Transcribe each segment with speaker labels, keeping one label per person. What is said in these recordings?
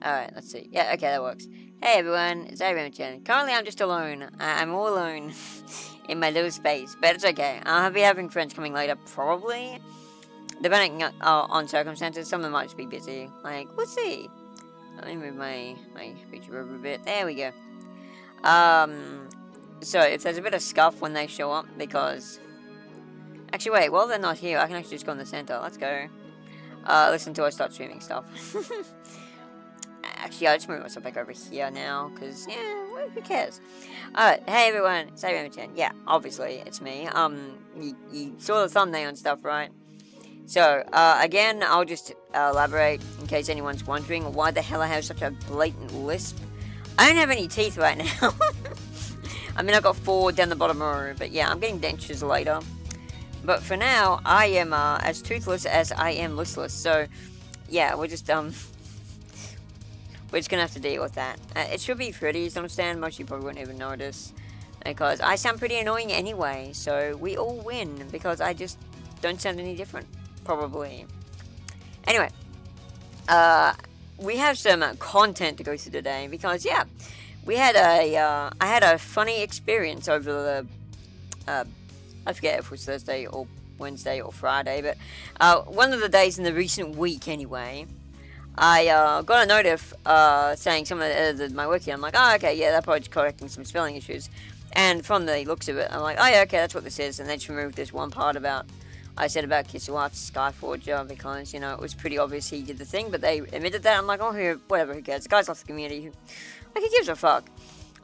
Speaker 1: Alright, let's see. Yeah, okay, that works. Hey everyone, it's Remi-Chan. Currently I'm just alone. I'm all alone in my little space, but it's okay. I'll be having friends coming later, probably. Depending on circumstances, some of them might just be busy. Like, we'll see. Let me move my picture over a bit. There we go. So if there's a bit of scuff when they show up, because... Actually, wait, while they're not here, I can actually just go in the center. Let's go. Listen to us start streaming stuff. Actually, I'll just move myself back over here now, because, yeah, who cares? Alright, hey everyone, it's Remi-Chan. Yeah, obviously, it's me. You saw the thumbnail and stuff, right? So, again, I'll just elaborate, in case anyone's wondering why the hell I have such a blatant lisp. I don't have any teeth right now. I mean, I've got 4 down the bottom row, but yeah, I'm getting dentures later. But for now, I am as toothless as I am listless, so, yeah, we're just gonna have to deal with that. It should be pretty easy to understand. Most of you probably won't even notice, because I sound pretty annoying anyway, so we all win, because I just don't sound any different, probably. Anyway, we have some content to go through today because, yeah, we had I had a funny experience over the, I forget if it was Thursday or Wednesday or Friday, but one of the days in the recent week anyway. I got a notif saying someone had edited my wiki. I'm like, oh, okay, yeah, they're probably just correcting some spelling issues. And from the looks of it, I'm like, oh, yeah, okay, that's what this is. And they just removed this one part about, I said about Kisuat's Skyforger because, you know, it was pretty obvious he did the thing, but they admitted that. I'm like, oh, whatever, who cares? The guy's off the community. Like, he gives a fuck.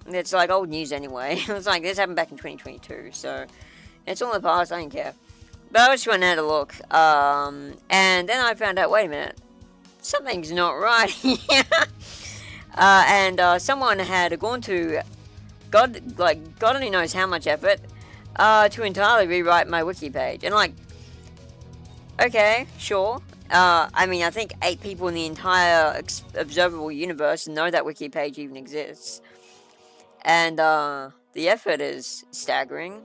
Speaker 1: It's like old news anyway. It was like, this happened back in 2022, so it's all in the past, I don't care. But I just went and had a look. And then I found out, wait a minute. Something's not right here. And someone had gone to God only knows how much effort to entirely rewrite my wiki page. And like, okay, sure. I mean, I think 8 people in the entire observable universe know that wiki page even exists. And the effort is staggering.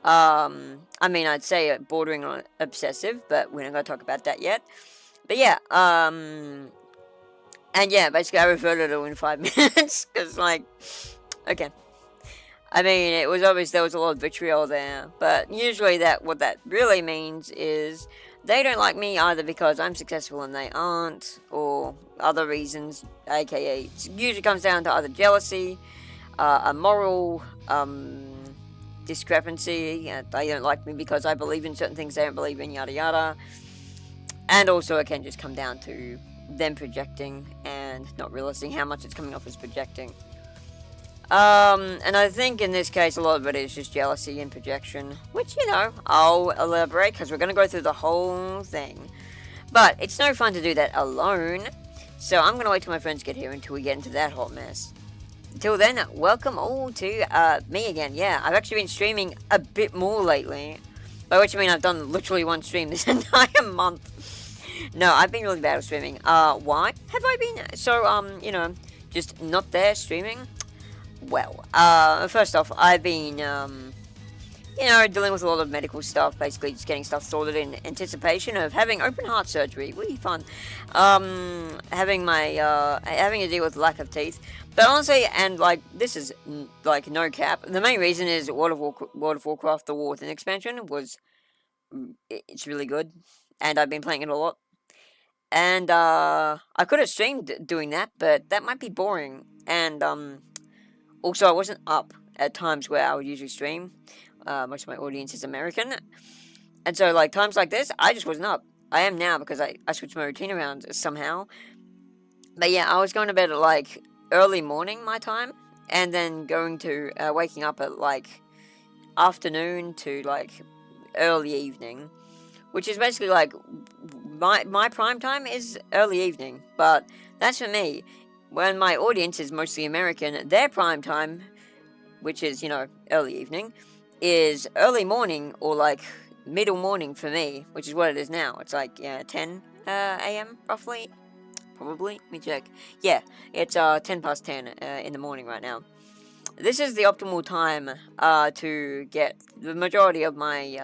Speaker 1: I mean, I'd say bordering on obsessive, but we're not going to talk about that yet. But yeah, and yeah, basically I reverted it in 5 minutes, because, like, okay. I mean, it was obvious there was a lot of vitriol there, but usually what that really means is they don't like me either because I'm successful and they aren't, or other reasons, aka it usually comes down to either jealousy, a moral, discrepancy, they don't like me because I believe in certain things they don't believe in, yada yada. And also it can just come down to them projecting and not realizing how much it's coming off as projecting. And I think in this case a lot of it is just jealousy and projection, which, you know, I'll elaborate because we're going to go through the whole thing. But it's no fun to do that alone, so I'm going to wait till my friends get here until we get into that hot mess. Until then, welcome all to me again. Yeah, I've actually been streaming a bit more lately, by which I mean I've done literally one stream this entire month. No, I've been really bad at streaming. Why have I been so, you know, just not there streaming? Well, first off, I've been, you know, dealing with a lot of medical stuff, basically just getting stuff sorted in anticipation of having open heart surgery. Really fun. Having to deal with lack of teeth. But honestly, and, like, this is, like, no cap, the main reason is World of Warcraft, the War Within expansion it's really good, and I've been playing it a lot. And, I could have streamed doing that, but that might be boring. And, also, I wasn't up at times where I would usually stream. Most of my audience is American. And so, like, times like this, I just wasn't up. I am now because I switched my routine around somehow. But yeah, I was going to bed at, like, early morning my time. And then going to, waking up at, like, afternoon to, like, early evening. Which is basically, like, my prime time is early evening. But that's for me. When my audience is mostly American, their prime time, which is, you know, early evening, is early morning or, like, middle morning for me, which is what it is now. It's like, 10 a.m. roughly, probably. Let me check. Yeah, it's 10 past 10 in the morning right now. This is the optimal time to get the majority of my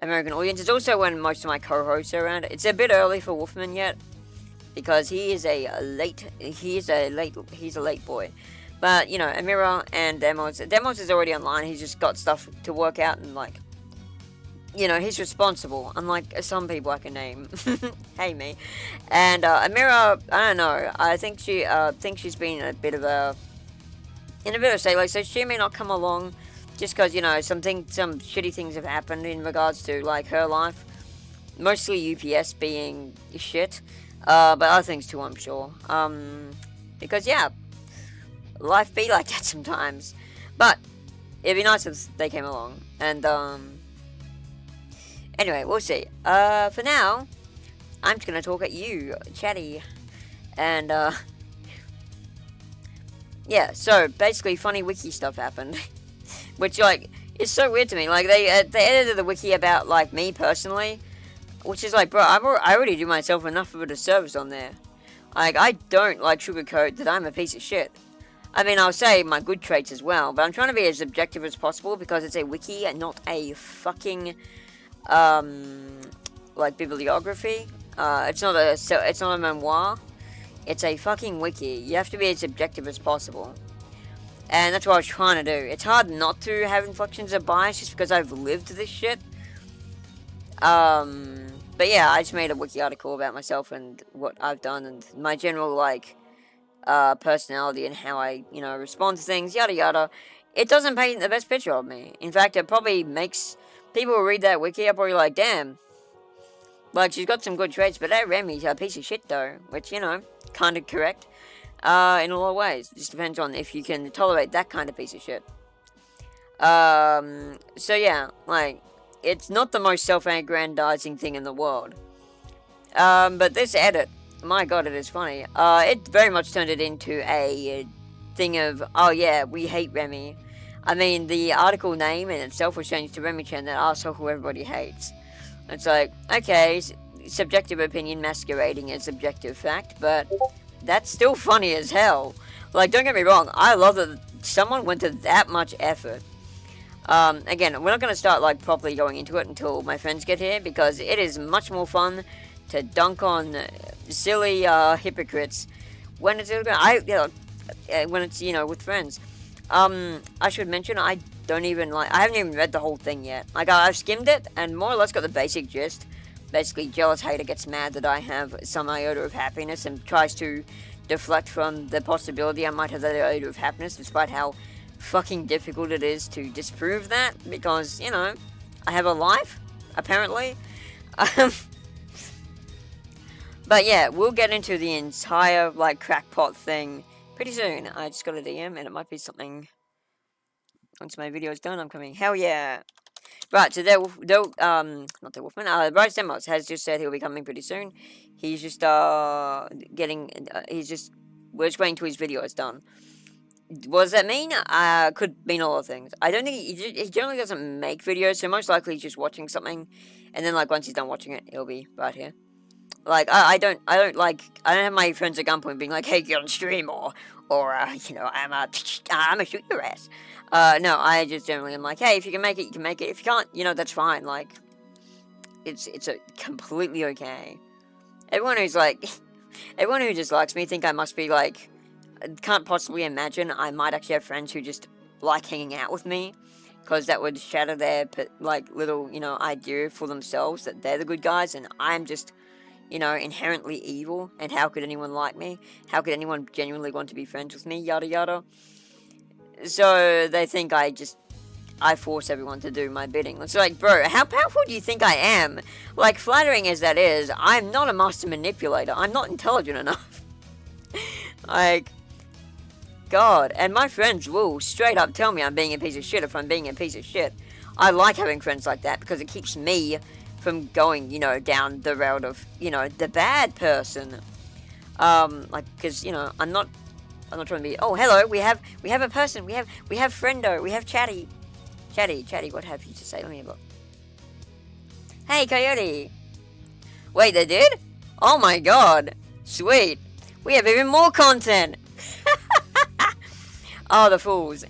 Speaker 1: American audience. It's also when most of my co-hosts are around. It's a bit early for Wolfman yet, because he's a late boy. But, you know, Amira and Demos is already online. He's just got stuff to work out and, like, you know, he's responsible, unlike some people I can name. Hey, me. And, Amira, I don't know, I think she's been in a bit of a state, like, so she may not come along just because, you know, some shitty things have happened in regards to, like, her life. Mostly UPS being shit. But other things too, I'm sure. Because, yeah, life be like that sometimes. But it'd be nice if they came along. And, anyway, we'll see. For now, I'm just gonna talk at you, chatty. And, yeah, so basically funny wiki stuff happened. Which, like, is so weird to me. Like, they edited the wiki about, like, me personally. Which is like, bro, I already do myself enough of a disservice on there. Like, I don't, like, sugarcoat that I'm a piece of shit. I mean, I'll say my good traits as well, but I'm trying to be as objective as possible because it's a wiki and not a fucking, like bibliography. It's not a memoir. It's a fucking wiki. You have to be as objective as possible. And that's what I was trying to do. It's hard not to have inflections of bias just because I've lived this shit. But yeah, I just made a wiki article about myself and what I've done and my general, like, personality and how I, respond to things, yada yada. It doesn't paint the best picture of me. In fact, it probably makes people who read that wiki are probably like, damn. Like, she's got some good traits, but that Remi's a piece of shit, though. Which, kind of correct. In a lot of ways. Just depends on if you can tolerate that kind of piece of shit. So yeah, like, it's not the most self-aggrandizing thing in the world. But this edit, my god, it is funny. It very much turned it into a thing of, oh yeah, we hate Remi. I mean, the article name in itself was changed to Remi-Chan, that arsehole who everybody hates. It's like, okay, subjective opinion masquerading as objective fact, but that's still funny as hell. Like, don't get me wrong, I love that someone went to that much effort. Again, we're not going to start, like, properly going into it until my friends get here, because it is much more fun to dunk on silly, hypocrites when it's, when it's, with friends. I should mention, I haven't even read the whole thing yet. Like, I've skimmed it, and more or less got the basic gist. Basically, jealous hater gets mad that I have some iota of happiness and tries to deflect from the possibility I might have that iota of happiness, despite how fucking difficult it is to disprove that, because, I have a life, apparently. But yeah, we'll get into the entire, like, crackpot thing pretty soon. I just got a DM, and it might be something. Once my video is done, I'm coming. Hell yeah! Right, so not the Wolfman, Bryce Demos has just said he'll be coming pretty soon. He's just, we're just waiting till his video is done. What does that mean? Could mean a lot of things. I don't think he generally doesn't make videos, so most likely he's just watching something, and then, like, once he's done watching it, he'll be right here. Like, I don't have my friends at gunpoint being like, hey, get on stream, or I'm a shoot your ass. No, I just generally am like, hey, if you can make it, you can make it. If you can't, that's fine. Like, it's completely okay. Everyone who just likes me think I must be, like, can't possibly imagine I might actually have friends who just like hanging out with me, because that would shatter their, like, little, idea for themselves that they're the good guys, and I'm just, inherently evil, and how could anyone like me? How could anyone genuinely want to be friends with me? Yada yada. So they think I force everyone to do my bidding. It's like, bro, how powerful do you think I am? Like, flattering as that is, I'm not a master manipulator. I'm not intelligent enough. Like, God. And my friends will straight up tell me I'm being a piece of shit if I'm being a piece of shit. I like having friends like that because it keeps me from going, down the route of, the bad person. Like, because, I'm not trying to be, oh, hello, we have a person, we have friendo, we have chatty, what have you to say? Let me have a look. Hey, Coyote. Wait, they did? Oh my god. Sweet. We have even more content. Oh, the fools.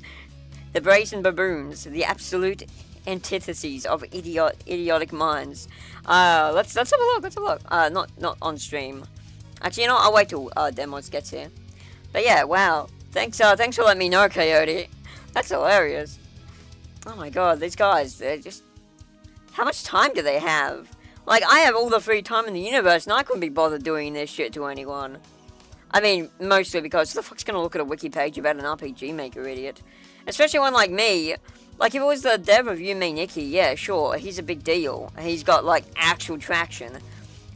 Speaker 1: The brazen baboons, the absolute antitheses of idiotic minds. Let's have a look. Not on stream. Actually, I'll wait till Demos gets here. But yeah, wow. Thanks for letting me know, Coyote. That's hilarious. Oh my god, these guys, they're just... How much time do they have? Like, I have all the free time in the universe, and I couldn't be bothered doing this shit to anyone. I mean, mostly because who the fuck's gonna look at a wiki page about an RPG maker, idiot? Especially one like me. Like, if it was the dev of You Me Nikki, yeah, sure, he's a big deal. He's got, like, actual traction.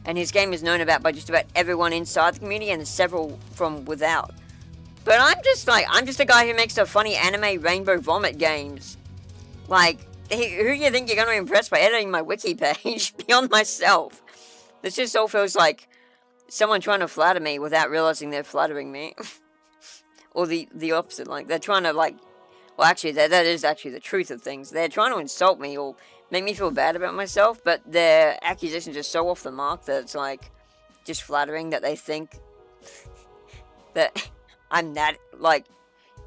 Speaker 1: And his game is known about by just about everyone inside the community and several from without. But I'm just a guy who makes the funny anime rainbow vomit games. Like, who do you think you're gonna impress by editing my wiki page beyond myself? This just all feels like someone trying to flatter me without realizing they're flattering me. Or the opposite, like, they're trying to, like... Well, actually, that is actually the truth of things. They're trying to insult me or make me feel bad about myself, but their accusations are so off the mark that it's, like, just flattering that they think that I'm that, like,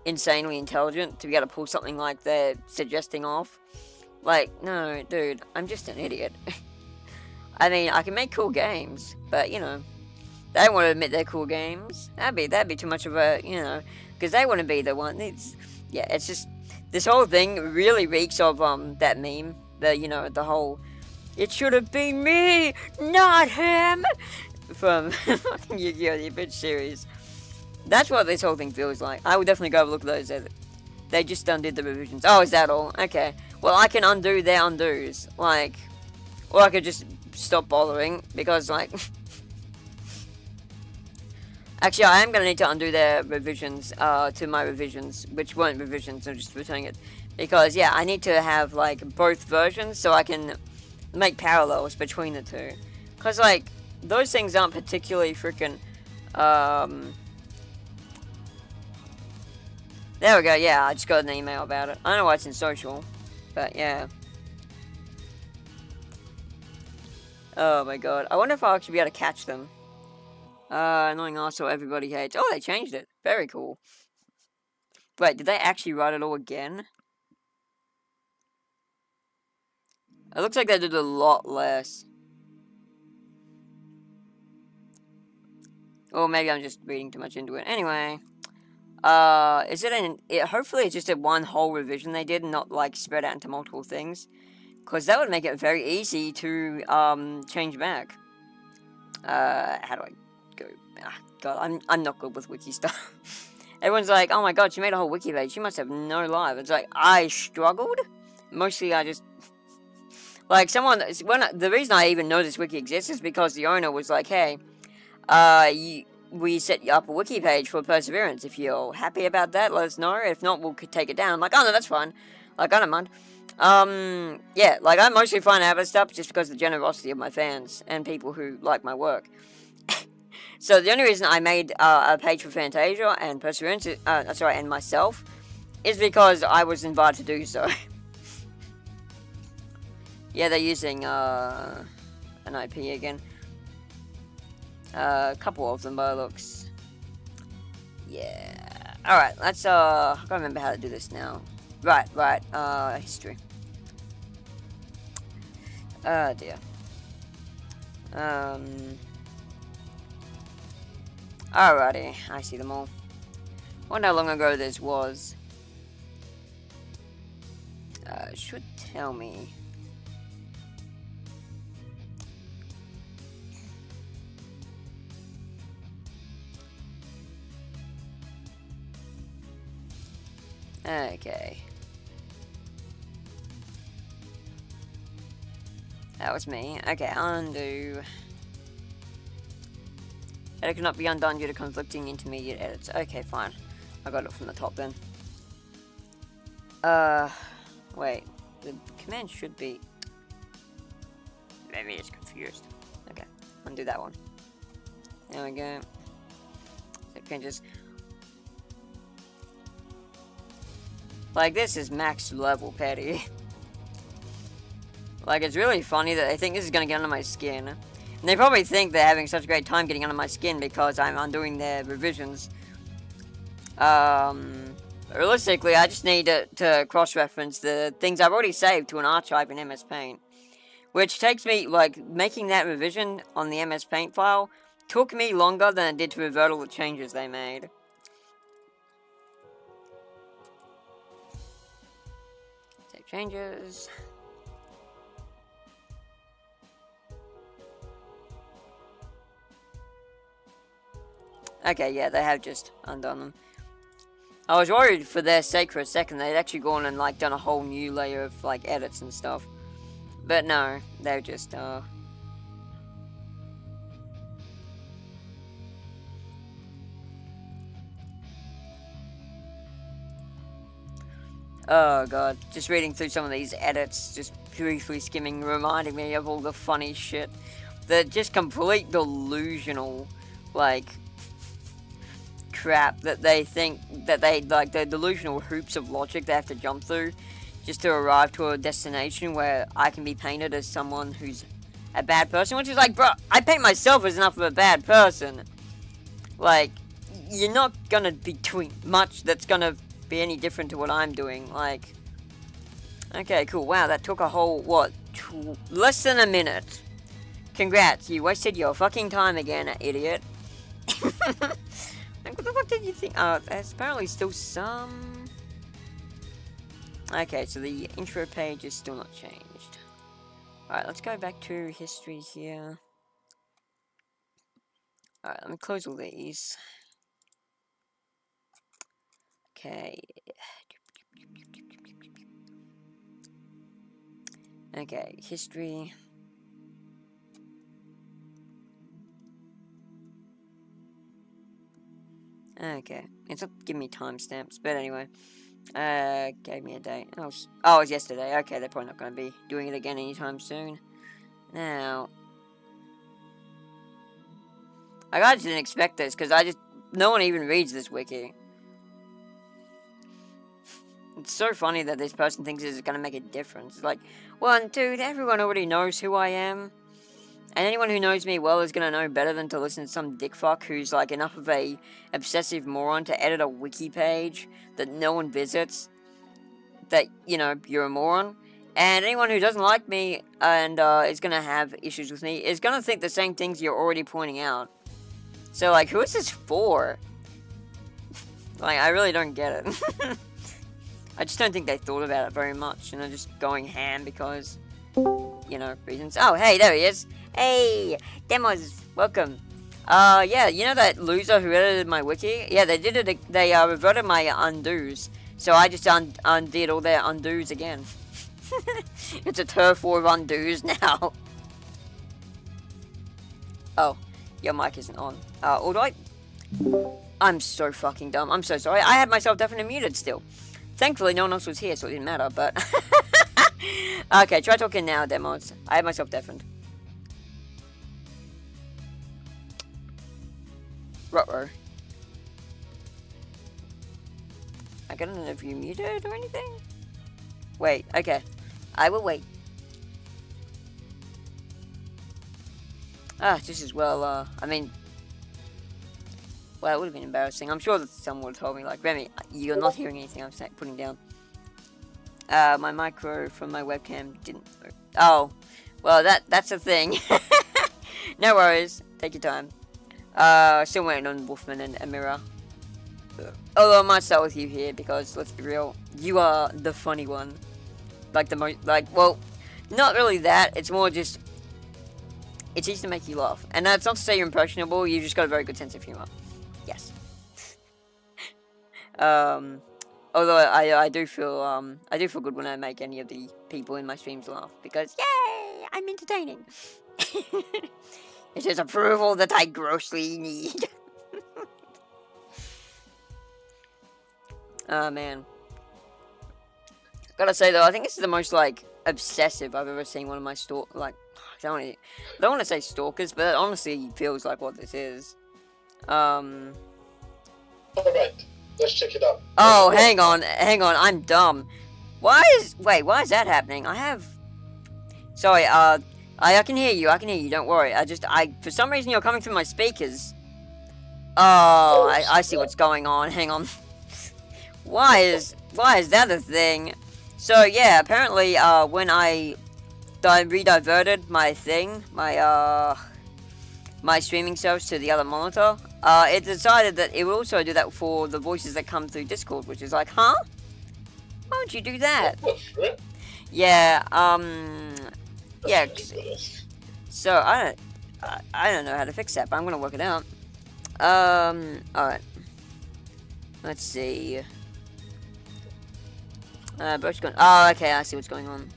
Speaker 1: insanely intelligent to be able to pull something like they're suggesting off. Like, no, dude, I'm just an idiot. I mean, I can make cool games, but, you know, they don't want to admit they're cool games. That'd be too much of a, you know, because they want to be the one. Yeah, it's just, this whole thing really reeks of, that meme. You know, the whole, it should have been me, not him, from Yu-Gi-Oh! The Abridged series. That's what this whole thing feels like. I would definitely go have a look at those. They just undid the revisions. Oh, is that all? Okay. Well, I can undo their undos. Like, or I could just stop bothering, because, like... Actually, I am going to need to undo their revisions to my revisions, which weren't revisions, I'm just returning it. Because, yeah, I need to have, like, both versions so I can make parallels between the two. Because, like, those things aren't particularly freaking... There we go, yeah, I just got an email about it. I don't know why it's in social, but yeah. Oh my god, I wonder if I'll actually be able to catch them. Annoying asshole everybody hates. Oh, they changed it. Very cool. Wait, did they actually write it all again? It looks like they did a lot less. Or maybe I'm just reading too much into it. Anyway. Hopefully it's just a one whole revision they did, not, like, spread out into multiple things. Because that would make it very easy to, change back. How do I go? God, I'm not good with wiki stuff. Everyone's like, oh my god, she made a whole wiki page, she must have no life. It's like, I struggled. Mostly I just... Like, the reason I even know this wiki exists is because the owner was like, hey, we set you up a wiki page for Perseverance. If you're happy about that, let us know. If not, we'll take it down. I'm like, oh no, that's fine. Like, I don't mind. Yeah, like, I'm mostly fine to have this stuff just because of the generosity of my fans and people who like my work. So the only reason I made a page for Fantasia and Perseverance, and myself, is because I was invited to do so. Yeah, they're using an IP again. A couple of them by the looks. Yeah. Alright, let's, I can't remember how to do this now. Right, history. Oh dear. Alrighty, I see them all. Wonder how long ago this was. Should tell me. Okay. That was me. Okay, undo. Edit cannot be undone due to conflicting intermediate edits. Okay, fine. I got it from the top then. Wait. The command should be... Maybe it's confused. Okay, undo that one. There we go. So it can just... Like, this is max level petty. Like, it's really funny that they think this is gonna get under my skin. And they probably think they're having such a great time getting under my skin because I'm undoing their revisions. Realistically, I just need to cross-reference the things I've already saved to an archive in MS Paint. Which takes me, like, making that revision on the MS Paint file took me longer than it did to revert all the changes they made. Save changes. Okay, yeah, they have just undone them. I was worried for their sake for a second. They'd actually gone and, like, done a whole new layer of, like, edits and stuff. But no, they're just, Oh god, just reading through some of these edits, just briefly skimming, reminding me of all the funny shit. The just complete delusional, like, crap that they think, that they, like, the delusional hoops of logic they have to jump through just to arrive to a destination where I can be painted as someone who's a bad person, which is like, bro, I paint myself as enough of a bad person. Like, you're not gonna be doing much that's gonna be any different to what I'm doing. Like, Okay, cool. Wow, that took a whole, what, less than a minute. Congrats, you wasted your fucking time again, idiot. Like, what the fuck did you think? There's apparently still some... Okay, so the intro page is still not changed. Alright, let's go back to history here. Alright, let me close all these. Okay. Okay, history. Okay, it's not giving me timestamps, but anyway. Gave me a date. Oh, it was yesterday. Okay, they're probably not going to be doing it again anytime soon. Now, I just didn't expect this, because no one even reads this wiki. It's so funny that this person thinks this is going to make a difference. It's like, well, dude, everyone already knows who I am. And anyone who knows me well is going to know better than to listen to some dickfuck who's, like, enough of a obsessive moron to edit a wiki page that no one visits. That, you know, you're a moron. And anyone who doesn't like me and is going to have issues with me is going to think the same things you're already pointing out. So, like, who is this for? Like, I really don't get it. I just don't think they thought about it very much, and they're just going ham because, you know, reasons. Oh, hey, there he is. Hey, Demos, welcome. Yeah, you know that loser who edited my wiki? Yeah, they did it, they reverted my undos. So I just undid all their undos again. It's a turf war of undos now. Oh, your mic isn't on. Alright. I'm so fucking dumb. I'm so sorry. I had myself definitely muted still. Thankfully, no one else was here, so it didn't matter, but... Okay, try talking now, Demos. I have myself deafened. Ruh-roh. I don't know if you muted or anything? Wait, okay. I will wait. Just as well, I mean... Well, it would have been embarrassing. I'm sure that someone would have told me, like, Remy, you're not hearing anything I'm putting down. My micro from my webcam didn't... Oh, well, that's a thing. No worries. Take your time. Still waiting on Wolfman and Amira. Although I might start with you here, because, let's be real, you are the funny one. Like, the most... Like, well, not really that. It's more just... It's easy to make you laugh. And that's not to say you're impressionable, you've just got a very good sense of humor. Yes. Although I do feel good when I make any of the people in my streams laugh, because yay, I'm entertaining. It is approval that I grossly need. Oh man. Gotta say though, I think this is the most like obsessive I've ever seen one of my I don't want to say stalkers, but it honestly feels like what this is. Alright,
Speaker 2: let's check it out.
Speaker 1: Oh, hang on, I'm dumb. Why is that happening? Sorry, I can hear you, don't worry. For some reason you're coming through my speakers. Oh, I see what's going on, hang on. Why is that a thing? So, yeah, apparently, when I rediverted my thing, my streaming service to the other monitor, it decided that it would also do that for the voices that come through Discord, which is like, huh? Why would you do that? Yeah, yeah. So I don't know how to fix that, but I'm gonna work it out. Alright. Let's see. Brush gun. Oh, okay, I see what's going on.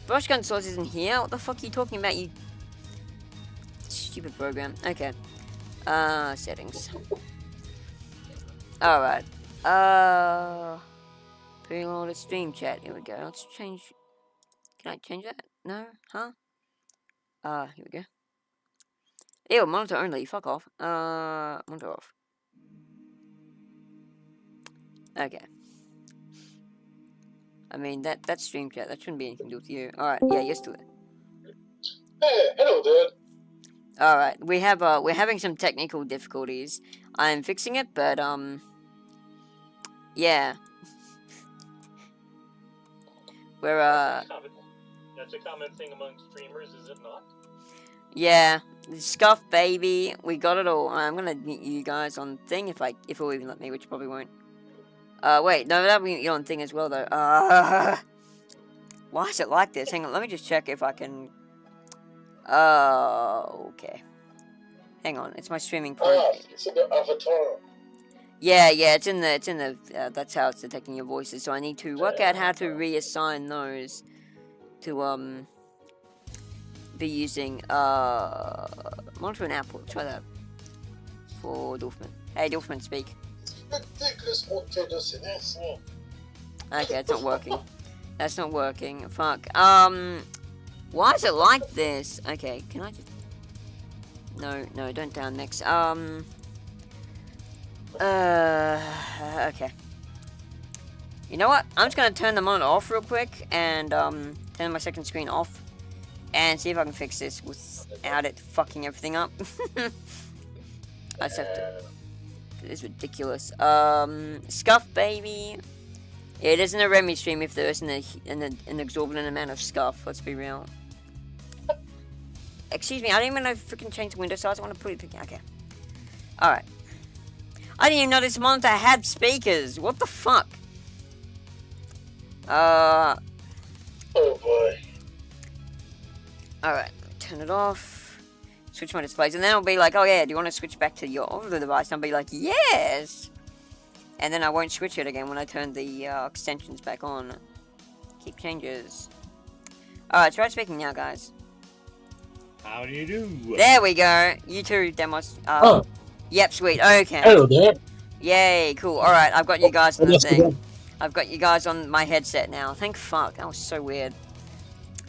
Speaker 1: Brush gun source isn't here? What the fuck are you talking about, you stupid program? Okay. Settings. Alright. Putting on the stream chat. Here we go. Let's change. Can I change that? No? Huh? Here we go. Ew, monitor only. Fuck off. Monitor off. Okay. I mean, that's stream chat. That shouldn't be anything to do with you. Alright, yeah, you're still there.
Speaker 2: Hey, hello, dude.
Speaker 1: Alright, we're having some technical difficulties. I'm fixing it, but, yeah. We're
Speaker 3: That's a common thing among streamers, is it not?
Speaker 1: yeah, Scuff baby, we got it all. I'm gonna mute you guys on thing if it will even let me, which probably won't. Wait, no, that'll mute you on thing as well though. Why is it like this? Hang on, let me just check if I can. Okay. Hang on, it's my streaming profile.
Speaker 2: It's in the avatar.
Speaker 1: Yeah, it's in the, that's how it's detecting your voices, so I need to work out how to reassign those to, be using, monitor and output. Try that. For Dolphman. Hey, Dolphman, speak.
Speaker 2: Ridiculous montages in this.
Speaker 1: Okay, it's not working. That's not working. Fuck. Why is it like this? Okay, can I just... No, don't down next. Okay. You know what? I'm just gonna turn the monitor off real quick and, turn my second screen off and see if I can fix this without it fucking everything up. I just have to... It's ridiculous. Scuff baby. Yeah, it isn't a Remi stream if there isn't an exorbitant amount of scuff, let's be real. Excuse me, I didn't even know if freaking change the window size. I want to put it... Okay. Alright. I didn't even know this monitor had speakers. What the fuck?
Speaker 2: Oh boy.
Speaker 1: Alright, turn it off. Switch my displays, and then it'll be like, oh yeah, do you want to switch back to your other device? And I'll be like, yes! And then I won't switch it again when I turn the extensions back on. Keep changes. Alright, try speaking now, guys.
Speaker 3: How do you do?
Speaker 1: There we go. You two demos.
Speaker 4: Oh.
Speaker 1: Yep, sweet. Okay.
Speaker 4: Hello there.
Speaker 1: Yay, cool. Alright, I've got you guys on the
Speaker 4: Yes,
Speaker 1: thing.
Speaker 4: again.
Speaker 1: I've got you guys on my headset now. Thank fuck. That was so weird.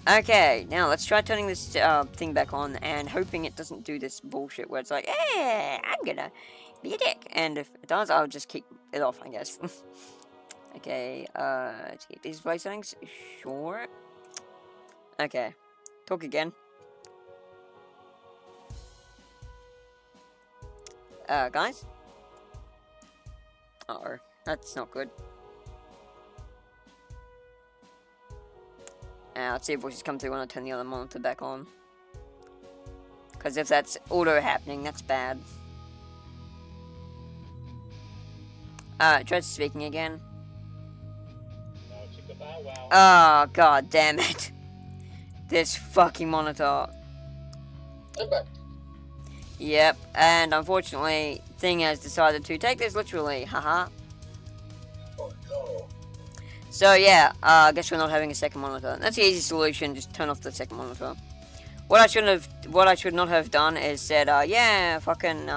Speaker 1: Okay, now let's try turning this thing back on and hoping it doesn't do this bullshit where it's like, hey, I'm gonna be a dick. And if it does, I'll just keep it off, I guess. Okay, let's keep these voice settings. Sure. Okay. Talk again. Guys? Uh-oh. That's not good. Let's see if voices come through when I turn the other monitor back on. Because if that's auto-happening, that's bad. Try speaking again. Oh, god damn it. This fucking monitor.
Speaker 2: I'm back.
Speaker 1: Yep, and unfortunately, Thing has decided to take this literally, haha.
Speaker 2: Oh no.
Speaker 1: So yeah, I guess we're not having a second monitor. That's the easy solution, just turn off the second monitor. What I should not have done is said, yeah, fucking,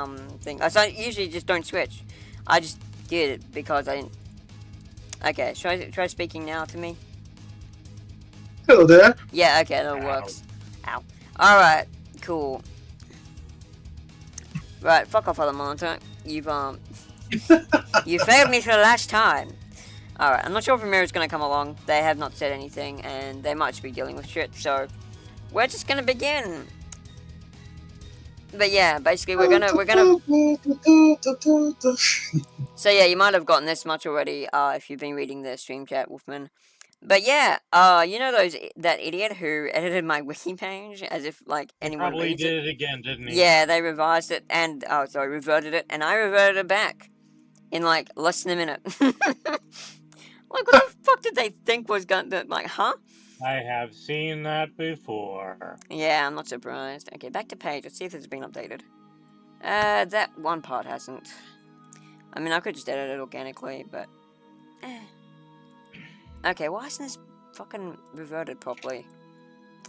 Speaker 1: thing. I usually just don't switch. I just did it because I didn't. Okay, try speaking now to me.
Speaker 4: Hello there.
Speaker 1: Yeah, okay, that works. Ow. Alright, cool. Right, fuck off, other monitor. You've, you failed me for the last time. Alright, I'm not sure if Amira's gonna come along. They have not said anything, and they might just be dealing with shit, so we're just gonna begin. But yeah, basically we're gonna So yeah, you might have gotten this much already, if you've been reading the stream chat, Wolfman. But yeah, you know that idiot who edited my wiki page as if like anyone
Speaker 3: Probably
Speaker 1: reads
Speaker 3: did it again, didn't he?
Speaker 1: Yeah, they revised it and reverted it, and I reverted it back in like less than a minute. Like, what the fuck did they think was gonna like, huh?
Speaker 3: I have seen that before.
Speaker 1: Yeah, I'm not surprised. Okay, back to page. Let's see if it's been updated. That one part hasn't. I mean, I could just edit it organically, but okay, why isn't this fucking reverted properly?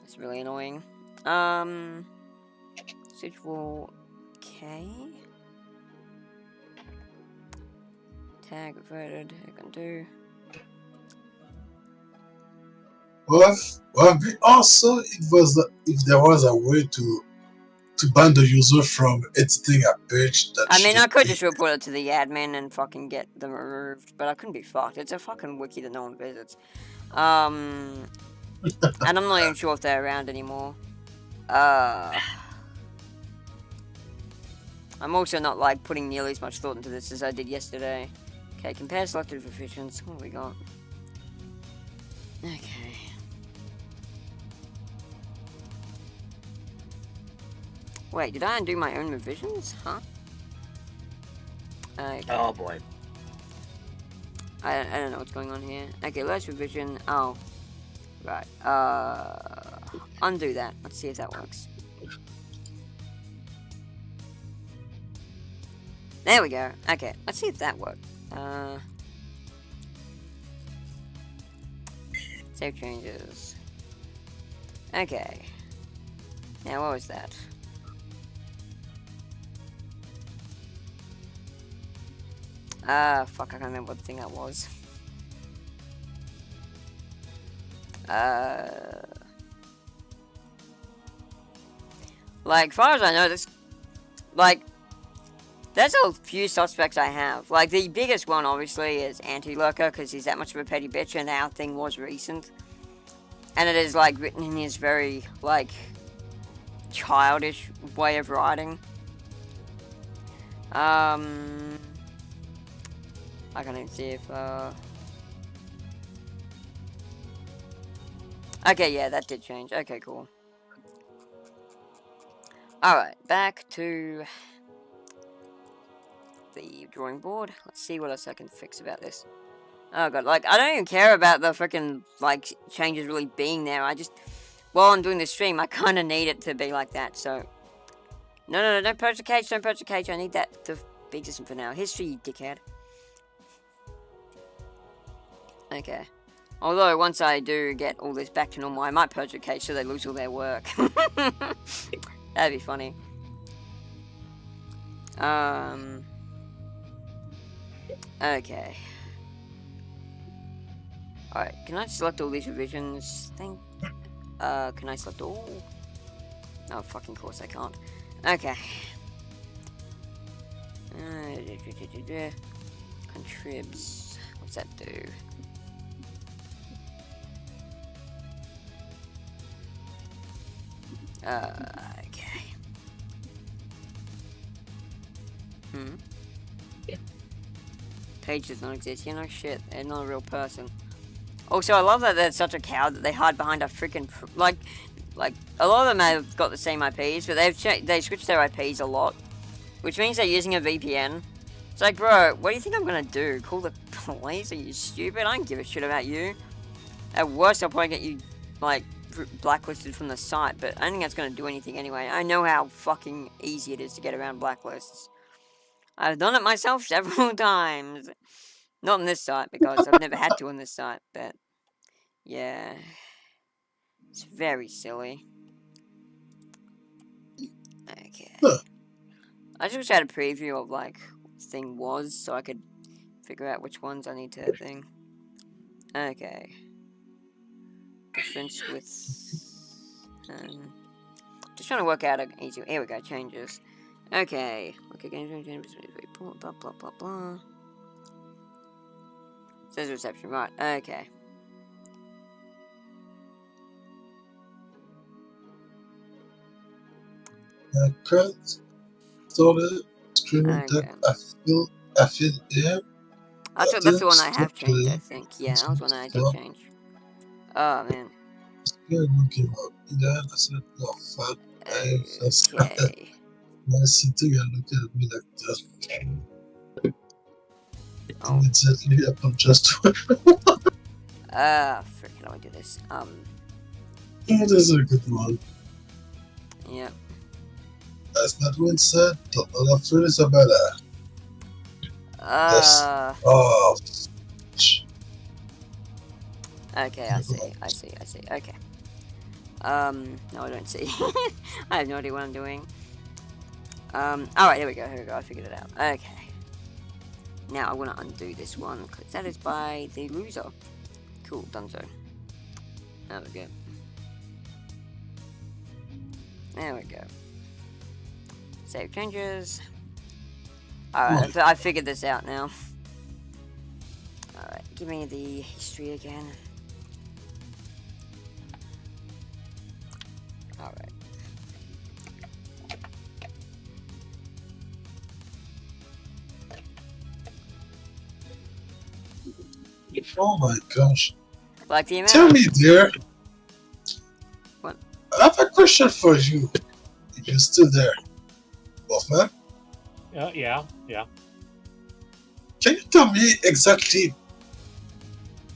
Speaker 1: It's really annoying. Schedule okay. Tag reverted. I can do.
Speaker 4: Well, it'd be awesome if there was a way to ban the user from editing a page.
Speaker 1: I mean, I could just report it to the admin and fucking get them removed, but I couldn't be fucked. It's a fucking wiki that no one visits. And I'm not even sure if they're around anymore. I'm also not, like, putting nearly as much thought into this as I did yesterday. Okay, compare selected proficiency. What have we got? Okay. Wait, did I undo my own revisions? Huh? Okay.
Speaker 5: Oh boy.
Speaker 1: I don't know what's going on here. Okay, last revision. Oh. Right. Undo that. Let's see if that works. There we go. Okay, let's see if that worked. Save changes. Okay. Now, what was that? Fuck, I can't remember what the thing that was. Like, as far as I know, there's a few suspects I have. Like, the biggest one, obviously, is Anti-Lurker, because he's that much of a petty bitch, and our thing was recent. And it is, like, written in his very, like, childish way of writing. I can't even see if, Okay, yeah, that did change. Okay, cool. Alright, back to the drawing board. Let's see what else I can fix about this. Oh god, like, I don't even care about the freaking, like, changes really being there. I just, while I'm doing the stream, I kind of need it to be like that, so. No, don't purge the cage, don't purge the cage. I need that to be existent for now. History, you dickhead. Okay. Although, once I do get all this back to normal, I might purge the cage so they lose all their work. That'd be funny. Okay. Alright, can I select all these revisions? Can I select all? Oh, fucking course I can't. Okay. Contribs. What's that do? Okay. Page does not exist. You know, shit. They're not a real person. Also, I love that they're such a coward that they hide behind a freaking like a lot of them have got the same IPs, but they switched their IPs a lot, which means they're using a VPN. It's like, bro, what do you think I'm gonna do? Call the police? Are you stupid? I don't give a shit about you. At worst, I'll probably get you like blacklisted from the site, but I don't think that's gonna do anything anyway. I know how fucking easy it is to get around blacklists. I've done it myself several times. Not on this site, because I've never had to on this site, but yeah. It's very silly. Okay. I just wish I had a preview of, like, what this thing was, so I could figure out which ones I need to thing. Okay. Difference with... just trying to work out an easy... Here we go, changes. Okay. Look again, blah, blah, blah, blah. Says reception, right, okay.
Speaker 4: Current started streaming that I feel there.
Speaker 1: That's the one I have changed, I think. Yeah, that was one I did change. Oh, man.
Speaker 4: Looking up. I said, oh, fuck. Okay. My sitting and looking at me like that.
Speaker 1: Oh.
Speaker 4: Immediately, I'm just.
Speaker 1: Frick, how do I do this?
Speaker 4: That is a good one.
Speaker 1: Yep.
Speaker 4: That's not what it said. The other feelings are better. Yes. Oh.
Speaker 1: Okay, I see. Okay. No, I don't see. I have no idea what I'm doing. Alright, here we go. I figured it out. Okay. Now I want to undo this one, because that is by the loser. Cool, done so. There we go. There we go. Save changes. Alright, I figured this out now. Alright, give me the history again. Alright.
Speaker 4: Oh my gosh.
Speaker 1: Like the amount.
Speaker 4: Tell me, dear.
Speaker 1: What?
Speaker 4: I have a question for you. you're still there, Wolfman.
Speaker 3: Yeah.
Speaker 4: Can you tell me exactly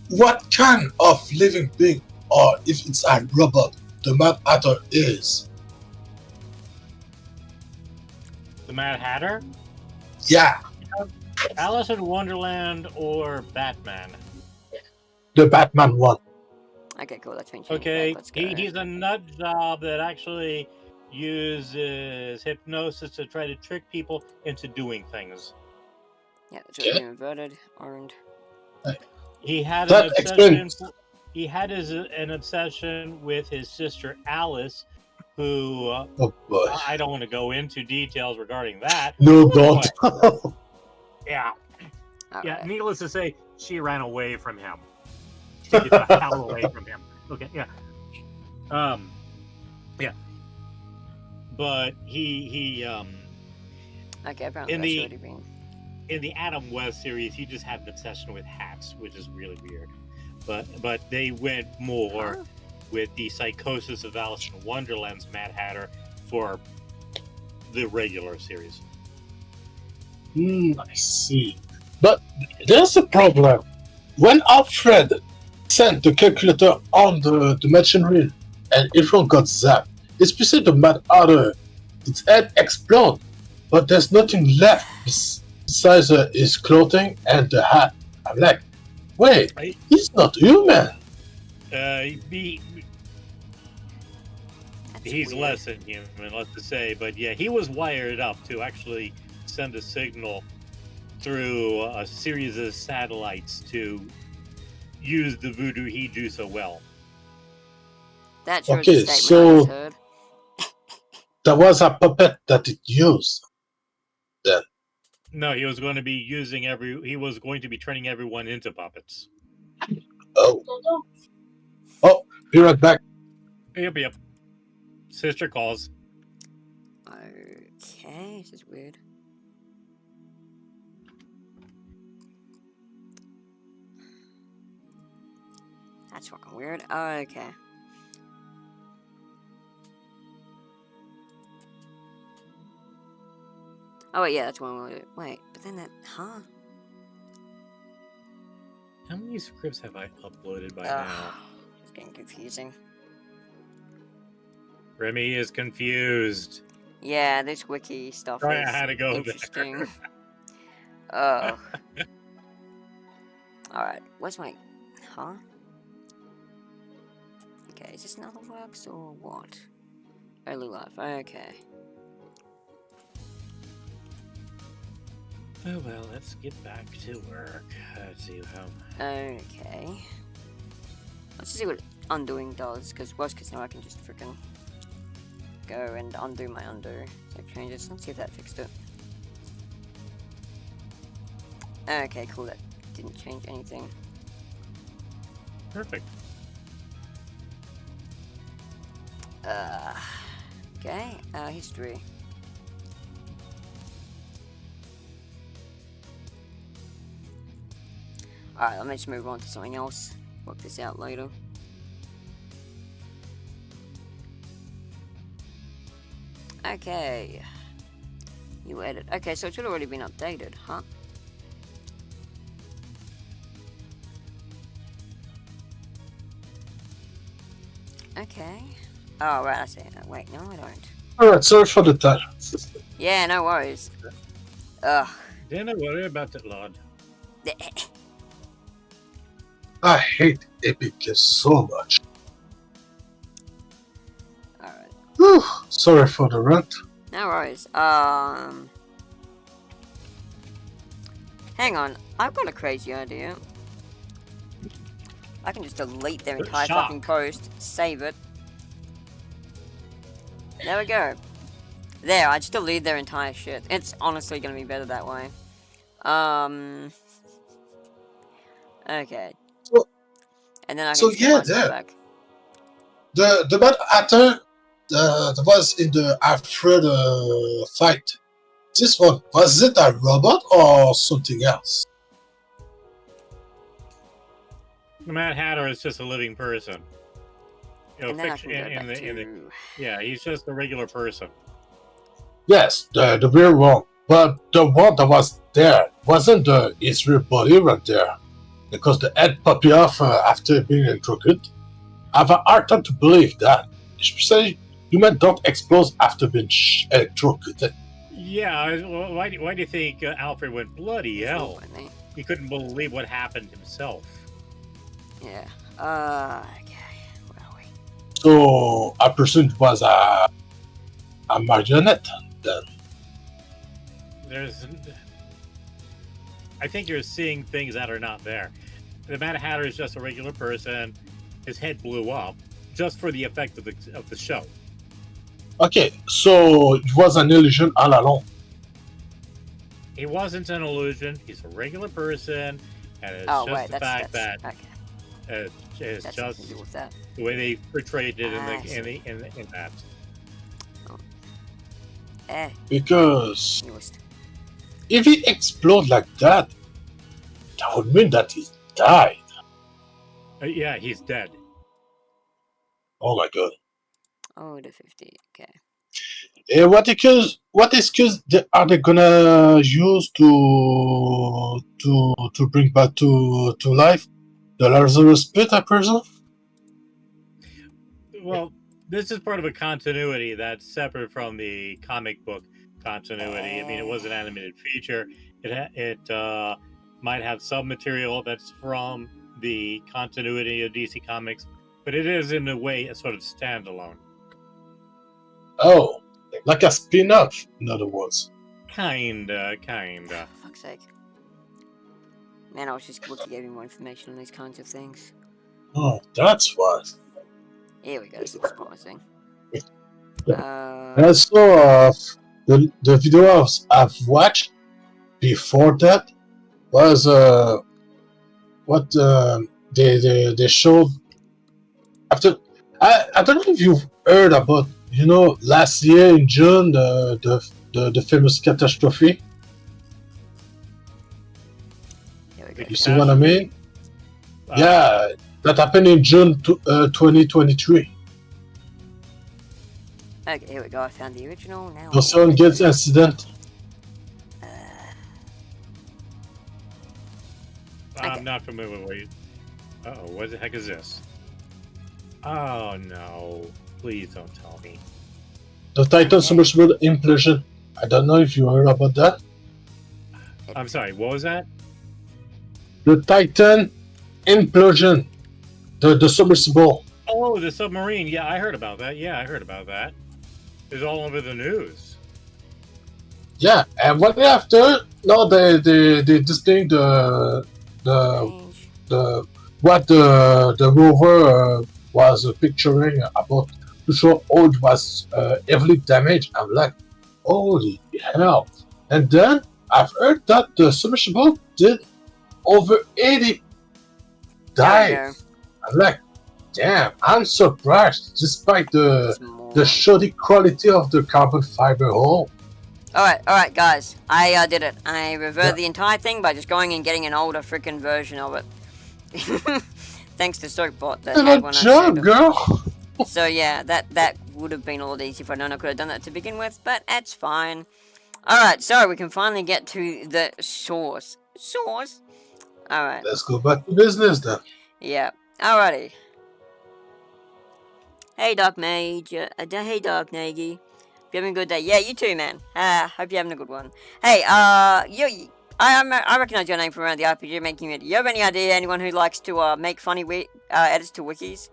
Speaker 4: what kind of living being, or if it's a robot, the Mad Hatter is?
Speaker 3: The Mad Hatter,
Speaker 4: Yeah,
Speaker 3: Alice in Wonderland, or Batman.
Speaker 4: the Batman one.
Speaker 1: Okay, cool. Let's change
Speaker 3: Okay,
Speaker 1: back. Let's go.
Speaker 3: he's a nut job that actually uses hypnosis to try to trick people into doing things.
Speaker 1: Yeah, that's what we inverted. Orange.
Speaker 3: He had
Speaker 4: That
Speaker 3: an obsession. He had an obsession with his sister Alice, who
Speaker 4: Oh boy.
Speaker 3: I don't want to go into details regarding that.
Speaker 4: No, don't.
Speaker 3: Yeah.
Speaker 1: All
Speaker 3: Yeah,
Speaker 1: right.
Speaker 3: needless to say, she ran away from him. She get the hell away from him. Okay, yeah. Yeah. But he
Speaker 1: Okay, apparently
Speaker 3: in
Speaker 1: that's
Speaker 3: the
Speaker 1: already been.
Speaker 3: in the Adam West series, he just had an obsession with hats, which is really weird. But they went more with the psychosis of Alice in Wonderland's Mad Hatter for the regular series.
Speaker 4: I see. But there's a problem. When Alfred sent the calculator on the dimension wheel and everyone got zapped, especially the Mad Hatter, its head exploded, but there's nothing left besides his clothing and the hat. I'm like, wait, he's not human.
Speaker 3: He's
Speaker 1: weird.
Speaker 3: less than human, let's just say. But yeah, he was wired up to actually send a signal through a series of satellites to use the voodoo he do so well.
Speaker 1: That sure
Speaker 4: Okay,
Speaker 1: is a statement I just heard.
Speaker 4: There was a puppet that it used. Then.
Speaker 3: No, he was going to be he was going to be turning everyone into puppets.
Speaker 4: Oh, be right back.
Speaker 3: Yep. Sister calls.
Speaker 1: Okay, this is weird. That's fucking weird. Okay. Oh wait, yeah, that's one way. Wait, but then that, huh?
Speaker 3: How many scripts have I uploaded by now?
Speaker 1: It's getting confusing.
Speaker 3: Remy is confused.
Speaker 1: Yeah, this wiki stuff
Speaker 3: Sorry,
Speaker 1: is
Speaker 3: I had to go
Speaker 1: interesting.
Speaker 3: there.
Speaker 1: Oh. Alright, where's my... Huh? Okay, is this another works or what? Early life, okay.
Speaker 3: Oh well, let's get back to work. Let's see how...
Speaker 1: Okay. Let's see what undoing does, because worst case now I can just freaking go and undo my undo. Save changes. Let's see if that fixed it. Okay, cool. That didn't change anything.
Speaker 3: Perfect.
Speaker 1: Okay. History. Alright, let me just move on to something else. Work this out later. Okay. You edit. Okay, so it should have already been updated, huh? Okay. Oh, right, I see. Wait, no, I don't.
Speaker 4: Alright, sorry for the time.
Speaker 1: Yeah, no worries. Ugh.
Speaker 3: Don't worry about it, Lord.
Speaker 4: I hate Epic so much.
Speaker 1: Alright.
Speaker 4: Whew, sorry for the rant.
Speaker 1: No worries. Hang on. I've got a crazy idea. I can just delete their entire fucking post, save it. There we go. There, I just deleted their entire shit. It's honestly gonna be better that way. Okay. And then I can just get myself back.
Speaker 4: The Mad Hatter that was in the Alfred fight. This one, was it a robot or something else?
Speaker 3: The Mad Hatter is just a living person. You know,
Speaker 1: And then I can go back to...
Speaker 3: yeah, he's just a regular person.
Speaker 4: Yes, the real one. But the one that was there wasn't his real body right there. Because the head popped off after being electrocuted. I have a hard time to believe that. Especially human don't explode after being electrocuted.
Speaker 3: Yeah, well, why do you think Alfred went bloody hell?
Speaker 1: Funny.
Speaker 3: He couldn't believe what happened himself.
Speaker 1: Yeah. Okay. Where are we?
Speaker 4: So I presume it was a marionette then.
Speaker 3: I think you're seeing things that are not there. The Mad Hatter is just a regular person. His head blew up just for the effect of the show.
Speaker 4: Okay, so it was an illusion all along.
Speaker 3: He wasn't an illusion. He's a regular person, and it's
Speaker 1: Oh
Speaker 3: just
Speaker 1: wait,
Speaker 3: the fact that
Speaker 1: okay.
Speaker 3: it's
Speaker 1: That's
Speaker 3: just
Speaker 1: nothing to do with that.
Speaker 3: the way they portrayed it in that.
Speaker 4: Because
Speaker 1: Newest.
Speaker 4: if he exploded like that, that would mean that he died.
Speaker 3: Yeah, he's dead.
Speaker 4: Oh my god.
Speaker 1: Oh, the 50. Okay.
Speaker 4: What excuse are they gonna use to bring back to life the Lazarus Pit, I presume?
Speaker 3: Well, this is part of a continuity that's separate from the comic book continuity. I mean, it was an animated feature. It might have some material that's from the continuity of DC Comics, but it is in a way a sort of standalone.
Speaker 4: Oh, like a spin-off, in other words.
Speaker 3: Kinda.
Speaker 1: For fuck's sake. Man, I was just looking to give you more information on these kinds of things.
Speaker 4: Oh, that's why.
Speaker 1: Here we go. This looks promising.
Speaker 4: And so, the videos I've watched before that was what they showed after. I don't know if you've heard about, last year in June the famous catastrophe.
Speaker 1: Here we go.
Speaker 4: You see what I mean? Yeah, that happened in June 2023.
Speaker 1: Okay, here we go. I found the original now.
Speaker 4: The Seven Gates incident.
Speaker 3: I'm not familiar with it. Uh-oh, what the heck is this? Oh no. Please don't tell me.
Speaker 4: The Titan submersible implosion. I don't know if you heard about that.
Speaker 3: I'm sorry, what was that?
Speaker 4: The Titan implosion. The submersible.
Speaker 3: Oh, the submarine. Yeah, I heard about that. It's all over the news.
Speaker 4: Yeah, and what after? No, they displaying the rover was picturing about to show how it was heavily damaged. I'm like, holy hell! And then I've heard that the submersible did over 80 dives. I'm like, damn! I'm surprised, despite the shoddy quality of the carbon fiber hull.
Speaker 1: Alright, guys. I did it. I reverted the entire thing by just going and getting an older freaking version of it. Thanks to Soapbot.
Speaker 4: Good job, girl!
Speaker 1: So yeah, that would have been a lot easier if I'd known I could have done that to begin with, but that's fine. Alright, so we can finally get to the source. Alright.
Speaker 4: Let's go back to business then.
Speaker 1: Yeah. Alrighty. Hey, Dark Mage. Hey, Dark Nagy. You having a good day? Yeah, you too, man. Hope you're having a good one. Hey, I recognize your name from around the RPG making community. You have any idea anyone who likes to make funny edits to wikis?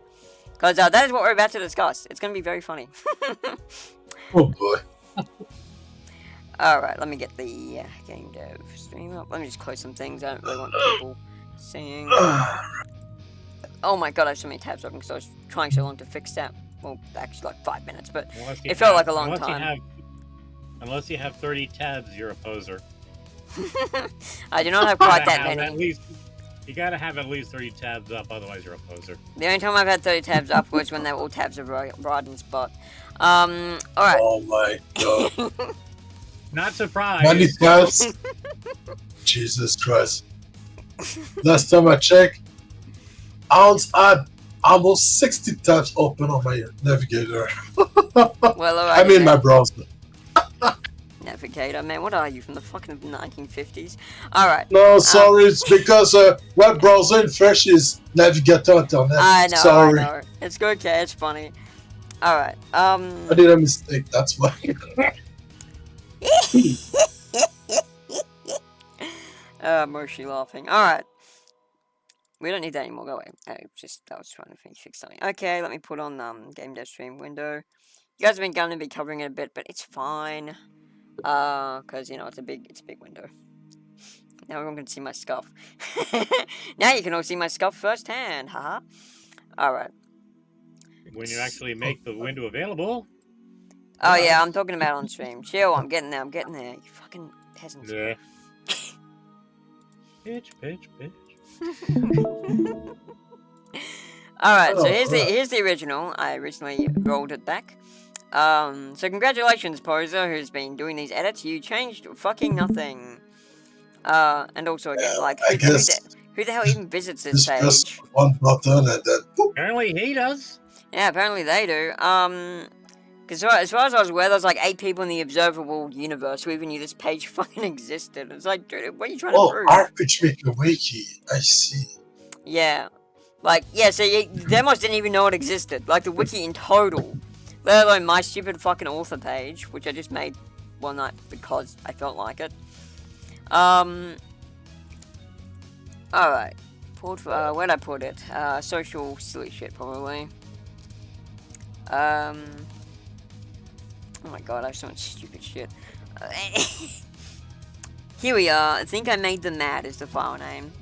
Speaker 1: Because that is what we're about to discuss. It's going to be very funny.
Speaker 4: Oh boy.
Speaker 1: Alright, let me get the game dev stream up. Let me just close some things. I don't really want people seeing. Oh my god, I have so many tabs open because I was trying so long to fix that. Well, actually like 5 minutes, but it felt like a long time.
Speaker 3: Unless you have 30 tabs, you're a poser.
Speaker 1: I do not have quite that many.
Speaker 3: You gotta have at least 30 tabs up, otherwise you're a poser.
Speaker 1: The only time I've had 30 tabs up was when they were all tabs of Ryden's spot. Alright.
Speaker 4: Oh my god.
Speaker 3: Not surprised.
Speaker 4: Many tabs. Jesus Christ. Last time I checked, I had almost 60 tabs open on my navigator.
Speaker 1: Well, alright.
Speaker 4: I mean my browser.
Speaker 1: Navigator, man. What are you, from the fucking 1950s? Alright.
Speaker 4: No, sorry, it's because web browser in French is Navigator Internet.
Speaker 1: I know,
Speaker 4: sorry.
Speaker 1: I know. It's okay, it's funny. Alright,
Speaker 4: I did a mistake, that's why.
Speaker 1: Moshi laughing. Alright. We don't need that anymore, go away. I was trying to fix something. Okay, let me put on game dev stream window. You guys have been going to be covering it a bit, but it's fine. Cause you know it's a big window. Now everyone can see my scuff. Now you can all see my scuff firsthand, haha. Alright.
Speaker 3: When you actually make the window available.
Speaker 1: Oh yeah, I'm talking about on stream. Chill, I'm getting there, You fucking peasants.
Speaker 3: Yeah. Bitch.
Speaker 1: Alright, so here's the original. I recently rolled it back. So congratulations, Poser, who's been doing these edits. You changed fucking nothing. And also again, like, who the hell even visits this page?
Speaker 4: Press one button and then boop.
Speaker 3: Apparently he does.
Speaker 1: Yeah, apparently they do. Because as far as I was aware, there's like 8 people in the observable universe who even knew this page fucking existed. It's like, dude, what are you trying to prove?
Speaker 4: RPG Maker Wiki, I see.
Speaker 1: Yeah. Like, yeah, so they almost didn't even know it existed. Like, the wiki in total. Let alone my stupid fucking author page, which I just made one night because I felt like it. Alright. Where'd I put it? Social silly shit, probably. Oh my god, I have so much stupid shit. Here we are. I think I made them mad is the file name.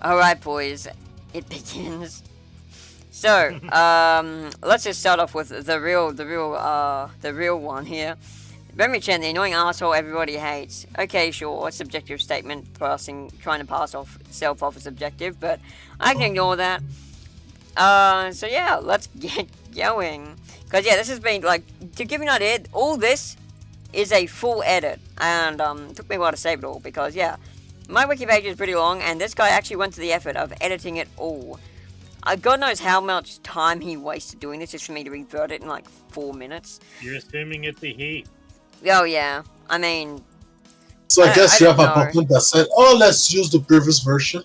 Speaker 1: Alright, boys. It begins. So, let's just start off with the real one here. Remi-Chan, the annoying asshole everybody hates. Okay, sure, subjective statement, trying to pass self off as objective, but I can ignore that. So yeah, let's get going. Because yeah, this has been, like, to give you an idea, all this is a full edit, and it took me a while to save it all, because yeah, my wiki page is pretty long, and this guy actually went to the effort of editing it all. God knows how much time he wasted doing this just for me to revert it in like 4 minutes.
Speaker 3: You're assuming it's the heat.
Speaker 1: Oh yeah, I mean...
Speaker 4: So I guess you have a button that said, oh, let's use the previous version.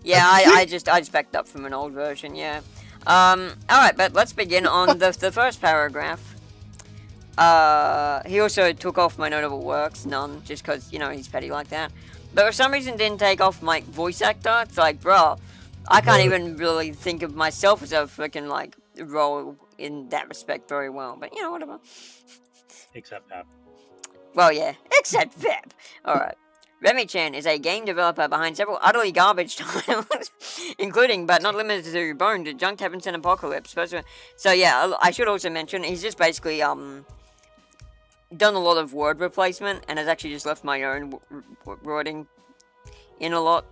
Speaker 1: Yeah, I just backed up from an old version, yeah. Alright, but let's begin on the first paragraph. He also took off my notable works, none, just because, you know, he's petty like that. But for some reason didn't take off my voice actor. It's like, bro, I can't even really think of myself as a freaking, like, role in that respect very well. But, you know, whatever.
Speaker 3: Except that.
Speaker 1: Well, yeah, except Feb. Alright. Remi-Chan is a game developer behind several utterly garbage titles, including, but not limited to, Bone, Junk Heavens, and Apocalypse. So, yeah, I should also mention, he's just basically, done a lot of word replacement, and has actually just left my own wording in a lot.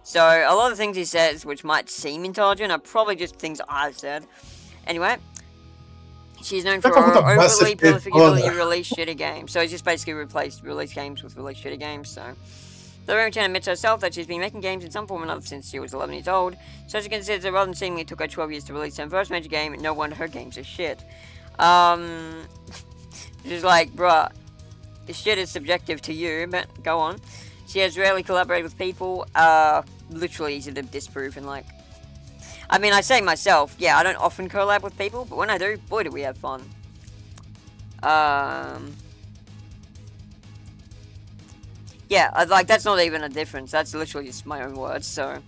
Speaker 1: So, a lot of things he says, which might seem intelligent, are probably just things I've said. Anyway, she's known for overly prolifically released shitty games. So, he's just basically replaced released games with released shitty games, so... The Remi-Chan admits herself that she's been making games in some form or another since she was 11 years old, so she considers that rather than seemingly took her 12 years to release her first major game, no wonder her games are shit. She's like, bruh, this shit is subjective to you, but go on. She has rarely collaborated with people, literally easy to disprove, and like... I mean, I say myself, yeah, I don't often collab with people, but when I do, boy do we have fun. Yeah, like, that's not even a difference, that's literally just my own words, so...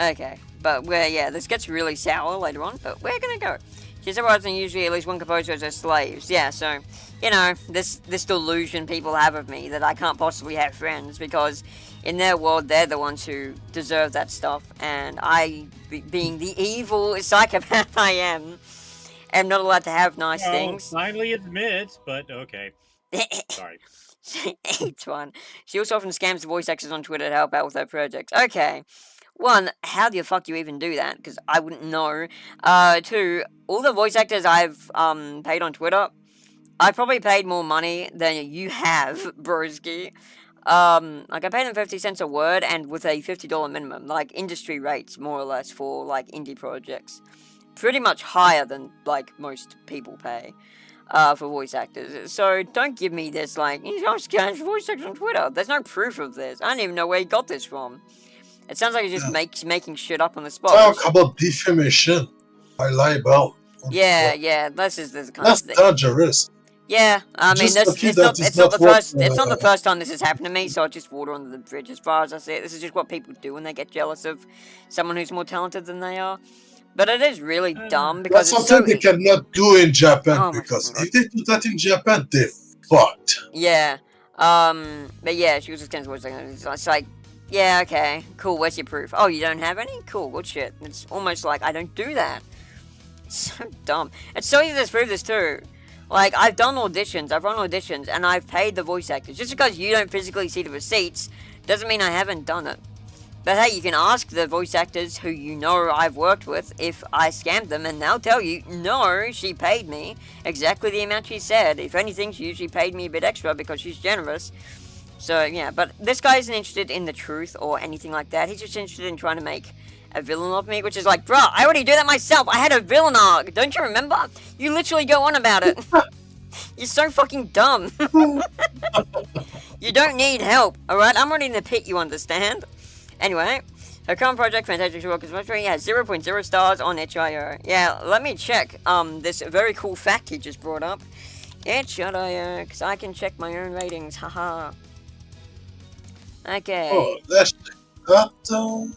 Speaker 1: Okay, but yeah, this gets really sour later on, but we're gonna go. She survives and usually at least one composer as her slaves. Yeah, so, you know, this delusion people have of me that I can't possibly have friends because in their world they're the ones who deserve that stuff, and I, being the evil psychopath I am not allowed to have nice things.
Speaker 3: Finally admits, but okay. Sorry.
Speaker 1: It's fun. She also often scams the voice actors on Twitter to help out with her projects. Okay. 1, how the fuck do you even do that? Because I wouldn't know. 2, all the voice actors I've paid on Twitter, I've probably paid more money than you have, broski. Like, I paid them 50 cents a word, and with a $50 minimum, like, industry rates, more or less, for, like, indie projects. Pretty much higher than, like, most people pay. for voice actors. So don't give me this like, I'm scanning voice actors on Twitter. There's no proof of this. I don't even know where he got this from. It sounds like he just making shit up on the spot.
Speaker 4: Talk about defamation by libel.
Speaker 1: Yeah, this is the kind
Speaker 4: That's
Speaker 1: of thing.
Speaker 4: dangerous.
Speaker 1: Yeah, I mean,
Speaker 4: Just
Speaker 1: it's not the first time this has happened to me, so I just water under the bridge as far as I see it. This is just what people do when they get jealous of someone who's more talented than they are. But it is really dumb because
Speaker 4: That's
Speaker 1: it's
Speaker 4: something they cannot do in Japan, because
Speaker 1: God.
Speaker 4: if they do that in Japan, they're fucked.
Speaker 1: Yeah, but yeah, she was just kind of it's like, yeah, okay, cool, where's your proof? Oh, you don't have any? Cool, good shit. It's almost like I don't do that. It's so dumb. It's so easy to prove this too. Like, I've run auditions, and I've paid the voice actors. Just because you don't physically see the receipts, doesn't mean I haven't done it. But hey, you can ask the voice actors who you know I've worked with if I scammed them, and they'll tell you, no, she paid me exactly the amount she said. If anything, she usually paid me a bit extra because she's generous. So, yeah, but this guy isn't interested in the truth or anything like that. He's just interested in trying to make a villain of me, which is like, bruh, I already do that myself. I had a villain arc. Don't you remember? You literally go on about it. You're so fucking dumb. You don't need help, alright? I'm already in the pit, you understand? Anyway, her current project, Fantastic Workers Mystery, has 0.0 stars on itch.io. Yeah, let me check this very cool fact he just brought up. Itch.io, because I can check my own ratings, haha. Okay.
Speaker 4: Oh, let's check that.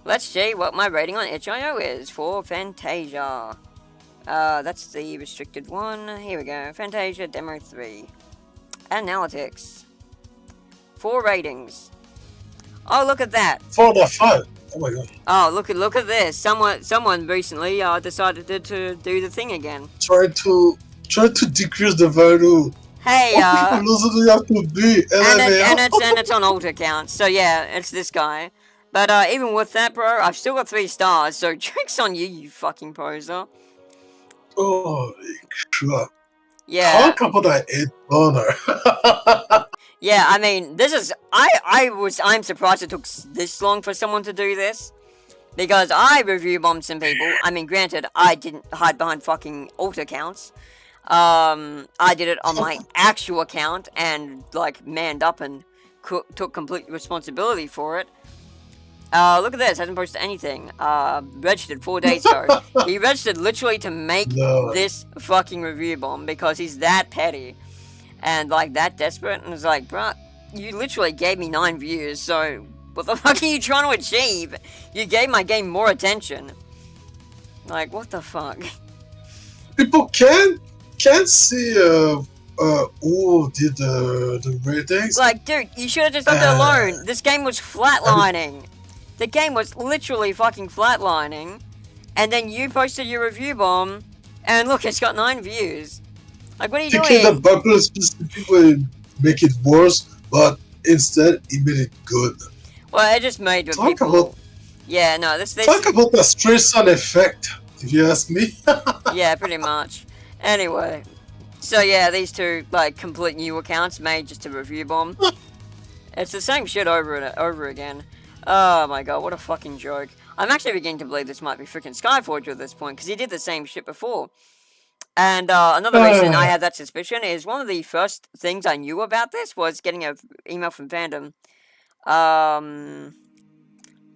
Speaker 1: Let's see what my rating on itch.io is for Fantasia. That's the restricted one. Here we go. Fantasia Demo 3. Analytics. 4 ratings. Oh, look at that.
Speaker 4: 4 out of 5. Oh my god.
Speaker 1: Oh, look at this. Someone recently decided to do the thing again.
Speaker 4: Try to decrease the value.
Speaker 1: Hey,
Speaker 4: What people doesn't have to be
Speaker 1: and it's on alt accounts. So yeah, it's this guy. But even with that, bro, I've still got 3 stars. So joke's on you, you fucking poser.
Speaker 4: Oh, crap.
Speaker 1: Yeah.
Speaker 4: Talk about that 8 boner.
Speaker 1: Yeah, I mean, this is... I'm surprised it took this long for someone to do this. Because I review bombed some people. I mean, granted, I didn't hide behind fucking alt accounts. I did it on my actual account and, like, manned up and took complete responsibility for it. Look at this, hasn't posted anything. Registered 4 days ago. He registered literally to make this fucking review bomb because he's that petty. And, like, that desperate. And it's like, bruh, you literally gave me 9 views, so what the fuck are you trying to achieve? You gave my game more attention. Like, what the fuck?
Speaker 4: People can't see who did the ratings.
Speaker 1: Like, dude, you should have just left it alone. This game was flatlining. The game was literally fucking flatlining. And then you posted your review bomb, and look, it's got 9 views. Like, what are you doing?
Speaker 4: Thinking that popular specific people make it worse, but instead, he made it good.
Speaker 1: Well, it just made the people... Yeah, no, this...
Speaker 4: Talk about the streisand effect, if you ask me.
Speaker 1: Yeah, pretty much. Anyway. So, yeah, these 2, like, complete new accounts made just to review bomb. It's the same shit over and over again. Oh my god, what a fucking joke. I'm actually beginning to believe this might be freaking Skyforge at this point, because he did the same shit before. And another reason I had that suspicion is one of the first things I knew about this was getting an email from fandom.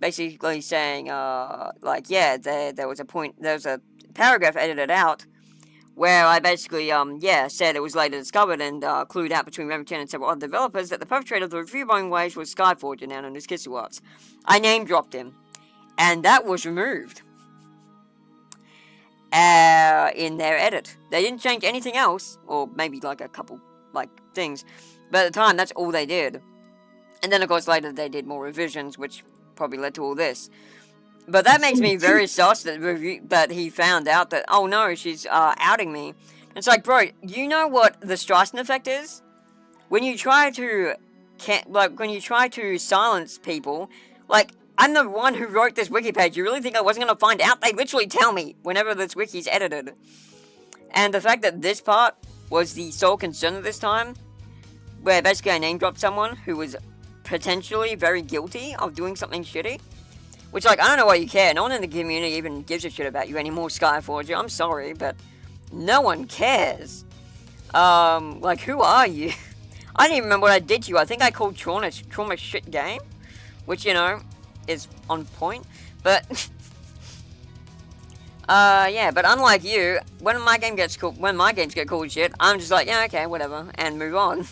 Speaker 1: Basically saying, like, yeah, there was a paragraph edited out where I basically, said it was later discovered and clued out between Remi-Chan and several other developers that the perpetrator of the review bombing wage was Skyforge, now known as Kisuarts. I name dropped him, and that was removed. In their edit. They didn't change anything else, or maybe like a couple, like, things, but at the time, that's all they did. And then, of course, later they did more revisions, which probably led to all this. But that makes me very sus that he found out that, oh no, she's outing me. It's like, bro, you know what the Streisand effect is? When you try to, silence people, like, I'm the one who wrote this wiki page. You really think I wasn't going to find out? They literally tell me whenever this wiki's edited. And the fact that this part was the sole concern at this time, where basically I name dropped someone who was potentially very guilty of doing something shitty. Which, like, I don't know why you care. No one in the community even gives a shit about you anymore, Skyforger. I'm sorry, but no one cares. Like, who are you? I don't even remember what I did to you. I think I called trauma shit game, which, you know, is on point. But, yeah, but unlike you, when my games get called shit, I'm just like, yeah, okay, whatever, and move on.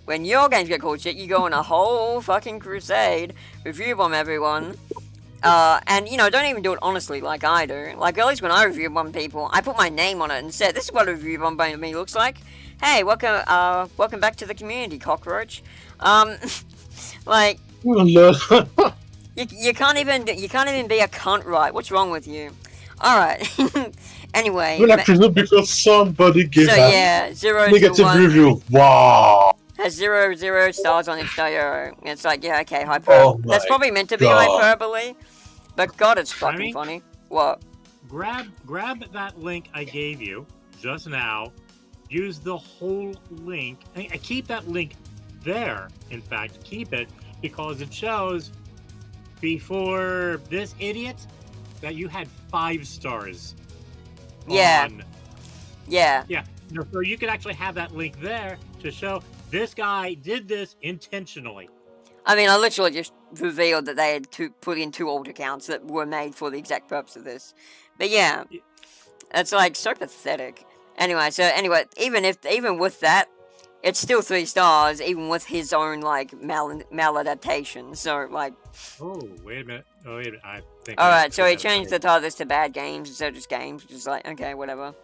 Speaker 1: When your games get called shit, you go on a whole fucking crusade, review bomb everyone, and, you know, don't even do it honestly like I do. Like, at least when I review bomb people, I put my name on it and said, this is what a review bomb by me looks like. Hey, welcome back to the community, cockroach. Like, you can't even be a cunt, right? What's wrong with you? Alright. Anyway.
Speaker 4: Well, actually, because somebody gave
Speaker 1: yeah, 0
Speaker 4: negative
Speaker 1: to 1.
Speaker 4: review. Wow.
Speaker 1: Has 0 stars on itch.io. It's like, yeah, okay, hyperbole.
Speaker 4: Oh
Speaker 1: That's probably meant to be hyperbole. But God, it's fucking funny. What?
Speaker 3: Grab that link I gave you just now. Use the whole link. I keep that link there. In fact, keep it because it shows before this idiot that you had 5 stars.
Speaker 1: Yeah. Yeah.
Speaker 3: Yeah. So you could actually have that link there to show this guy did this intentionally.
Speaker 1: I mean, I literally just revealed that they had put in 2 old accounts that were made for the exact purpose of this. But yeah, it's like so pathetic. Anyway, even with that, it's still 3 stars, even with his own like maladaptation. So like.
Speaker 3: Oh wait a minute! I think.
Speaker 1: All right, so he changed the titles to bad games instead of just games, which is like okay, whatever.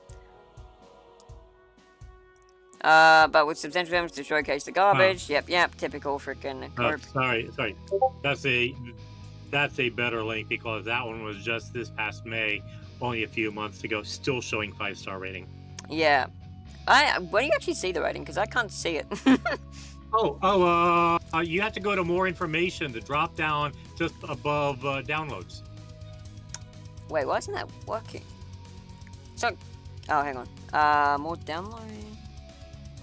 Speaker 1: But with substantial damage to showcase the garbage. Yep, typical freaking.
Speaker 3: Sorry. That's a better link because that one was just this past May, only a few months ago, still showing 5-star rating.
Speaker 1: Yeah, where do you actually see the rating? Because I can't see it.
Speaker 3: You have to go to more information. The drop down just above downloads.
Speaker 1: Wait, why isn't that working? So, oh, hang on. More download.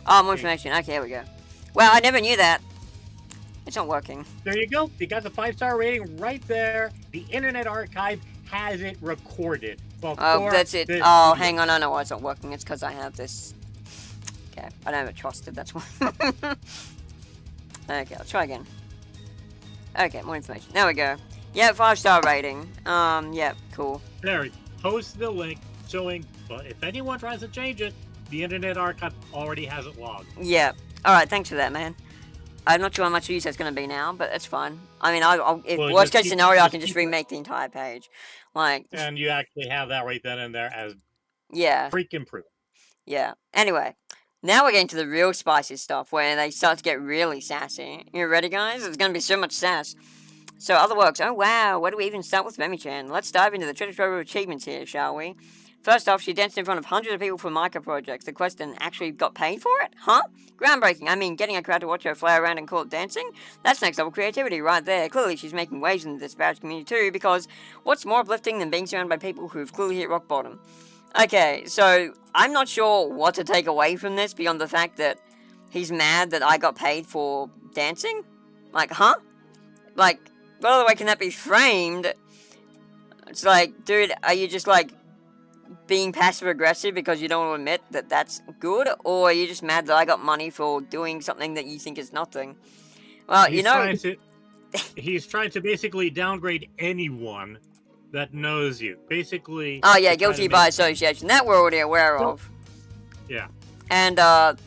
Speaker 1: Oh, more information. Okay, here we go. Well, I never knew that. It's not working.
Speaker 3: There you go. You got the 5-star rating right there. The Internet Archive has it recorded. Well,
Speaker 1: that's it. Oh, hang on. I know why it's not working. It's because I have this. Okay, I don't have it trusted. That's why. Okay, I'll try again. Okay, more information. There we go. Yeah, 5-star rating. Yeah, cool.
Speaker 3: There, post the link showing. But if anyone tries to change it, the Internet Archive already has it logged.
Speaker 1: Yeah. All right. Thanks for that, man. I'm not sure how much use that's going to be now, but that's fine. I mean, if worst case scenario, I can just remake the entire page. Like.
Speaker 3: And you actually have that right then and there as.
Speaker 1: Yeah.
Speaker 3: Freaking proof.
Speaker 1: Yeah. Anyway. Now we're getting to the real spicy stuff, where they start to get really sassy. You ready, guys? There's going to be so much sass. So, other works. Oh, wow. Where do we even start with Remi-Chan? Let's dive into the treasure trove of achievements here, shall we? First off, she danced in front of hundreds of people for micro projects. The question actually got paid for it? Huh? Groundbreaking. I mean, getting a crowd to watch her fly around and call it dancing? That's next level creativity right there. Clearly, she's making waves in the disparaged community too, because what's more uplifting than being surrounded by people who've clearly hit rock bottom? Okay, so I'm not sure what to take away from this beyond the fact that he's mad that I got paid for dancing? Like, huh? Like, what other way can that be framed? It's like, dude, are you just like being passive-aggressive because you don't want to admit that that's good? Or are you just mad that I got money for doing something that you think is nothing? Well,
Speaker 3: he's trying to basically downgrade anyone that knows you. Basically...
Speaker 1: Oh, yeah, guilty by association. That we're already aware of.
Speaker 3: Yeah.
Speaker 1: And, I'm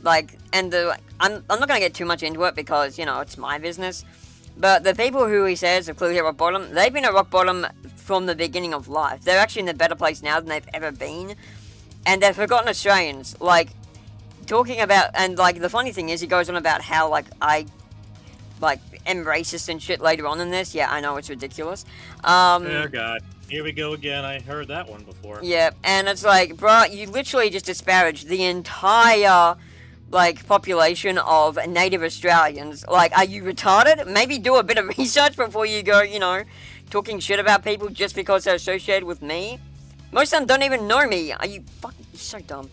Speaker 1: not going to get too much into it because, you know, it's my business. But the people who he says have clearly hit rock bottom, they've been at rock bottom from the beginning of life. They're actually in a better place now than they've ever been. And they've forgotten Australians. Like, talking about... And, like, the funny thing is, he goes on about how, like, I... like, am racist and shit later on in this. Yeah, I know, it's ridiculous.
Speaker 3: Oh, God. Here we go again. I heard that one before.
Speaker 1: Yeah, and it's like, bro, you literally just disparaged the entire, like, population of native Australians. Like, are you retarded? Maybe do a bit of research before you go, you know, talking shit about people just because they're associated with me. Most of them don't even know me. Are you fucking... You're so dumb.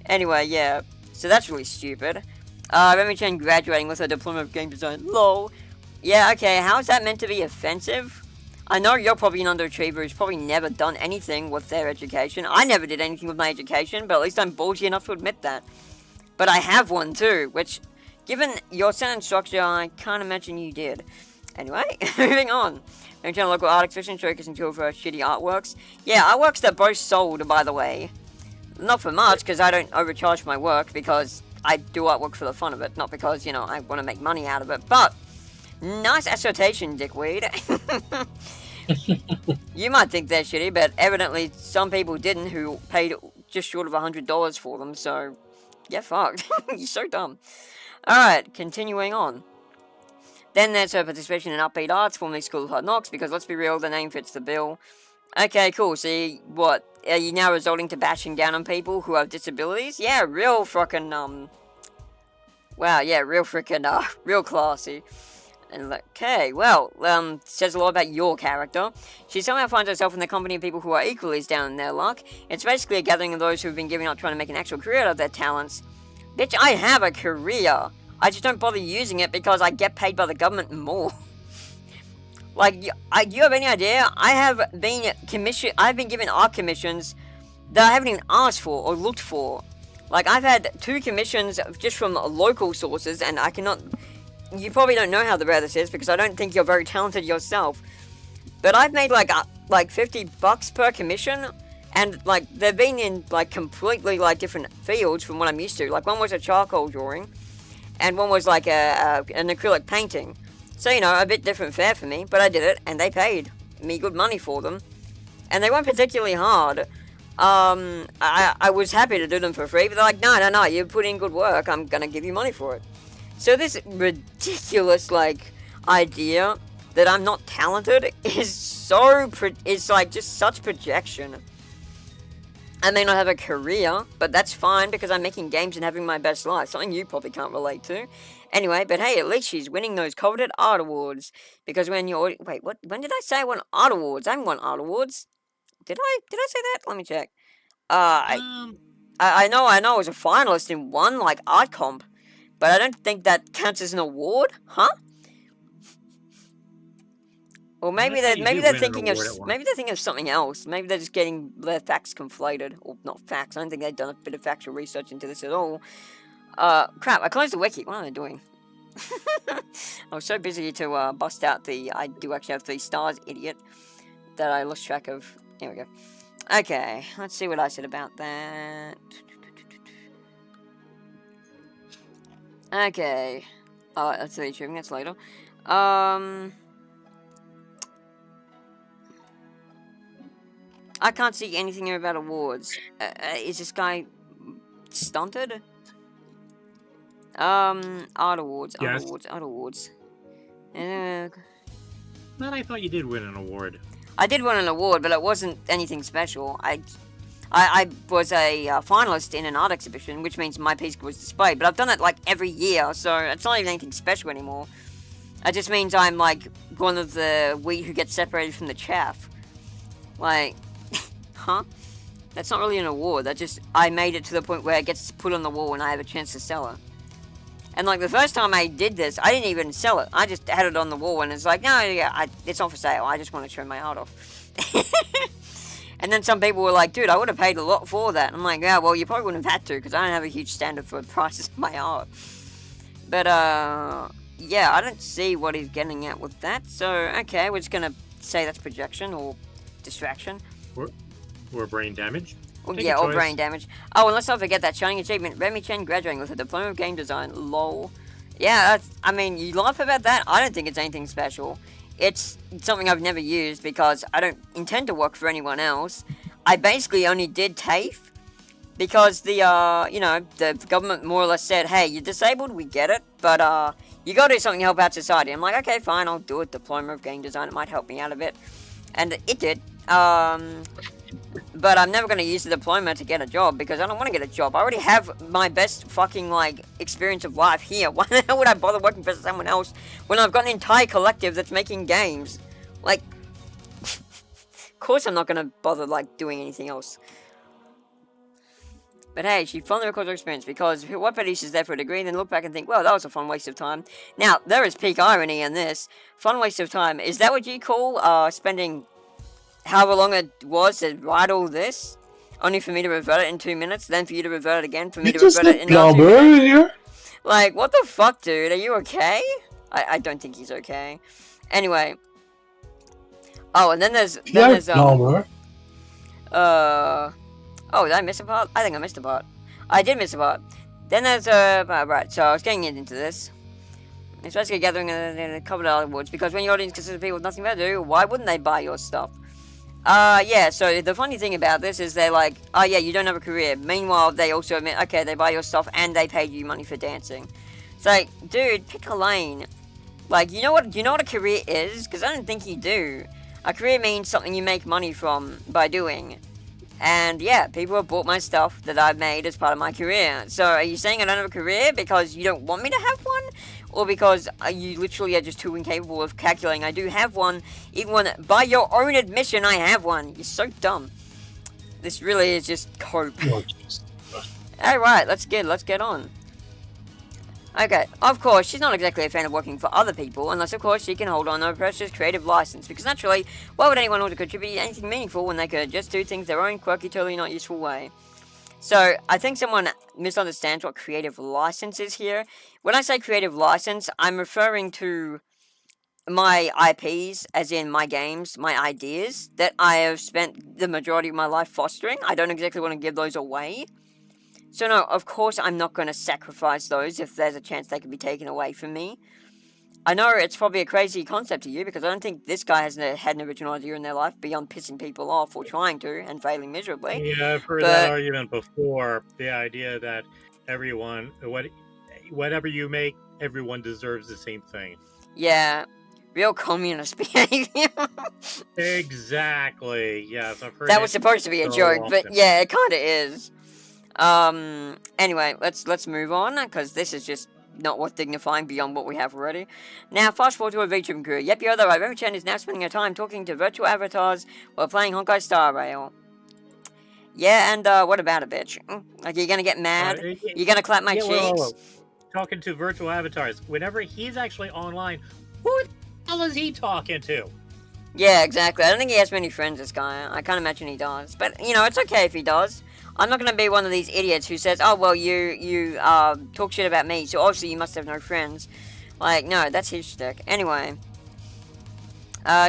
Speaker 1: Anyway, yeah. So that's really stupid. Remi-Chan graduating with a diploma of game design. LOL. Yeah, okay, how is that meant to be offensive? I know you're probably an underachiever who's probably never done anything with their education. I never did anything with my education, but at least I'm ballsy enough to admit that. But I have one too, which, given your sentence structure, I can't imagine you did. Anyway, moving on. Remi-Chan local art exhibition showcasing two of her shitty artworks. Yeah, artworks that both sold, by the way. Not for much, because I don't overcharge my work, because I do artwork for the fun of it, not because, you know, I want to make money out of it. But, nice assertion, dickweed. You might think they're shitty, but evidently some people didn't who paid just short of $100 for them, so... Yeah, fucked. You're so dumb. Alright, continuing on. Then there's her participation in Upbeat Arts, formerly School of Hard Knocks, because let's be real, the name fits the bill. Okay, cool. See, what? Are you now resorting to bashing down on people who have disabilities? Yeah, real frickin', wow, yeah, real frickin', real classy. And okay, well, says a lot about your character. She somehow finds herself in the company of people who are equally as down in their luck. It's basically a gathering of those who've been giving up trying to make an actual career out of their talents. Bitch, I have a career. I just don't bother using it because I get paid by the government more. Like, do you have any idea? I've been given art commissions that I haven't even asked for or looked for. Like, I've had 2 commissions just from local sources, and I cannot... You probably don't know how rare this is, because I don't think you're very talented yourself. But I've made, like $50 per commission, and, like, they've been in, like, completely, like, different fields from what I'm used to. Like, one was a charcoal drawing, and one was, like, an acrylic painting. So, you know, a bit different fare for me, but I did it, and they paid me good money for them. And they weren't particularly hard. I was happy to do them for free, but they're like, no, you put in good work, I'm gonna give you money for it. So this ridiculous, like, idea that I'm not talented is like, just such projection. I may not have a career, but that's fine, because I'm making games and having my best life, something you probably can't relate to. Anyway, but hey, at least she's winning those coveted art awards, because when you're... Wait, what? When did I say I won art awards? I haven't won art awards. Did I say that? Let me check. I know I was a finalist in one, like, art comp, but I don't think that counts as an award, huh? Or maybe they're thinking of something else. Maybe they're just getting their facts conflated, or not facts. I don't think they've done a bit of factual research into this at all. Crap! I closed the wiki. What am I doing? I was so busy to bust out the I do actually have 3 stars, idiot, that I lost track of. Here we go. Okay, let's see what I said about that. Okay. Oh, that's the achievement. That's later. I can't see anything here about awards. Is this guy stunted? Art awards.
Speaker 3: Yes.
Speaker 1: Art awards.
Speaker 3: Man, I thought you did win an award.
Speaker 1: I did win an award, but it wasn't anything special. I was a finalist in an art exhibition, which means my piece was displayed. But I've done it, like, every year, so it's not even anything special anymore. It just means I'm, like, one of the wheat who gets separated from the chaff. Like, huh? That's not really an award. I made it to the point where it gets put on the wall and I have a chance to sell it. And, like, the first time I did this, I didn't even sell it. I just had it on the wall, and it's like, no, yeah, it's not for sale. I just want to show my art off. And then some people were like, dude, I would have paid a lot for that. I'm like, yeah, well, you probably wouldn't have had to, because I don't have a huge standard for prices of my art. But, yeah, I don't see what he's getting at with that. So, okay, we're just going to say that's projection or distraction.
Speaker 3: Or brain damage.
Speaker 1: Yeah, or brain damage. Oh, and let's not forget that shining achievement, Remi-Chan graduating with a diploma of game design. Lol. Yeah, I mean, you laugh about that? I don't think it's anything special. It's something I've never used because I don't intend to work for anyone else. I basically only did TAFE because the government more or less said, hey, you're disabled, we get it, but, you gotta do something to help out society. I'm like, okay, fine, I'll do it. Diploma of game design, it might help me out a bit. And it did. But I'm never going to use the diploma to get a job because I don't want to get a job. I already have my best fucking, like, experience of life here. Why the hell would I bother working for someone else when I've got an entire collective that's making games? Like, of course I'm not going to bother, like, doing anything else. But hey, she fondly recalls her experience because what better use is there for a degree than look back and think, well, that was a fun waste of time. Now, there is peak irony in this. Fun waste of time. Is that what you call spending however long it was to write all this? Only for me to revert it in 2 minutes, then for you to revert it again, for me to revert it in another 2 minutes?
Speaker 4: Here?
Speaker 1: Like, what the fuck, dude? Are you okay? I don't think he's okay. Anyway. Oh, and then there's
Speaker 4: plumber.
Speaker 1: Oh, did I miss a part? I think I missed a part. I did miss a part. Then there's, right, so I was getting into this. It's basically gathering a couple of other awards, because when your audience consists of people with nothing better to do, why wouldn't they buy your stuff? Yeah, so the funny thing about this is they're like, oh yeah, you don't have a career. Meanwhile, they also admit, okay, they buy your stuff and they paid you money for dancing. It's like, dude, pick a lane. Like, you know what a career is? Because I don't think you do. A career means something you make money from by doing. And yeah, people have bought my stuff that I've made as part of my career. So are you saying I don't have a career because you don't want me to have one? Or because you literally are just too incapable of calculating I do have one, even when, by your own admission, I have one? You're so dumb. This really is just cope. Alright, let's get on. Okay, of course, she's not exactly a fan of working for other people, unless of course she can hold on to a precious creative license, because naturally, why would anyone want to contribute anything meaningful when they could just do things their own quirky, totally not useful way? So, I think someone misunderstands what creative license is here. When I say creative license, I'm referring to my IPs, as in my games, my ideas, that I have spent the majority of my life fostering. I don't exactly want to give those away. So no, of course I'm not going to sacrifice those if there's a chance they could be taken away from me. I know it's probably a crazy concept to you, because I don't think this guy has had an original idea in their life beyond pissing people off or trying to and failing miserably.
Speaker 3: Yeah, I've heard that argument before. The idea that whatever you make, everyone deserves the same thing.
Speaker 1: Yeah, real communist behavior.
Speaker 3: Exactly. Yes, I've heard
Speaker 1: that was supposed to be a joke,
Speaker 3: often.
Speaker 1: but yeah, it kind of is. Anyway, let's move on, because this is just not worth dignifying beyond what we have already. Now, fast forward to a VTuber career. Yep, you're right. Remi-Chan is now spending her time talking to virtual avatars while playing Honkai Star Rail. Yeah, and what about it, bitch? Like, you're gonna get mad? You're gonna clap my cheeks?
Speaker 3: Talking to virtual avatars. Whenever he's actually online, who the hell is he talking to?
Speaker 1: Yeah, exactly. I don't think he has many friends, this guy. I can't imagine he does. But, you know, it's okay if he does. I'm not going to be one of these idiots who says, oh, well, you talk shit about me, so obviously you must have no friends. Like, no, that's his shtick. Anyway.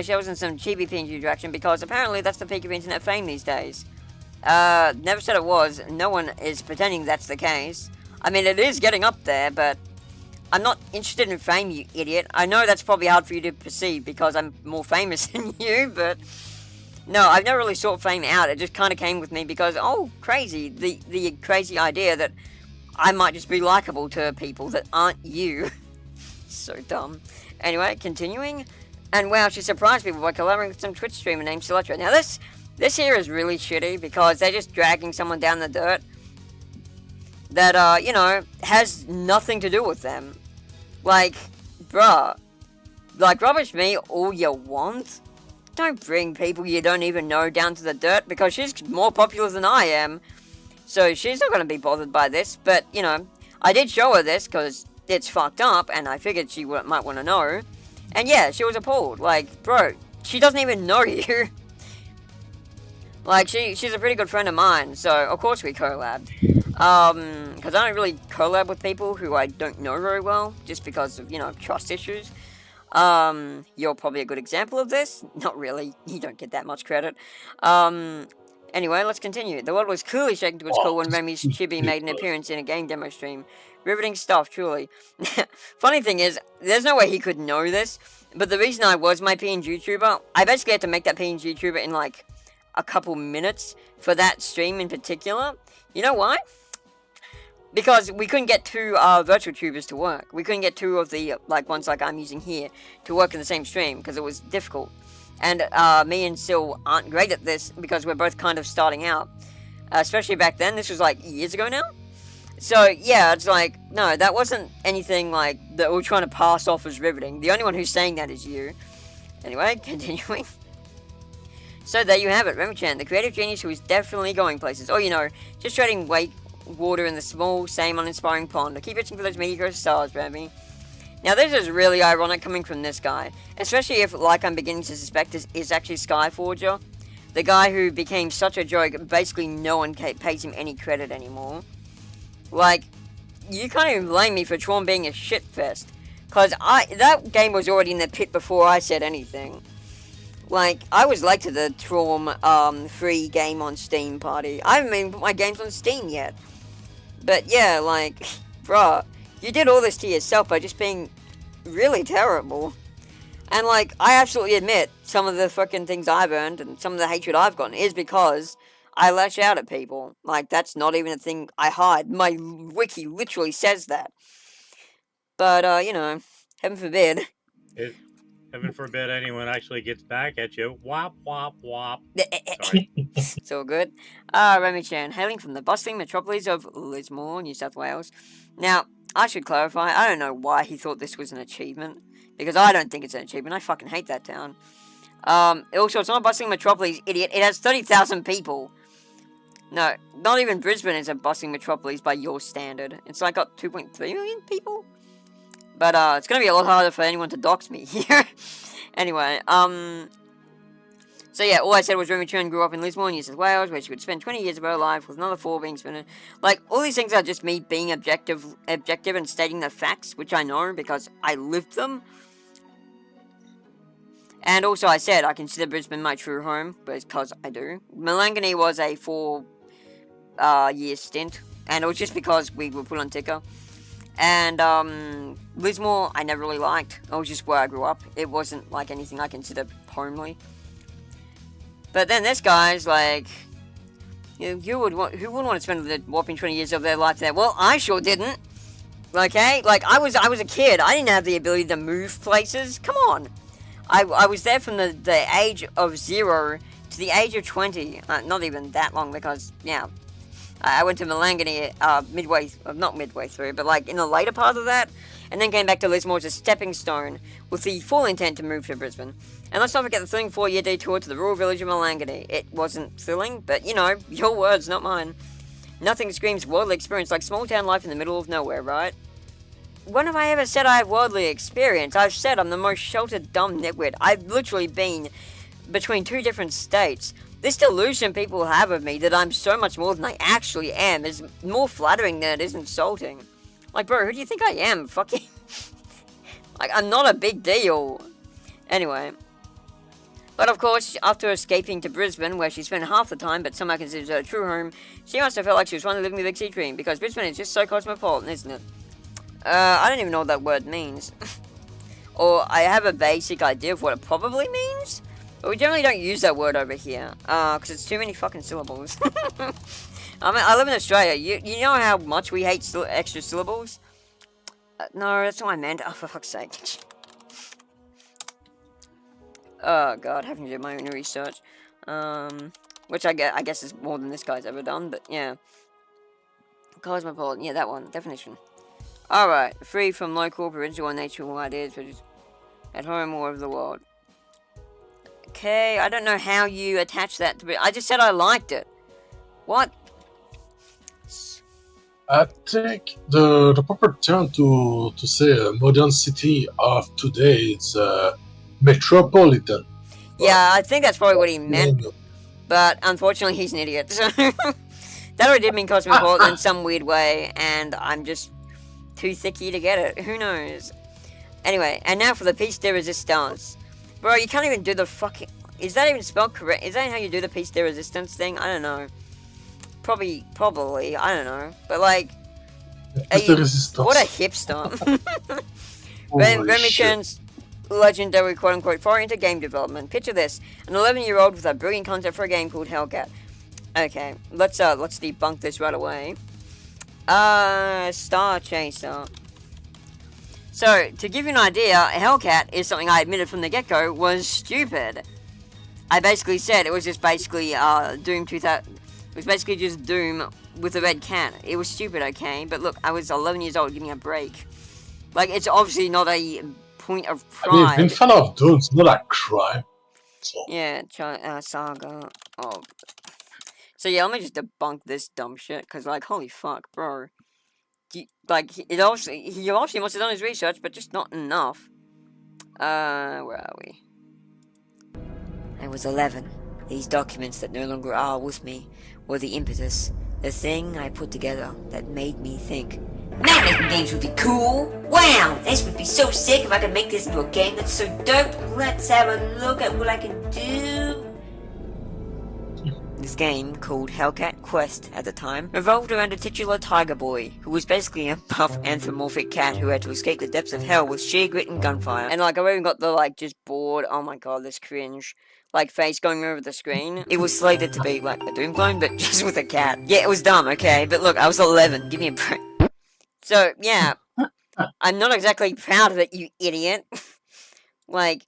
Speaker 1: She was in some chibi PNG direction, because apparently that's the peak of internet fame these days. Never said it was. No one is pretending that's the case. I mean, it is getting up there, but I'm not interested in fame, you idiot. I know that's probably hard for you to perceive, because I'm more famous than you, but... No, I've never really sought fame out. It just kind of came with me because, oh, crazy. The crazy idea that I might just be likable to people that aren't you. So dumb. Anyway, continuing. And wow, she surprised people by collaborating with some Twitch streamer named Seletra. Now this here is really shitty, because they're just dragging someone down the dirt that, you know, has nothing to do with them. Like, bruh. Like, rubbish me all you want. Don't bring people you don't even know down to the dirt, because she's more popular than I am. So she's not going to be bothered by this. But, you know, I did show her this because it's fucked up, and I figured she might want to know. And yeah, she was appalled. Like, bro, she doesn't even know you. Like, she's a pretty good friend of mine, so of course we collabed. Because I don't really collab with people who I don't know very well, just because of, you know, trust issues. You're probably a good example of this. Not really. You don't get that much credit. Anyway, let's continue. The world was clearly shaken to its core when Remi's chibi made an appearance in a game demo stream. Riveting stuff, truly. Funny thing is, there's no way he could know this, but the reason I was my PNG tuber, I basically had to make that PNG tuber in, like, a couple minutes for that stream in particular. You know why? Because we couldn't get two virtual tubers to work. We couldn't get two of the ones like I'm using here to work in the same stream, because it was difficult. And me and Sil aren't great at this, because we're both kind of starting out. Especially back then. This was like years ago now. So yeah, it's like, no, that wasn't anything like that we're trying to pass off as riveting. The only one who's saying that is you. Anyway, continuing. So there you have it, Remi-Chan, the creative genius who is definitely going places. Or, you know, just trading water in the small, same uninspiring pond. I keep reaching for those mediocre stars, Remy. Now this is really ironic coming from this guy, especially if, like I'm beginning to suspect, is actually Skyforger. The guy who became such a joke, basically no one pays him any credit anymore. Like, you can't even blame me for Tron being a shitfest. Because that game was already in the pit before I said anything. Like, I was late to the Tron free game on Steam party. I haven't even put my games on Steam yet. But yeah, like, bruh, you did all this to yourself by just being really terrible. And like, I absolutely admit, some of the fucking things I've earned and some of the hatred I've gotten is because I lash out at people. Like, that's not even a thing I hide. My wiki literally says that. But, you know, heaven forbid.
Speaker 3: Heaven forbid anyone actually gets back at you. Wop, wop, wop. Sorry.
Speaker 1: It's all good. Remi-Chan, hailing from the bustling metropolis of Lismore, New South Wales. Now, I should clarify, I don't know why he thought this was an achievement. Because I don't think it's an achievement. I fucking hate that town. Also, it's not a bustling metropolis, idiot. It has 30,000 people. No, not even Brisbane is a bustling metropolis by your standard. It's like got 2.3 million people? But, it's gonna be a lot harder for anyone to dox me here. Anyway, so yeah, all I said was Remi-Chan grew up in Lismore, New South Wales, where she would spend 20 years of her life with another 4 being spent. Like, all these things are just me being objective and stating the facts, which I know because I lived them. And also I said I consider Brisbane my true home, because I do. Malangani was a 4-year stint, and it was just because we were put on ticker. And, Lismore, I never really liked. It was just where I grew up. It wasn't, like, anything I consider homely. But then this guy's like, who wouldn't want to spend the whopping 20 years of their life there? Well, I sure didn't. Okay? Like, I was a kid. I didn't have the ability to move places. Come on. I was there from the age of 0 to the age of 20. Not even that long, because, yeah. I went to Malangani not midway through, but like in the later part of that, and then came back to Lismore as a stepping stone with the full intent to move to Brisbane. And let's not forget the thrilling 4-year detour to the rural village of Malangani. It wasn't thrilling, but you know, your words, not mine. Nothing screams worldly experience like small town life in the middle of nowhere, right? When have I ever said I have worldly experience? I've said I'm the most sheltered, dumb nitwit. I've literally been between 2 different states. This delusion people have of me that I'm so much more than I actually am is more flattering than it is insulting. Like, bro, who do you think I am? Fucking... like, I'm not a big deal. Anyway. But of course, after escaping to Brisbane, where she spent half the time, but somehow considers her true home, she must have felt like she was finally living the big city dream, because Brisbane is just so cosmopolitan, isn't it? I don't even know what that word means. Or, I have a basic idea of what it probably means. But we generally don't use that word over here, because it's too many fucking syllables. I mean, I live in Australia. You know how much we hate extra syllables? No, that's not what I meant. Oh, for fuck's sake. Oh, God, having to do my own research. Which I guess is more than this guy's ever done, but yeah. Cosmopolitan, yeah, that one, definition. Alright, free from local, provincial, or national ideas, but just at home all over the world. Okay, I don't know how you attach that to it. I just said I liked it. What?
Speaker 4: I think the proper term to say a modern city of today is metropolitan.
Speaker 1: Yeah, I think that's probably what he meant. But unfortunately, he's an idiot. So that already did mean cosmopolitan in some weird way, and I'm just too thicky to get it. Who knows? Anyway, and now for the piece de resistance. Bro, you can't even do the fucking... Is that even spelled correct? Is that how you do the piece de resistance thing? I don't know. Probably, I don't know. But like... what a hipster. Remi-Chan's legendary quote-unquote foray into game development. Picture this. An 11-year-old with a brilliant concept for a game called Hellcat. Okay, let's debunk this right away. Star Chaser. So, to give you an idea, Hellcat is something I admitted from the get-go was stupid. I basically said it was just basically, Doom 2000... It was basically just Doom with a red can. It was stupid, okay? But look, I was 11 years old, give me a break. Like, it's obviously not a point of pride.
Speaker 4: I mean, being fan of Doom is not a crime. So.
Speaker 1: Yeah, Saga. Oh. So yeah, let me just debunk this dumb shit, because, like, holy fuck, bro. Like, he obviously must have done his research, but just not enough. Where are we? I was 11. These documents that no longer are with me were the impetus, the thing I put together that made me think, man, making games would be cool! Wow, this would be so sick if I could make this into a game that's so dope! Let's have a look at what I can do! This game, called Hellcat Quest at the time, revolved around a titular tiger boy, who was basically a buff anthropomorphic cat who had to escape the depths of hell with sheer grit and gunfire. And like, I've even got the like, just bored, oh my god, this cringe, like, face going over the screen. It was slated to be like a Doom clone, but just with a cat. Yeah, it was dumb, okay, but look, I was 11, give me a break. So, yeah, I'm not exactly proud of it, you idiot. Like,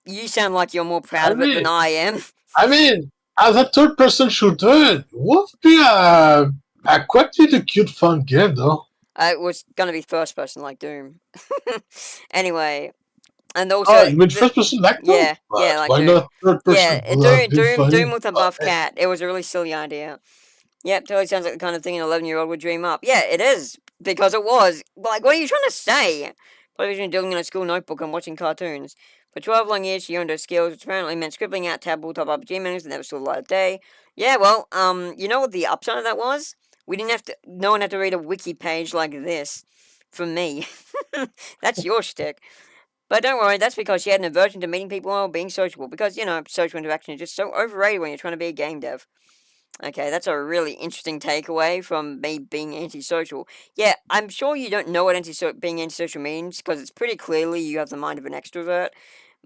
Speaker 1: you sound like you're more proud of it than I am.
Speaker 4: I mean, as a third-person shooter, it would be a quite a cute, fun game, though.
Speaker 1: It was gonna be first person like Doom. Anyway, and also
Speaker 4: you mean first person like Doom?
Speaker 1: yeah, yeah, like
Speaker 4: why
Speaker 1: Doom.
Speaker 4: not third person?
Speaker 1: Yeah, Doom with a buff cat. It was a really silly idea. Yep, totally sounds like the kind of thing an 11-year-old would dream up. Yeah, it is, because it was. Like, what are you trying to say? Probably been doing in a school notebook and watching cartoons. For 12 long years, she honed her skills, which apparently meant scribbling out tabletop RPG menus that never saw the light of day. Yeah, well, you know what the upside of that was? No one had to read a wiki page like this from me. That's your shtick. But don't worry, that's because she had an aversion to meeting people while being sociable, because, social interaction is just so overrated when you're trying to be a game dev. Okay, that's a really interesting takeaway from me being antisocial. Yeah, I'm sure you don't know what being antisocial means, because it's pretty clearly you have the mind of an extrovert.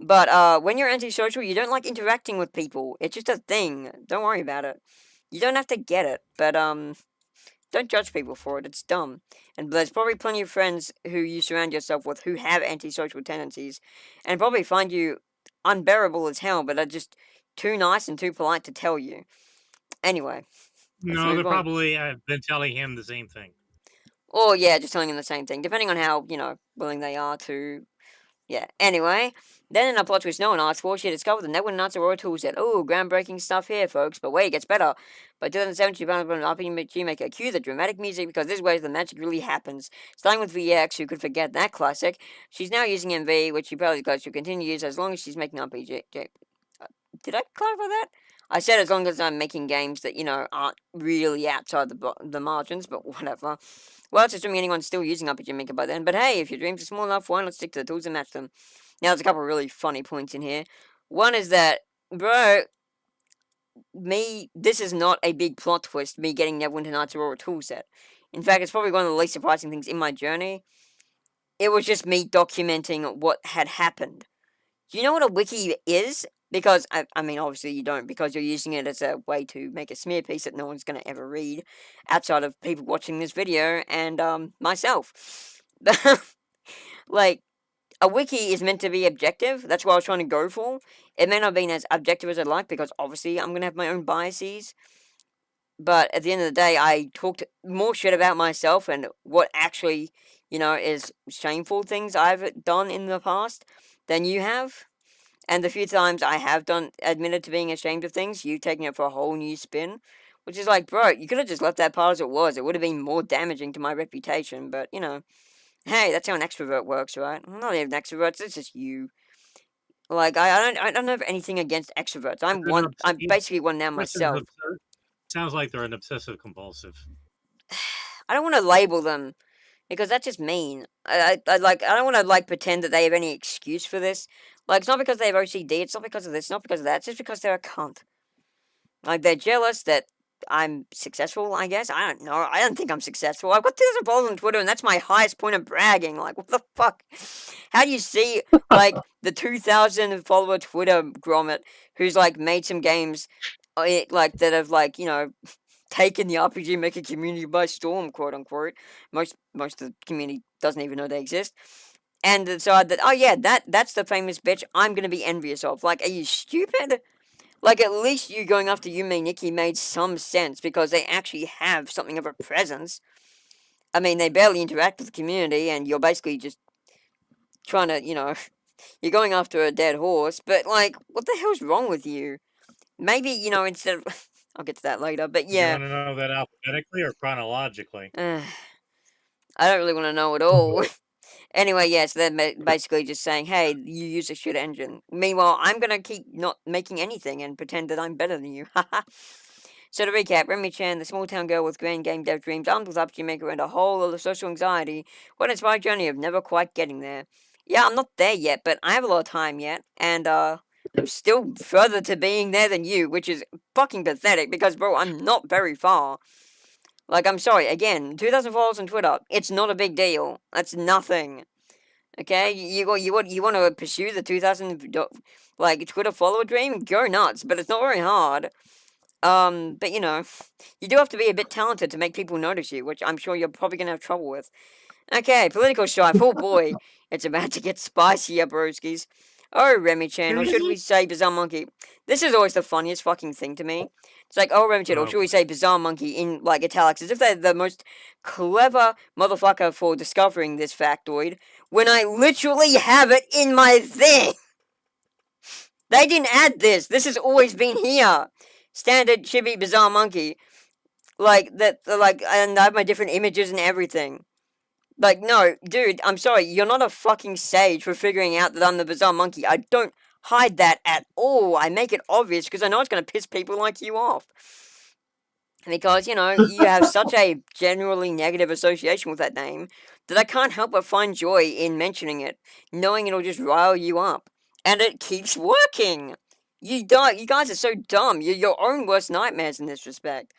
Speaker 1: But when you're antisocial, you don't like interacting with people. It's just a thing. Don't worry about it. You don't have to get it, but don't judge people for it. It's dumb. And there's probably plenty of friends who you surround yourself with who have antisocial tendencies, and probably find you unbearable as hell, but are just too nice and too polite to tell you. Anyway.
Speaker 3: No, they're probably been telling him the same thing.
Speaker 1: Or, yeah, just telling him the same thing, depending on how, willing they are to. Yeah, anyway. Then in a plot twist no one asked for, she discovered the Network Nuts Aurora toolset. Oh, groundbreaking stuff here, folks. But wait, it gets better. By 2007, she found an RPG maker. Cue the dramatic music, because this is where the magic really happens. Starting with VX, who could forget that classic. She's now using MV, which she probably she'll continue to use as long as she's making RPG. Did I clarify that? I said as long as I'm making games that, aren't really outside the margins, but whatever. Well, it's assuming anyone's still using RPG Maker by then, but hey, if your dreams are small enough, why not stick to the tools and match them? Now, there's a couple of really funny points in here. One is that, bro, this is not a big plot twist, me getting Neverwinter Nights Aurora toolset. In fact, it's probably one of the least surprising things in my journey. It was just me documenting what had happened. Do you know what a wiki is? Because, I mean, obviously you don't, because you're using it as a way to make a smear piece that no one's going to ever read, outside of people watching this video, and, myself. Like, a wiki is meant to be objective, that's what I was trying to go for. It may not have been as objective as I'd like, because obviously I'm going to have my own biases, but at the end of the day, I talked more shit about myself and what actually, is shameful things I've done in the past than you have. And the few times I have admitted to being ashamed of things, you've taken it for a whole new spin. Which is like, bro, you could have just left that part as it was. It would have been more damaging to my reputation. But, hey, that's how an extrovert works, right? I'm not even extroverts, it's just you. Like, I don't have anything against extroverts. I'm basically one now myself.
Speaker 3: Sounds like they're an obsessive compulsive.
Speaker 1: I don't want to label them, because that's just mean. I don't want to, pretend that they have any excuse for this. Like, it's not because they have OCD, it's not because of this, it's not because of that, it's just because they're a cunt. Like, they're jealous that I'm successful, I guess? I don't know, I don't think I'm successful. I've got 2,000 followers on Twitter, and that's my highest point of bragging. Like, what the fuck? How do you see, the 2,000 follower Twitter grommet who's, made some games, that have, taken the RPG Maker community by storm, quote unquote. Most of the community doesn't even know they exist. And decide that, oh yeah, that's the famous bitch I'm gonna be envious of. Like, are you stupid? Like, at least you going after Yume Nikki made some sense, because they actually have something of a presence. I mean, they barely interact with the community, and you're basically just trying to, you're going after a dead horse, but, what the hell's wrong with you? Maybe, instead of... I'll get to that later. But
Speaker 3: You
Speaker 1: yeah,
Speaker 3: want to know that alphabetically or chronologically?
Speaker 1: I don't really want to know at all. Anyway, yeah, so they're basically just saying, hey, you use a shit engine. Meanwhile, I'm gonna keep not making anything and pretend that I'm better than you. So to recap, Remi-Chan, the small-town girl with grand game dev dreams, armed with RPG Maker and a whole lot of social anxiety, went its inspired journey of never quite getting there. Yeah, I'm not there yet, but I have a lot of time yet, and I'm still further to being there than you, which is fucking pathetic, because, bro, I'm not very far. Like, I'm sorry, again, 2,000 followers on Twitter, it's not a big deal. That's nothing. Okay, you want to pursue the 2,000 like Twitter follower dream? Go nuts, but it's not very hard. But you know, you do have to be a bit talented to make people notice you, which I'm sure you're probably gonna have trouble with. Okay, political strife. Oh boy, it's about to get spicier, broskies. Oh, Remi-Chan, or should we say Bizarre Monkey? This is always the funniest fucking thing to me. It's like, oh, Remi-Chan, or should we say Bizarre Monkey in, like, italics, as if they're the most clever motherfucker for discovering this factoid, when I literally have it in my thing! They didn't add this! This has always been here! Standard chibi Bizarre Monkey. Like, and I have my different images and everything. Like, no, dude, I'm sorry, you're not a fucking sage for figuring out that I'm the Bizarre Monkey. I don't hide that at all. I make it obvious because I know it's going to piss people like you off. Because, you know, you have such a generally negative association with that name that I can't help but find joy in mentioning it, knowing it'll just rile you up. And it keeps working! You guys are so dumb. You're your own worst nightmares in this respect.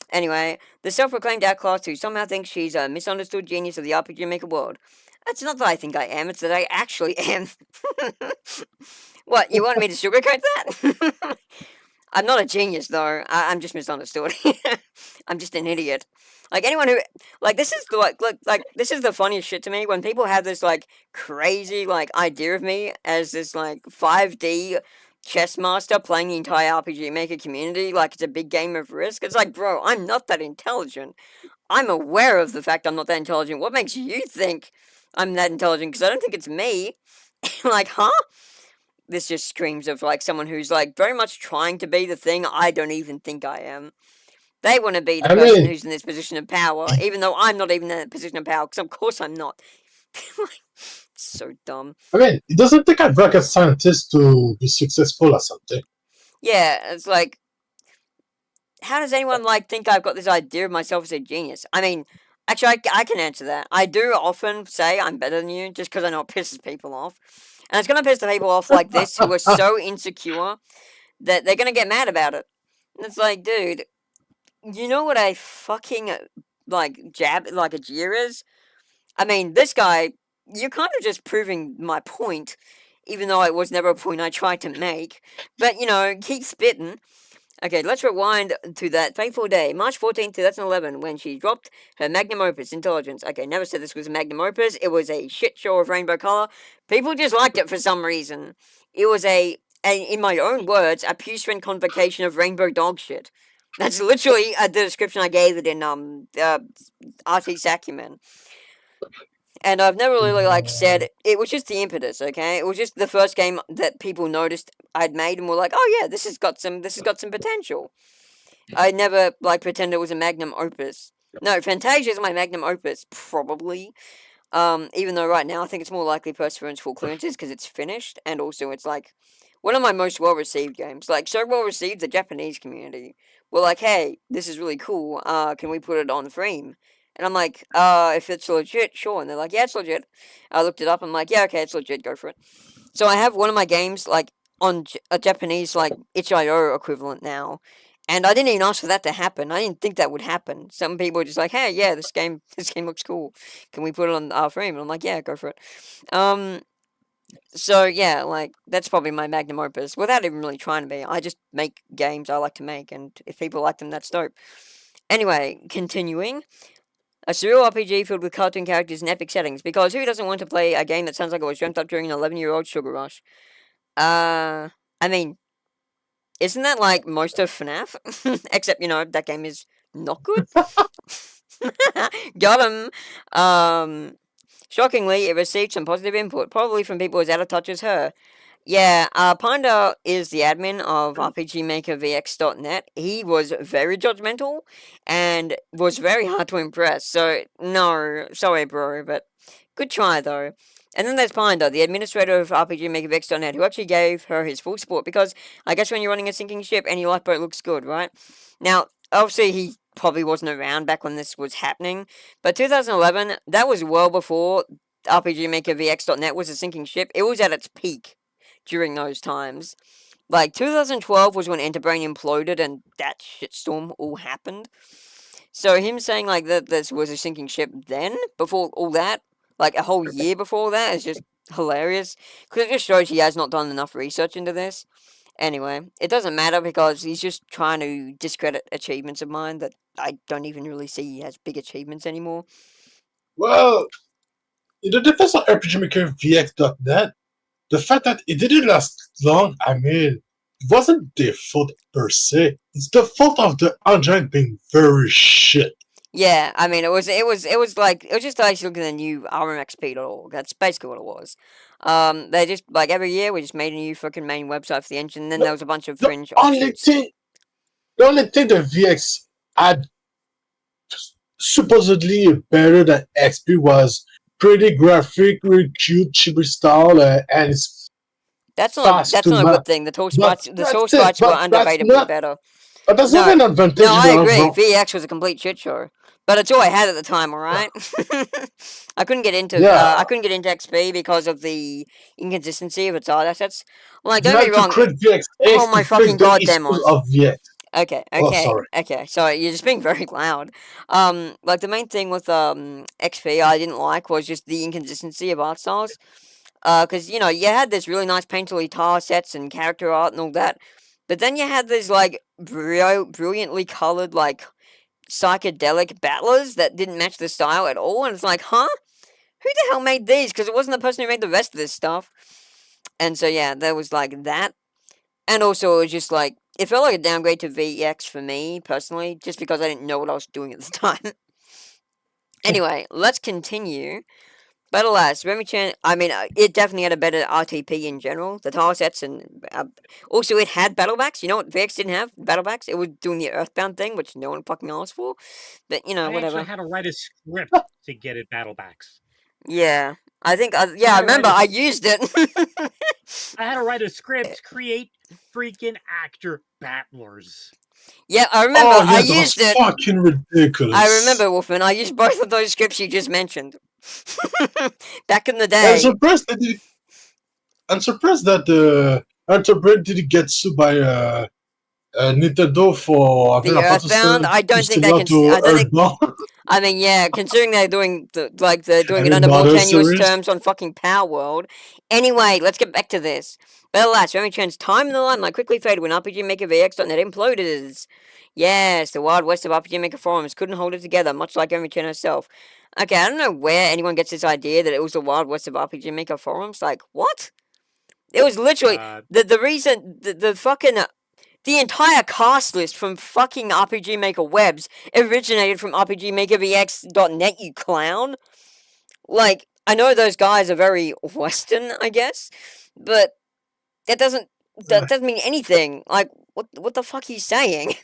Speaker 1: Anyway, the self-proclaimed outclass who somehow thinks she's a misunderstood genius of the RPG Maker world. It's not that I think I am, it's that I actually am. What, you want me to sugarcoat that? I'm not a genius, though. I'm just misunderstood. I'm just an idiot. Like, anyone who... Like, this is this is the funniest shit to me, when people have this, like, crazy, like, idea of me as this, like, 5D... chess master playing the entire RPG Maker community like it's a big game of Risk. It's like, bro, I'm not that intelligent. I'm aware of the fact I'm not that intelligent. What makes you think I'm that intelligent? Because I don't think it's me. Like, huh? This just screams of, like, someone who's, like, very much trying to be the thing I don't even think I am. They want to be the person who's in this position of power, even though I'm not even in that position of power, because of course I'm not. So dumb.
Speaker 4: I mean, it doesn't take a rocket scientist to be successful at something.
Speaker 1: Yeah, it's like, how does anyone, like, think I've got this idea of myself as a genius? I mean, actually, I can answer that. I do often say I'm better than you, just because I know it pisses people off. And it's going to piss the people off like this, who are so insecure, that they're going to get mad about it. And it's like, dude, you know what a fucking, like, a jeer is? I mean, this guy, you're kind of just proving my point, even though it was never a point I tried to make. But, you know, keep spitting. Okay, let's rewind to that fateful day, March 14th, 2011, when she dropped her magnum opus, Intelligence. Okay, never said this was a magnum opus. It was a shit show of rainbow color. People just liked it for some reason. It was in my own words, a puce-rin convocation of rainbow dog shit. That's literally the description I gave it in RT Sakumen. And I've never really, like, said, it was just the impetus, okay? It was just the first game that people noticed I'd made and were like, oh yeah, this has got some potential. I never, like, pretended it was a magnum opus. No, Fantasia is my magnum opus, probably. Even though right now I think it's more likely Perseverance Full Clearances, because it's finished, and also it's, like, one of my most well-received games. Like, so well-received, the Japanese community were like, hey, this is really cool, can we put it on Frame? And I'm like, if it's legit, sure. And they're like, yeah, it's legit. I looked it up. I'm like, yeah, okay, it's legit. Go for it. So I have one of my games, like, on a Japanese, like, itch.io equivalent now. And I didn't even ask for that to happen. I didn't think that would happen. Some people were just like, hey, yeah, this game looks cool. Can we put it on our frame? And I'm like, yeah, go for it. So, yeah, like, that's probably my magnum opus. Without even really trying to be. I just make games I like to make. And if people like them, that's dope. Anyway, continuing. A surreal RPG filled with cartoon characters and epic settings, because who doesn't want to play a game that sounds like it was dreamt up during an 11-year-old sugar rush? I mean, isn't that like most of FNAF? Except, you know, that game is not good. Got him. Shockingly, it received some positive input, probably from people as out of touch as her. Yeah, Panda is the admin of RPGMakerVX.net. He was very judgmental and was very hard to impress. So, no, sorry, bro, but good try, though. And then there's Panda, the administrator of RPGMakerVX.net, who actually gave her his full support because I guess when you're running a sinking ship, any lifeboat looks good, right? Now, obviously, he probably wasn't around back when this was happening, but 2011, that was well before RPGMakerVX.net was a sinking ship. It was at its peak during those times. Like 2012 was when Enterbrain imploded and that shitstorm all happened. So him saying like that this was a sinking ship then, before all that, like a whole year before that, is just hilarious because it just shows he has not done enough research into this. Anyway, it doesn't matter because he's just trying to discredit achievements of mine that I don't even really see he has big achievements anymore.
Speaker 4: Well, in the defense of RPG Maker VX.net, the fact that it didn't last long, I mean, it wasn't their fault per se. It's the fault of the engine being very shit.
Speaker 1: Yeah, I mean, it was just like looking at the new RMXP.org. That's basically what it was. They just like every year we just made a new fucking main website for the engine. And then there was a bunch of
Speaker 4: The
Speaker 1: fringe
Speaker 4: only
Speaker 1: offshoots.
Speaker 4: thing, the only thing the VX had supposedly better than XP was pretty graphic, really cute, chibi style, and it's
Speaker 1: That's
Speaker 4: fast
Speaker 1: not
Speaker 4: to
Speaker 1: a
Speaker 4: match.
Speaker 1: good thing. The source
Speaker 4: That's
Speaker 1: sprites
Speaker 4: it.
Speaker 1: were
Speaker 4: But that's
Speaker 1: undebatably
Speaker 4: not.
Speaker 1: better.
Speaker 4: But that's
Speaker 1: No,
Speaker 4: not an advantage.
Speaker 1: No, I
Speaker 4: in the
Speaker 1: agree.
Speaker 4: long run.
Speaker 1: VX was a complete shit show, but it's all I had at the time. All right. I couldn't get into
Speaker 4: Yeah,
Speaker 1: I couldn't get into XP because of the inconsistency of its art assets. Like,
Speaker 4: you
Speaker 1: don't get
Speaker 4: had
Speaker 1: me
Speaker 4: to
Speaker 1: wrong.
Speaker 4: create
Speaker 1: Oh
Speaker 4: VX8 to
Speaker 1: my
Speaker 4: fix
Speaker 1: fucking
Speaker 4: the
Speaker 1: goddamn
Speaker 4: issues
Speaker 1: Oz.
Speaker 4: of VX.
Speaker 1: Okay,
Speaker 4: Oh, sorry.
Speaker 1: Sorry, you're just being very loud. Like the main thing with XP I didn't like was just the inconsistency of art styles. Because you know you had this really nice painterly tile sets and character art and all that, but then you had these like brilliantly colored like psychedelic battlers that didn't match the style at all, and it's like, huh? Who the hell made these? Because it wasn't the person who made the rest of this stuff. And so yeah, there was like that. And also, it was just like, it felt like a downgrade to VX for me, personally, just because I didn't know what I was doing at the time. Anyway, let's continue. But alas, Remi-Chan, I mean, it definitely had a better RTP in general. The tile sets and... also, it had battlebacks. You know what VX didn't have? Battlebacks. It was doing the Earthbound thing, which no one fucking asked for. But, you know,
Speaker 3: I
Speaker 1: whatever.
Speaker 3: actually had to write a script to get it battlebacks.
Speaker 1: Yeah. I think... I remember. I used it.
Speaker 3: I had to write a script to create freaking actor battlers.
Speaker 1: Yeah, I remember.
Speaker 4: Oh, yeah,
Speaker 1: I
Speaker 4: that
Speaker 1: used
Speaker 4: was
Speaker 1: it.
Speaker 4: fucking ridiculous.
Speaker 1: I remember, Wolfman. I used both of those scripts you just mentioned. Back in the
Speaker 4: I'm
Speaker 1: day.
Speaker 4: surprised that Enterprise didn't get sued by Nintendo for having
Speaker 1: The
Speaker 4: a
Speaker 1: Earthbound? I don't think they
Speaker 4: similar
Speaker 1: can... I
Speaker 4: to
Speaker 1: don't think...
Speaker 4: Earthbound.
Speaker 1: I mean, yeah, considering they're doing they're doing it
Speaker 4: Any
Speaker 1: under more
Speaker 4: modern
Speaker 1: tenuous
Speaker 4: series?
Speaker 1: terms on fucking Power World. Anyway, let's get back to this. But alas, Remi-Chan's time in the limelight quickly faded when RPG Maker VX.net imploded. Yes, the Wild West of RPG Maker forums couldn't hold it together, much like Remi-Chan herself. Okay, I don't know where anyone gets this idea that it was the Wild West of RPG Maker forums. Like, what? It was literally the reason the fucking the entire cast list from fucking RPG Maker webs originated from RPGMakerVX.net, you clown. Like, I know those guys are very Western, I guess, but that doesn't mean anything. Like, what the fuck are you saying?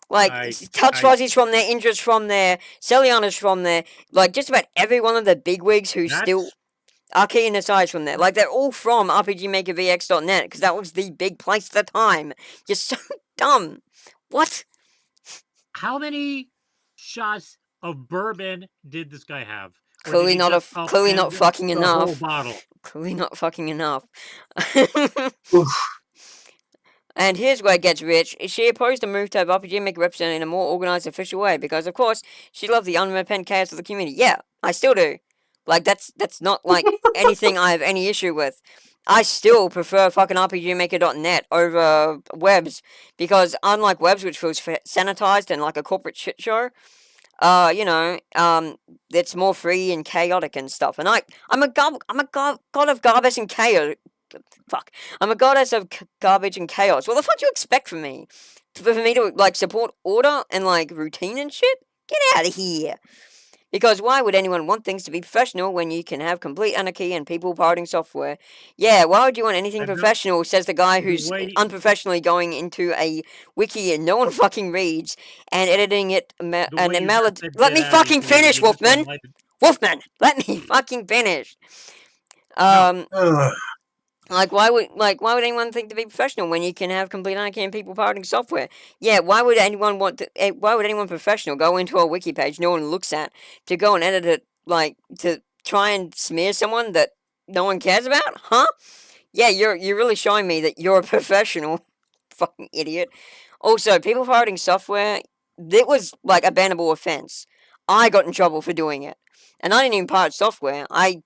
Speaker 1: Like, Touch Fuzzy's from there, Indra's from there, Celiana's from there, like, just about every one of the bigwigs who's still... Arcade and Asai's from there. Like, they're all from RPGMakerVX.net, because that was the big place at the time. You're so dumb. What?
Speaker 3: How many shots of bourbon did this guy have?
Speaker 1: Clearly not fucking enough.
Speaker 3: Whole bottle.
Speaker 1: Clearly not fucking enough. And here's where it gets rich. She opposed the move to have RPG Maker represented in a more organized, official way, because, of course, she loved the unrepentant chaos of the community. Yeah, I still do. Like, that's not, like, anything I have any issue with. I still prefer fucking RPGmaker.net over webs, because unlike webs, which feels sanitized and like a corporate shit show, you know, it's more free and chaotic and stuff. And I'm a god of garbage and chaos. Fuck. I'm a goddess of garbage and chaos. What the fuck do you expect from me? For me to, like, support order and, like, routine and shit? Get out of here. Because why would anyone want things to be professional when you can have complete anarchy and people pirating software? Yeah, why would you want anything
Speaker 3: And
Speaker 1: professional, says the guy
Speaker 3: the
Speaker 1: who's
Speaker 3: way-
Speaker 1: unprofessionally going into a wiki and no one fucking reads and editing it
Speaker 3: The
Speaker 1: and
Speaker 3: way
Speaker 1: then
Speaker 3: you
Speaker 1: mail
Speaker 3: have
Speaker 1: it.
Speaker 3: to
Speaker 1: Let
Speaker 3: get
Speaker 1: me
Speaker 3: at is
Speaker 1: fucking
Speaker 3: the way
Speaker 1: finish,
Speaker 3: you just
Speaker 1: Wolfman!
Speaker 3: want to-
Speaker 1: Wolfman, let me fucking finish.
Speaker 3: No.
Speaker 1: Why would anyone think to be professional when you can have complete anarchy and people pirating software? Yeah, why would anyone why would anyone professional go into a wiki page no one looks at to go and edit it, to try and smear someone that no one cares about? Huh? Yeah, you're really showing me that you're a professional. Fucking idiot. Also, people pirating software, it was like a bannable offense. I got in trouble for doing it. And I didn't even pirate software. I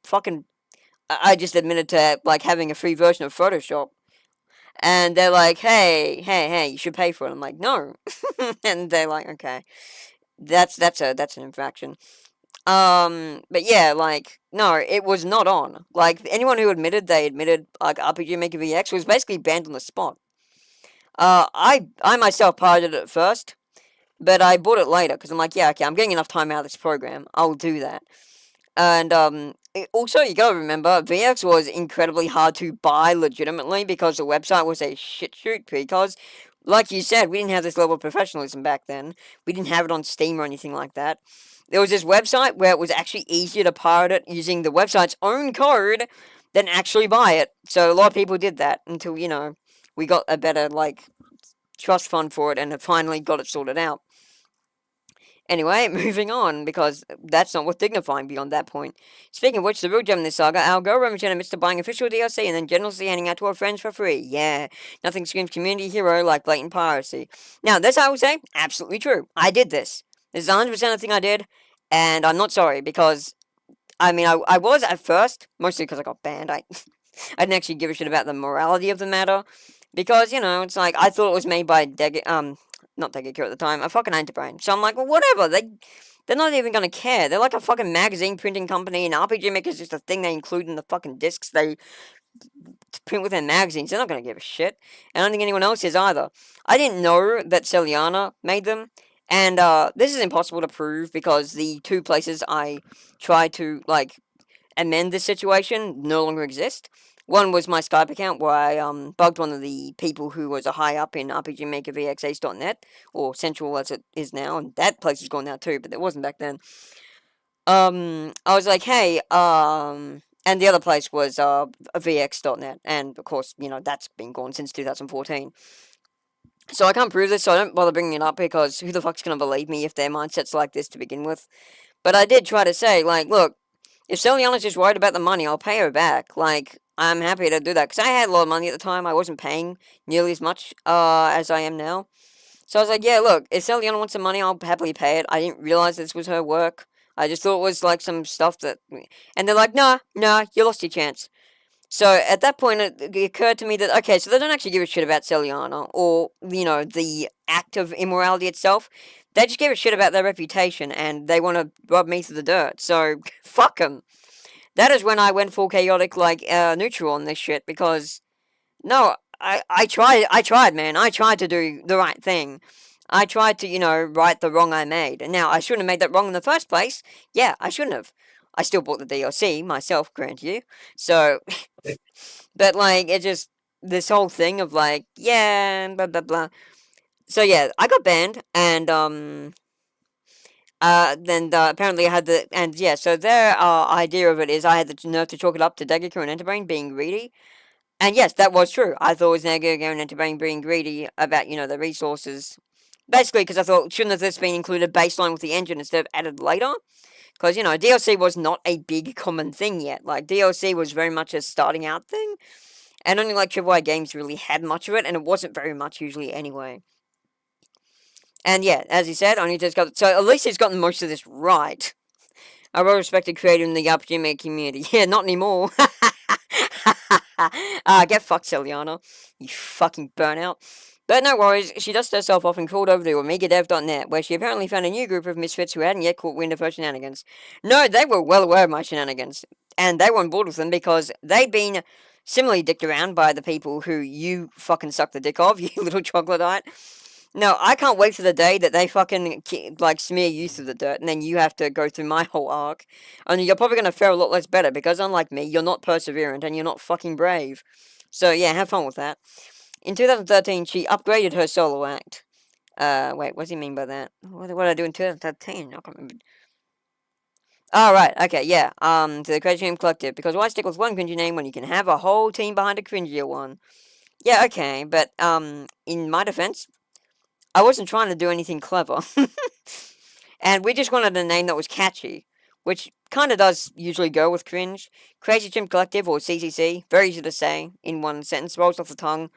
Speaker 1: just admitted to like having a free version of Photoshop, and they're like, "Hey, you should pay for it." I'm like, "No," and they're like, "Okay, that's an infraction." But yeah, like, no, it was not on. Like, anyone who admitted they admitted like RPG Maker VX was basically banned on the spot. I myself pirated it first, but I bought it later because I'm like, yeah, okay, I'm getting enough time out of this program. I'll do that. And also, you gotta remember, VX was incredibly hard to buy legitimately because the website was a shit shoot. Because, like you said, we didn't have this level of professionalism back then. We didn't have it on Steam or anything like that. There was this website where it was actually easier to pirate it using the website's own code than actually buy it. So a lot of people did that until, we got a better, like, trust fund for it and finally got it sorted out. Anyway, moving on, because that's not what's dignifying beyond that point. Speaking of which, the real gem in this saga, our girl Remi-Chan admits to buying official DLC and then generously handing out to her friends for free. Yeah, nothing screams community hero like blatant piracy. Now, this I will say, absolutely true. I did this. This is 100% a thing I did, and I'm not sorry, because, I was at first, mostly because I got banned. I didn't actually give a shit about the morality of the matter, because, it's like, I thought it was made by not Degecure at the time, a fucking Enterbrain. So I'm like, well, whatever, they're not even gonna care. They're like a fucking magazine printing company, and RPG Maker is just a thing they include in the fucking discs they print with their magazines. They're not gonna give a shit. And I don't think anyone else is either. I didn't know that Celiana made them, and this is impossible to prove because the two places I tried to, like, amend this situation no longer exist. One was my Skype account where I bugged one of the people who was a high up in RPG Maker VXAce.net, or Central as it is now, and that place is gone now too, but it wasn't back then. I was like, hey, and the other place was VX.net, and of course, that's been gone since 2014. So I can't prove this, so I don't bother bringing it up because who the fuck's gonna believe me if their mindset's like this to begin with? But I did try to say, like, look, if Celiana's just worried about the money, I'll pay her back. Like, I'm happy to do that. Because I had a lot of money at the time. I wasn't paying nearly as much as I am now. So I was like, yeah, look, if Celiana wants some money, I'll happily pay it. I didn't realize this was her work. I just thought it was, like, some stuff that... And they're like, nah, you lost your chance. So at that point, it occurred to me that, okay, so they don't actually give a shit about Celiana or, the act of immorality itself. They just give a shit about their reputation and they want to rub me through the dirt. So, fuck them. That is when I went full chaotic, like, neutral on this shit because, no, I tried, man. I tried to do the right thing. I tried to, right the wrong I made. And now, I shouldn't have made that wrong in the first place. Yeah, I shouldn't have. I still bought the DLC myself, grant you. So, but, like, it just, this whole thing of, like, yeah, blah, blah, blah. So, yeah, I got banned, and, then apparently I had and yeah, so their idea of it is I had the nerve to chalk it up to Dagger and Enterbrain being greedy. And yes, that was true. I thought it was Dagger and Enterbrain being greedy about, the resources. Basically, because I thought, shouldn't have this been included baseline with the engine instead of added later? Because, DLC was not a big common thing yet. Like, DLC was very much a starting out thing. And only, like, AAA games really had much of it, and it wasn't very much usually anyway. And yeah, as he said, only just got... So at least he's gotten most of this right. A well-respected creator in the RPG Maker community. Yeah, not anymore. Get fucked, Celiana. You fucking burnout. But no worries, she dusted herself off and crawled over to AmigaDev.net, where she apparently found a new group of misfits who hadn't yet caught wind of her shenanigans. No, they were well aware of my shenanigans, and they were on board with them because they'd been similarly dicked around by the people who you fucking suck the dick of, you little troglodyte. No, I can't wait for the day that they fucking like smear you through the dirt, and then you have to go through my whole arc. Only you're probably gonna fare a lot less better because, unlike me, you're not perseverant and you're not fucking brave. So yeah, have fun with that. In 2013, she upgraded her solo act. Wait, what does he mean by that? What did I do in 2013? I can't remember. Oh, right, okay, yeah. To the Crazy Name Collective. Because why stick with one cringy name when you can have a whole team behind a cringier one? Yeah, okay, but, in my defense, I wasn't trying to do anything clever. And we just wanted a name that was catchy, which kind of does usually go with cringe. Crazy Chimp Collective, or CCC, very easy to say in one sentence, rolls off the tongue.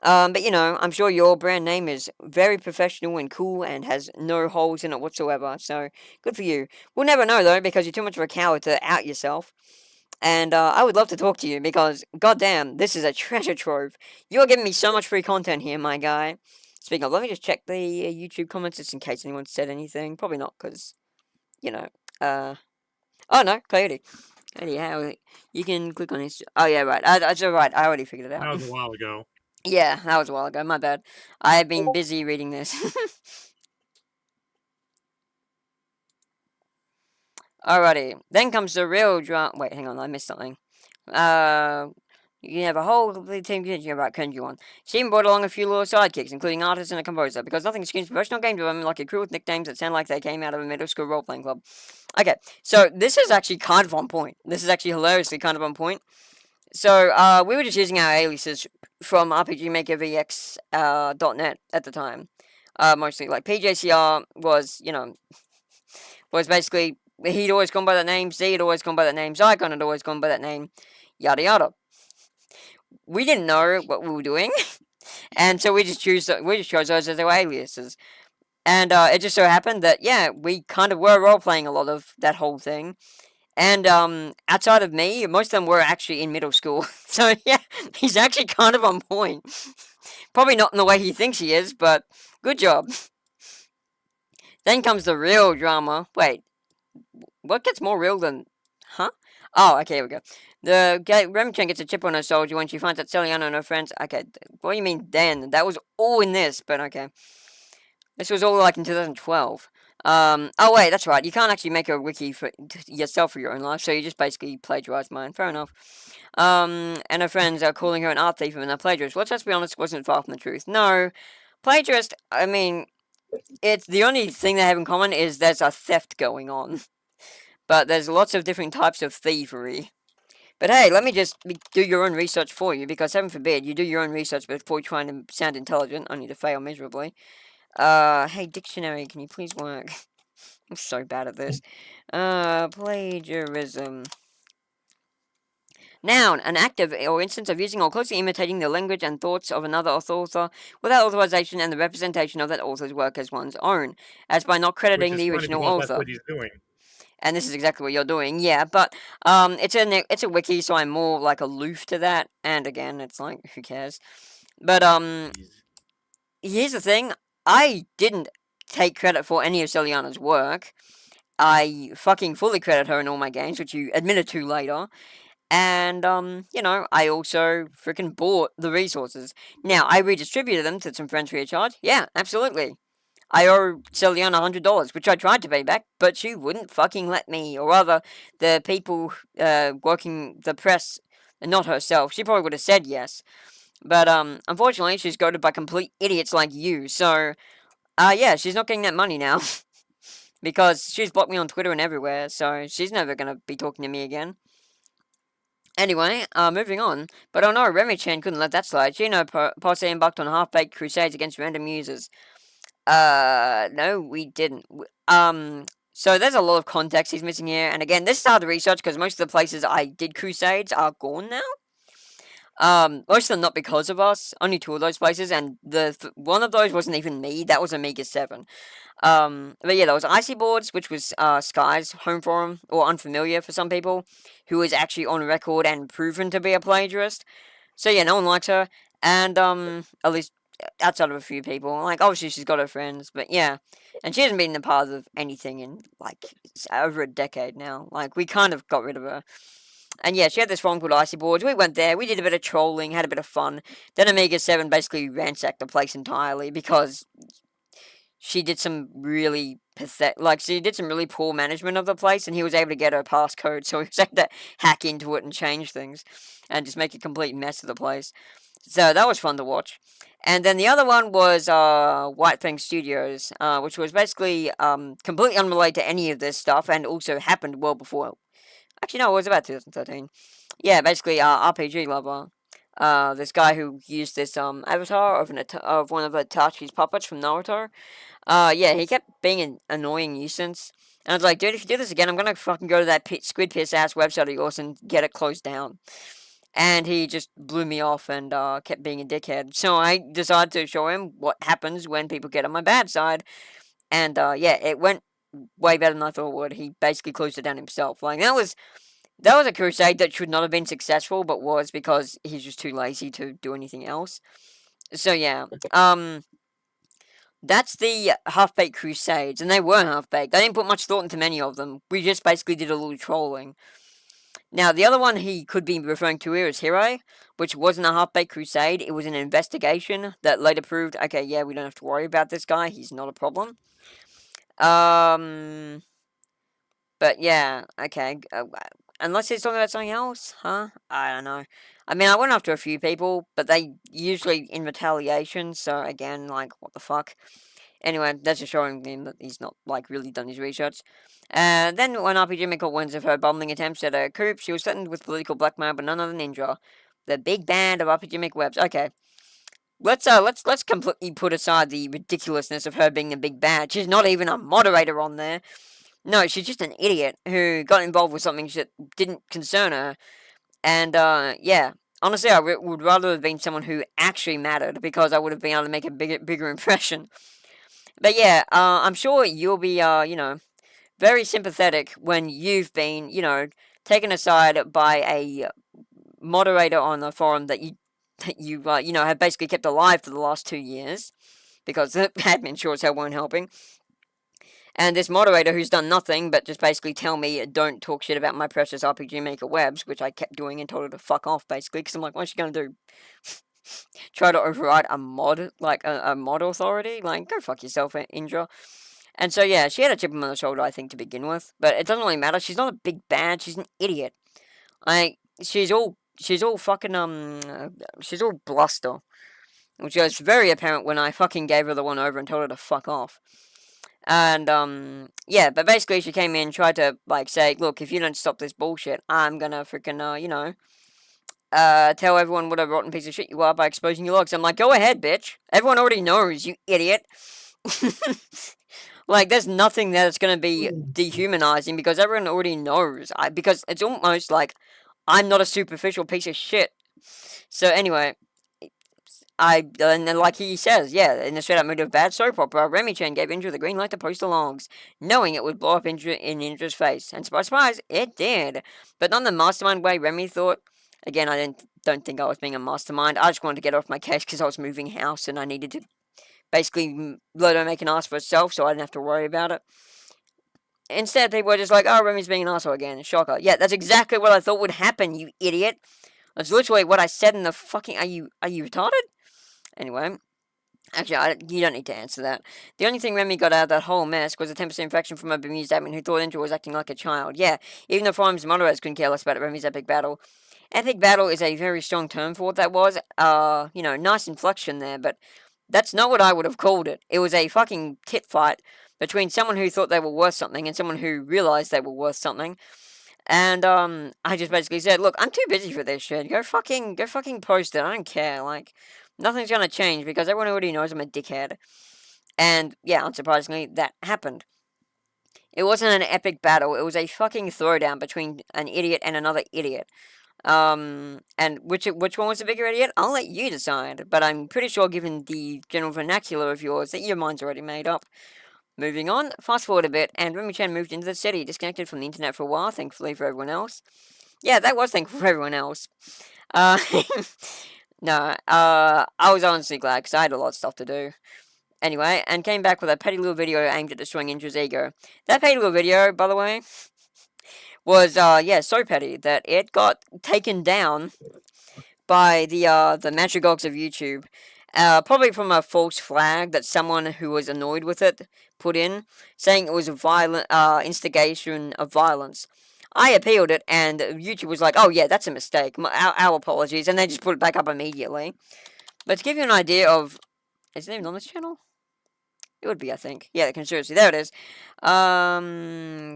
Speaker 1: But you know, I'm sure your brand name is very professional and cool and has no holes in it whatsoever, so good for you. We'll never know though, because you're too much of a coward to out yourself. And I would love to talk to you because, goddamn, this is a treasure trove. You're giving me so much free content here, my guy. Speaking of, let me just check the YouTube comments just in case anyone said anything. Probably not, because, you know, oh no, Coyote. Coyote, how you can click on his. Oh yeah, right. That's right. I already figured it
Speaker 3: That
Speaker 1: out.
Speaker 3: was a while ago.
Speaker 1: Yeah, that was a while ago. My bad. I have been busy reading this. Alrighty. Then comes the real drama. Wait, hang on. I missed something. You can have a whole complete team thinking about Kenji one. She even brought along a few little sidekicks, including artists and a composer, because nothing screams professional game development like a crew with nicknames that sound like they came out of a middle school role playing club. Okay, so this is actually kind of on point. This is actually hilariously kind of on point. So, we were just using our aliases from RPGMakerVX.net at the time. Mostly. Like, PJCR was, you know, was basically, he'd always gone by that name, Z had always gone by that name, Zygon had always gone by that name, yada yada. We didn't know what we were doing, and so we just chose those as our aliases. And, it just so happened that, yeah, we kind of were role-playing a lot of that whole thing. And outside of me, most of them were actually in middle school. So yeah, he's actually kind of on point. Probably not in the way he thinks he is, but good job. Then comes the real drama. Wait, what gets more real than... Huh? Oh, okay, here we go. Remi-Chan gets a chip on her soldier when she finds that Celiano and her friends... Okay, what do you mean then? That was all in this, but okay. This was all like in 2012. Oh wait, that's right. You can't actually make a wiki for yourself for your own life, so you just basically plagiarize mine. Fair enough. And her friends are calling her an art thief and a plagiarist. Well, let's be honest, wasn't far from the truth. No, plagiarist. I mean, it's the only thing they have in common is there's a theft going on, but there's lots of different types of thievery. But hey, let me just do your own research for you, because heaven forbid you do your own research before trying to sound intelligent, only to fail miserably. Hey, dictionary, can you please work? I'm so bad at this. Plagiarism. Noun, an act of or instance of using or closely imitating the language and thoughts of another author without authorization and the representation of that author's work as one's own, as by not crediting the original author.
Speaker 3: That's what he's doing.
Speaker 1: And this is exactly what you're doing, yeah, but, it's a wiki, so I'm more, like, aloof to that, and again, it's like, who cares? But, here's the thing, I didn't take credit for any of Celiana's work. I fucking fully credit her in all my games, which you admitted to later. And, you know, I also freaking bought the resources. Now, I redistributed them to some friends free of charge. Yeah, absolutely. I owe Celiana $100, which I tried to pay back, but she wouldn't fucking let me. Or rather, the people working the press, not herself. She probably would have said yes. But, unfortunately, she's goaded by complete idiots like you. So, yeah, she's not getting that money now. Because she's blocked me on Twitter and everywhere. So, she's never gonna be talking to me again. Anyway, moving on. But oh no, Remi-Chan couldn't let that slide. She and her posse embarked on half-baked crusades against random users. No, we didn't. So there's a lot of context he's missing here. And again, this is hard to research because most of the places I did crusades are gone now. Most of them not because of us. Only 2 of those places, and one of those wasn't even me. That was Amiga 7. But yeah, there was Icy Boards, which was Sky's home forum, or Unfamiliar for some people, who is actually on record and proven to be a plagiarist. So yeah, no one likes her, and at least outside of a few people. Like, obviously she's got her friends, but yeah. And she hasn't been a part of anything in, like, over a decade now. Like, we kind of got rid of her. And yeah, she had this farm called Icy Boards. We went there, we did a bit of trolling, had a bit of fun. Then Omega 7 basically ransacked the place entirely because she did some really pathetic, like, she did some really poor management of the place, and he was able to get her passcode, so he was able to hack into it and change things, and just make a complete mess of the place. So that was fun to watch. And then the other one was White Fang Studios, which was basically completely unrelated to any of this stuff, and also happened well before. Actually, no, it was about 2013. Yeah, basically, RPG lover. This guy who used this avatar of one of Itachi's puppets from Naruto. Yeah, he kept being an annoying nuisance. And I was like, dude, if you do this again, I'm gonna fucking go to that squid piss ass website of yours and get it closed down. And he just blew me off and kept being a dickhead. So I decided to show him what happens when people get on my bad side. And yeah, it went way better than I thought it would. He basically closed it down himself. Like, that was a crusade that should not have been successful, but was because he's just too lazy to do anything else. So yeah, that's the half-baked crusades, and they were half-baked. I didn't put much thought into many of them. We just basically did a little trolling. Now, the other one he could be referring to here is Hero, which wasn't a half-baked crusade. It was an investigation that later proved, okay, yeah, we don't have to worry about this guy. He's not a problem. But yeah, okay. Unless he's talking about something else, huh? I don't know. I mean, I went after a few people, but they usually in retaliation, so again, like, what the fuck? Anyway, that's just showing him that he's not, like, really done his research. Then when RPG Maker wins of her bumbling attempts at a coup, she was threatened with political blackmail by none other than Ninja, the big band of RPG Maker webs. Okay. Let's completely put aside the ridiculousness of her being the big bad. She's not even a moderator on there. No, she's just an idiot who got involved with something that didn't concern her. And, yeah. Honestly, I would rather have been someone who actually mattered, because I would have been able to make a bigger impression. But yeah, I'm sure you'll be, very sympathetic when you've been, taken aside by a moderator on the forum that you have basically kept alive for the last 2 years, because the admin sure as hell weren't helping. And this moderator who's done nothing but just basically tell me don't talk shit about my precious RPG Maker webs, which I kept doing and told her to fuck off, basically, because I'm like, what's she gonna do? Try to override a mod, like a mod authority? Like, go fuck yourself, Indra. And so, yeah, she had a chip on the shoulder, I think, to begin with. But it doesn't really matter. She's not a big bad. She's an idiot. Like, she's all fucking, she's all bluster. Which was very apparent when I fucking gave her the one over and told her to fuck off. And, yeah, but basically she came in, tried to, like, say, look, if you don't stop this bullshit, I'm gonna freaking, tell everyone what a rotten piece of shit you are by exposing your logs. I'm like, go ahead, bitch. Everyone already knows, you idiot. Like, there's nothing that's gonna be dehumanizing, because everyone already knows. Because it's almost like I'm not a superficial piece of shit. So anyway, and then, like he says, yeah, in the straight-up mood of bad soap opera, Remi-Chan gave Indra the green light to post the logs, knowing it would blow up in Indra's face. And surprise, surprise, it did. But not in the mastermind way Remi thought. Again, I don't think I was being a mastermind. I just wanted to get off my case because I was moving house and I needed to basically let her make an ass for herself so I didn't have to worry about it. Instead, people were just like, oh, Remi's being an asshole again. Shocker. Yeah, that's exactly what I thought would happen, you idiot. That's literally what I said in the fucking... Are you retarded? Anyway, actually, you don't need to answer that. The only thing Remi got out of that whole mess was a 10% infection from a bemused admin who thought Indra was acting like a child. Yeah, even the forum's moderators couldn't care less about Remi's epic battle. Epic battle is a very strong term for what that was. Nice inflection there, but that's not what I would have called it. It was a fucking tit fight between someone who thought they were worth something and someone who realized they were worth something. And, I just basically said, look, I'm too busy for this shit. Go fucking post it. I don't care. Like, nothing's gonna change because everyone already knows I'm a dickhead. And, yeah, unsurprisingly, that happened. It wasn't an epic battle. It was a fucking throwdown between an idiot and another idiot. And which one was the bigger idiot? I'll let you decide. But I'm pretty sure, given the general vernacular of yours, that your mind's already made up. Moving on, fast forward a bit, and Remi-Chan moved into the city, disconnected from the internet for a while, thankfully for everyone else. Yeah, that was thankful for everyone else. No, I was honestly glad, because I had a lot of stuff to do. Anyway, and came back with a petty little video aimed at destroying Indra's ego. That petty little video, by the way, was, so petty that it got taken down by the matriarchs of YouTube. Probably from a false flag that someone who was annoyed with it put in, saying it was a violent instigation of violence. I appealed it, and YouTube was like, "Oh yeah, that's a mistake. Our apologies," and they just put it back up immediately. But to give you an idea of, is it even on this channel? It would be, I think. Yeah, the conspiracy. There it is.
Speaker 2: Oh,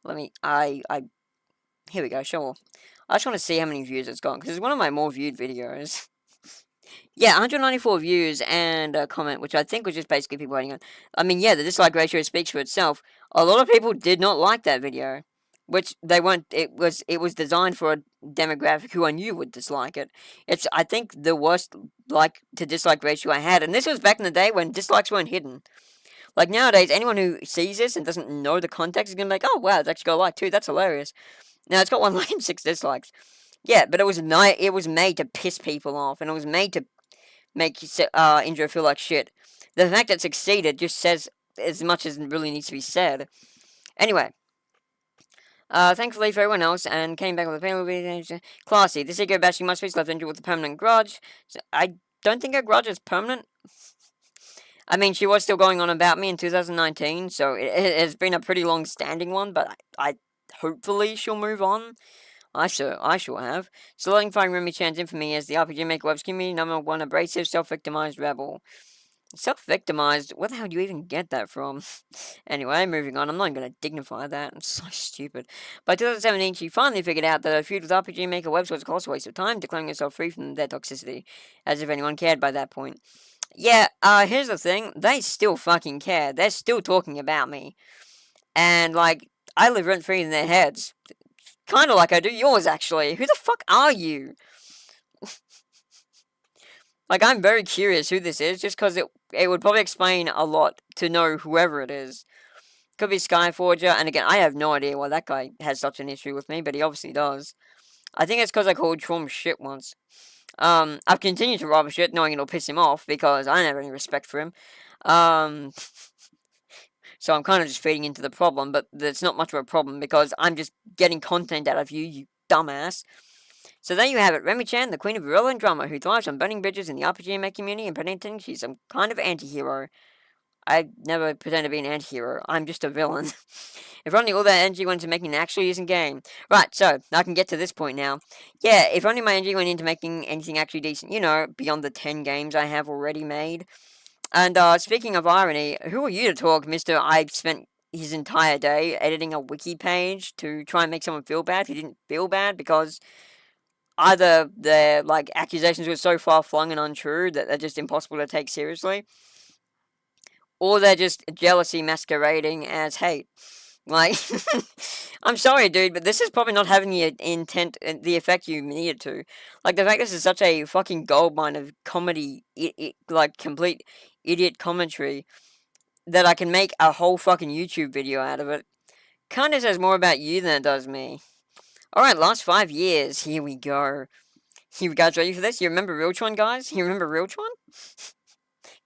Speaker 1: Let me. Here we go. Sure. I just want to see how many views it's got because it's one of my more viewed videos. Yeah, 194 views and a comment, which I think was just basically people waiting on. I mean, yeah, the dislike ratio speaks for itself. A lot of people did not like that video, which they weren't. It was designed for a demographic who I knew would dislike it. It's, I think, the worst like to dislike ratio I had, and this was back in the day when dislikes weren't hidden. Like nowadays, anyone who sees this and doesn't know the context is gonna be like, "Oh wow, it's actually got a like too. That's hilarious." Now it's got 1 like and 6 dislikes. Yeah, but it was made to piss people off, and it was made to make Indra feel like shit. The fact that it succeeded just says as much as really needs to be said. Anyway, thankfully for everyone else, and came back with a panel. Classy. This ego bashing must be left Indra with a permanent grudge. So I don't think her grudge is permanent. I mean, she was still going on about me in 2019, so it has been a pretty long-standing one, but I hopefully she'll move on. I sure have. Solidifying Remi-Chan's infamy as the RPG Maker Web's community #1 abrasive, self-victimized rebel. Self-victimized? Where the hell do you even get that from? Anyway, moving on. I'm not going to dignify that. It's so stupid. By 2017, she finally figured out that her feud with RPG Maker Webs was a colossal waste of time, declaring herself free from their toxicity. As if anyone cared by that point. Yeah, here's the thing. They still fucking care. They're still talking about me. And, like, I live rent-free in their heads. Kind of like I do yours, actually. Who the fuck are you? Like, I'm very curious who this is, just because it would probably explain a lot to know whoever it is. Could be Skyforger, and again, I have no idea why that guy has such an issue with me, but he obviously does. I think it's because I called Trom shit once. I've continued to rob shit, knowing it'll piss him off, because I don't have any respect for him. So I'm kind of just feeding into the problem, but it's not much of a problem, because I'm just getting content out of you, you dumbass. So there you have it, Remi-Chan, the queen of virulent drama, who thrives on burning bridges in the RPG Maker community and pretending she's some kind of anti-hero. I never pretend to be an anti-hero, I'm just a villain. If only all that energy went into making an actually decent game. Right, so, I can get to this point now. Yeah, if only my energy went into making anything actually decent, you know, beyond the 10 games I have already made. And, speaking of irony, who are you to talk, mister? I spent his entire day editing a wiki page to try and make someone feel bad who didn't feel bad because either their, like, accusations were so far-flung and untrue that they're just impossible to take seriously, or they're just jealousy masquerading as hate. Like, I'm sorry, dude, but this is probably not having the intent, the effect you need it to. Like, the fact this is such a fucking goldmine of comedy, like, complete idiot commentary, that I can make a whole fucking YouTube video out of it, kinda says more about you than it does me. Alright, last 5 years, here we go. You guys ready for this? You remember Remi-Chan, guys? You remember Remi-Chan?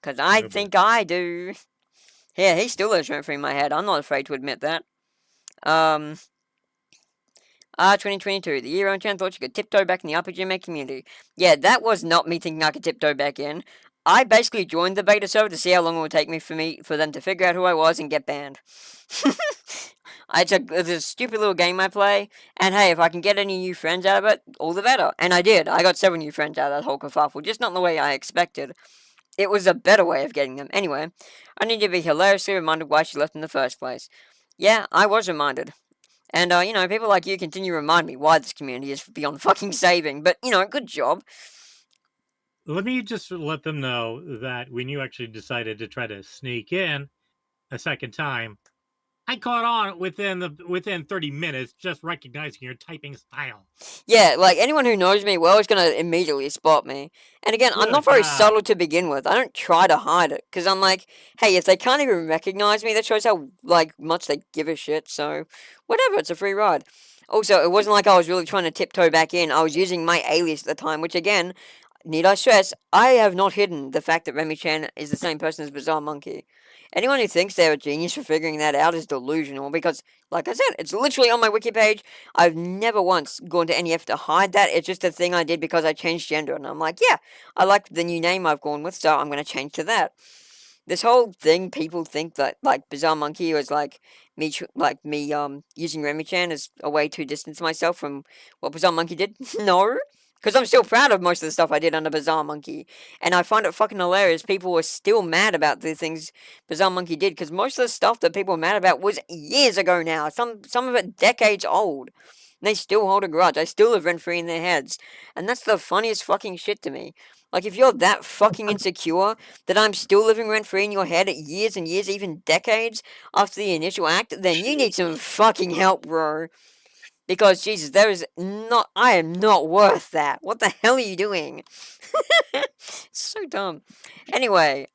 Speaker 1: Because I think I do. Yeah, he still lives rent-free in my head. I'm not afraid to admit that. 2022, the year Remi-Chan thought she could tiptoe back in the RPG Maker community. Yeah, that was not me thinking I could tiptoe back in. I basically joined the beta server to see how long it would take for them to figure out who I was and get banned. It's a stupid little game I play, and hey, if I can get any new friends out of it, all the better. And I did. I got 7 new friends out of that whole kerfuffle, just not in the way I expected. It was a better way of getting them. Anyway, I need to be hilariously reminded why she left in the first place. Yeah, I was reminded. And, you know, people like you continue to remind me why this community is beyond fucking saving. But, you know, good job.
Speaker 3: Let me just let them know that when you actually decided to try to sneak in a second time, I caught on within 30 minutes just recognizing your typing style.
Speaker 1: Yeah, like, anyone who knows me well is gonna immediately spot me. And again, I'm not very subtle to begin with. I don't try to hide it, because I'm like, hey, if they can't even recognize me, that shows how, like, much they give a shit, so whatever, it's a free ride. Also, it wasn't like I was really trying to tiptoe back in. I was using my alias at the time, which, again, need I stress, I have not hidden the fact that Remi-Chan is the same person as Bizarre Monkey. Anyone who thinks they're a genius for figuring that out is delusional, because, like I said, it's literally on my wiki page. I've never once gone to any effort to hide that. It's just a thing I did because I changed gender, and I'm like, yeah, I like the new name I've gone with, so I'm going to change to that. This whole thing, people think that, like, Bizarre Monkey was, like, me using Remi-Chan as a way to distance myself from what Bizarre Monkey did. No. Because I'm still proud of most of the stuff I did under Bizarre Monkey. And I find it fucking hilarious people were still mad about the things Bizarre Monkey did. Because most of the stuff that people were mad about was years ago now. Some of it decades old. And they still hold a grudge. I still live rent-free in their heads. And that's the funniest fucking shit to me. Like, if you're that fucking insecure that I'm still living rent-free in your head years and years, even decades after the initial act, then you need some fucking help, bro. Because, Jesus, I am not worth that. What the hell are you doing? It's so dumb. Anyway.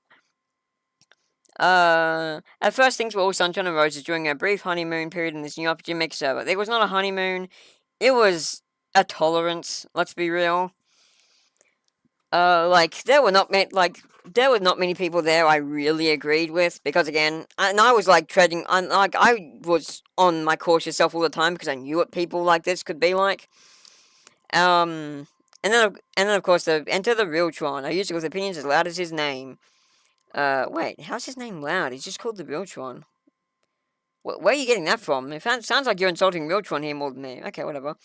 Speaker 1: At first, things were all sunshine and roses during a brief honeymoon period in this new RPG Maker server. There was not a honeymoon. It was a tolerance, let's be real. There were not many people there I really agreed with, because again, I was like I was on my cautious self all the time because I knew what people like this could be like. And then of course enter the real Tron. I used it with opinions as loud as his name. Wait, how's his name loud? He's just called the real Tron. Where are you getting that from? It sounds like you're insulting real Tron here more than me. Okay, whatever.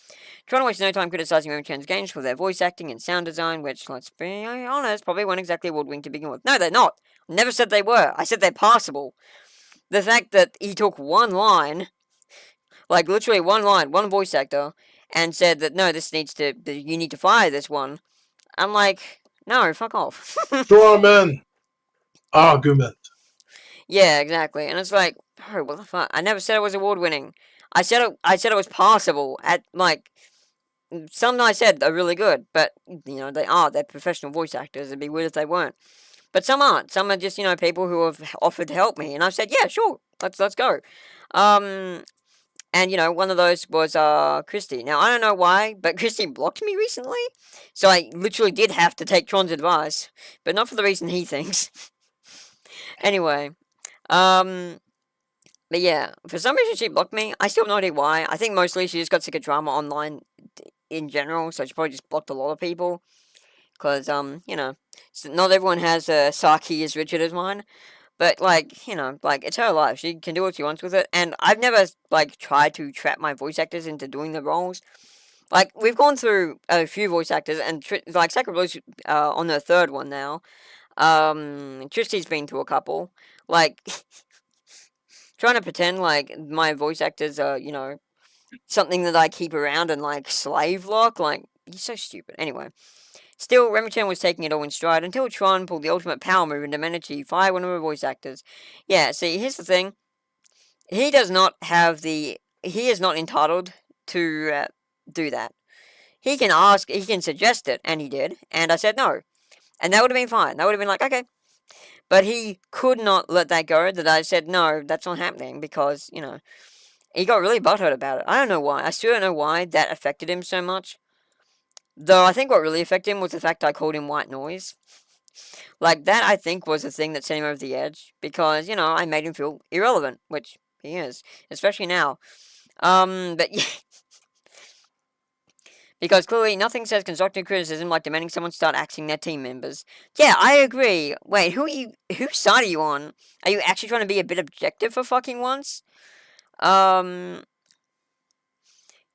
Speaker 1: Tron wastes no time criticizing Remi-Chan's games for their voice acting and sound design, which, let's be honest, probably weren't exactly award-winning to begin with. No, they're not. Never said they were. I said they're passable. The fact that he took one line, like literally one line, one voice actor, and said that no, you need to fire this one. I'm like, no, fuck off.
Speaker 4: Strawman argument.
Speaker 1: Yeah, exactly. And it's like, bro, what the fuck? I never said it was award-winning. I said it was passable. Some I said are really good, but, they're professional voice actors. It'd be weird if they weren't. But some aren't. Some are just, people who have offered to help me. And I've said, yeah, sure, let's go. And, one of those was, Christy. Now, I don't know why, but Christy blocked me recently. So I literally did have to take Tron's advice. But not for the reason he thinks. Anyway. But yeah, for some reason she blocked me. I still have no idea why. I think mostly she just got sick of drama online in general, so she probably just blocked a lot of people. Because, not everyone has a SAUCY as rigid as mine. But, it's her life. She can do what she wants with it. And I've never, tried to trap my voice actors into doing the roles. We've gone through a few voice actors, and, Sacred Blue's on her third one now. Tristy's been to a couple. Trying to pretend like my voice actors are, something that I keep around and, slave lock. You're so stupid. Anyway. Still, Remi-Chan was taking it all in stride until Tron pulled the ultimate power move and managed to fire one of her voice actors. Yeah, see, here's the thing. He is not entitled to do that. He can suggest it, and he did, and I said no. And that would have been fine. That would have been like, okay. But he could not let that go, that I said, no, that's not happening, because, he got really butthurt about it. I don't know why. I still don't know why that affected him so much. Though I think what really affected him was the fact I called him white noise. That, I think, was the thing that sent him over the edge, because, I made him feel irrelevant, which he is, especially now. But yeah. Because clearly nothing says constructive criticism like demanding someone start axing their team members. Yeah, I agree. Wait, whose side are you on? Are you actually trying to be a bit objective for fucking once?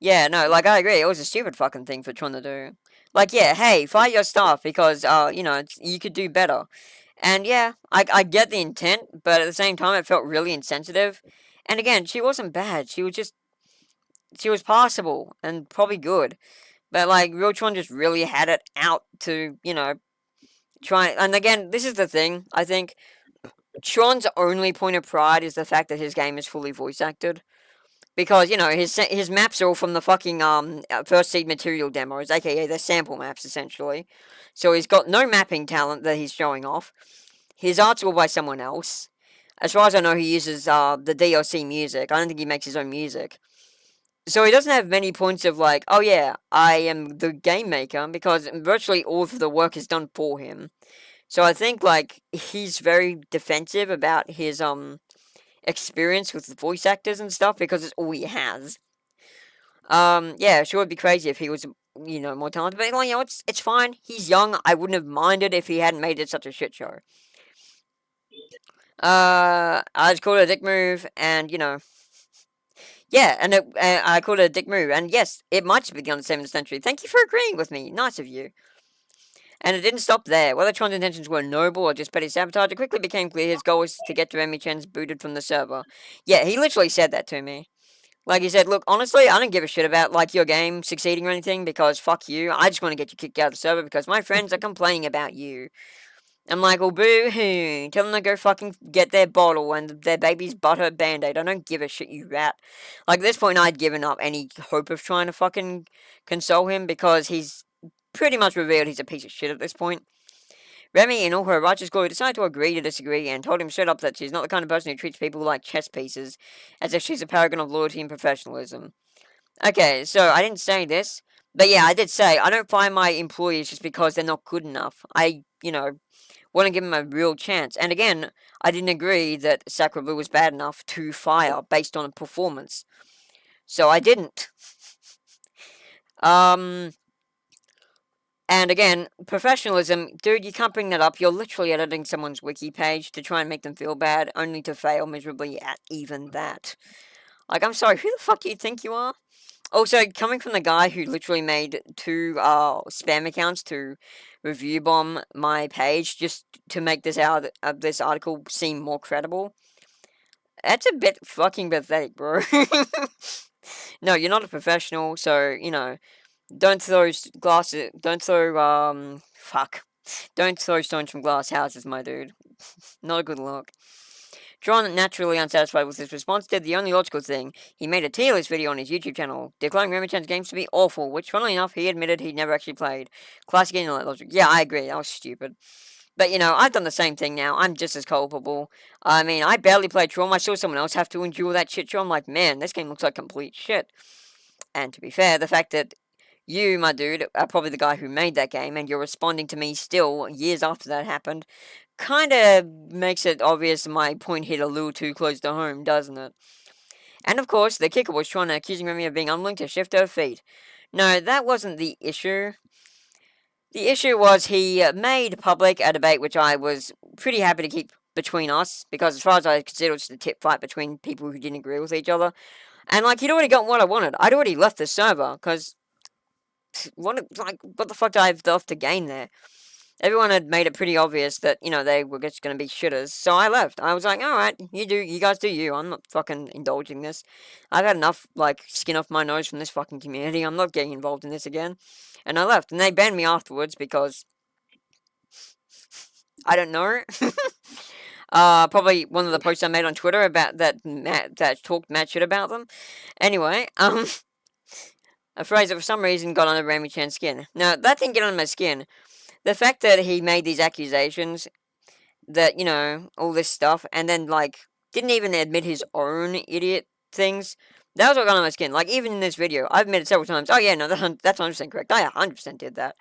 Speaker 1: Yeah, no, I agree. It was a stupid fucking thing for Tron to do. Yeah, hey, fire your staff because, you could do better. And yeah, I get the intent, but at the same time, it felt really insensitive. And again, she wasn't bad. She was passable and probably good. But, Real Tron just really had it out to, try. And again, this is the thing. I think Tron's only point of pride is the fact that his game is fully voice acted. Because, his maps are all from the fucking, First Seed material demos, aka the sample maps, essentially. So he's got no mapping talent that he's showing off. His art's all by someone else. As far as I know, he uses, the DLC music. I don't think he makes his own music. So he doesn't have many points of like, oh yeah, I am the game maker, because virtually all of the work is done for him. So I think like he's very defensive about his experience with the voice actors and stuff because it's all he has. Yeah, sure, it'd be crazy if he was, more talented, but like, it's fine. He's young. I wouldn't have minded if he hadn't made it such a shit show. I just called it a dick move, and yeah, and I called it a dick move, and yes, it might have begun the 7th century. Thank you for agreeing with me. Nice of you. And it didn't stop there. Whether Tron's intentions were noble or just petty sabotage, it quickly became clear his goal was to get Remi-Chan's booted from the server. Yeah, he literally said that to me. Like, he said, look, honestly, I don't give a shit about, like, your game succeeding or anything, because fuck you. I just want to get you kicked out of the server because my friends are complaining about you. I'm like, well, boo-hoo. Tell them to go fucking get their bottle and their baby's butthurt band-aid. I don't give a shit, you rat. Like, at this point, I'd given up any hope of trying to fucking console him because he's pretty much revealed he's a piece of shit at this point. Remy, in all her righteous glory, decided to agree to disagree and told him straight up that she's not the kind of person who treats people like chess pieces, as if she's a paragon of loyalty and professionalism. Okay, so I didn't say this, but yeah, I did say I don't fire my employees just because they're not good enough. I, want to give them a real chance. And again, I didn't agree that Sacre Blue was bad enough to fire based on performance. So I didn't. And again, professionalism, dude, you can't bring that up. You're literally editing someone's wiki page to try and make them feel bad, only to fail miserably at even that. Like, I'm sorry, who the fuck do you think you are? Also, coming from the guy who literally made 2 spam accounts to review bomb my page just to make this article seem more credible, that's a bit fucking pathetic, bro. No, you're not a professional, so, don't throw don't throw stones from glass houses, my dude. Not a good look. Tron, naturally unsatisfied with his response, did the only logical thing. He made a tier list video on his YouTube channel, declaring Remi-Chan's games to be awful, which, funnily enough, he admitted he'd never actually played. Classic internet logic. Yeah, I agree, that was stupid. But, I've done the same thing now. I'm just as culpable. I mean, I barely played Tron. I saw someone else have to endure that shit show. I'm like, man, this game looks like complete shit. And to be fair, the fact that you, my dude, are probably the guy who made that game, and you're responding to me still, years after that happened, kind of makes it obvious my point hit a little too close to home, doesn't it? And of course, the kicker was Tron accusing Remy of being unwilling to shift her feet. No, that wasn't the issue. The issue was he made public a debate which I was pretty happy to keep between us, because as far as I consider, it was just a tip fight between people who didn't agree with each other. And, like, he'd already gotten what I wanted. I'd already left the server, because what the fuck do I have left to gain there? Everyone had made it pretty obvious that, they were just gonna be shitters, so I left. I was like, alright, you guys do you, I'm not fucking indulging this. I've had enough, like, skin off my nose from this fucking community, I'm not getting involved in this again. And I left, and they banned me afterwards because I don't know. Probably one of the posts I made on Twitter about that talked mad shit about them. Anyway, a phrase that for some reason got under Remi-Chan's skin. Now, that didn't get under my skin. The fact that he made these accusations, that, all this stuff, and then, like, didn't even admit his own idiot things, that was what got on my skin. Like, even in this video, I've admitted several times, oh yeah, no, that's 100% correct. I 100% did that.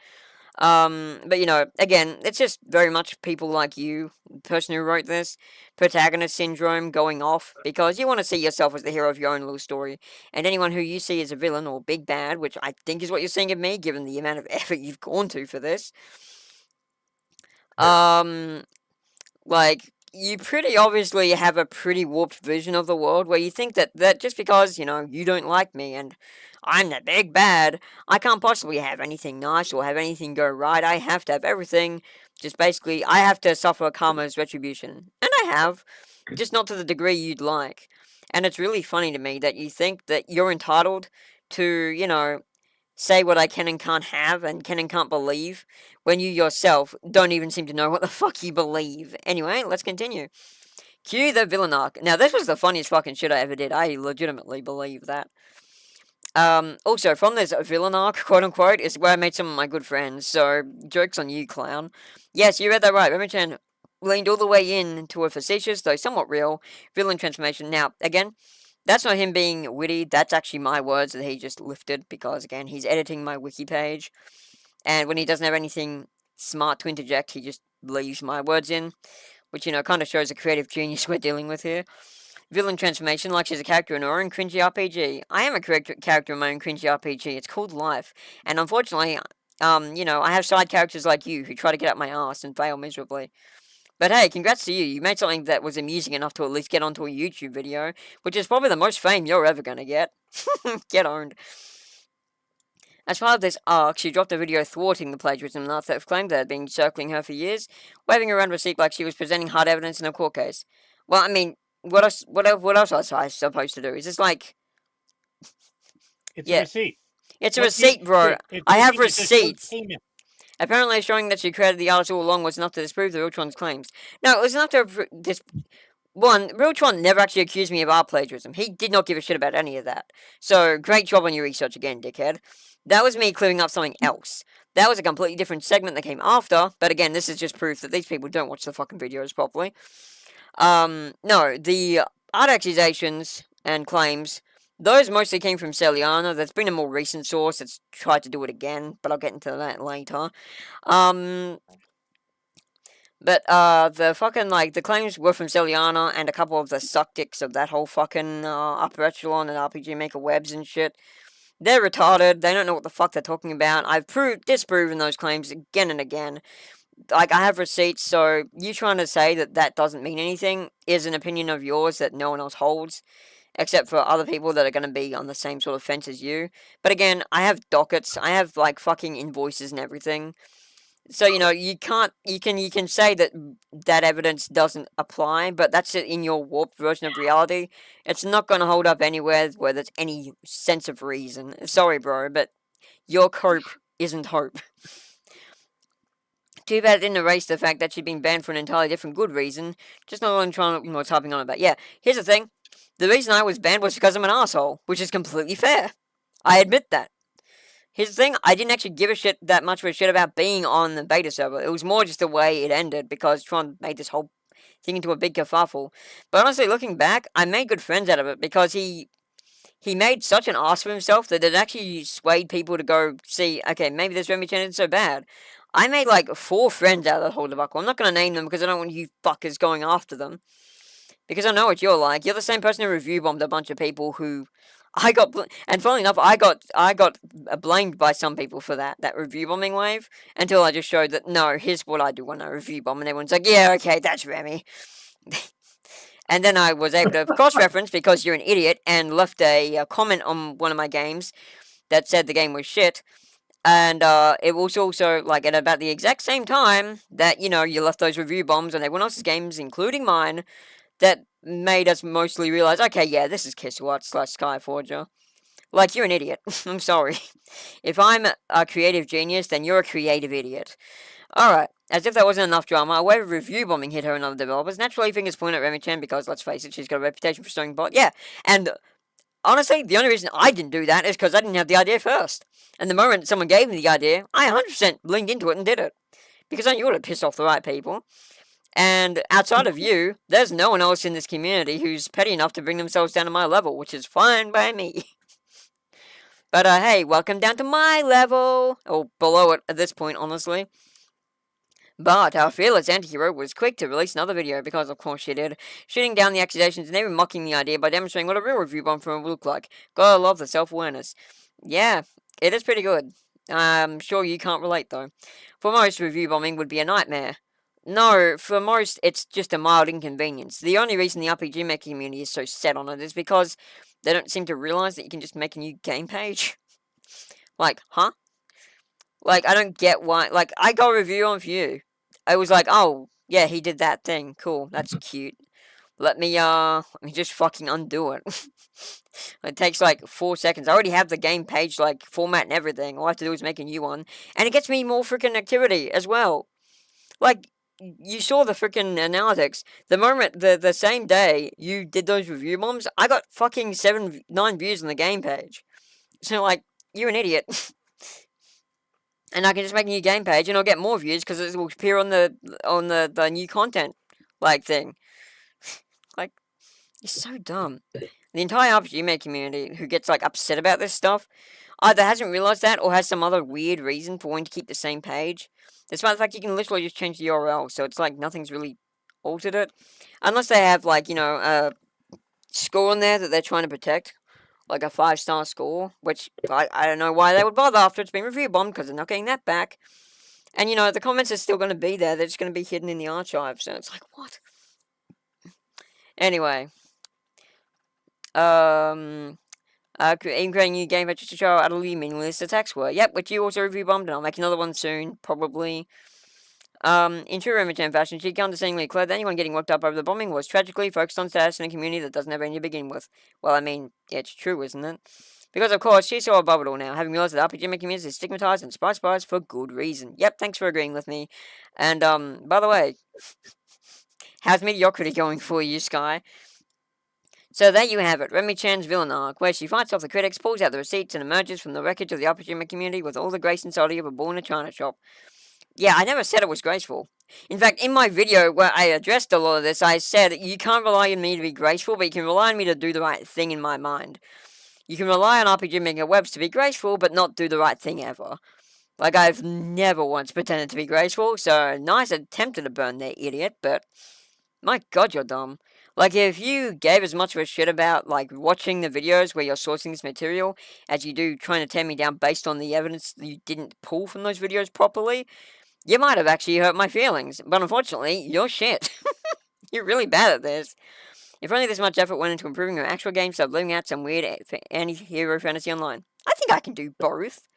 Speaker 1: But, again, it's just very much people like you, the person who wrote this, protagonist syndrome going off, because you want to see yourself as the hero of your own little story, and anyone who you see as a villain or big bad, which I think is what you're seeing of me, given the amount of effort you've gone to for this, like, you pretty obviously have a pretty warped vision of the world, where you think that just because, you don't like me, and I'm the big bad, I can't possibly have anything nice or have anything go right. I have to have everything. Just basically, I have to suffer karma's retribution. And I have. Just not to the degree you'd like. And it's really funny to me that you think that you're entitled to, say what I can and can't have and can and can't believe, when you yourself don't even seem to know what the fuck you believe. Anyway, let's continue. Cue the villain arc. Now, this was the funniest fucking shit I ever did. I legitimately believe that. Also, from this villain arc, quote-unquote, is where I made some of my good friends, so joke's on you, clown. Yes, you read that right. Remi-Chan leaned all the way in to a facetious, though somewhat real, villain transformation. Now, again, That's not him being witty. That's actually my words that he just lifted because, again, he's editing my wiki page. And when he doesn't have anything smart to interject, he just leaves my words in, which, kind of shows the creative genius we're dealing with here. Villain transformation, like she's a character in her own cringy RPG. I am a character in my own cringy RPG. It's called life. And unfortunately, I have side characters like you who try to get up my ass and fail miserably. But hey, congrats to you. You made something that was amusing enough to at least get onto a YouTube video, which is probably the most fame you're ever gonna get. Get owned. As part of this arc, she dropped a video thwarting the plagiarism and theft claim that had been circling her for years, waving around a receipt like she was presenting hard evidence in a court case. Well, I mean, what else was I supposed to do? Is this like...
Speaker 3: It's a receipt.
Speaker 1: It's a receipt, bro. I have receipts.
Speaker 3: It's
Speaker 1: Apparently, showing that she created the artist all along was enough to disprove the Remi-Chan's claims. No, it was enough to One, Remi-Chan never actually accused me of art plagiarism. He did not give a shit about any of that. So, great job on your research again, dickhead. That was me clearing up something else. That was a completely different segment that came after, but again, this is just proof that these people don't watch the fucking videos properly. No, the art accusations and claims, those mostly came from Celiana. There's been a more recent source that's tried to do it again, but I'll get into that later. But, the fucking, the claims were from Celiana and a couple of the suck dicks of that whole fucking, upper echelon and RPG Maker webs and shit. They're retarded, they don't know what the fuck they're talking about. I've disproven those claims again and again. I have receipts, so you trying to say that that doesn't mean anything is an opinion of yours that no one else holds, except for other people that are going to be on the same sort of fence as you. But again, I have dockets, I have, fucking invoices and everything. So, you can say that that evidence doesn't apply, but that's in your warped version of reality. It's not going to hold up anywhere where there's any sense of reason. Sorry, bro, but your cope isn't hope. Too bad it didn't erase the fact that she'd been banned for an entirely different good reason. Just not on trying to, typing on about. Yeah, here's the thing. The reason I was banned was because I'm an asshole, which is completely fair. I admit that. Here's the thing, I didn't actually give that much of a shit about being on the beta server. It was more just the way it ended, because Tron made this whole thing into a big kerfuffle. But honestly, looking back, I made good friends out of it, because he made such an ass of himself that it actually swayed people to go see, okay, maybe this Remi-Chan isn't so bad. I made 4 friends out of that whole debacle. I'm not going to name them, because I don't want you fuckers going after them. Because I know what you're like. You're the same person who review bombed a bunch of people who... and funnily enough, I got blamed by some people for that review bombing wave, until I just showed that, no, here's what I do when I review bomb, and everyone's like, yeah, okay, that's Remi. And then I was able to cross-reference, because you're an idiot, and left a comment on one of my games that said the game was shit, and it was also, at about the exact same time that, you left those review bombs on everyone else's games, including mine, that made us mostly realize, okay, yeah, this is Kiswat / Skyforger. You're an idiot. I'm sorry. If I'm a creative genius, then you're a creative idiot. Alright, as if that wasn't enough drama, a wave of review bombing hit her and other developers. Naturally, fingers point at Remi-Chan because, let's face it, she's got a reputation for stirring bot. Yeah, and honestly, the only reason I didn't do that is because I didn't have the idea first. And the moment someone gave me the idea, I 100% leaned into it and did it. Because I knew it would piss off the right people. And outside of you, there's no one else in this community who's petty enough to bring themselves down to my level, which is fine by me. But, hey, welcome down to my level! Or below it at this point, honestly. But our fearless anti-hero was quick to release another video, because of course she did, shooting down the accusations and even mocking the idea by demonstrating what a real review bomb film would look like. Gotta love the self-awareness. Yeah, it is pretty good. I'm sure you can't relate, though. For most, review bombing would be a nightmare. No, for most, it's just a mild inconvenience. The only reason the RPG Maker community is so set on it is because they don't seem to realize that you can just make a new game page. Huh? I don't get why. I got a review on View. I was like, oh, yeah, he did that thing. Cool, that's cute. Let me just fucking undo it. It takes 4 seconds. I already have the game page, format and everything. All I have to do is make a new one. And it gets me more freaking activity as well. You saw the freaking analytics. The moment, the same day you did those review bombs, I got fucking 9 views on the game page. So, you're an idiot. And I can just make a new game page and I'll get more views because it will appear on the new content, thing. You're so dumb. The entire RPG Maker community who gets, like, upset about this stuff either hasn't realized that or has some other weird reason for wanting to keep the same page. Despite the fact you can literally just change the URL, so it's like nothing's really altered it. Unless they have, like, you know, a score in there that they're trying to protect. Like a 5-star score, which I don't know why they would bother after it's been review bombed, because they're not getting that back. And, you know, the comments are still going to be there, they're just going to be hidden in the archive, so it's like, what? Anyway. Even creating a new game just to show how utterly meaningless the attacks were. Yep, which you also review bombed, and I'll make another one soon, probably. In true Remi-Chan fashion, she condescendingly declared that anyone getting worked up over the bombing was tragically focused on status in a community that doesn't have any to begin with. Well, I mean, yeah, it's true, isn't it? Because, of course, she's so above it all now, having realized that RPG Maker community is stigmatized and spies for good reason. Yep, thanks for agreeing with me. And, by the way, how's mediocrity going for you, Sky? So there you have it, Remi-Chan's villain arc, where she fights off the critics, pulls out the receipts, and emerges from the wreckage of the RPG Maker community with all the grace and subtlety of a bull in a china shop. Yeah, I never said it was graceful. In fact, in my video where I addressed a lot of this, I said, you can't rely on me to be graceful, but you can rely on me to do the right thing in my mind. You can rely on RPG Maker webs to be graceful, but not do the right thing ever. Like, I've never once pretended to be graceful, so nice attempted to burn there, idiot, but my god, you're dumb. Like, if you gave as much of a shit about, like, watching the videos where you're sourcing this material as you do trying to tear me down based on the evidence that you didn't pull from those videos properly, you might have actually hurt my feelings, but unfortunately, you're shit. You're really bad at this. If only this much effort went into improving your actual game instead of living out some weird anti-hero fantasy online. I think I can do both.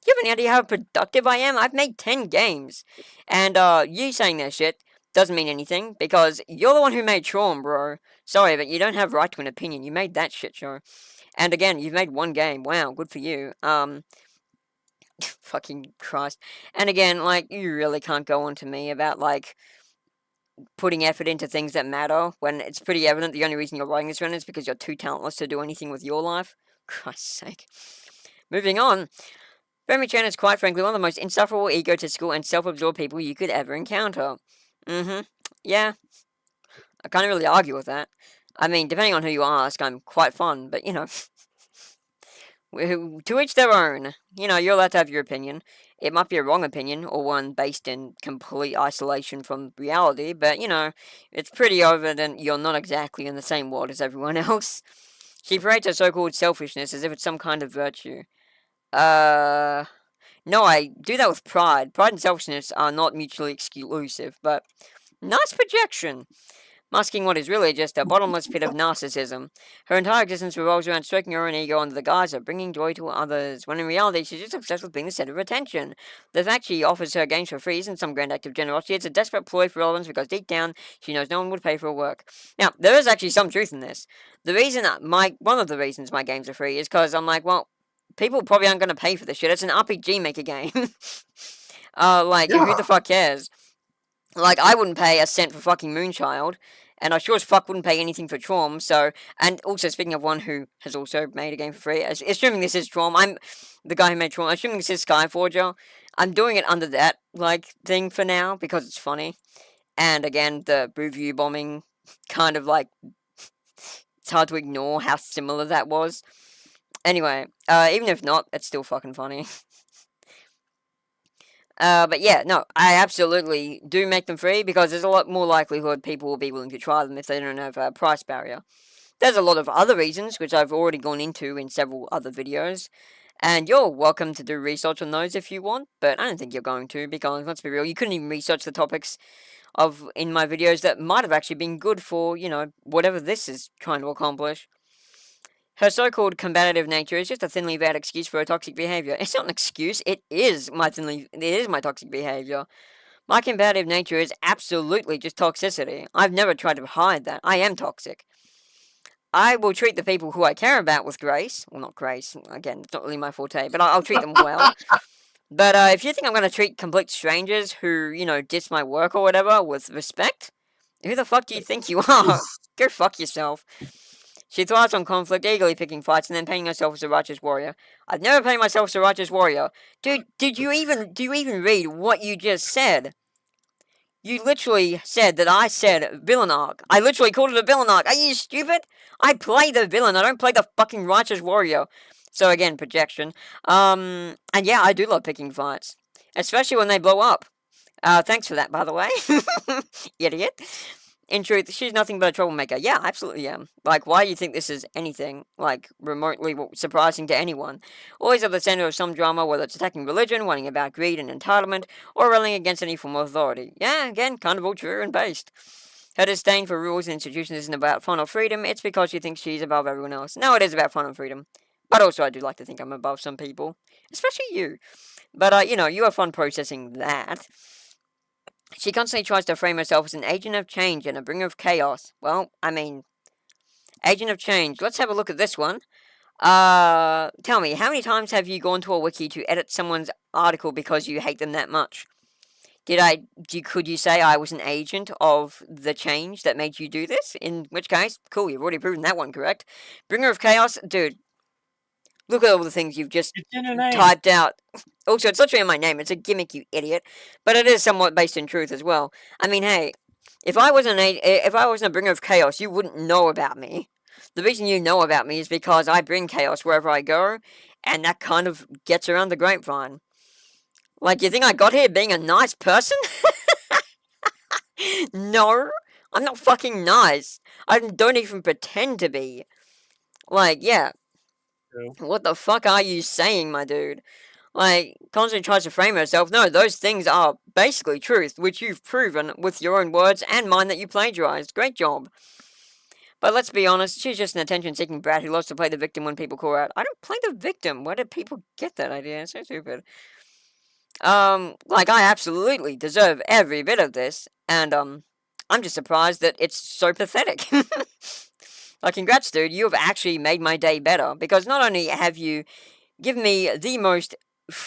Speaker 1: Do you have any idea how productive I am? I've made 10 games. And, you saying that shit doesn't mean anything, because you're the one who made STREME, bro. Sorry, but you don't have right to an opinion. You made that shit show. And again, you've made one game. Wow, good for you. Fucking Christ. And again, like, you really can't go on to me about, like, putting effort into things that matter, when it's pretty evident the only reason you're writing this one is because you're too talentless to do anything with your life. Christ's sake. Moving on. Remi-Chan is quite frankly one of the most insufferable, egotistical, and self-absorbed people you could ever encounter. Yeah. I can't really argue with that. I mean, depending on who you ask, I'm quite fun, but, you know... to each their own. You know, you're allowed to have your opinion. It might be a wrong opinion, or one based in complete isolation from reality, but, you know, it's pretty evident you're not exactly in the same world as everyone else. She parades her so-called selfishness as if it's some kind of virtue. No, I do that with pride. Pride and selfishness are not mutually exclusive, but nice projection. Masking what is really just a bottomless pit of narcissism. Her entire existence revolves around stroking her own ego under the guise of bringing joy to others, when in reality she's just obsessed with being the centre of attention. The fact she offers her games for free isn't some grand act of generosity, it's a desperate ploy for relevance because deep down she knows no one would pay for her work. Now, there is actually some truth in this. One of the reasons my games are free is because I'm like, well, people probably aren't going to pay for this shit. It's an RPG Maker game. Who the fuck cares? Like, I wouldn't pay a cent for fucking Moonchild, and I sure as fuck wouldn't pay anything for STREME, so... And also, speaking of one who has also made a game for free, assuming this is STREME, I'm the guy who made STREME, assuming this is Skyforger, I'm doing it under that, like, thing for now, because it's funny. And again, the review bombing kind of, like... It's hard to ignore how similar that was. Anyway, even if not, it's still fucking funny. But yeah, no, I absolutely do make them free, because there's a lot more likelihood people will be willing to try them if they don't have a price barrier. There's a lot of other reasons, which I've already gone into in several other videos, and you're welcome to do research on those if you want, but I don't think you're going to, because, let's be real, you couldn't even research the topics in my videos that might have actually been good for, you know, whatever this is trying to accomplish. Her so-called combative nature is just a thinly veiled excuse for her toxic behavior. It's not an excuse, it is my toxic behavior. My combative nature is absolutely just toxicity. I've never tried to hide that. I am toxic. I will treat the people who I care about with grace. Well, not grace. Again, it's not really my forte, but I'll treat them well. But if you think I'm going to treat complete strangers who, you know, diss my work or whatever with respect, who the fuck do you think you are? Go fuck yourself. She thrives on conflict, eagerly picking fights, and then painting herself as a righteous warrior. I've never painted myself as a righteous warrior. Dude, do you even read what you just said? You literally said that I said villain arc. I literally called it a villain arc. Are you stupid? I play the villain. I don't play the fucking righteous warrior. So again, projection. And yeah, I do love picking fights, especially when they blow up. Thanks for that, by the way. Idiot. In truth, she's nothing but a troublemaker. Yeah, I absolutely am. Like, why do you think this is anything, like, remotely surprising to anyone? Always at the center of some drama, whether it's attacking religion, whining about greed and entitlement, or railing against any form of authority. Yeah, again, kind of all true and based. Her disdain for rules and institutions isn't about fun or freedom, it's because she thinks she's above everyone else. No, it is about fun and freedom. But also, I do like to think I'm above some people. Especially you. But, you know, you have fun processing that. She constantly tries to frame herself as an agent of change and a bringer of chaos. Well, I mean, agent of change. Let's have a look at this one. Tell me, how many times have you gone to a wiki to edit someone's article because you hate them that much? Could you say I was an agent of the change that made you do this? In which case, cool, you've already proven that one correct. Bringer of chaos? Dude, look at all the things you've just typed out. Also, it's literally in my name. It's a gimmick, you idiot. But it is somewhat based in truth as well. I mean, hey, if I wasn't a bringer of chaos, you wouldn't know about me. The reason you know about me is because I bring chaos wherever I go, and that kind of gets around the grapevine. Like, you think I got here being a nice person? No, I'm not fucking nice. I don't even pretend to be. Like, yeah. What the fuck are you saying, my dude? Like, constantly tries to frame herself. No, those things are basically truth, which you've proven with your own words and mine that you plagiarized. Great job. But let's be honest, she's just an attention-seeking brat who loves to play the victim when people call her out. I don't play the victim. Where did people get that idea? It's so stupid. Like, I absolutely deserve every bit of this, and, I'm just surprised that it's so pathetic. Like, congrats, dude, you have actually made my day better, because not only have you given me the most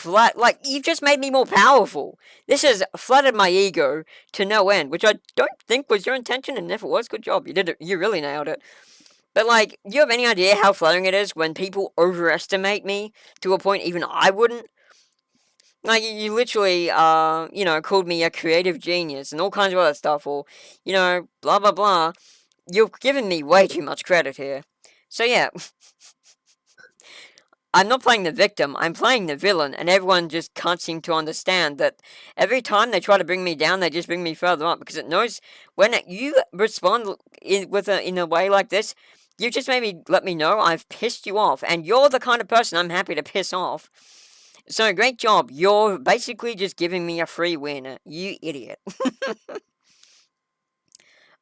Speaker 1: like, you've just made me more powerful. This has flattered my ego to no end, which I don't think was your intention, and if it was, good job, you did it, you really nailed it. But, like, do you have any idea how flattering it is when people overestimate me to a point even I wouldn't? Like, you literally, you know, called me a creative genius and all kinds of other stuff, or, you know, blah blah blah. You've given me way too much credit here. So yeah, I'm not playing the victim, I'm playing the villain, and everyone just can't seem to understand that every time they try to bring me down, they just bring me further up, because it knows when you respond in a way like this, you just let me know I've pissed you off, and you're the kind of person I'm happy to piss off. So, great job. You're basically just giving me a free win. You idiot.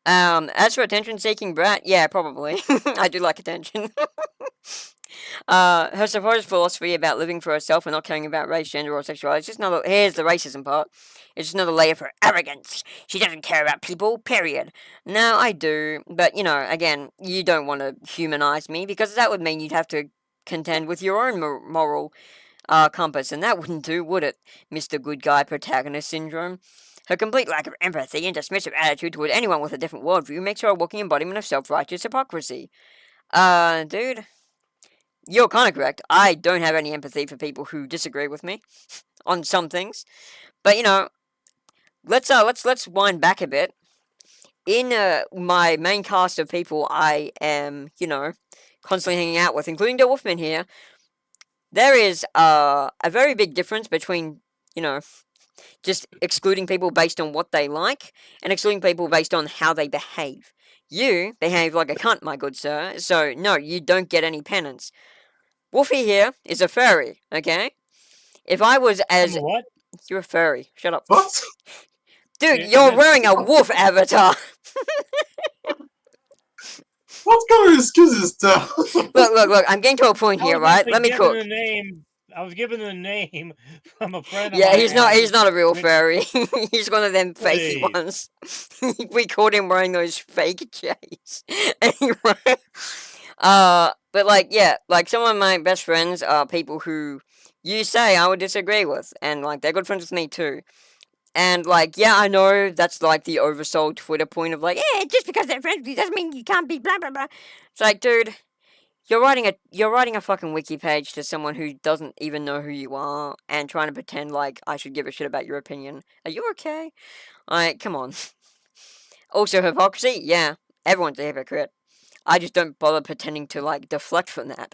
Speaker 1: As for attention-seeking brat, yeah, probably. I do like attention. Her supposed philosophy about living for herself and not caring about race, gender, or sexuality is just another... Here's the racism part. It's just another layer for arrogance. She doesn't care about people, period. No, I do. But, you know, again, you don't want to humanize me, because that would mean you'd have to contend with your own moral... compass, and that wouldn't do, would it, Mr. Good Guy Protagonist Syndrome? Her complete lack of empathy and dismissive attitude toward anyone with a different worldview makes her a walking embodiment of self-righteous hypocrisy. Dude, you're kind of correct. I don't have any empathy for people who disagree with me on some things, but you know, let's wind back a bit. In my main cast of people, I am, you know, constantly hanging out with, including the Wolfman here. There is a very big difference between, you know, just excluding people based on what they like, and excluding people based on how they behave. You behave like a cunt, my good sir, so no, you don't get any penance. Wolfie here is a furry, okay? If I was as...
Speaker 3: What?
Speaker 1: You're a furry. Shut up.
Speaker 2: What?
Speaker 1: Dude,
Speaker 3: Yeah,
Speaker 1: you're wearing a wolf avatar!
Speaker 2: What kind of excuse is that?
Speaker 1: Look, I'm getting to a point here, right? Let me cook.
Speaker 3: I was given the name from a friend of
Speaker 1: Yeah,
Speaker 3: mine.
Speaker 1: he's not a real furry. He's one of them fakey
Speaker 3: Please.
Speaker 1: ones. We caught him wearing those fake J's. Anyway. But like, yeah, like some of my best friends are people who you say I would disagree with, and like they're good friends with me too. And like, yeah, I know that's like the oversold Twitter point of like, yeah, just because they're friends with you doesn't mean you can't be blah blah blah. It's like, dude, You're writing a fucking wiki page to someone who doesn't even know who you are and trying to pretend like I should give a shit about your opinion. Are you okay? Like, come on. Also, hypocrisy? Yeah, everyone's a hypocrite. I just don't bother pretending to, like, deflect from that.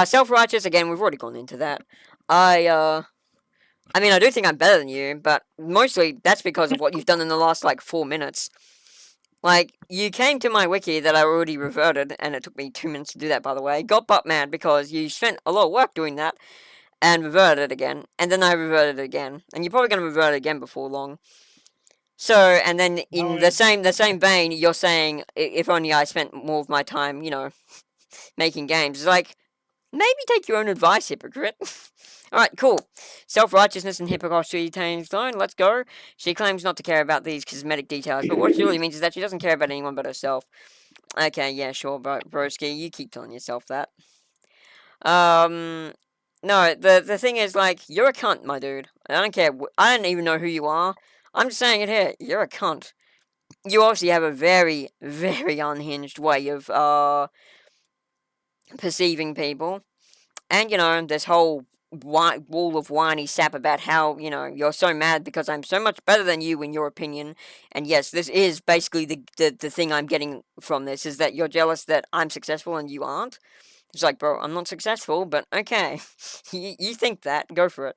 Speaker 1: Self-righteous, again, we've already gone into that. I mean, I do think I'm better than you, but mostly that's because of what you've done in the last, like, 4 minutes. Like, you came to my wiki that I already reverted, and it took me 2 minutes to do that, by the way. Got butt mad because you spent a lot of work doing that, and reverted it again, and then I reverted it again, and you're probably going to revert it again before long. So, and then in the same vein, you're saying, if only I spent more of my time, making games. It's like, maybe take your own advice, hypocrite. Alright, cool. Self-righteousness and hypocrisy tames zone, let's go. She claims not to care about these cosmetic details, but what she really means is that she doesn't care about anyone but herself. Okay, yeah, sure, broski, you keep telling yourself that. No, the thing is, like, you're a cunt, my dude. I don't care, I don't even know who you are. I'm just saying it here, you're a cunt. You obviously have a very, very unhinged way of, perceiving people. And, this whole wall of whiny sap about how, you're so mad because I'm so much better than you in your opinion. And yes, this is basically the thing I'm getting from this, is that you're jealous that I'm successful and you aren't. It's like, bro, I'm not successful, but okay. you think that, go for it.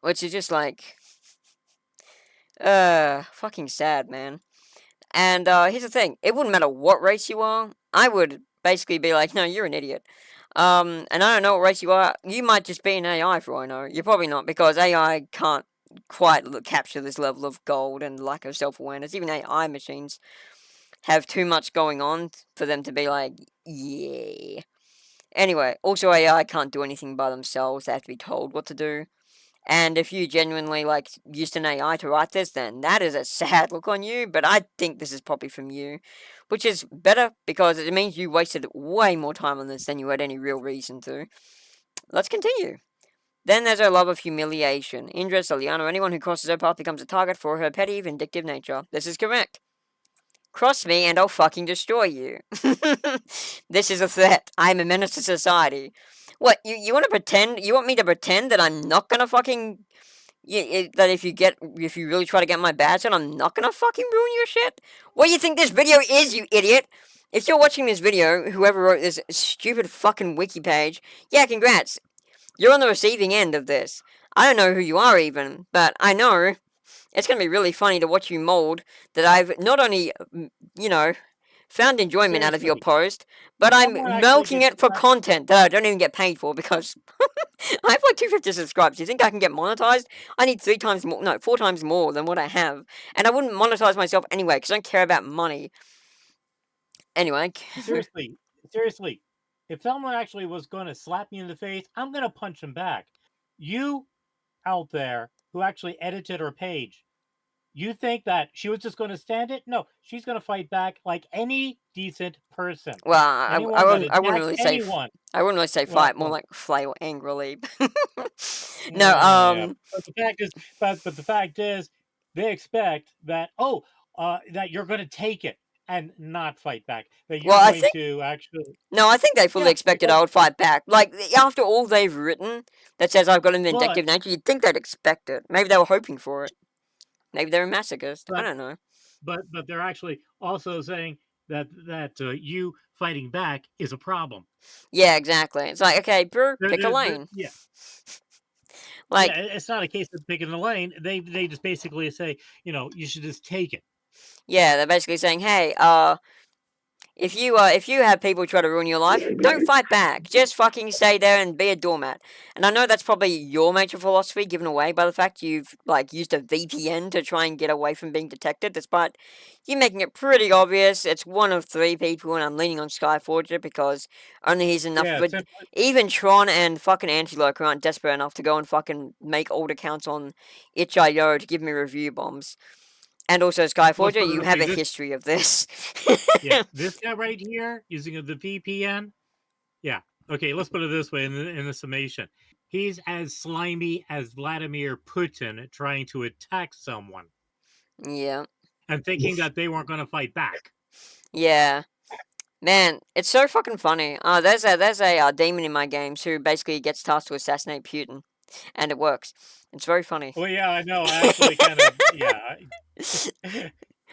Speaker 1: Which is just like, fucking sad, man. And, here's the thing, it wouldn't matter what race you are, I would basically be like, no, you're an idiot. And I don't know what race you are, you might just be an AI for all I know. You're probably not, because AI can't quite capture this level of gold and lack of self-awareness. Even AI machines have too much going on for them to be like, yeah. Anyway, also AI can't do anything by themselves, they have to be told what to do. And if you genuinely, like, used an AI to write this, then that is a sad look on you, but I think this is probably from you. Which is better, because it means you wasted way more time on this than you had any real reason to. Let's continue. Then there's her love of humiliation. Indra, Soliana, anyone who crosses her path becomes a target for her petty, vindictive nature. This is correct. Cross me and I'll fucking destroy you. This is a threat. I'm a menace to society. What, you want to pretend, you want me to pretend that I'm not gonna fucking, that if you really try to get my badge on, I'm not gonna fucking ruin your shit? What do you think this video is, you idiot? If you're watching this video, whoever wrote this stupid fucking wiki page, yeah, congrats. You're on the receiving end of this. I don't know who you are even, but I know it's gonna be really funny to watch you mold that I've not only, found enjoyment out of your post, but I'm milking it for content that I don't even get paid for, because I have like 250 subscribers. You think I can get monetized? I need 4 times more than what I have. And I wouldn't monetize myself anyway, because I don't care about money. Anyway.
Speaker 3: Seriously. If someone actually was going to slap me in the face, I'm going to punch him back. You out there who actually edited her page, you think that she was just going to stand it? No, she's going to fight back like any decent person.
Speaker 1: Well, I wouldn't really say I wouldn't really say fight, more like flail angrily. No,
Speaker 3: But the fact is, they expect that that you're going to take it and not fight back. That you're going to actually.
Speaker 1: No, I think they fully expected I would fight back. Like, after all they've written that says I've got a vindictive nature, you'd think they'd expect it. Maybe they were hoping for it. Maybe they're a masochist. I don't know.
Speaker 3: But they're actually also saying that you fighting back is a problem.
Speaker 1: Yeah, exactly. It's like, okay, bro, pick a lane.
Speaker 3: Yeah.
Speaker 1: Like,
Speaker 3: it's not a case of picking a lane. They just basically say, you should just take it.
Speaker 1: Yeah, they're basically saying, hey, if you have people try to ruin your life, don't fight back. Just fucking stay there and be a doormat. And I know that's probably your major philosophy, given away by the fact you've, like, used a VPN to try and get away from being detected, despite you making it pretty obvious it's one of 3 people, and I'm leaning on Skyforger because only he's enough of a... Even Tron and fucking Antiloke aren't desperate enough to go and fucking make old accounts on itch.io to give me review bombs. And also, Skyforger, you have a history of this.
Speaker 3: Yeah, this guy right here, using the VPN. Yeah, okay, let's put it this way in the summation. He's as slimy as Vladimir Putin trying to attack someone.
Speaker 1: Yeah.
Speaker 3: And thinking that they weren't going to fight back.
Speaker 1: Yeah. Man, it's so fucking funny. There's a demon in my games who basically gets tasked to assassinate Putin, and it works. It's very funny.
Speaker 3: Well, yeah, I know. I actually kind of, yeah.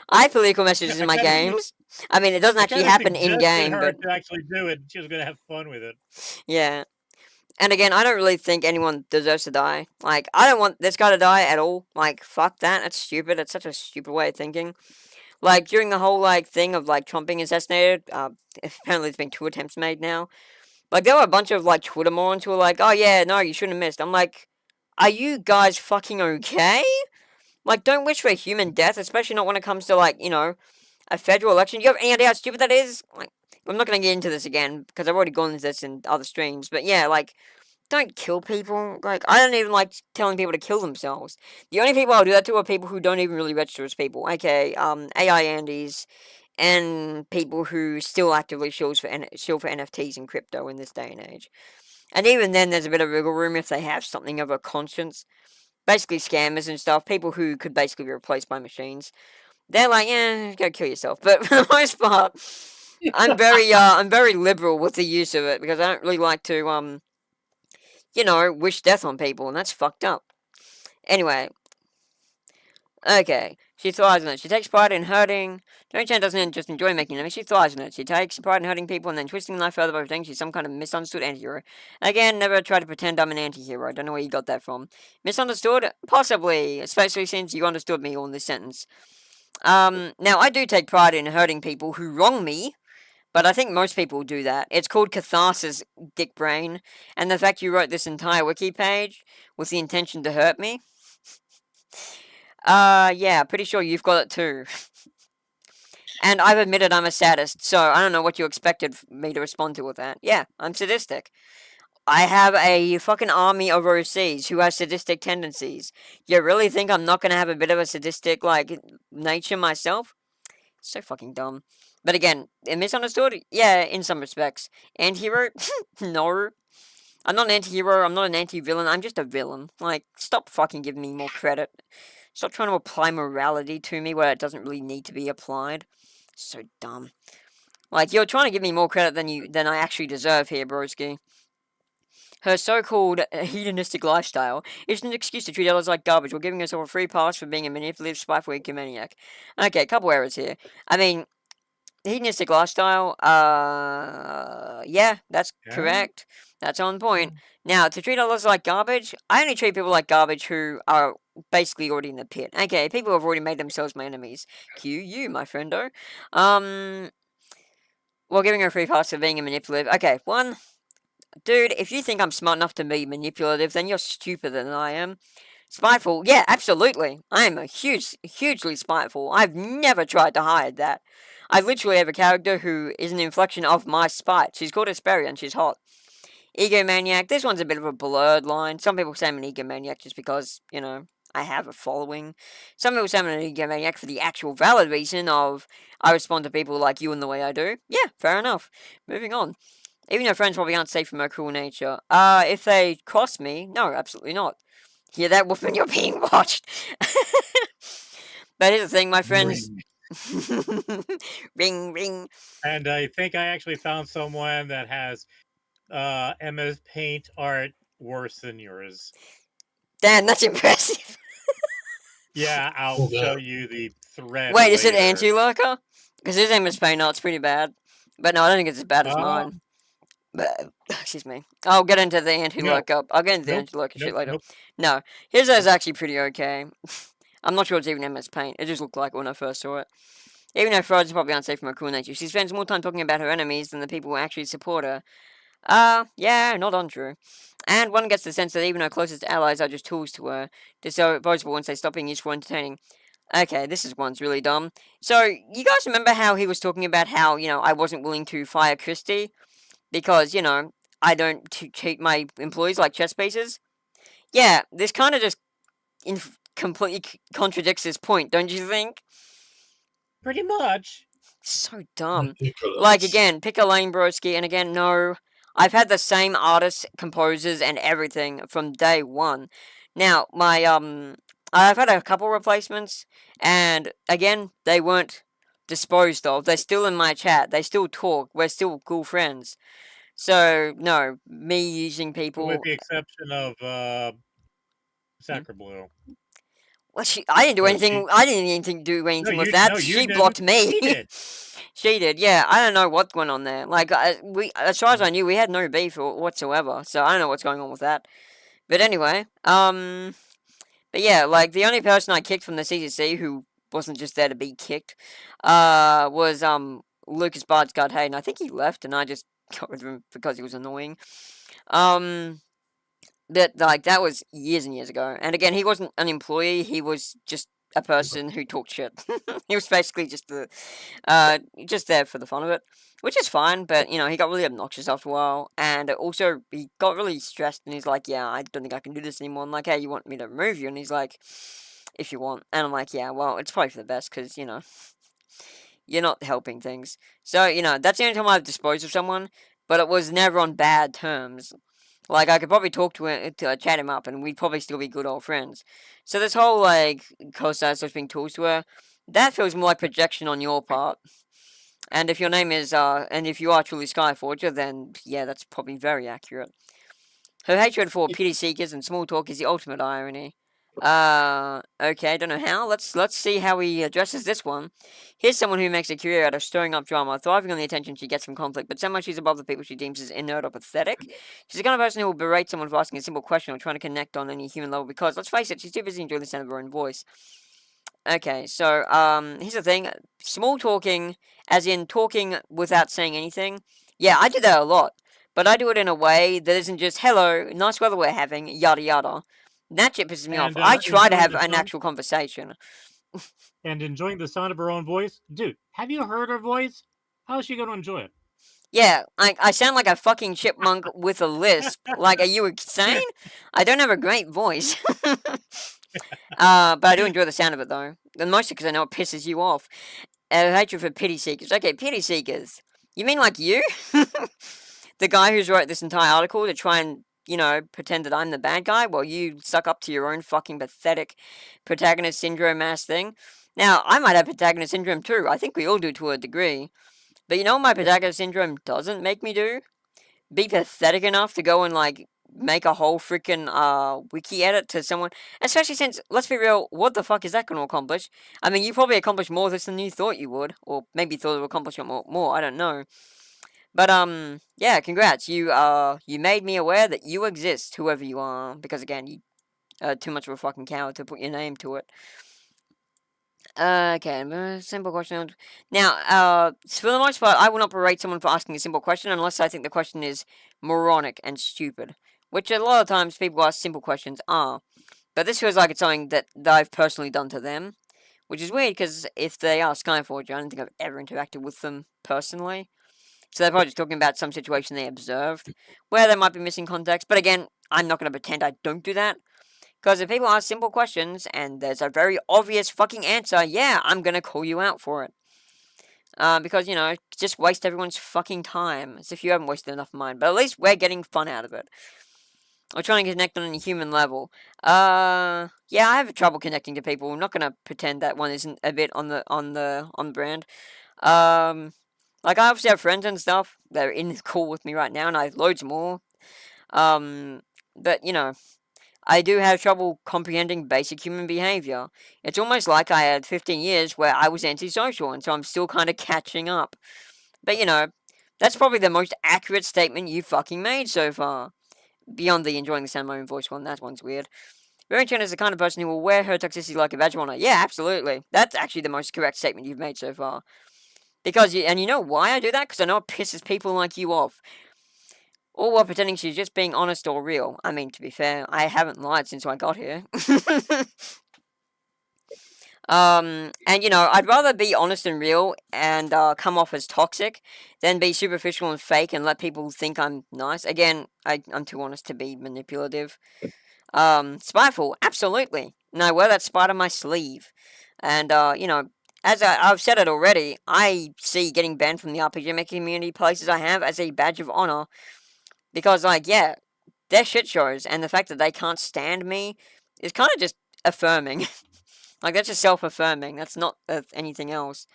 Speaker 1: I have political messages in
Speaker 3: I
Speaker 1: my
Speaker 3: kind of,
Speaker 1: games. I mean, it doesn't
Speaker 3: I
Speaker 1: actually
Speaker 3: kind of
Speaker 1: happen in
Speaker 3: suggested
Speaker 1: game,
Speaker 3: her
Speaker 1: but
Speaker 3: to actually do it. She was gonna have fun with it.
Speaker 1: yeah. And again, I don't really think anyone deserves to die. Like, I don't want this guy to die at all. Like, fuck that. That's stupid. It's such a stupid way of thinking. Like, during the whole, like, thing of, like, Trump being assassinated, apparently there's been 2 attempts made now. Like, there were a bunch of, like, Twitter morons who were like, oh, yeah, no, you shouldn't have missed. I'm like, are you guys fucking okay? Like, don't wish for human death, especially not when it comes to, like, you know, a federal election. You have any idea how stupid that is? Like, I'm not going to get into this again, because I've already gone into this in other streams. But, yeah, like, don't kill people. Like, I don't even like telling people to kill themselves. The only people I'll do that to are people who don't even really register as people. Okay, AI Andes, and people who still actively shill for NFTs and crypto in this day and age. And even then, there's a bit of wiggle room if they have something of a conscience. Basically, scammers and stuff, people who could basically be replaced by machines. They're like, yeah, go kill yourself. But for the most part, I'm very liberal with the use of it because I don't really like to, you know, wish death on people, and that's fucked up. Anyway, okay, she thrives in it. She takes pride in hurting. Remi-Chan doesn't just enjoy making enemies, she thrives in it. She takes pride in hurting people and then twisting life further by pretending she's some kind of misunderstood anti-hero. Again, never try to pretend I'm an anti-hero. I don't know where you got that from. Misunderstood? Possibly, especially since you understood me all in this sentence. Now, I do take pride in hurting people who wrong me, but I think most people do that. It's called catharsis, dick brain, and the fact you wrote this entire wiki page with the intention to hurt me. Yeah, pretty sure you've got it too. And I've admitted I'm a sadist, so I don't know what you expected me to respond to with that. Yeah, I'm sadistic. I have a fucking army overseas who has sadistic tendencies. You really think I'm not gonna have a bit of a sadistic, like, nature myself? So fucking dumb. But again, misunderstood? Yeah, in some respects. Anti-hero? No. I'm not an anti-hero, I'm not an anti-villain, I'm just a villain. Like, stop fucking giving me more credit. Stop trying to apply morality to me where it doesn't really need to be applied. So dumb. Like, you're trying to give me more credit than I actually deserve here, broski. Her so-called hedonistic lifestyle is an excuse to treat others like garbage while giving herself a free pass for being a manipulative, spiteful egomaniac. Okay, couple errors here. I mean, hedonistic lifestyle, yeah, that's correct. That's on point. Now, to treat others like garbage, I only treat people like garbage who are basically already in the pit. Okay, people who have already made themselves my enemies. Cue you, my friendo. Well, giving her a free pass for being a manipulative. Okay, one, dude, if you think I'm smart enough to be manipulative, then you're stupider than I am. Spiteful, yeah, absolutely. I am hugely spiteful. I've never tried to hide that. I literally have a character who is an inflection of my spite. She's called Asperia and she's hot. Egomaniac, this one's a bit of a blurred line. Some people say I'm an egomaniac just because, you know, I have a following. Some people say I'm an egomaniac for the actual valid reason of I respond to people like you in the way I do. Yeah, fair enough. Moving on. Even though friends probably aren't safe from her cruel nature. If they cross me, no, absolutely not. Hear that, Wolfman? You're being watched. But here's the thing, my friends. Ring, ring.
Speaker 3: And I think I actually found someone that has MS Paint art worse than yours.
Speaker 1: Damn, that's impressive.
Speaker 3: Yeah, I'll show you the thread.
Speaker 1: Wait, is it Anti-Lurker? Because his MS Paint art's pretty bad. But no, I don't think it's as bad as mine. But, excuse me. I'll get into the Anti-Lurker. I'll get into the Anti-Lurker shit later. No, his is actually pretty okay. I'm not sure it's even MS Paint. It just looked like it when I first saw it. Even though Frogs are probably unsafe from her cruel nature, she spends more time talking about her enemies than the people who actually support her. Yeah, not untrue. And one gets the sense that even her closest allies are just tools to her, disposable once they stop being used for entertaining. Okay, this is one's really dumb. So, you guys remember how he was talking about how, you know, I wasn't willing to fire Christie? Because, you know, I don't treat my employees like chess pieces? Yeah, this kind of just completely contradicts his point, don't you think?
Speaker 3: Pretty much.
Speaker 1: So dumb.
Speaker 4: Ridiculous.
Speaker 1: Like, again, pick a lane, broski, and again, no. I've had the same artists, composers, and everything from day one. Now, I've had a couple replacements, and again, they weren't disposed of. They're still in my chat. They still talk. We're still cool friends. So, no, me using people...
Speaker 3: With the exception of Sacre Blue.
Speaker 1: Well, I didn't do anything. I didn't even do anything with that. She blocked me.
Speaker 3: She did.
Speaker 1: She did. Yeah, I don't know what went on there. Like, as far as I knew, we had no beef whatsoever. So I don't know what's going on with that. But anyway, but yeah, like the only person I kicked from the CCC who wasn't just there to be kicked, was Lucas Bardsguard Hayden. I think he left, and I just got rid of him because he was annoying. But, like, that was years and years ago. And again, he wasn't an employee, he was just a person who talked shit. He was basically just just there for the fun of it. Which is fine, but, you know, he got really obnoxious after a while. And also, he got really stressed, and he's like, yeah, I don't think I can do this anymore. I'm like, hey, you want me to remove you? And he's like, if you want. And I'm like, yeah, well, it's probably for the best, because, you know, you're not helping things. So, you know, that's the only time I've disposed of someone, but it was never on bad terms. Like, I could probably talk to him, chat him up, and we'd probably still be good old friends. So this whole, like, co-stars being tools to her, that feels more like projection on your part. And if your name is, and if you are truly Skyforger, then, yeah, that's probably very accurate. Her hatred for pity seekers and small talk is the ultimate irony. Okay, don't know how. Let's see how he addresses this one. Here's someone who makes a career out of stirring up drama, thriving on the attention she gets from conflict, but somehow she's above the people she deems as inert or pathetic. She's the kind of person who will berate someone for asking a simple question or trying to connect on any human level because, let's face it, she's too busy enjoying the sound of her own voice. Okay, so, here's the thing. Small talking, as in talking without saying anything. Yeah, I do that a lot. But I do it in a way that isn't just, hello, nice weather we're having, yada yada. That shit pisses me off. I try to have an actual conversation.
Speaker 3: And enjoying the sound of her own voice? Dude, have you heard her voice? How is she going to enjoy it?
Speaker 1: Yeah, I sound like a fucking chipmunk with a lisp. Like, are you insane? I don't have a great voice. But I do enjoy the sound of it, though. And mostly because I know it pisses you off. Hatred for pity seekers. Okay, pity seekers. You mean like you? The guy who's wrote this entire article to try and, you know, pretend that I'm the bad guy while you suck up to your own fucking pathetic protagonist syndrome ass thing. Now, I might have protagonist syndrome too. I think we all do to a degree. But you know what my protagonist syndrome doesn't make me do? Be pathetic enough to go and, like, make a whole freaking wiki edit to someone. Especially since, let's be real, what the fuck is that going to accomplish? I mean, you probably accomplished more of this than you thought you would. Or maybe thought it would accomplish more, I don't know. But, yeah, congrats. You made me aware that you exist, whoever you are. Because, again, you are too much of a fucking coward to put your name to it. Okay, simple question. Now, for the most part, I will not berate someone for asking a simple question unless I think the question is moronic and stupid. Which a lot of times people who ask simple questions are. But this feels like it's something that I've personally done to them. Which is weird, because if they are Skyforger, I don't think I've ever interacted with them personally. So they're probably just talking about some situation they observed, where they might be missing context. But again, I'm not going to pretend I don't do that. Because if people ask simple questions, and there's a very obvious fucking answer, yeah, I'm going to call you out for it. Because, you know, just waste everyone's fucking time, as if you haven't wasted enough of mine. But at least we're getting fun out of it. We're trying to connect on a human level. Yeah, I have trouble connecting to people. I'm not going to pretend that one isn't a bit on the brand. Like, I obviously have friends and stuff. They're in the call with me right now, and I have loads more. But, you know, I do have trouble comprehending basic human behavior. It's almost like I had 15 years where I was antisocial, and so I'm still kind of catching up. But, you know, that's probably the most accurate statement you fucking made so far. Beyond the enjoying the sound of my own voice one, that one's weird. Remi-Chan is the kind of person who will wear her toxicity like a badge of honor. Yeah, absolutely. That's actually the most correct statement you've made so far. Because, and you know why I do that? Because I know it pisses people like you off. All while pretending she's just being honest or real. I mean, to be fair, I haven't lied since I got here. And, you know, I'd rather be honest and real and come off as toxic than be superficial and fake and let people think I'm nice. Again, I'm too honest to be manipulative. Spiteful, absolutely. And I wear that spite on my sleeve. And, you know, as I've said it already, I see getting banned from the RPG Maker community places I have as a badge of honor. Because, like, yeah, they're shit shows, and the fact that they can't stand me is kind of just affirming. Like, that's just self-affirming. That's not anything else.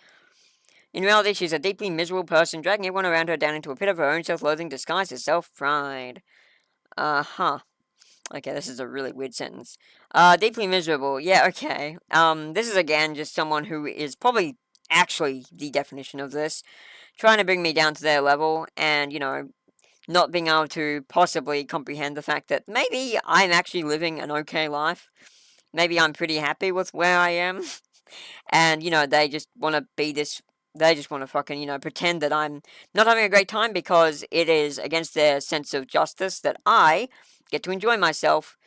Speaker 1: In reality, she's a deeply miserable person, dragging everyone around her down into a pit of her own self-loathing disguised as self-pride. Uh-huh. Okay, this is a really weird sentence. Deeply miserable. Yeah, okay. This is again just someone who is probably actually the definition of this. Trying to bring me down to their level and, not being able to possibly comprehend the fact that maybe I'm actually living an okay life. Maybe I'm pretty happy with where I am. And, they just want to be this. They just want to fucking, pretend that I'm not having a great time because it is against their sense of justice that I get to enjoy myself,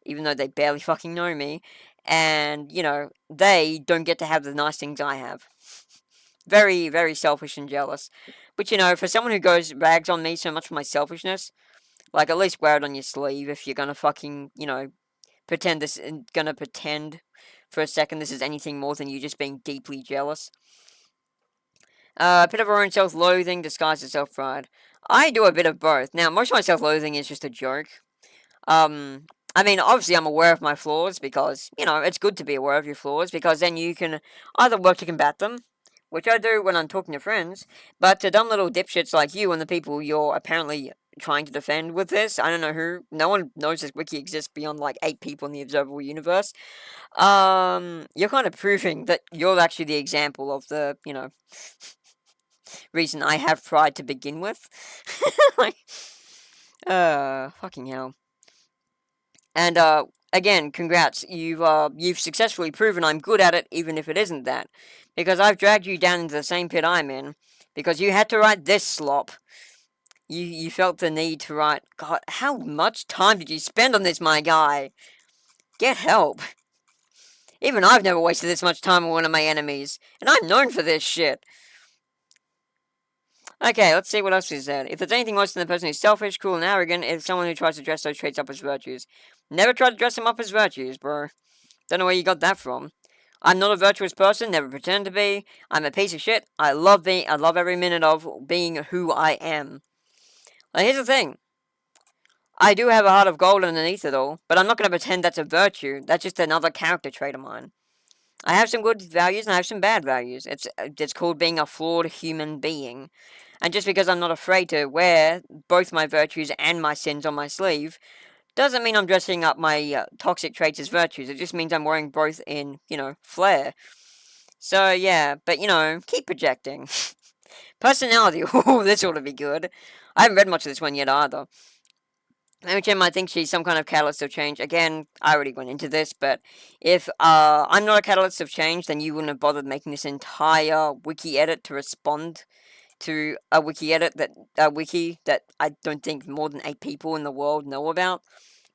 Speaker 1: even though they barely fucking know me. And, they don't get to have the nice things I have. Very, very selfish and jealous. But, for someone who rags on me so much for my selfishness, like, at least wear it on your sleeve if you're gonna fucking, pretend for a second this is anything more than you just being deeply jealous. A bit of her own self-loathing disguised as self-pride. I do a bit of both. Now, most of my self-loathing is just a joke. Obviously I'm aware of my flaws because, it's good to be aware of your flaws because then you can either work to combat them, which I do when I'm talking to friends, but to dumb little dipshits like you and the people you're apparently trying to defend with this, I don't know who, no one knows this wiki exists beyond like 8 people in the observable universe, you're kind of proving that you're actually the example of the, reason I have pride to begin with. Like, fucking hell. And, again, congrats. You've successfully proven I'm good at it, even if it isn't that. Because I've dragged you down into the same pit I'm in. Because you had to write this slop. You felt the need to write... God, how much time did you spend on this, my guy? Get help. Even I've never wasted this much time on one of my enemies. And I'm known for this shit. Okay, let's see what else is said. If there's anything worse than the person who's selfish, cruel, and arrogant, it's someone who tries to dress those traits up as virtues. Never tried to dress them up as virtues, bro. Don't know where you got that from. I'm not a virtuous person, never pretend to be. I'm a piece of shit. I love every minute of being who I am. Now, here's the thing. I do have a heart of gold underneath it all, but I'm not going to pretend that's a virtue. That's just another character trait of mine. I have some good values and I have some bad values. It's called being a flawed human being. And just because I'm not afraid to wear both my virtues and my sins on my sleeve, doesn't mean I'm dressing up my toxic traits as virtues. It just means I'm wearing both in, flair. So, yeah, but, keep projecting. Personality, oh, this ought to be good. I haven't read much of this one yet either. Remi-Chan might think she's some kind of catalyst of change. Again, I already went into this, but if I'm not a catalyst of change, then you wouldn't have bothered making this entire wiki edit to respond to a wiki that I don't think more than 8 people in the world know about.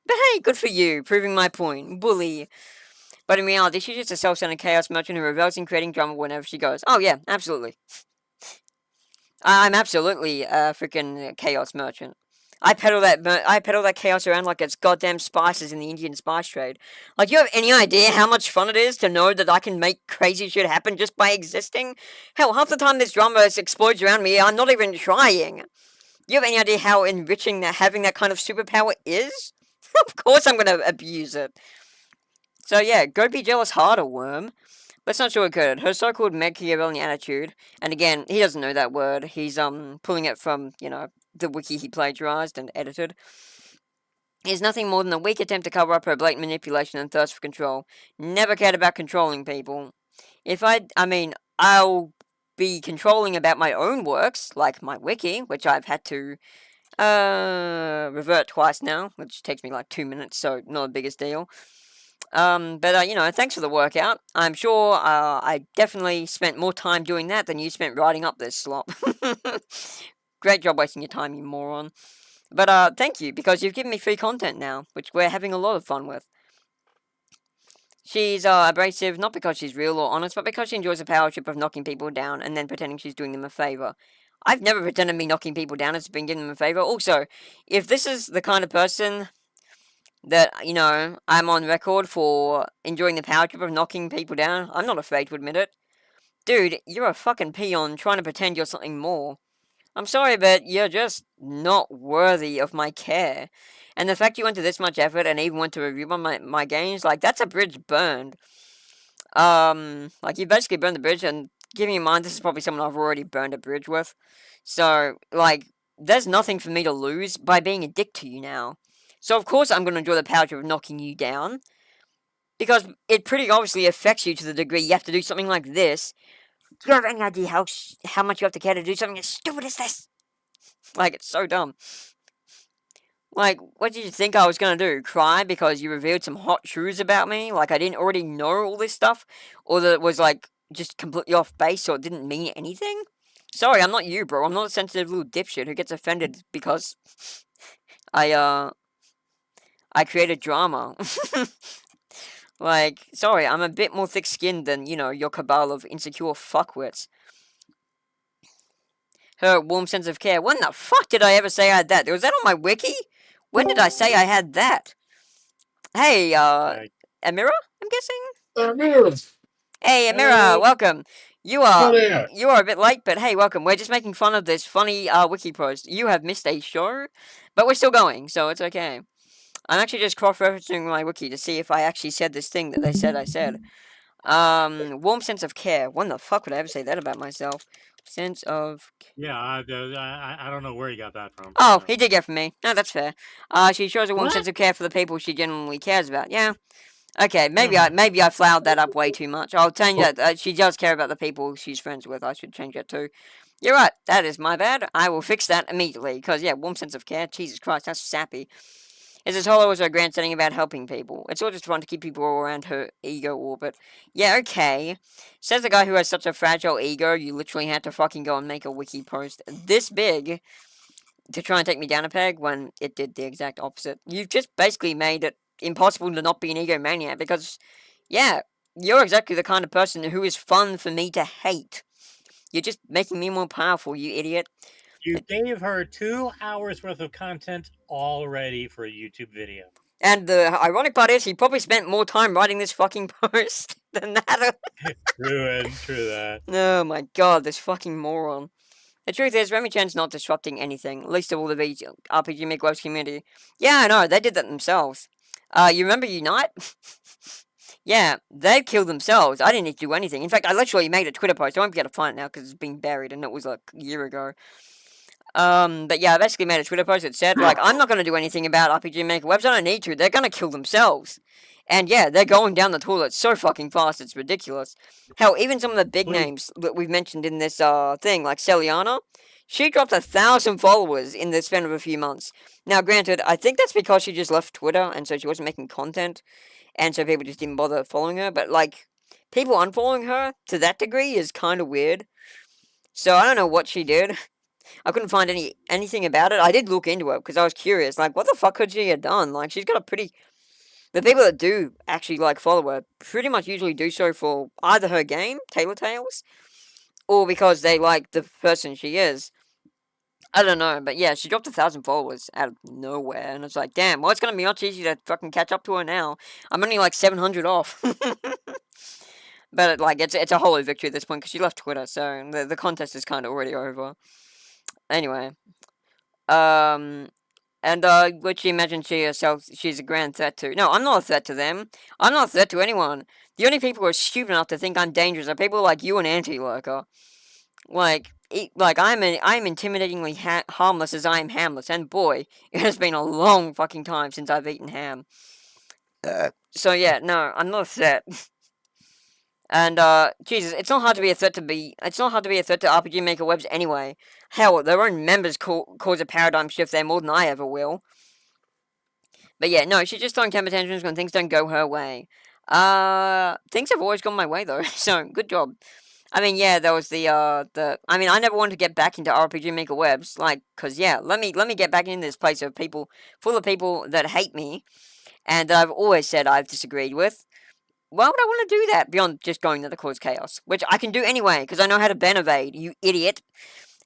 Speaker 1: But hey, good for you, proving my point. Bully. But in reality, she's just a self-centered chaos merchant who revels in creating drama whenever she goes. Oh yeah, absolutely. I'm absolutely a freaking chaos merchant. I peddle that chaos around like it's goddamn spices in the Indian spice trade. Like, you have any idea how much fun it is to know that I can make crazy shit happen just by existing? Hell, half the time this drama explodes around me, I'm not even trying. You have any idea how enriching that having that kind of superpower is? Of course I'm gonna abuse it. So yeah, go be jealous harder, worm. Let's not sugarcoat it. Her so-called Machiavellian attitude, and again, he doesn't know that word. He's pulling it from, the wiki he plagiarized and edited, is nothing more than a weak attempt to cover up her blatant manipulation and thirst for control. Never cared about controlling people. I'll be controlling about my own works, like my wiki, which I've had to revert twice now, which takes me like 2 minutes, so not the biggest deal. Thanks for the workout. I'm sure I definitely spent more time doing that than you spent writing up this slop. Great job wasting your time, you moron. But, thank you, because you've given me free content now, which we're having a lot of fun with. She's, abrasive, not because she's real or honest, but because she enjoys the power trip of knocking people down and then pretending she's doing them a favor. I've never pretended me knocking people down has been giving them a favor. Also, if this is the kind of person that, I'm on record for enjoying the power trip of knocking people down, I'm not afraid to admit it. Dude, you're a fucking peon trying to pretend you're something more. I'm sorry, but you're just not worthy of my care. And the fact you went to this much effort and even went to review my games, like, that's a bridge burned. You basically burned the bridge and keeping in mind, this is probably someone I've already burned a bridge with. So, like, there's nothing for me to lose by being a dick to you now. So, of course, I'm going to enjoy the power of knocking you down. Because it pretty obviously affects you to the degree you have to do something like this. Do you have any idea how much you have to care to do something as stupid as this? Like, it's so dumb. Like, what did you think I was gonna do? Cry because you revealed some hot truths about me? Like, I didn't already know all this stuff? Or that it was, like, just completely off base so it didn't mean anything? Sorry, I'm not you, bro. I'm not a sensitive little dipshit who gets offended because I created drama. Like, sorry, I'm a bit more thick-skinned than, your cabal of insecure fuckwits. Her warm sense of care. When the fuck did I ever say I had that? Was that on my wiki? When did I say I had that? Hey, Amira, I'm guessing?
Speaker 4: Amira!
Speaker 1: Hey, Amira, welcome. You are
Speaker 4: There.
Speaker 1: a bit late, but hey, welcome. We're just making fun of this funny wiki post. You have missed a show, but we're still going, so it's okay. I'm actually just cross-referencing my wiki to see if I actually said this thing that they said I said. Warm sense of care. When the fuck would I ever say that about myself? Sense of...
Speaker 3: Yeah, I don't know where you got that from.
Speaker 1: Oh, he did get from me. No, that's fair. She shows a warm
Speaker 3: What?
Speaker 1: sense of care for the people she genuinely cares about. Yeah. Okay, maybe I flowered that up way too much. I'll change that. She does care about the people she's friends with. I should change that too. You're right. That is my bad. I will fix that immediately. Because, yeah, warm sense of care. Jesus Christ, that's sappy. It's as hollow as her grandstanding about helping people. It's all just fun to keep people around her ego orbit. Yeah, okay. Says the guy who has such a fragile ego, you literally had to fucking go and make a wiki post this big to try and take me down a peg when it did the exact opposite. You've just basically made it impossible to not be an egomaniac because, yeah, you're exactly the kind of person who is fun for me to hate. You're just making me more powerful, you idiot.
Speaker 3: You gave her 2 hours worth of content already for a YouTube video.
Speaker 1: And the ironic part is, he probably spent more time writing this fucking post than that.
Speaker 3: True that.
Speaker 1: Oh my god, this fucking moron. The truth is, Remi-Chan's not disrupting anything, least of all the RPG Make Webs community. Yeah, I know, they did that themselves. You remember Unite? Yeah, they killed themselves. I didn't need to do anything. In fact, I literally made a Twitter post. I won't be able to find it now because it's been buried and it was like a year ago. But yeah, I basically made a Twitter post that said, like, I'm not going to do anything about RPG Maker Webs. I don't need to. They're going to kill themselves. And yeah, they're going down the toilet so fucking fast, it's ridiculous. Hell, even some of the big names that we've mentioned in this thing, like Celiana, she dropped 1,000 followers in the span of a few months. Now, granted, I think that's because she just left Twitter, and so she wasn't making content, and so people just didn't bother following her, but, like, people unfollowing her to that degree is kind of weird. So, I don't know what she did. I couldn't find anything about it. I did look into it, because I was curious, like, what the fuck could she have done? Like, she's got a pretty... The people that do actually, like, follow her pretty much usually do so for either her game, Taylor Tales, or because they like the person she is. I don't know, but yeah, she dropped 1,000 followers out of nowhere, and it's like, damn, well, it's gonna be much easier to fucking catch up to her now. I'm only like 700 off. But, like, it's a hollow victory at this point, because she left Twitter, so the contest is kind of already over. Anyway. Would she imagine she's a grand threat to? No, I'm not a threat to them. I'm not a threat to anyone. The only people who are stupid enough to think I'm dangerous are people like you and Anti-Lurker. Like I'm intimidatingly harmless as I am hamless, and boy, it has been a long fucking time since I've eaten ham. So yeah, no, I'm not a threat. And Jesus, it's not hard to be a threat to RPG Maker Webs anyway. Hell, their own members cause a paradigm shift there more than I ever will. But yeah, no, she's just throwing temper tantrums when things don't go her way. Things have always gone my way though, so good job. I mean, yeah, there was I mean, I never wanted to get back into RPG Maker Webs, like, cause yeah, let me get back into this place of people, full of people that hate me, and that I've always said I've disagreed with. Why would I want to do that beyond just going there to cause chaos? Which I can do anyway, because I know how to ban evade, you idiot.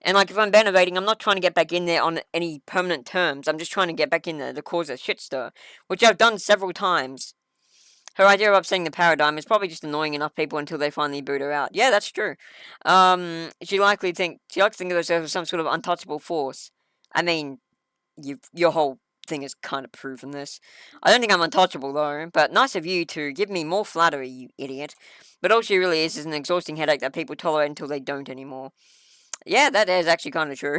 Speaker 1: And, like, if I'm ban evading, I'm not trying to get back in there on any permanent terms. I'm just trying to get back in there to cause a shitstir, which I've done several times. Her idea of upsetting the paradigm is probably just annoying enough people until they finally boot her out. Yeah, that's true. She likes to think of herself as some sort of untouchable force. I mean, your whole thing has kind of proven this. I don't think I'm untouchable, though, but nice of you to give me more flattery, you idiot. But all she really is an exhausting headache that people tolerate until they don't anymore. Yeah, that is actually kind of true.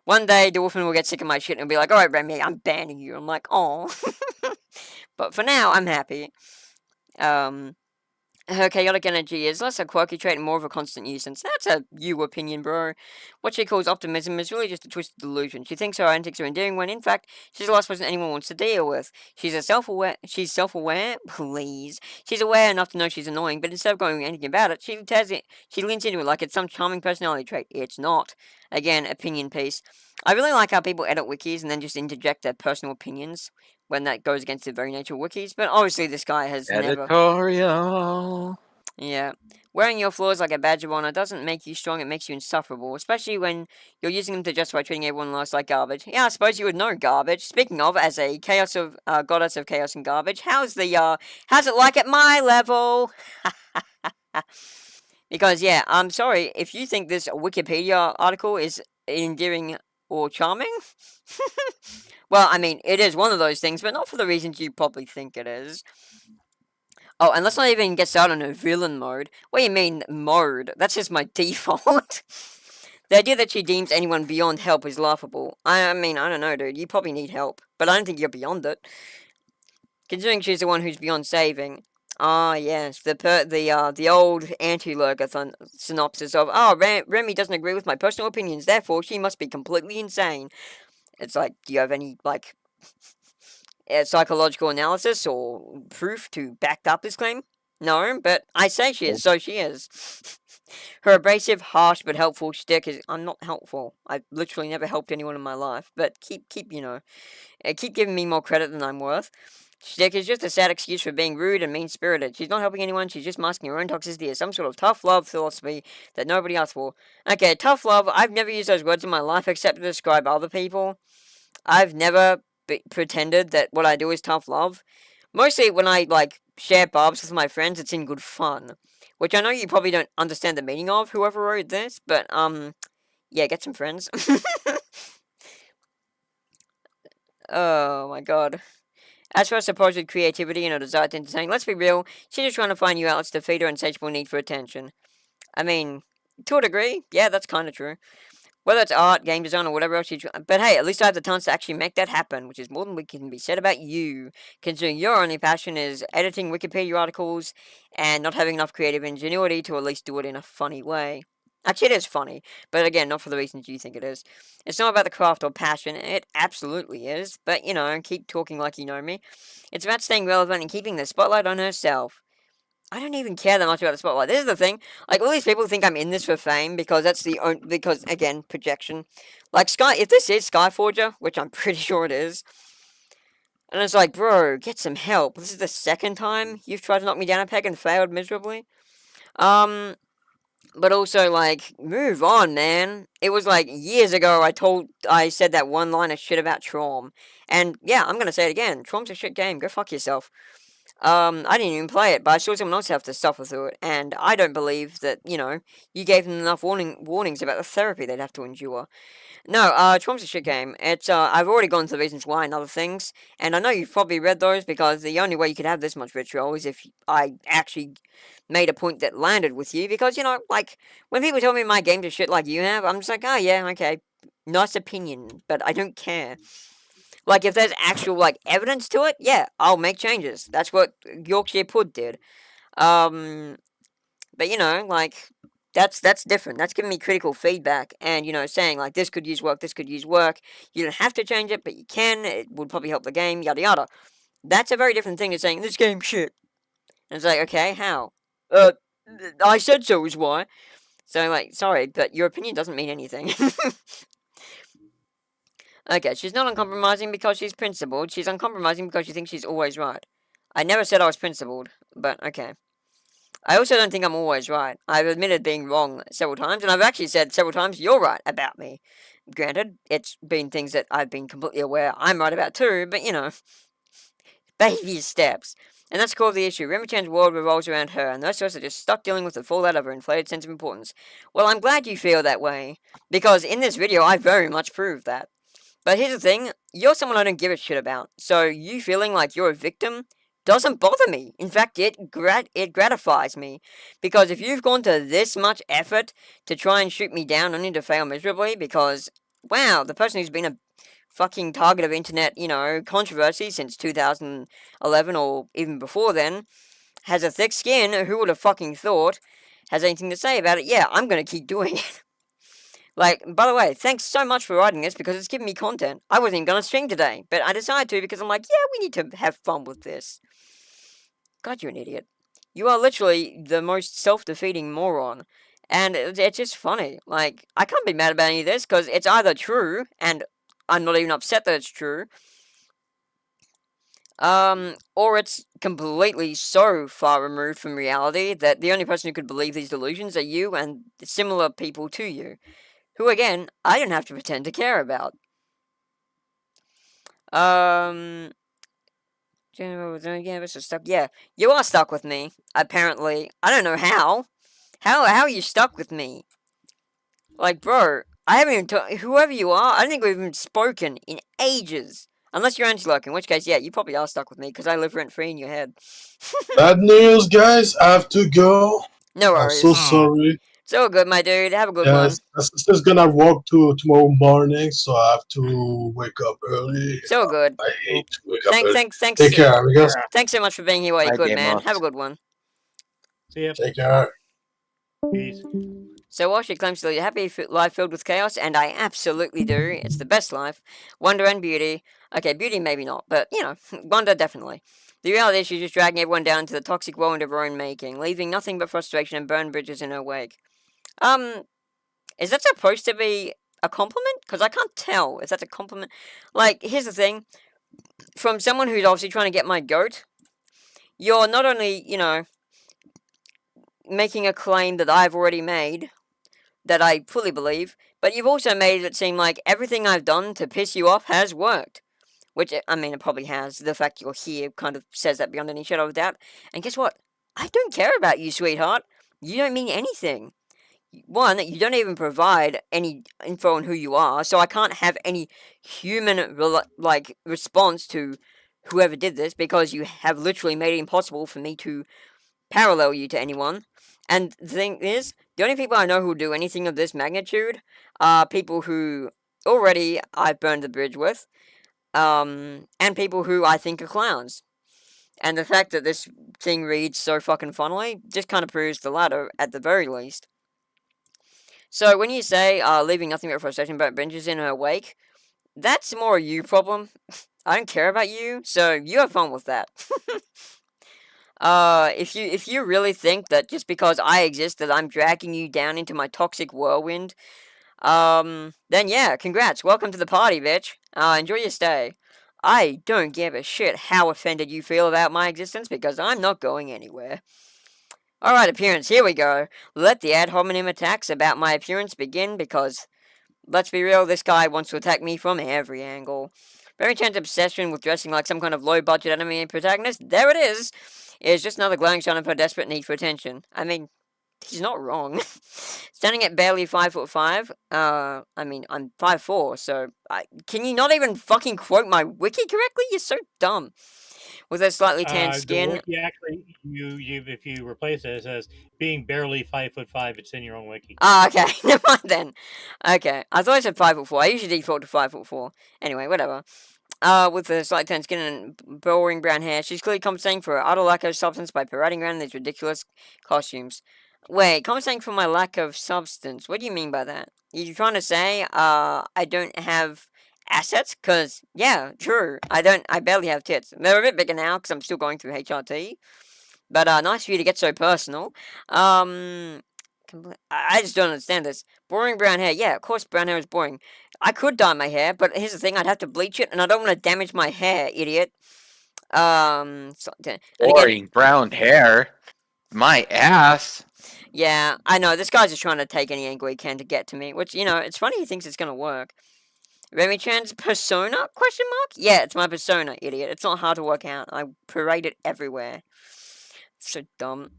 Speaker 1: One day, Dolphin will get sick of my shit and be like, alright, Remy, I'm banning you. I'm like, oh. But for now, I'm happy. Her chaotic energy is less a quirky trait and more of a constant nuisance. That's a you opinion, bro. What she calls optimism is really just a twisted delusion. She thinks her antics are endearing when, in fact, she's the last person anyone wants to deal with. She's self-aware, please. She's aware enough to know she's annoying, but instead of going anything about it, she leans into it like it's some charming personality trait. It's not. Again, opinion piece. I really like how people edit wikis and then just interject their personal opinions when that goes against the very nature of wikis, but obviously this guy has never...
Speaker 5: Editorial.
Speaker 1: Yeah. Wearing your flaws like a badge of honor doesn't make you strong, it makes you insufferable, especially when you're using them to justify treating everyone else like garbage. Yeah, I suppose you would know garbage. Speaking of, as a goddess of chaos and garbage, how's it like at my level? Because, yeah, I'm sorry, if you think this Wikipedia article is endearing or charming... Well, I mean, it is one of those things, but not for the reasons you probably think it is. Oh, and let's not even get started on a villain mode. What do you mean, mode? That's just my default. The idea that she deems anyone beyond help is laughable. I mean, I don't know, dude. You probably need help, but I don't think you're beyond it. Considering she's the one who's beyond saving. Ah, yes, the old anti-lurker synopsis of, Remy doesn't agree with my personal opinions, therefore she must be completely insane. It's like, do you have any, like, psychological analysis or proof to back up this claim? No, but I say she is, so she is. Her abrasive, harsh, but helpful shtick is, I'm not helpful. I've literally never helped anyone in my life, but keep giving me more credit than I'm worth. Shtick is just a sad excuse for being rude and mean-spirited. She's not helping anyone, she's just masking her own toxicity as some sort of tough love philosophy that nobody asked for. Okay, tough love, I've never used those words in my life except to describe other people. I've never pretended that what I do is tough love. Mostly when I, like, share barbs with my friends, it's in good fun. Which I know you probably don't understand the meaning of, whoever wrote this, but, yeah, get some friends. Oh my god. As for her supposed creativity and her desire to entertain, let's be real, she's just trying to find new outlets to feed her insatiable need for attention. I mean, to a degree, yeah, that's kind of true. Whether it's art, game design, or whatever else but hey, at least I have the chance to actually make that happen, which is more than we can be said about you, considering your only passion is editing Wikipedia articles and not having enough creative ingenuity to at least do it in a funny way. Actually, it is funny, but again, not for the reasons you think it is. It's not about the craft or passion, it absolutely is, but, you know, keep talking like you know me. It's about staying relevant and keeping the spotlight on herself. I don't even care that much about the spotlight. This is the thing, like, all these people think I'm in this for fame, because because, again, projection. Like, if this is Skyforger, which I'm pretty sure it is, and it's like, bro, get some help. This is the second time you've tried to knock me down a peg and failed miserably. But also, like, move on, man. It was, like, years ago I said that one line of shit about Trom. And, yeah, I'm gonna say it again. Trom's a shit game. Go fuck yourself. I didn't even play it, but I saw someone else have to suffer through it. And I don't believe that, you know, you gave them enough warnings about the therapy they'd have to endure. No, Trom's a shit game. It's, I've already gone to the reasons why and other things. And I know you've probably read those, because the only way you could have this much vitriol is if I actually made a point that landed with you, because, you know, like, when people tell me my games are shit like you have, I'm just like, oh yeah, okay, nice opinion, but I don't care. Like, if there's actual, like, evidence to it, yeah, I'll make changes. That's what Yorkshire Pud did. But, you know, like, that's different. That's giving me critical feedback, and, you know, saying, like, this could use work, this could use work. You don't have to change it, but you can. It would probably help the game, yada yada. That's a very different thing to saying, this game's shit. And it's like, okay, how? I said so is why. So, like, sorry, but your opinion doesn't mean anything. Okay, she's not uncompromising because she's principled. She's uncompromising because she thinks she's always right. I never said I was principled, but okay. I also don't think I'm always right. I've admitted being wrong several times, and I've actually said several times you're right about me. Granted, it's been things that I've been completely aware I'm right about too, but, you know, baby steps. And that's core of the issue. Remi-Chan's world revolves around her, and the rest of us are just stuck dealing with the fallout of her inflated sense of importance. Well, I'm glad you feel that way, because in this video I very much proved that. But here's the thing, you're someone I don't give a shit about, so you feeling like you're a victim doesn't bother me. In fact, it gratifies me, because if you've gone to this much effort to try and shoot me down only to fail miserably, because, wow, the person who's been a fucking target of internet, controversy since 2011 or even before then, has a thick skin, who would have fucking thought, has anything to say about it, yeah, I'm gonna keep doing it. Like, by the way, thanks so much for writing this, because it's giving me content. I wasn't even gonna stream today, but I decided to because I'm like, yeah, we need to have fun with this. God, you're an idiot. You are literally the most self-defeating moron. And it's just funny. Like, I can't be mad about any of this, because it's either true, and I'm not even upset that it's true, or it's completely so far removed from reality that the only person who could believe these delusions are you and similar people to you, who, again, I don't have to pretend to care about. Yeah, you are stuck with me, apparently. I don't know how. How are you stuck with me? Like, bro, I haven't even whoever you are, I don't think we've even spoken in ages. Unless you're anti-lock, in which case, yeah, you probably are stuck with me, because I live rent-free in your head.
Speaker 4: Bad news, guys. I have to go.
Speaker 1: No
Speaker 4: I'm so
Speaker 1: worries.
Speaker 4: sorry.
Speaker 1: It's all good, my dude. Have a good one.
Speaker 4: Yes, my sister's gonna work tomorrow morning, so I have to wake up early.
Speaker 1: So good.
Speaker 4: I hate to wake up early.
Speaker 1: Thanks.
Speaker 4: Take care, amigos.
Speaker 1: Thanks so much for being here while you
Speaker 5: Bye,
Speaker 1: could,
Speaker 5: Game
Speaker 1: man.
Speaker 5: Lost.
Speaker 1: Have a good one.
Speaker 3: See ya.
Speaker 4: Take care.
Speaker 3: Peace.
Speaker 1: So while she claims to lead a happy life filled with chaos, and I absolutely do, it's the best life, wonder and beauty. Okay, beauty maybe not, but, wonder definitely. The reality is she's just dragging everyone down into the toxic whirlwind of her own making, leaving nothing but frustration and burned bridges in her wake. Is that supposed to be a compliment? Because I can't tell if that's a compliment. Like, here's the thing. From someone who's obviously trying to get my goat, you're not only, making a claim that I've already made, that I fully believe, but you've also made it seem like everything I've done to piss you off has worked. Which, I mean, it probably has. The fact you're here kind of says that beyond any shadow of a doubt. And guess what? I don't care about you, sweetheart. You don't mean anything. One, you don't even provide any info on who you are, so I can't have any human, response to whoever did this, because you have literally made it impossible for me to parallel you to anyone. And the thing is, the only people I know who do anything of this magnitude are people who already I've burned the bridge with, and people who I think are clowns. And the fact that this thing reads so fucking funnily just kind of proves the latter, at the very least. So when you say, leaving nothing but frustration but bridges in her wake, that's more a you problem. I don't care about you, so you have fun with that. If you really think that just because I exist that I'm dragging you down into my toxic whirlwind, then yeah, congrats, welcome to the party, bitch. Enjoy your stay. I don't give a shit how offended you feel about my existence, because I'm not going anywhere. Alright, appearance, here we go. Let the ad hominem attacks about my appearance begin, because, let's be real, this guy wants to attack me from every angle. Remi-Chan's obsession with dressing like some kind of low-budget anime protagonist, there it is just another glowing sign of her desperate need for attention. I mean, he's not wrong. Standing at barely 5'5", I mean, I'm 5'4", so can you not even fucking quote my wiki correctly? You're so dumb. With her slightly tanned skin.
Speaker 3: The wiki actually, if you replace it says being barely 5'5", it's in your own wiki.
Speaker 1: Okay, never mind then. Okay, I thought I said 5'4". I usually default to 5'4". Anyway, whatever. With her slight tanned skin and boring brown hair, she's clearly compensating for her utter lack of substance by parading around in these ridiculous costumes. Wait, compensating for my lack of substance? What do you mean by that? You trying to say, I don't have assets? Cause, yeah, true. I barely have tits. They're a bit bigger now, because I'm still going through HRT. But, nice for you to get so personal. I just don't understand this. Boring brown hair. Yeah, of course brown hair is boring. I could dye my hair, but here's the thing, I'd have to bleach it, and I don't want to damage my hair, idiot.
Speaker 5: Boring brown hair? My ass?
Speaker 1: Yeah, I know, this guy's just trying to take any angle he can to get to me, which, it's funny he thinks it's gonna work. Remi-Chan's persona? Question mark? Yeah, it's my persona, idiot. It's not hard to work out. I parade it everywhere. So dumb.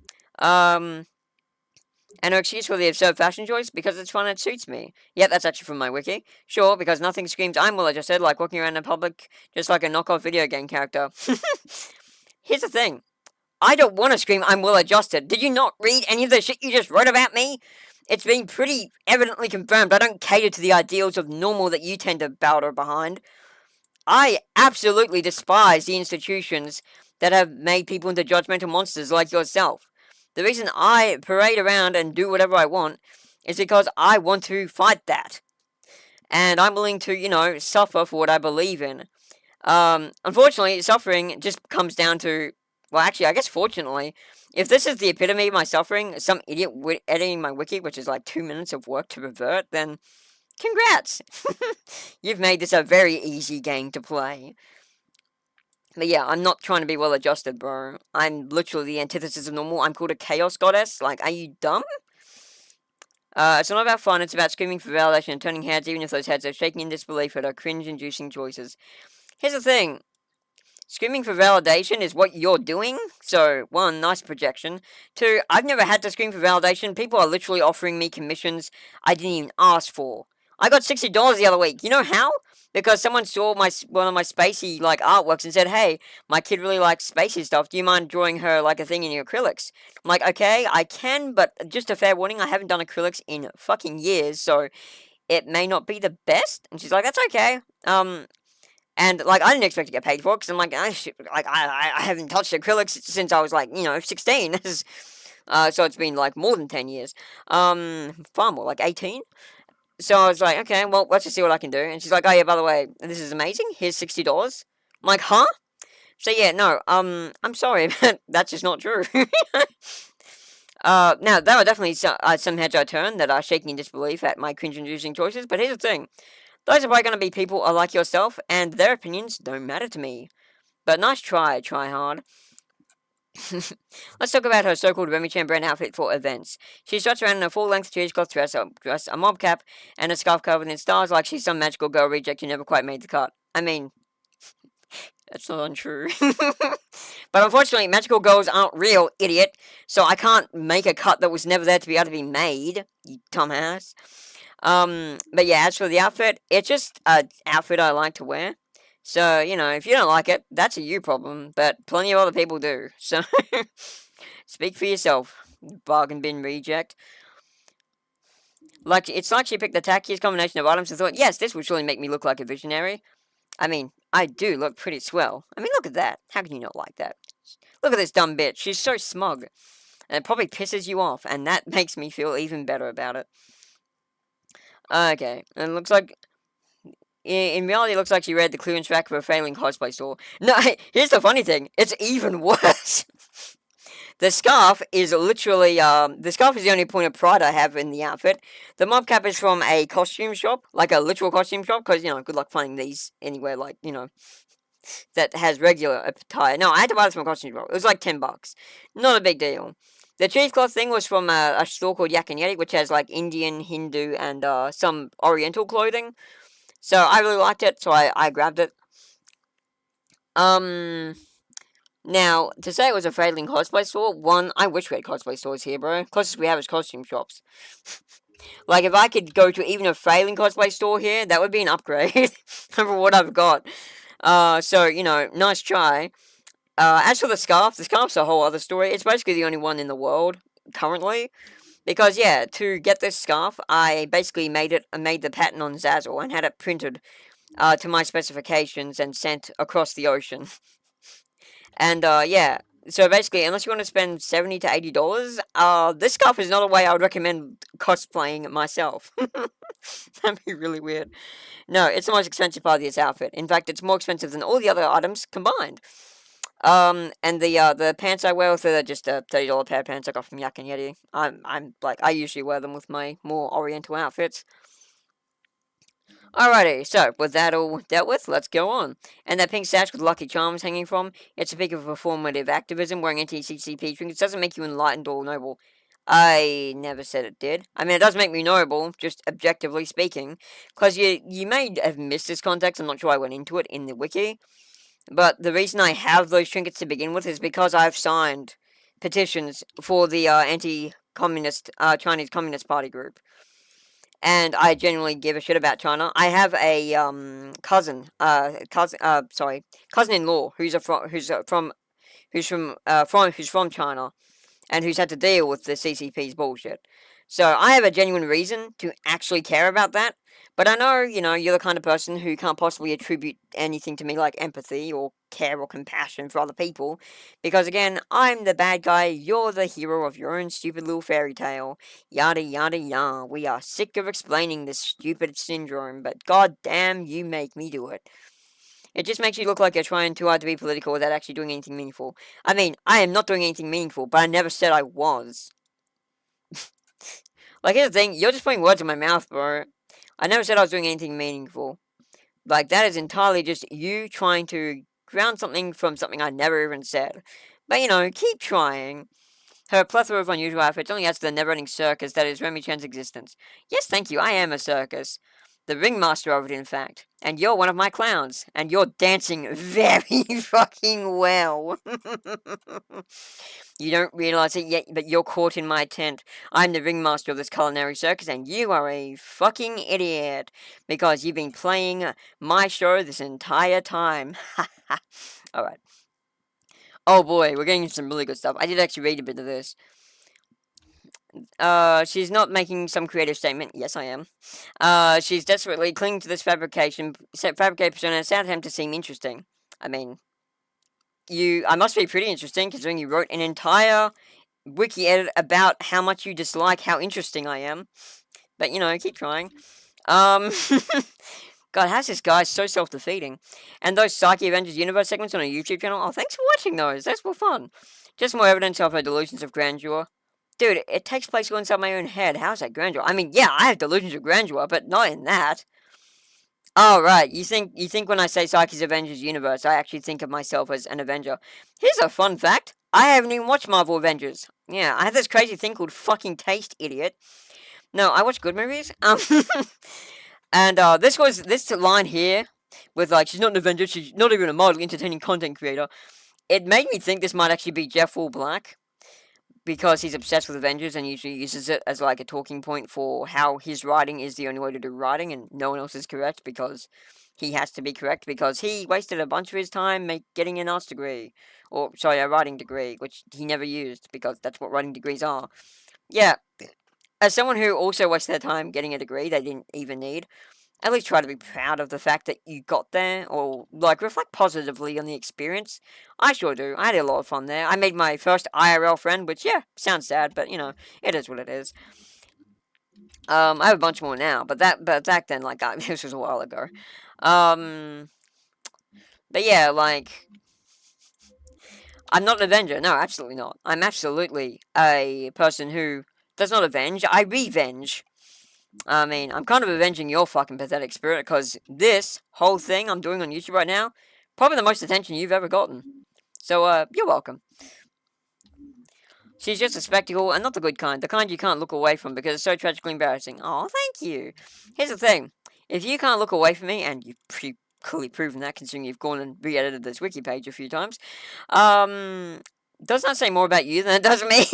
Speaker 1: And her excuse for the absurd fashion choice, because it's fun and it suits me. Yeah, that's actually from my wiki. Sure, because nothing screams I'm well-adjusted like walking around in public just like a knockoff video game character. Here's the thing. I don't want to scream I'm well-adjusted. Did you not read any of the shit you just wrote about me? It's been pretty evidently confirmed I don't cater to the ideals of normal that you tend to bowder behind. I absolutely despise the institutions that have made people into judgmental monsters like yourself. The reason I parade around and do whatever I want is because I want to fight that. And I'm willing to, you know, suffer for what I believe in. Unfortunately, suffering just comes down to, well, actually, I guess fortunately, if this is the epitome of my suffering, some idiot editing my wiki, which is like 2 minutes of work to revert, then congrats! You've made this a very easy game to play. But yeah, I'm not trying to be well-adjusted, bro. I'm literally the antithesis of normal. I'm called a chaos goddess. Like, are you dumb? It's not about fun, it's about screaming for validation and turning heads, even if those heads are shaking in disbelief at our cringe-inducing choices. Here's the thing. Screaming for validation is what you're doing. So, 1, nice projection. 2, I've never had to scream for validation. People are literally offering me commissions I didn't even ask for. I got $60 the other week. You know how? Because someone saw one of my spacey, like, artworks and said, hey, my kid really likes spacey stuff. Do you mind drawing her, like, a thing in your acrylics? I'm like, okay, I can, but just a fair warning, I haven't done acrylics in fucking years, so it may not be the best. And she's like, that's okay. And, like, I didn't expect to get paid for it, because I'm like, I haven't touched acrylics since I was, like, 16. So it's been, like, more than 10 years. Far more, like 18. So I was like, okay, well, let's just see what I can do. And she's like, oh yeah, by the way, this is amazing. Here's $60. I'm like, huh? So yeah, no, I'm sorry, but that's just not true. Now, there are definitely some heads I turn that are shaking in disbelief at my cringe-inducing choices, but here's the thing. Those are probably going to be people like yourself, and their opinions don't matter to me. But nice try hard. Let's talk about her so-called Remi-Chan brand outfit for events. She struts around in a full-length cheesecloth dress, a mob cap, and a scarf covered in stars like she's some magical girl reject who never quite made the cut. I mean, that's not untrue. But unfortunately, magical girls aren't real, idiot. So I can't make a cut that was never there to be able to be made, you dumbass. But yeah, as for the outfit, it's just an outfit I like to wear. So, if you don't like it, that's a you problem, but plenty of other people do. So, speak for yourself, bargain bin reject. It's like she picked the tackiest combination of items and thought, yes, this will surely make me look like a visionary. I mean, I do look pretty swell. I mean, look at that. How can you not like that? Look at this dumb bitch. She's so smug. And it probably pisses you off, and that makes me feel even better about it. Okay, and it looks like... In reality, it looks like she read the clearance rack of a failing cosplay store. No, here's the funny thing. It's even worse. The scarf is literally, the scarf is the only point of pride I have in the outfit. The mob cap is from a costume shop, like a literal costume shop, because, good luck finding these anywhere, like, that has regular attire. No, I had to buy this from a costume shop. It was like $10. Not a big deal. The cheesecloth thing was from a store called Yak and Yeti, which has, like, Indian, Hindu, and, some Oriental clothing. So, I really liked it, so I grabbed it. Now, to say it was a failing cosplay store, 1, I wish we had cosplay stores here, bro. Closest we have is costume shops. Like, if I could go to even a failing cosplay store here, that would be an upgrade over what I've got. So, nice try. As for the scarf's a whole other story. It's basically the only one in the world, currently. Because, yeah, to get this scarf, I basically made the pattern on Zazzle and had it printed to my specifications and sent across the ocean. And, yeah, so basically, unless you want to spend $70 to $80, this scarf is not a way I would recommend cosplaying myself. That'd be really weird. No, it's the most expensive part of this outfit. In fact, it's more expensive than all the other items combined. And the pants I wear with are just a $30 pair of pants I got from Yak and Yeti. I usually wear them with my more oriental outfits. Alrighty, so, with that all dealt with, let's go on. And that pink sash with Lucky Charms hanging from, it's a peak of performative activism. Wearing anti-CCP trinkets doesn't make you enlightened or noble. I never said it did. I mean, it does make me noble, just objectively speaking. Because you may have missed this context, I'm not sure I went into it in the wiki. But the reason I have those trinkets to begin with is because I've signed petitions for the Chinese Communist Party group. And I genuinely give a shit about China. I have a cousin-in-law who's from China, and who's had to deal with the CCP's bullshit. So I have a genuine reason to actually care about that. But I know, you're the kind of person who can't possibly attribute anything to me like empathy or care or compassion for other people. Because again, I'm the bad guy, you're the hero of your own stupid little fairy tale. Yada yada yada. We are sick of explaining this stupid syndrome, but goddamn, you make me do it. It just makes you look like you're trying too hard to be political without actually doing anything meaningful. I mean, I am not doing anything meaningful, but I never said I was. Like, here's the thing, you're just putting words in my mouth, bro. I never said I was doing anything meaningful. Like, that is entirely just you trying to ground something from something I never even said. But, keep trying. Her plethora of unusual outfits only adds to the never-ending circus that is Remi-Chan's existence. Yes, thank you, I am a circus. The ringmaster of it, in fact. And you're one of my clowns. And you're dancing very fucking well. You don't realize it yet, but you're caught in my tent. I'm the ringmaster of this culinary circus, and you are a fucking idiot. Because you've been playing my show this entire time. Alright. Oh boy, we're getting some really good stuff. I did actually read a bit of this. She's not making some creative statement. Yes, I am. She's desperately clinging to this fabricated persona and sound him to seem interesting. I mean, I must be pretty interesting, considering you wrote an entire wiki edit about how much you dislike how interesting I am. But, keep trying. God, how's this guy so self-defeating? And those Psyche Avengers Universe segments on a YouTube channel? Oh, thanks for watching those. Those were fun. Just more evidence of her delusions of grandeur. Dude, it takes place inside my own head. How's that grandeur? I mean, yeah, I have delusions of grandeur, but not in that. Oh, right. You think when I say Psyche's Avengers Universe, I actually think of myself as an Avenger. Here's a fun fact. I haven't even watched Marvel Avengers. Yeah, I have this crazy thing called fucking taste, idiot. No, I watch good movies. And this line here, with like, she's not an Avenger, she's not even a model, entertaining content creator. It made me think this might actually be Jeff All Black. Because he's obsessed with Avengers and usually uses it as like a talking point for how his writing is the only way to do writing and no one else is correct because he has to be correct because he wasted a bunch of his time getting an arts degree. Or, sorry, a writing degree, which he never used because that's what writing degrees are. Yeah, as someone who also wasted their time getting a degree they didn't even need, at least try to be proud of the fact that you got there, or, like, reflect positively on the experience. I sure do. I had a lot of fun there. I made my first IRL friend, which, yeah, sounds sad, but, it is what it is. I have a bunch more now, but back then, like, this was a while ago. But yeah, like, I'm not an Avenger. No, absolutely not. I'm absolutely a person who does not avenge. I revenge. I mean, I'm kind of avenging your fucking pathetic spirit, because this whole thing I'm doing on YouTube right now, probably the most attention you've ever gotten. So, you're welcome. She's just a spectacle, and not the good kind. The kind you can't look away from, because it's so tragically embarrassing. Oh, thank you. Here's the thing. If you can't look away from me, and you've pretty clearly proven that, considering you've gone and re-edited this wiki page a few times, doesn't that say more about you than it does me?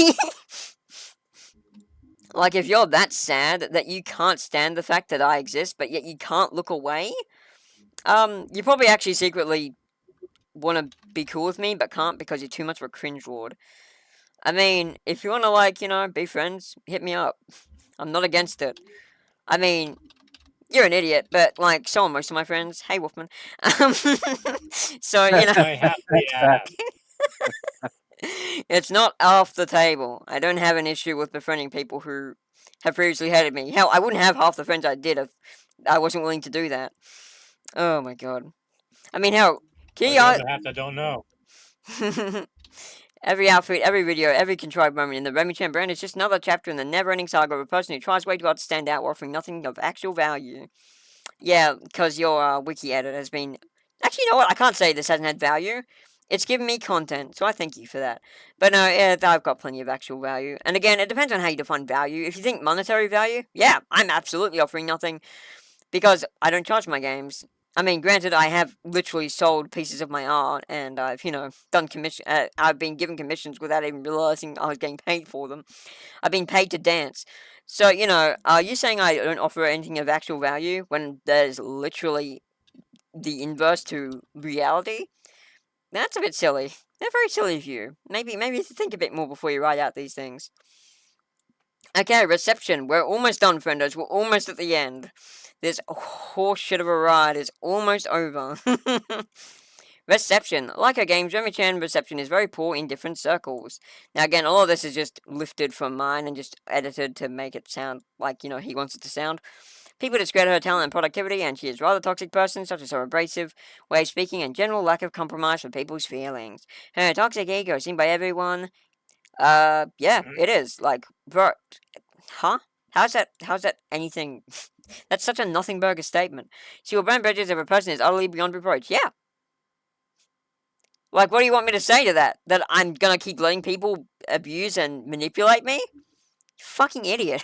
Speaker 1: Like, if you're that sad that you can't stand the fact that I exist, but yet you can't look away, you probably actually secretly want to be cool with me, but can't because you're too much of a cringe lord. I mean, if you want to, like, be friends, hit me up. I'm not against it. I mean, you're an idiot, but, like, so are most of my friends. Hey, Wolfman. So,
Speaker 3: I have to ask.
Speaker 1: It's not off the table. I don't have an issue with befriending people who have previously hated me. Hell, I wouldn't have half the friends I did if I wasn't willing to do that. Oh my god. I mean, hell,
Speaker 3: I don't know.
Speaker 1: Every outfit, every video, every contrived moment in the Remi-Chan brand is just another chapter in the never-ending saga of a person who tries way too hard to stand out, offering nothing of actual value. Yeah, because your wiki edit has been... Actually, you know what? I can't say this hasn't had value. It's given me content, so I thank you for that. But no, I've got plenty of actual value. And again, it depends on how you define value. If you think monetary value, yeah, I'm absolutely offering nothing. Because I don't charge my games. I mean, granted, I have literally sold pieces of my art, and I've, done commission. I've been given commissions without even realizing I was getting paid for them. I've been paid to dance. So, are you saying I don't offer anything of actual value when there's literally the inverse to reality? That's a bit silly. They're very silly of you. Maybe you should think a bit more before you write out these things. Okay, reception. We're almost done, friendos. We're almost at the end. This horseshit of a ride is almost over. Reception. Like our games, Remi-Chan reception is very poor in different circles. Now again, all of this is just lifted from mine and just edited to make it sound like, he wants it to sound. People discredit her talent and productivity, and she is a rather toxic person, such as her abrasive way of speaking and general lack of compromise for people's feelings. Her toxic ego is seen by everyone. Yeah, it is. Like, bro, huh? How's that anything? That's such a nothing burger statement. She will burn bridges if a person is utterly beyond reproach. Yeah. Like, what do you want me to say to that? That I'm gonna keep letting people abuse and manipulate me? Fucking idiot.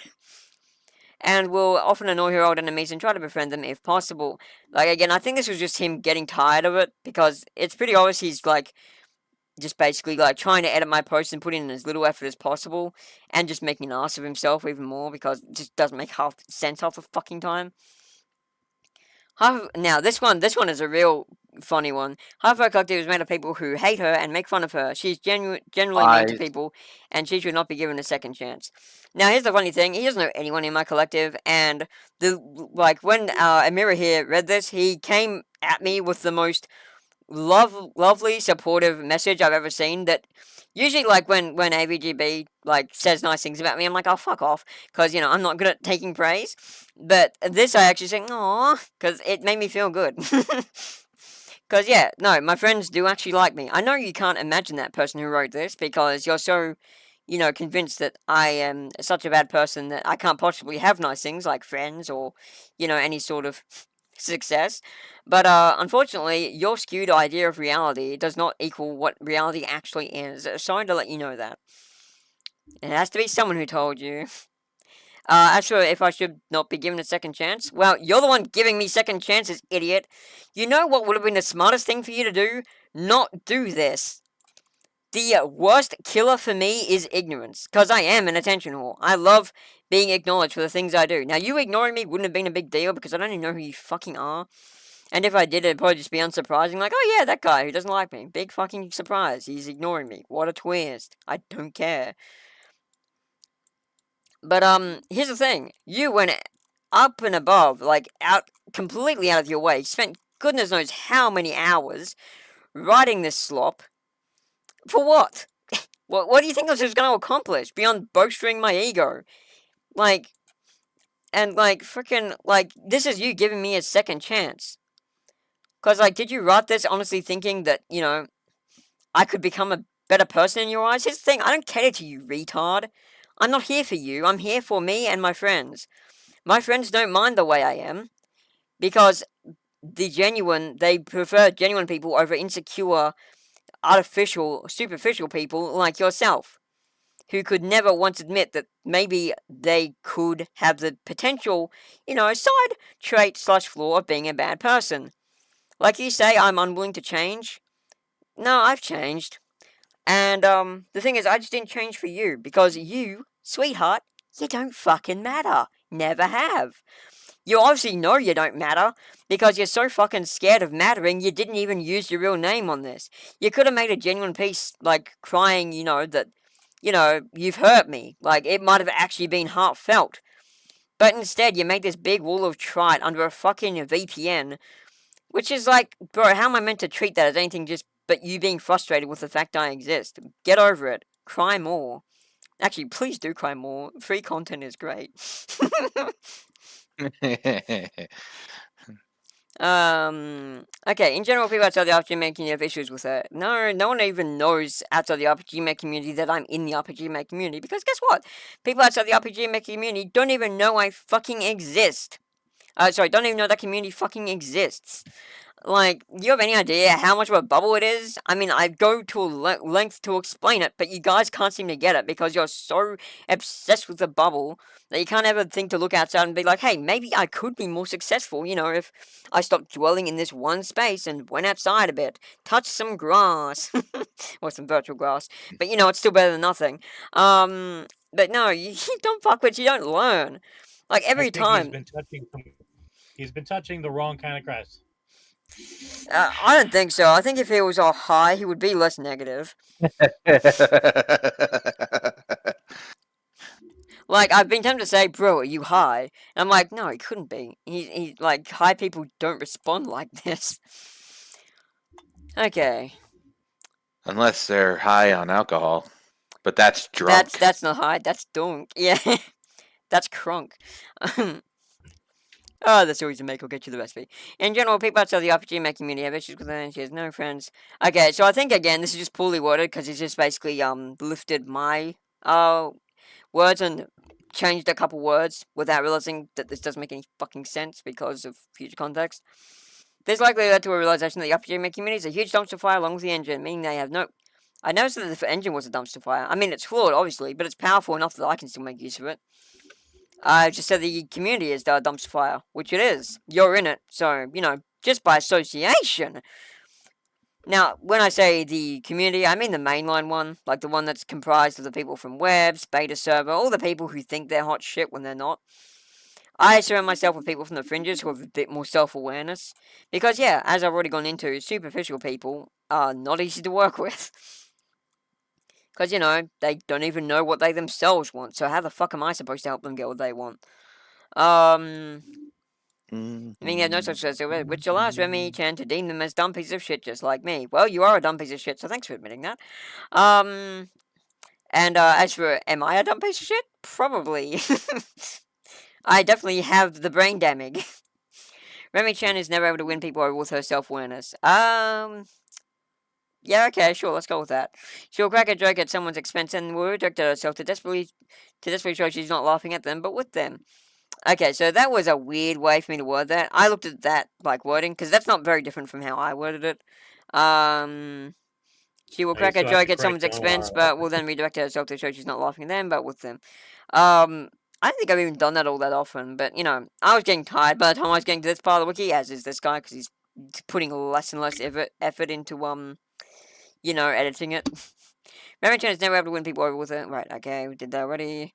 Speaker 1: And will often annoy her old enemies and try to befriend them if possible. Like, again, I think this was just him getting tired of it, because it's pretty obvious he's, like, just basically, like, trying to edit my posts and put in as little effort as possible, and just making an ass of himself even more, because it just doesn't make half sense half the fucking time. Now, this one is a real funny one. Half of her collective is made of people who hate her and make fun of her. She's generally mean to people, and she should not be given a second chance. Now, here's the funny thing. He doesn't know anyone in my collective, and when Amira here read this, he came at me with the most lovely, supportive message I've ever seen. That usually, like, when AVGB, like, says nice things about me, I'm like, oh, fuck off, because, I'm not good at taking praise. But this I actually say, aww, because it made me feel good. Because, yeah, no, my friends do actually like me. I know you can't imagine that person who wrote this, because you're so, convinced that I am such a bad person that I can't possibly have nice things like friends or, any sort of success. But unfortunately, your skewed idea of reality does not equal what reality actually is. Sorry to let you know that. It has to be someone who told you. As for if I should not be given a second chance, well, you're the one giving me second chances, idiot. You know what would have been the smartest thing for you to do? Not do this. The worst killer for me is ignorance, because I am an attention whore. I love being acknowledged for the things I do. Now, you ignoring me wouldn't have been a big deal, because I don't even know who you fucking are. And if I did, it'd probably just be unsurprising, like, oh yeah, that guy who doesn't like me. Big fucking surprise, he's ignoring me. What a twist. I don't care. But, here's the thing. You went up and above, like, completely out of your way. Spent goodness knows how many hours writing this slop. For what? What do you think this was going to accomplish beyond bolstering my ego? Like, and, like, freaking, like, this is you giving me a second chance. Because, like, did you write this honestly thinking that, I could become a better person in your eyes? Here's the thing, I don't cater to you, retard. I'm not here for you, I'm here for me and my friends. My friends don't mind the way I am, because they prefer genuine people over insecure, artificial, superficial people like yourself, who could never once admit that maybe they could have the potential, side trait / flaw of being a bad person. Like you say, I'm unwilling to change. No, I've changed. And, the thing is, I just didn't change for you, because you, sweetheart, you don't fucking matter. Never have. You obviously know you don't matter, because you're so fucking scared of mattering, you didn't even use your real name on this. You could have made a genuine piece, like, crying, that, you've hurt me. Like, it might have actually been heartfelt. But instead, you made this big wall of trite under a fucking VPN, which is like, bro, how am I meant to treat that as anything but you being frustrated with the fact I exist? Get over it. Cry more. Actually, please do cry more. Free content is great. Okay, in general, people outside the RPG community have issues with it. No one even knows outside the RPG community that I'm in the RPG community, because guess what? People outside the RPG community don't even know I fucking exist. Don't even know that community fucking exists. Like, do you have any idea how much of a bubble it is? I mean, I go to a length to explain it, but you guys can't seem to get it because you're so obsessed with the bubble that you can't ever think to look outside and be like, hey, maybe I could be more successful, you know, if I stopped dwelling in this one space and went outside a bit, touched some grass, or some virtual grass, but you know, it's still better than nothing. But no, you don't fuck with, you don't learn. Like, every
Speaker 3: I think
Speaker 1: time.
Speaker 3: he's been touching the wrong kind of grass.
Speaker 1: I don't think so. I think if he was all high, he would be less negative. Like, I've been tempted to say, bro, are you high? And I'm like, no, he couldn't be. He like, high people don't respond like this. Okay.
Speaker 5: Unless they're high on alcohol. But that's drunk.
Speaker 1: That's not high, that's dunk. Yeah. That's crunk. Oh, the series of make will get you the recipe. In general, people outside the RPG making community have issues with her and she has no friends. Okay, so I think, again, this is just poorly worded, because it's just basically, lifted my, words and changed a couple words without realizing that this doesn't make any fucking sense because of future context. This likely led to a realization that the RPG making community is a huge dumpster fire along with the engine, meaning they have no... I noticed that the engine was a dumpster fire. I mean, it's flawed, obviously, but it's powerful enough that I can still make use of it. I just said the community is the dumpster fire, which it is. You're in it, so, you know, just by association. Now, when I say the community, I mean the mainline one, like the one that's comprised of the people from webs, beta server, all the people who think they're hot shit when they're not. I surround myself with people from the fringes who have a bit more self-awareness, because yeah, as I've already gone into, superficial people are not easy to work with. Because, you know, they don't even know what they themselves want, so how the fuck am I supposed to help them get what they want? I mean, they have no such sense, which allows Remi-Chan to deem them as dumb pieces of shit, just like me. Well, you are a dumb piece of shit, so thanks for admitting that. And as for, am I a dumb piece of shit? Probably. I definitely have the brain damage. Remi-Chan is never able to win people over with her self-awareness. Yeah, okay, sure, let's go with that. She'll crack a joke at someone's expense and will redirect herself to desperately show she's not laughing at them, but with them. Okay, so that was a weird way for me to word that. I looked at that, like, wording, because that's not very different from how I worded it. She will crack a joke at someone's expense, but will then redirect herself to show she's not laughing at them, but with them. I don't think I've even done that all that often, but, you know, I was getting tired by the time I was getting to this part of the wiki, as is this guy, because he's putting less and less effort into, you know, editing it. Remi-Chan is never able to win people over with it. Right, okay, we did that already.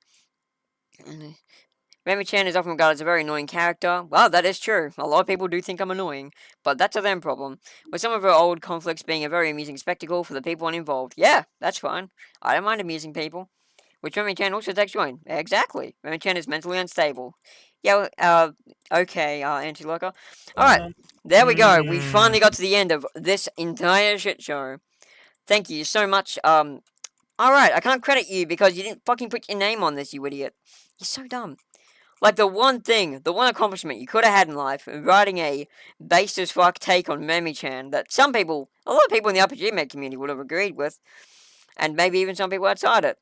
Speaker 1: Remi-Chan is often regarded as a very annoying character. Well, that is true. A lot of people do think I'm annoying, but that's a them problem. With some of her old conflicts being a very amusing spectacle for the people involved. Yeah, that's fine. I don't mind amusing people. Which Remi-Chan also takes joy. Exactly. Remi-Chan is mentally unstable. Yeah, okay, anti-lurker. Alright, there we go. We finally got to the end of this entire shit show. Thank you so much. Alright, I can't credit you because you didn't fucking put your name on this, you idiot. You're so dumb. Like, the one accomplishment you could have had in life, writing a base as fuck take on Remi-Chan that a lot of people in the RPG Maker community would have agreed with, and maybe even some people outside it.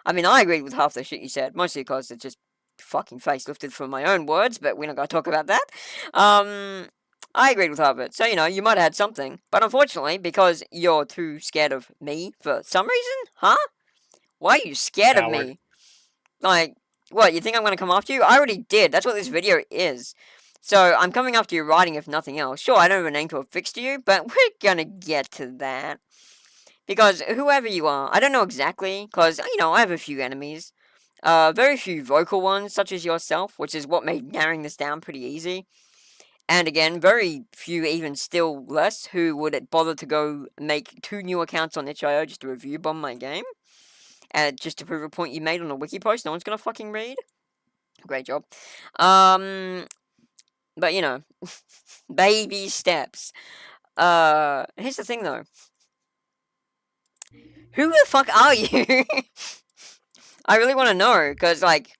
Speaker 1: I mean, I agreed with half the shit you said, mostly because it's just fucking facelifted from my own words, but we're not going to talk about that. I agreed with half of it, so, you know, you might have had something. But unfortunately, because you're too scared of me for some reason, huh? Why are you scared of me? Like, what, you think I'm going to come after you? I already did, that's what this video is. So, I'm coming after you writing if nothing else. Sure, I don't have a name to affix to you, but we're gonna get to that. Because whoever you are, I don't know exactly, because, you know, I have a few enemies. Very few vocal ones, such as yourself, which is what made narrowing this down pretty easy. And again, very few, even still less, who would bother to go make 2 new accounts on itch.io just to review bomb my game. And just to prove a point you made on a wiki post no one's gonna fucking read. Great job. But, you know, baby steps. Here's the thing, though. Who the fuck are you? I really want to know, because, like,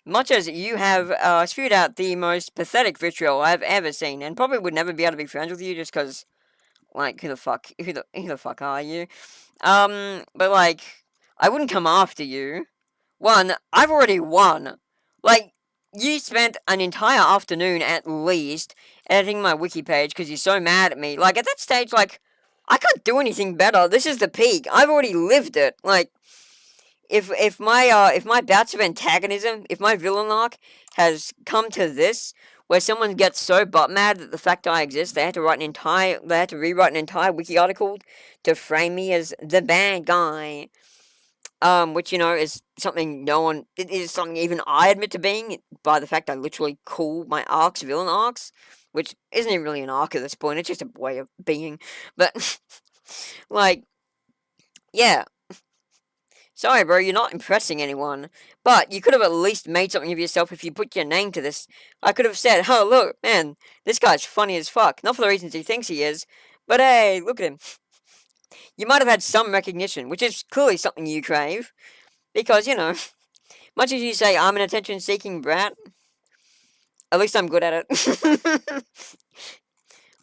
Speaker 1: much as you have spewed out the most pathetic vitriol I've ever seen, and probably would never be able to be friends with you just because, like, who the fuck are you? But, like, I wouldn't come after you. One, I've already won. Like, you spent an entire afternoon at least editing my wiki page because you're so mad at me. Like, at that stage, like, I can't do anything better. This is the peak. I've already lived it. Like, if my bouts of antagonism, if my villain arc has come to this, where someone gets so butt mad at the fact I exist, they had to rewrite an entire wiki article to frame me as the bad guy. Which, you know, is something it is something even I admit to being, by the fact I literally call my arcs villain arcs, which isn't even really an arc at this point, it's just a way of being, but, like, yeah, sorry bro, you're not impressing anyone, but you could have at least made something of yourself if you put your name to this. I could have said, oh look, man, this guy's funny as fuck, not for the reasons he thinks he is, but hey, look at him. You might have had some recognition, which is clearly something you crave, because, you know, much as you say I'm an attention-seeking brat, at least I'm good at it.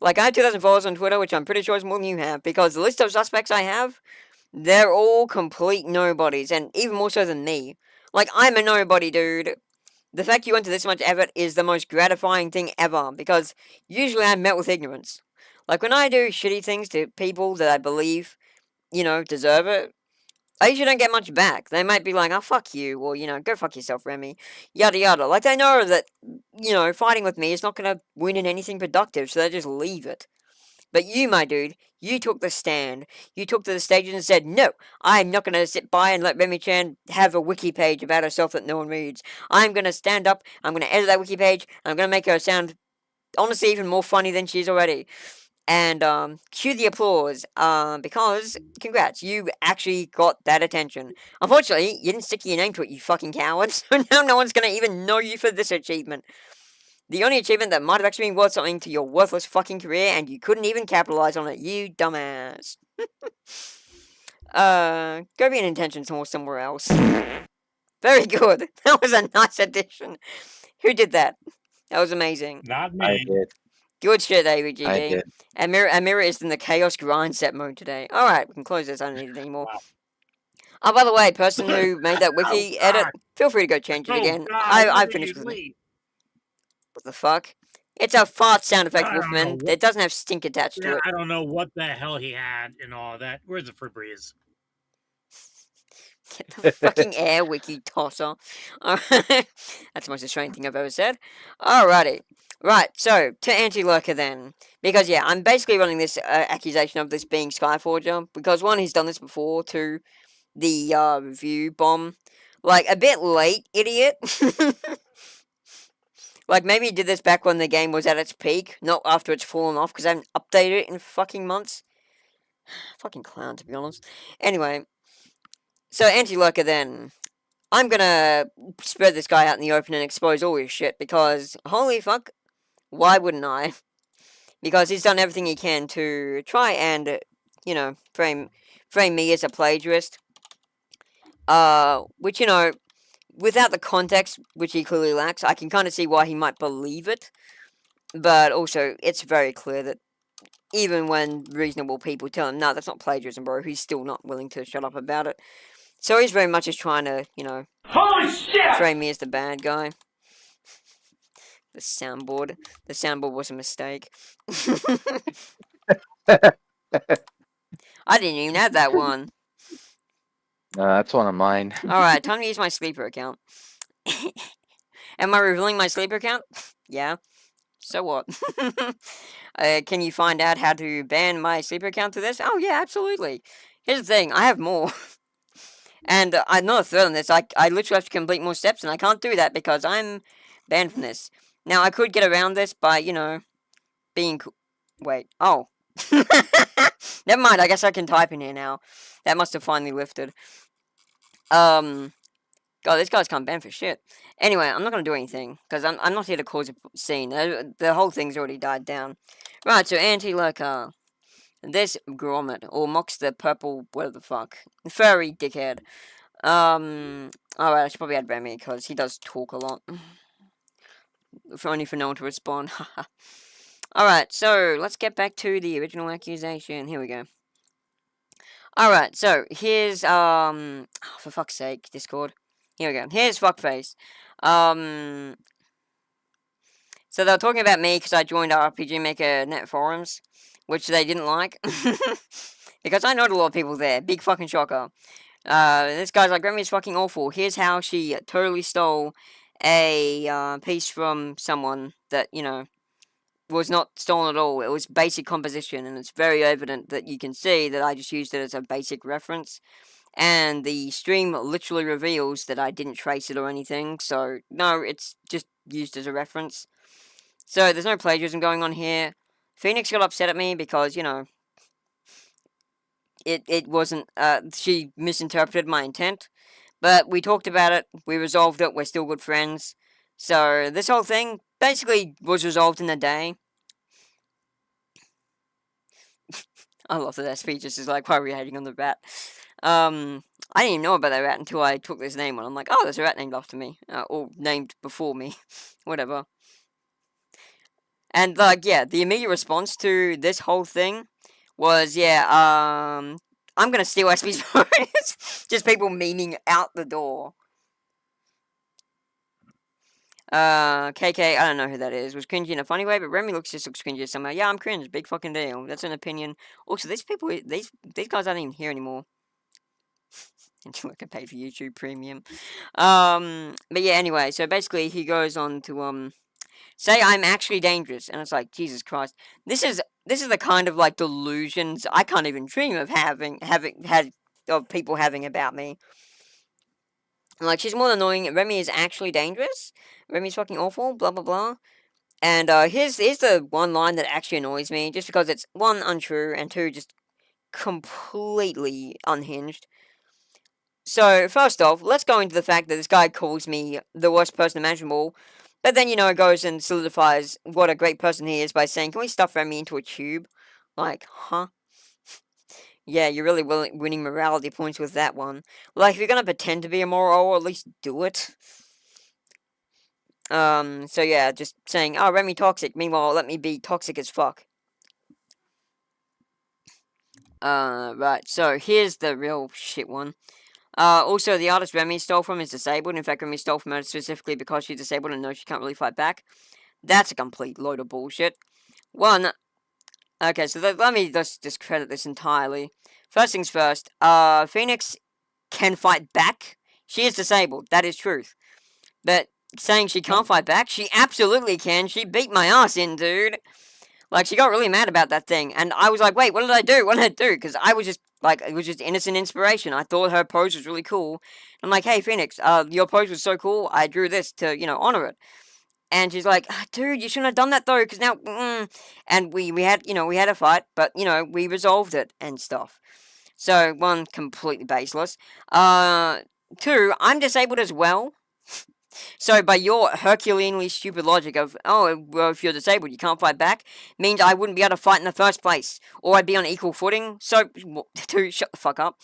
Speaker 1: Like, I have 2,000 followers on Twitter, which I'm pretty sure is more than you have, because the list of suspects I have, they're all complete nobodies, and even more so than me. Like, I'm a nobody, dude. The fact you went to this much effort is the most gratifying thing ever, because usually I'm met with ignorance. Like, when I do shitty things to people that I believe, you know, deserve it, I usually don't get much back. They might be like, oh, fuck you, or, you know, go fuck yourself, Remy, yada yada. Like, they know that, you know, fighting with me is not gonna win in anything productive, so they just leave it. But you, my dude, you took the stand. You took to the stage and said, no, I'm not gonna sit by and let Remi-Chan have a wiki page about herself that no one reads. I'm gonna stand up, I'm gonna edit that wiki page, and I'm gonna make her sound, honestly, even more funny than she is already. And, cue the applause, because, congrats, you actually got that attention. Unfortunately, you didn't stick your name to it, you fucking cowards, so now no one's gonna even know you for this achievement. The only achievement that might have actually been worth something to your worthless fucking career, and you couldn't even capitalize on it, you dumbass. Go be an intention somewhere else. Very good. That was a nice addition. Who did that? That was amazing.
Speaker 3: Not
Speaker 5: I
Speaker 3: me.
Speaker 5: did.
Speaker 1: Good shit, AVGD.
Speaker 5: I did.
Speaker 1: Amira is in the Chaos Grind set mode today. Alright, we can close this. I don't need it anymore.
Speaker 3: Wow.
Speaker 1: Oh, by the way, person who made that wiki
Speaker 3: Oh,
Speaker 1: edit,
Speaker 3: God.
Speaker 1: feel free to go change it
Speaker 3: Oh,
Speaker 1: again.
Speaker 3: God,
Speaker 1: I
Speaker 3: what did
Speaker 1: finished
Speaker 3: you
Speaker 1: with it.
Speaker 3: leave?
Speaker 1: What the fuck? It's a fart sound effect,
Speaker 3: I don't know
Speaker 1: Wolfman.
Speaker 3: what-
Speaker 1: It doesn't have stink attached to
Speaker 3: Yeah,
Speaker 1: it.
Speaker 3: I don't know what the hell he had and all that. Where's the Febreze?
Speaker 1: Get the fucking air wiki tosser. Alright. That's the most Australian thing I've ever said. Alrighty. Right, so, to Anti-Lurker then. Because, yeah, I'm basically running this accusation of this being Skyforger. Because, one, he's done this before. Two, the review bomb. Like, a bit late, idiot. Like, maybe he did this back when the game was at its peak. Not after it's fallen off, because I haven't updated it in fucking months. Fucking clown, to be honest. Anyway. So, Anti-Lurker then. I'm gonna spread this guy out in the open and expose all his shit, because, holy fuck, why wouldn't I? Because he's done everything he can to try and, you know, frame me as a plagiarist. Which, you know, without the context, which he clearly lacks, I can kind of see why he might believe it. But also, it's very clear that even when reasonable people tell him, no, that's not plagiarism, bro, he's still not willing to shut up about it. So he's very much just trying to, you know,
Speaker 6: Holy shit!
Speaker 1: frame me as the bad guy. The soundboard. The soundboard was a mistake. I didn't even have that one.
Speaker 5: That's one of mine.
Speaker 1: Alright, time to use my sleeper account. Am I revealing my sleeper account? Yeah. So what? Can you find out how to ban my sleeper account through this? Oh yeah, absolutely. Here's the thing, I have more. And I'm not a threat on this. I literally have to complete more steps, and I can't do that because I'm banned from this. Now, I could get around this by, you know, being wait. Oh. Never mind, I guess I can type in here now. That must have finally lifted. God, this guy's can't ban for shit. Anyway, I'm not gonna do anything, because I'm not here to cause a scene. The whole thing's already died down. Right, so Anti-Lurker. This grommet, or mocks the purple, whatever the fuck. Furry dickhead. Alright, I should probably add Remy, because he does talk a lot. Only for no one to respond. Alright, so, let's get back to the original accusation. Here we go. Alright, so, here's, oh, for fuck's sake, Discord. Here we go. Here's Fuckface. So they were talking about me because I joined RPG Maker net forums, which they didn't like. Because I know a lot of people there. Big fucking shocker. This guy's like, Remi's fucking awful. Here's how she totally stole a piece from someone that, you know, was not stolen at all. It was basic composition, and it's very evident that you can see that I just used it as a basic reference. And the stream literally reveals that I didn't trace it or anything, so no, it's just used as a reference. So there's no plagiarism going on here. Phoenix got upset at me because, you know, it wasn't, she misinterpreted my intent. But we talked about it, we resolved it, we're still good friends. So this whole thing basically was resolved in a day. I love that speech just is like, why are we hating on the rat? I didn't even know about that rat until I took this name on. I'm like, oh, there's a rat named after me. Or named before me. Whatever. And, like, yeah, the immediate response to this whole thing was, yeah, I'm gonna steal SP's bonus. Just people memeing out the door. KK, I don't know who that is, was cringy in a funny way, but Remy looks cringy somehow. Yeah, I'm cringe, big fucking deal. That's an opinion. Also, these people, these guys aren't even here anymore. Until I can pay for YouTube Premium. But yeah, anyway, so basically he goes on to, say I'm actually dangerous, and it's like, Jesus Christ. This is the kind of, like, delusions I can't even dream of having of people having about me. Like, she's more annoying. Remy is actually dangerous. Remy's fucking awful, blah, blah, blah. And, here's the one line that actually annoys me, just because it's, one, untrue, and two, just completely unhinged. So, first off, let's go into the fact that this guy calls me the worst person imaginable, but then, you know, goes and solidifies what a great person he is by saying, can we stuff Remy into a tube? Like, huh? Yeah, you're really winning morality points with that one. Like, if you're gonna pretend to be immoral, at least do it. So yeah, just saying, oh, Remy toxic, meanwhile, let me be toxic as fuck. Right, so here's the real shit one. Also, the artist Remy stole from is disabled. In fact, Remy stole from her specifically because she's disabled and knows she can't really fight back. That's a complete load of bullshit. One, okay, so let me just discredit this entirely. First things first, Phoenix can fight back. She is disabled, that is truth. But saying she can't fight back, she absolutely can. She beat my ass in, dude. Like, she got really mad about that thing, and I was like, wait, what did I do? What did I do? Because I was just, like, it was just innocent inspiration. I thought her pose was really cool. I'm like, hey, Phoenix, your pose was so cool, I drew this to, you know, honor it. And she's like, dude, you shouldn't have done that, though, because now, And we had, you know, we had a fight, but, you know, we resolved it and stuff. So, one, completely baseless. Two, I'm disabled as well. So, by your Herculeanly stupid logic of, oh, well, if you're disabled, you can't fight back, means I wouldn't be able to fight in the first place, or I'd be on equal footing. So, two, shut the fuck up.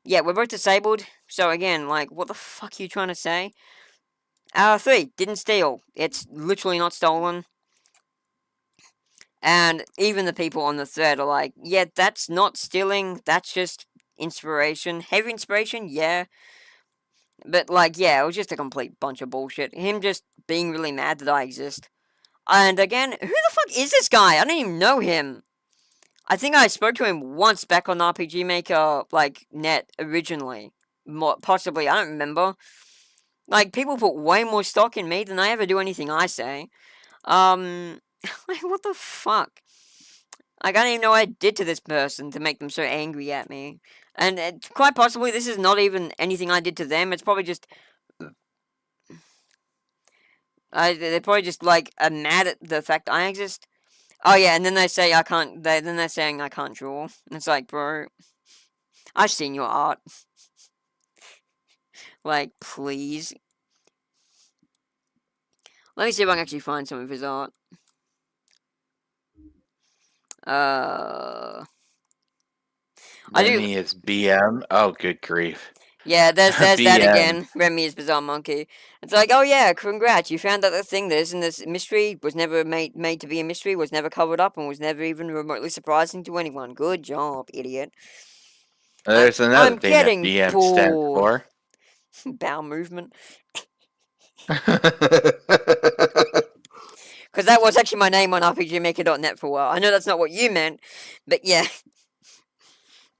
Speaker 1: Yeah, we're both disabled, so again, like, what the fuck are you trying to say? Three, didn't steal. It's literally not stolen. And even the people on the thread are like, yeah, that's not stealing, that's just inspiration. Heavy inspiration, yeah. But, like, yeah, it was just a complete bunch of bullshit. Him just being really mad that I exist. And again, who the fuck is this guy? I don't even know him. I think I spoke to him once back on RPG Maker, like, net originally. Possibly, I don't remember. Like, people put way more stock in me than I ever do anything I say. Like, what the fuck? Like, I don't even know what I did to this person to make them so angry at me. And quite possibly, this is not even anything I did to them. It's probably just... they're probably just, like, mad at the fact I exist. Oh, yeah, and then they say I can't... then they're saying I can't draw. And it's like, bro... I've seen your art. Like, please. Let me see if I can actually find some of his art.
Speaker 5: Remy is BM. Oh, good grief.
Speaker 1: Yeah, there's that
Speaker 5: BM.
Speaker 1: again. Remy is Bizarre Monkey. It's like, oh yeah, congrats, you found out the thing that isn't this mystery, was never made to be a mystery, was never covered up, and was never even remotely surprising to anyone. Good job, idiot.
Speaker 5: There's another
Speaker 1: I'm
Speaker 5: thing that
Speaker 1: getting
Speaker 5: BM
Speaker 1: bored.
Speaker 5: stands for.
Speaker 1: Bowel movement. Because that was actually my name on RPGmaker.net for a while. I know that's not what you meant, but yeah.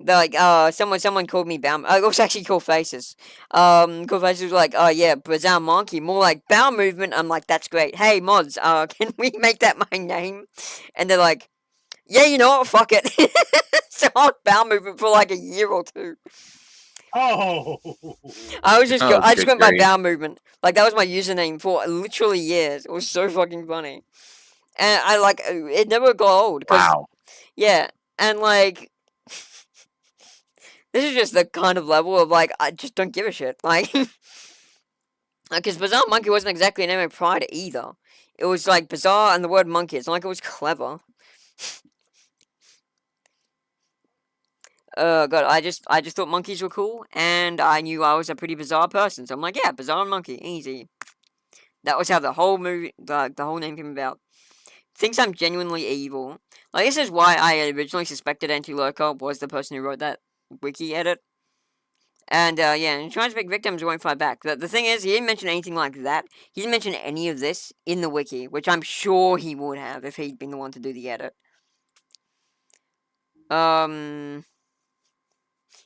Speaker 1: Like, someone called me Bow. It was actually Cool Faces. Cool Faces was like, oh yeah, Bizarre Monkey, more like bowel movement. I'm like, that's great. Hey mods, can we make that my name? And they're like, yeah, you know what? Fuck it. So I was bowel movement for like a year or two.
Speaker 3: Oh.
Speaker 1: I just
Speaker 5: good
Speaker 1: went by
Speaker 5: grief.
Speaker 1: bowel movement. Like that was my username for literally years. It was so fucking funny, and I like it never got old.
Speaker 5: Wow.
Speaker 1: Yeah, and like. This is just the kind of level of, like, I just don't give a shit. Like, because Bizarre Monkey wasn't exactly an anime pride either. It was, like, bizarre and the word monkey. It's not like it was clever. God, I just thought monkeys were cool, and I knew I was a pretty bizarre person. So I'm like, yeah, Bizarre Monkey, easy. That was how the whole movie, the whole name came about. Thinks I'm genuinely evil. Like, this is why I originally suspected Anti-Lurker was the person who wrote that wiki edit. And, yeah, and tries to pick victims who won't fight back. The thing is, he didn't mention anything like that. He didn't mention any of this in the wiki, which I'm sure he would have if he'd been the one to do the edit.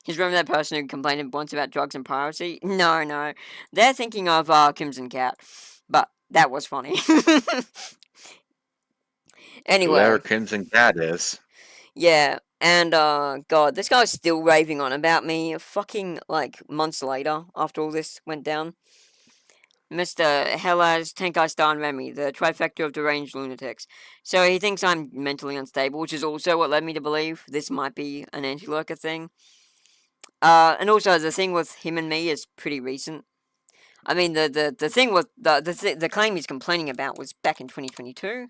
Speaker 1: He's remember that person who complained once about drugs and piracy? No. They're thinking of, Crimson Cat. But, that was funny. Anyway.
Speaker 5: Whoever Crimson Cat is.
Speaker 1: Yeah, and, God, this guy's still raving on about me fucking, like, months later, after all this went down. Mr. Hellas, Tenkai Star, and Remy, the trifecta of deranged lunatics. So he thinks I'm mentally unstable, which is also what led me to believe this might be an anti-lurker thing. And also, the thing with him and me is pretty recent. I mean, the thing with, the claim he's complaining about was back in 2022.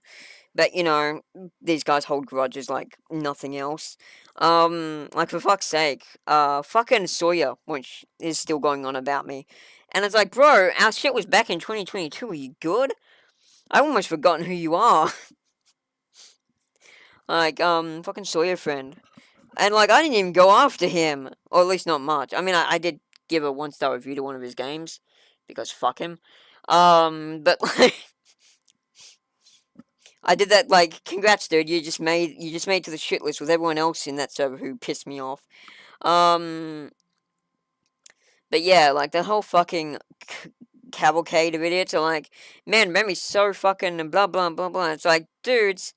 Speaker 1: But, you know, these guys hold grudges like nothing else. Like, for fuck's sake, fucking Sawyer, which is still going on about me. And it's like, bro, our shit was back in 2022, are you good? I've almost forgotten who you are. Like, fucking Sawyer friend. And, like, I didn't even go after him. Or at least not much. I mean, I did give a 1-star review to one of his games. Because fuck him. But, like... I did that, like, congrats, dude, you just made it to the shit list with everyone else in that server who pissed me off. But yeah, like, the whole fucking cavalcade of idiots are like, man, Remy's so fucking blah, blah, blah, blah. It's like, dudes,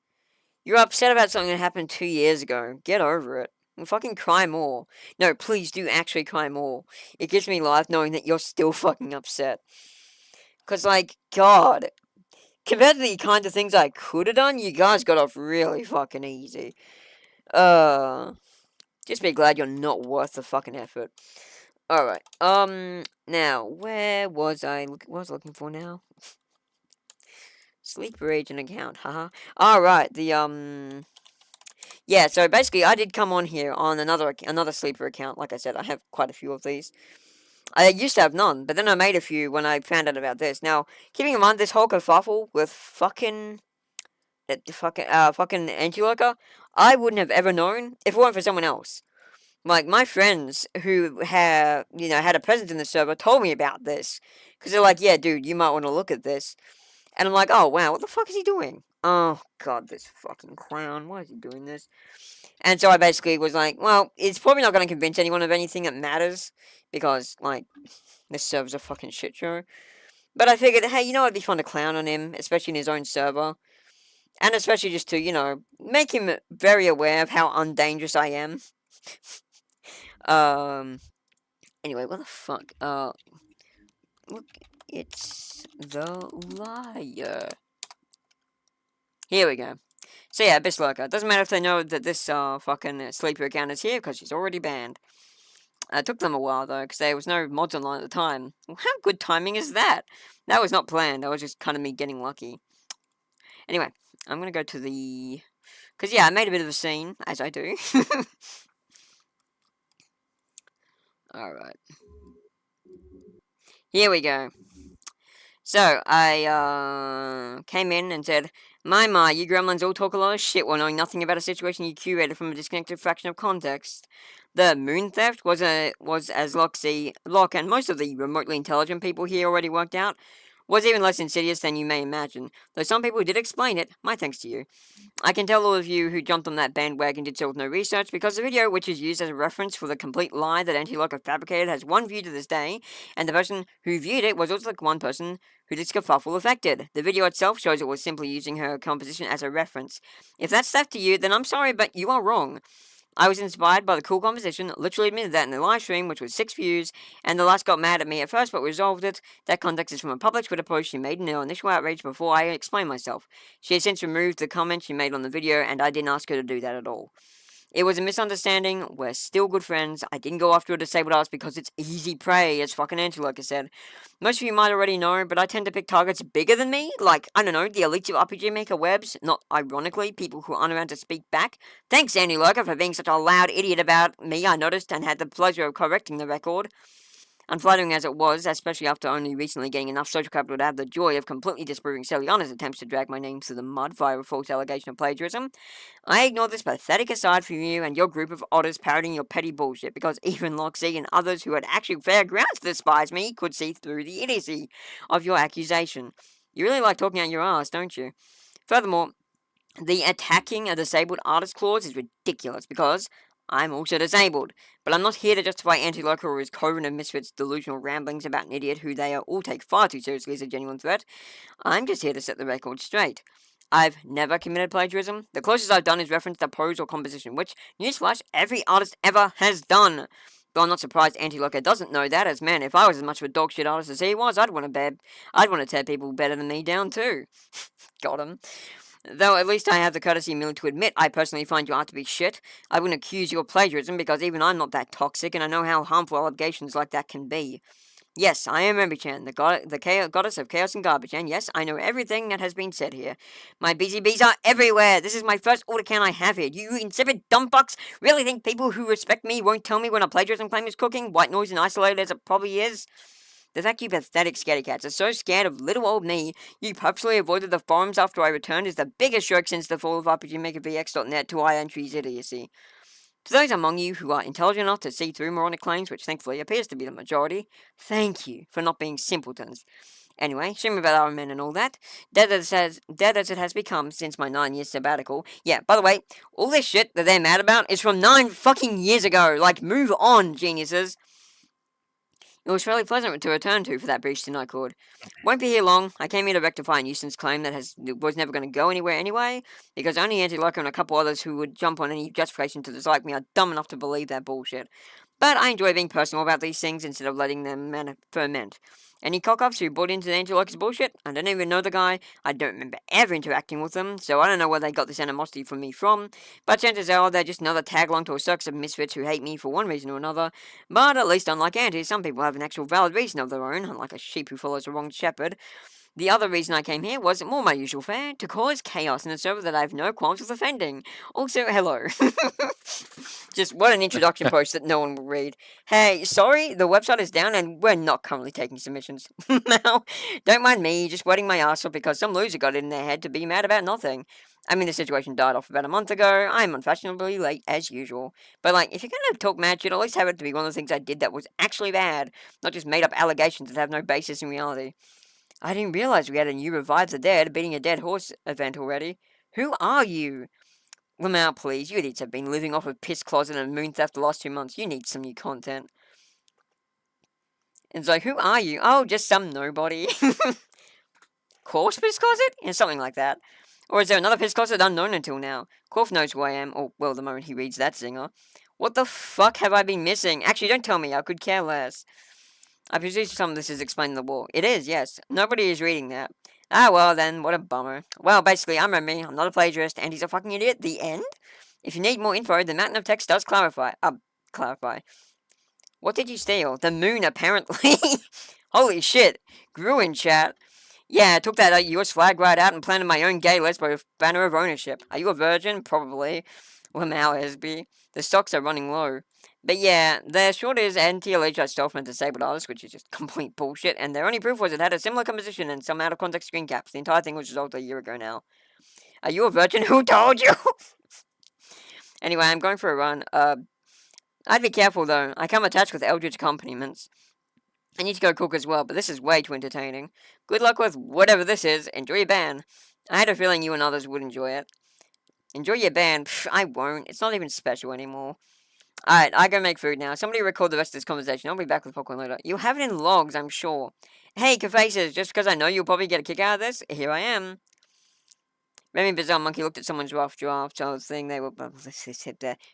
Speaker 1: you're upset about something that happened 2 years ago. Get over it. And fucking cry more. No, please do actually cry more. It gives me life knowing that you're still fucking upset. Because, like, God... Compared to the kinds of things I could have done, you guys got off really fucking easy. Just be glad you're not worth the fucking effort. Alright, now, where was I looking for now? Sleeper agent account, haha. Alright, the, yeah, so basically I did come on here on another sleeper account. Like I said, I have quite a few of these. I used to have none, but then I made a few when I found out about this. Now, keeping in mind this whole kerfuffle with fucking anti-lurker, I wouldn't have ever known if it weren't for someone else. Like, my friends who had a presence in the server told me about this. Because they're like, yeah, dude, you might want to look at this. And I'm like, oh, wow, what the fuck is he doing? Oh, God, this fucking clown. Why is he doing this? And so I basically was like, well, it's probably not going to convince anyone of anything that matters. Because, like, this server's a fucking shit show. But I figured, hey, you know, it'd be fun to clown on him, especially in his own server. And especially just to, you know, make him very aware of how undangerous I am. Anyway, what the fuck? Look, it's the liar. Here we go. So yeah, Abyss Lurker. It doesn't matter if they know that this, fucking sleeper account is here, because she's already banned. It took them a while, though, because there was no mods online at the time. Well, how good timing is that? That was not planned. That was just kind of me getting lucky. Anyway, I'm going to go to the... Because, yeah, I made a bit of a scene, as I do. Alright. Here we go. So, I, came in and said, My, you gremlins all talk a lot of shit while knowing nothing about a situation you curated from a disconnected fraction of context. The moon theft was as Locke and most of the remotely intelligent people here already worked out, was even less insidious than you may imagine, though some people did explain it, my thanks to you. I can tell all of you who jumped on that bandwagon did so with no research, because the video, which is used as a reference for the complete lie that Anti-Locker fabricated, has one view to this day, and the person who viewed it was also the one person who this kerfuffle affected. The video itself shows it was simply using her composition as a reference. If that's stuff to you, then I'm sorry, but you are wrong. I was inspired by the cool composition, literally admitted that in the live stream, which was 6 views, and the last got mad at me at first but resolved it. That context is from a public Twitter post she made in her initial outrage before I explained myself. She has since removed the comment she made on the video, and I didn't ask her to do that at all. It was a misunderstanding. We're still good friends. I didn't go after a disabled artist because it's easy prey, as fucking Antiloka said. Most of you might already know, but I tend to pick targets bigger than me. Like, I don't know, the elites of RPG Maker webs. Not ironically, people who aren't around to speak back. Thanks, Antiloka, for being such a loud idiot about me, I noticed, and had the pleasure of correcting the record. Unflattering as it was, especially after only recently getting enough social capital to have the joy of completely disproving Celiana's attempts to drag my name through the mud via a false allegation of plagiarism, I ignore this pathetic aside from you and your group of otters parroting your petty bullshit, because even Loxy and others who had actual fair grounds to despise me could see through the idiocy of your accusation. You really like talking out your ass, don't you? Furthermore, the attacking a disabled artist clause is ridiculous, because I'm also disabled, but I'm not here to justify Anti-Locker or his coven of misfits' delusional ramblings about an idiot who they all take far too seriously as a genuine threat. I'm just here to set the record straight. I've never committed plagiarism. The closest I've done is reference to prose or composition, which, newsflash, every artist ever has done. Though I'm not surprised Anti-Locker doesn't know that, as man, if I was as much of a dogshit artist as he was, I'd want to tear people better than me down too. Got him. Though at least I have the courtesy merely to admit I personally find your art to be shit, I wouldn't accuse you of plagiarism because even I'm not that toxic and I know how harmful allegations like that can be. Yes, I am Remi-Chan, the goddess of chaos and garbage, and yes, I know everything that has been said here. My BZBs are everywhere! This is my first order count I have here. You insipid dumbfucks really think people who respect me won't tell me when a plagiarism claim is cooking, white noise and isolated as it probably is? The fact you pathetic scaredy cats are so scared of little old me, you purposely avoided the forums after I returned is the biggest joke since the fall of RPGMakerVX.net to iEntry's idiocy. To those among you who are intelligent enough to see through moronic claims, which thankfully appears to be the majority, thank you for not being simpletons. Anyway, shame about Iron Man and all that. Dead as it has become since my 9 year sabbatical. Yeah, by the way, all this shit that they're mad about is from 9 fucking years ago. Like, move on, geniuses. It was fairly pleasant to return to for that brief stint I could. Won't be here long. I came here to rectify a nuisance claim that was never going to go anywhere anyway, because only Anti-Locker and a couple others who would jump on any justification to dislike me are dumb enough to believe that bullshit. But I enjoy being personal about these things instead of letting them ferment. Any cock-ups who bought into the Anti-Locker's bullshit, I don't even know the guy, I don't remember ever interacting with them, so I don't know where they got this animosity from me from, but chances are they're just another tag-along to a circus of misfits who hate me for one reason or another. But at least unlike Anti, some people have an actual valid reason of their own, unlike a sheep who follows the wrong shepherd. The other reason I came here was, more my usual fare, to cause chaos in a server that I have no qualms with offending. Also, hello. Just what an introduction post that no one will read. Hey, sorry, the website is down and we're not currently taking submissions. Now, don't mind me just wetting my ass off because some loser got it in their head to be mad about nothing. I mean, the situation died off about a month ago. I'm unfashionably late as usual. But, like, if you're gonna talk mad shit, at least have it to be one of the things I did that was actually bad, not just made up allegations that have no basis in reality. I didn't realize we had a new Revive the Dead beating a dead horse event already. Who are you? Lamau, please. You idiots have been living off of Piss Closet and Moon Theft the last 2 months. You need some new content. And it's like, who are you? Oh, just some nobody. Corpse Piss Closet? Yeah, something like that. Or is there another Piss Closet unknown until now? Corf knows who I am, or, well, the moment he reads that zinger. What the fuck have I been missing? Actually, don't tell me. I could care less. I presume some of this is explained in the war. It is, yes. Nobody is reading that. Ah, well then, what a bummer. Well, basically, I'm Remi, I'm not a plagiarist, and he's a fucking idiot. The end? If you need more info, the mountain of text does clarify. What did you steal? The moon, apparently. Holy shit. Grew in chat. Yeah, I took that US flag right out and planted my own gay lesbo banner of ownership. Are you a virgin? Probably. Lamau Esby. The stocks are running low. But yeah, their short is anti-LHI stole from a disabled artist, which is just complete bullshit, and their only proof was it had a similar composition and some out-of-context screen caps. The entire thing was resolved a year ago now. Are you a virgin? Who told you? Anyway, I'm going for a run. I'd be careful, though. I come attached with eldritch accompaniments. I need to go cook as well, but this is way too entertaining. Good luck with whatever this is. Enjoy your ban. I had a feeling you and others would enjoy it. Enjoy your ban. Pff, I won't. It's not even special anymore. Alright, I gotta make food now. Somebody record the rest of this conversation. I'll be back with popcorn later. You'll have it in logs, I'm sure. Hey, Cafaces, just because I know you'll probably get a kick out of this, here I am. Remy Bizarre Monkey looked at someone's rough draft, so I was thinking they were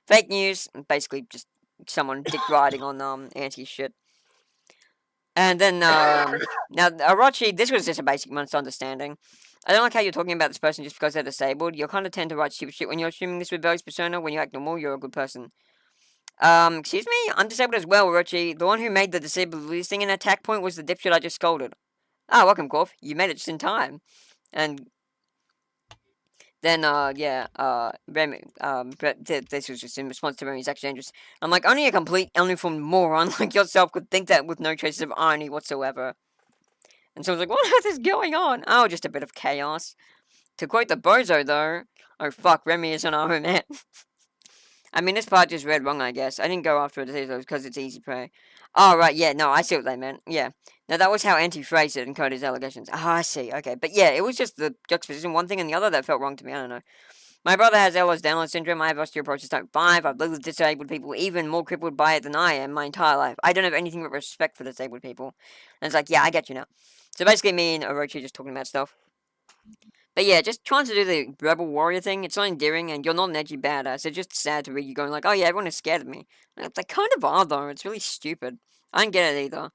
Speaker 1: fake news, basically just someone dick riding on anti shit. And then now Orochi, this was just a basic misunderstanding. I don't like how you're talking about this person just because they're disabled. You kind of tend to write stupid shit when you're assuming this with Barry's persona. When you act normal, you're a good person. Excuse me? I'm disabled as well, Orochi. The one who made the disability thing in attack point was the dipshit I just scolded. Ah, welcome, Corf. You made it just in time. And then, Remy, this was just in response to Remy's exchanges. I'm like, only a complete, uninformed moron like yourself could think that with no traces of irony whatsoever. And someone's like, what on earth is going on? Oh, just a bit of chaos. To quote the bozo, though, oh fuck, Remy is an Aru man. I mean, this part just read wrong, I guess. I didn't go after it because it's easy prey. Oh, right, yeah, no, I see what they meant. Yeah. Now, that was how Anti phrased it and coded his allegations. Oh, I see, okay. But yeah, it was just the juxtaposition, one thing and the other that felt wrong to me, I don't know. My brother has Ehlers-Danlos syndrome. I have osteoporosis type 5. I've lived with disabled people even more crippled by it than I am my entire life. I don't have anything but respect for disabled people. And it's like, yeah, I get you now. So basically, me and Orochi just talking about stuff. But yeah, just trying to do the rebel warrior thing, it's not endearing, and you're not an edgy badass. It's just sad to read you going like, oh yeah, everyone is scared of me. They kind of are, though. It's really stupid. I don't get it either.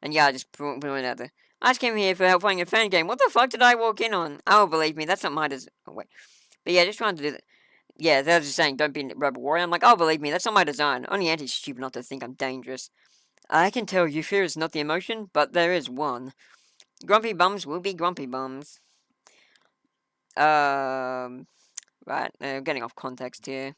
Speaker 1: And yeah, I just put it out there. I just came here for help playing a fan game. What the fuck did I walk in on? Oh, believe me, that's not my design. Oh, wait. But yeah, just trying to do that. Yeah, they're just saying, don't be a rebel warrior. I'm like, oh, believe me, that's not my design. Only Anti's stupid not to think I'm dangerous. I can tell you fear is not the emotion, but there is one. Grumpy bums will be grumpy bums. Right, getting off context here.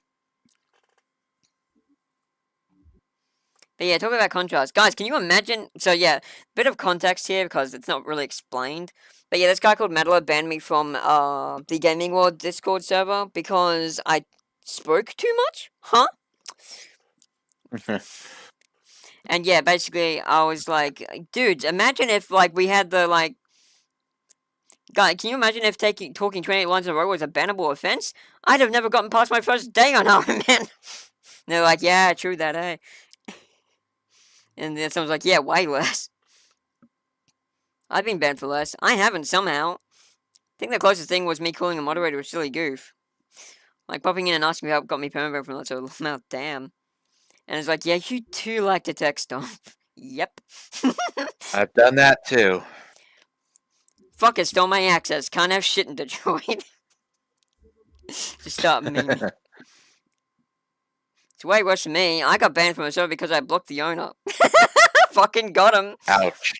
Speaker 1: But yeah, talking about contrast. Guys, can you imagine? So yeah, bit of context here because it's not really explained. But yeah, this guy called Meddler banned me from the Gaming World Discord server because I spoke too much? Huh? And yeah, basically, I was like, dude, imagine if, like, we had the, like, guy, can you imagine if talking 28 lines in a row was a bannable offense? I'd have never gotten past my first day on Iron Man. They're like, yeah, true that, eh? And then someone's like, yeah, way less. I've been banned for less. I haven't, somehow. I think the closest thing was me calling a moderator a silly goof. Like, popping in and asking for help got me permanent from that, so damn. And it's like, yeah, you too like to text stomp. Yep.
Speaker 5: I've done that too.
Speaker 1: Fuck it, stole my access. Can't have shit in Detroit. Just start memeing. It's way worse than me. I got banned from a server because I blocked the owner. Fucking got him.
Speaker 5: Ouch.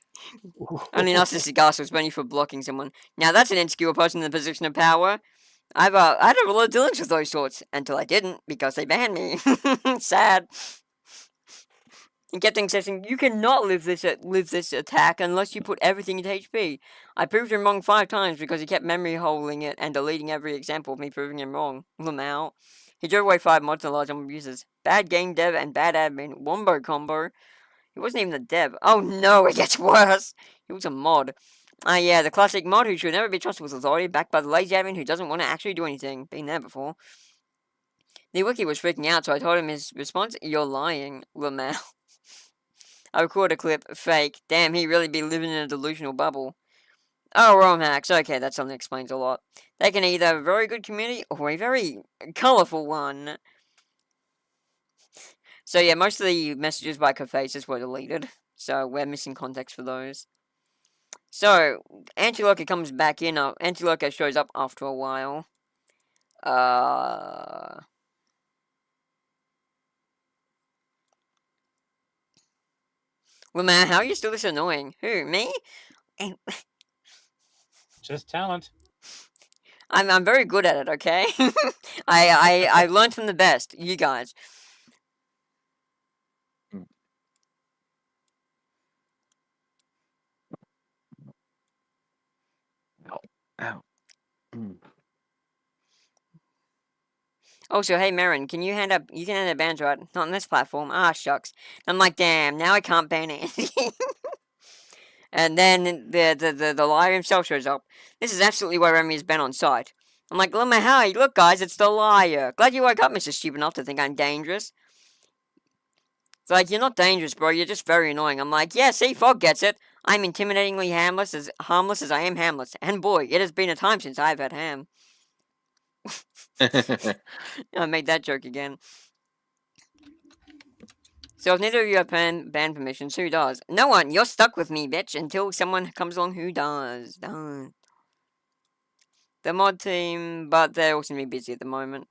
Speaker 1: Only narcissistic assholes ban you for blocking someone. Now that's an insecure person in the position of power. I had a lot of dealings with those sorts until I didn't because they banned me. Sad. And kept saying, you cannot live this attack unless you put everything into HP. I proved him wrong 5 times because he kept memory holding it and deleting every example of me proving him wrong. Lamau. He drove away 5 mods and a large number of users. Bad game dev and bad admin. Wombo combo. He wasn't even the dev. Oh no, it gets worse. He was a mod. Yeah, the classic mod who should never be trusted with authority, backed by the lazy admin who doesn't want to actually do anything. Been there before. The wiki was freaking out, so I told him his response, you're lying, Lamau. I recorded a clip, fake. Damn, he really be living in a delusional bubble. Oh, ROM hacks. Okay, that something explains a lot. They can either have a very good community or a very colourful one. So yeah, most of the messages by Cofaces were deleted. So we're missing context for those. So, Antiloka comes back in. Antiloka shows up after a while. Well, man, how are you still this annoying? Who, me?
Speaker 3: Just talent.
Speaker 1: I'm very good at it, okay? I learned from the best, you guys.
Speaker 5: Ow.
Speaker 1: Also, hey, Marin, can you hand up? You can hand up bans, right? Not on this platform. Ah, shucks. I'm like, damn. Now I can't ban Andy. And then the liar himself shows up. This is absolutely why Remy has been on site. I'm like, look, guys, it's the liar. Glad you woke up, Mr. Stupid enough to think I'm dangerous. It's like, you're not dangerous, bro. You're just very annoying. I'm like, yeah, see, Fog gets it. I'm intimidatingly harmless as I am hamless. And boy, it has been a time since I've had ham. I made that joke again. So if neither of you have band permissions, who does? No one. You're stuck with me, bitch, until someone comes along who does. Done. The mod team, but they're all seem to be busy at the moment.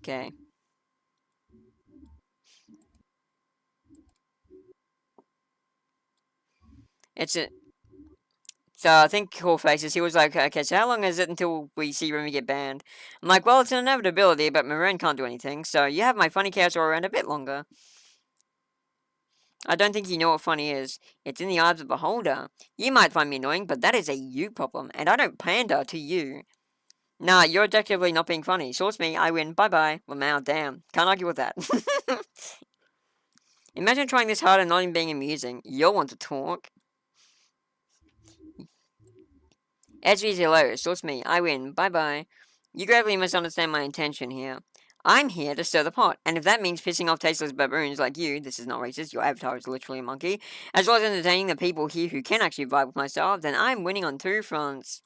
Speaker 1: Okay. It's it. So I think Cool Faces, he was like, okay, so how long is it until we see Remy get banned? I'm like, well, it's an inevitability, but Marin can't do anything, so you have my funny chaos around a bit longer. I don't think you know what funny is. It's in the eyes of the beholder. You might find me annoying, but that is a you problem, and I don't pander to you. Nah, you're objectively not being funny. So it's me, I win, bye-bye. Well, now, damn. Can't argue with that. Imagine trying this hard and not even being amusing. You'll want to talk. SV's hilarious. So it's me, I win, bye-bye. You gravely misunderstand my intention here. I'm here to stir the pot, and if that means pissing off tasteless baboons like you, this is not racist, your avatar is literally a monkey, as well as entertaining the people here who can actually vibe with my style, then I'm winning on two fronts.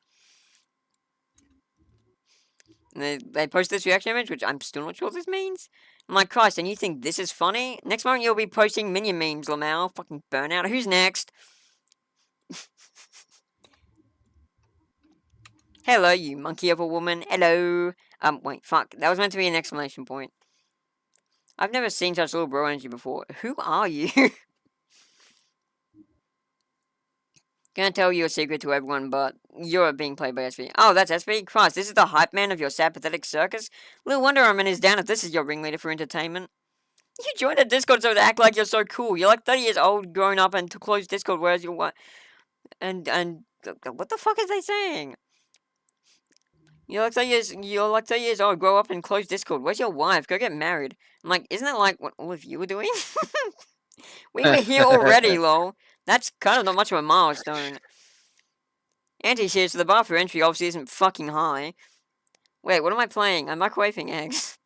Speaker 1: And they post this reaction image, which I'm still not sure what this means. I'm like, Christ, and you think this is funny? Next month you'll be posting minion memes, Lamau. Fucking burnout. Who's next? Hello, you monkey of a woman. Hello. Wait, fuck. That was meant to be an exclamation point. I've never seen such little bro energy before. Who are you? Gonna tell you a secret to everyone, but you're being played by SV. Oh, that's SV? Christ, this is the hype man of your sad, pathetic circus? Little wonder I'm in his down if this is your ringleader for entertainment. You joined a Discord so to act like you're so cool. You're like 30 years old, grown up, and to close Discord, whereas you're what? And what the fuck is they saying? You're like 30 years old, grow up and close Discord. Where's your wife? Go get married. I'm like, isn't that like what all of you were doing? We were here already, lol. That's kind of not much of a milestone. Anti-cheers, so the bar for entry obviously isn't fucking high. Wait, what am I playing? I'm microwaving eggs.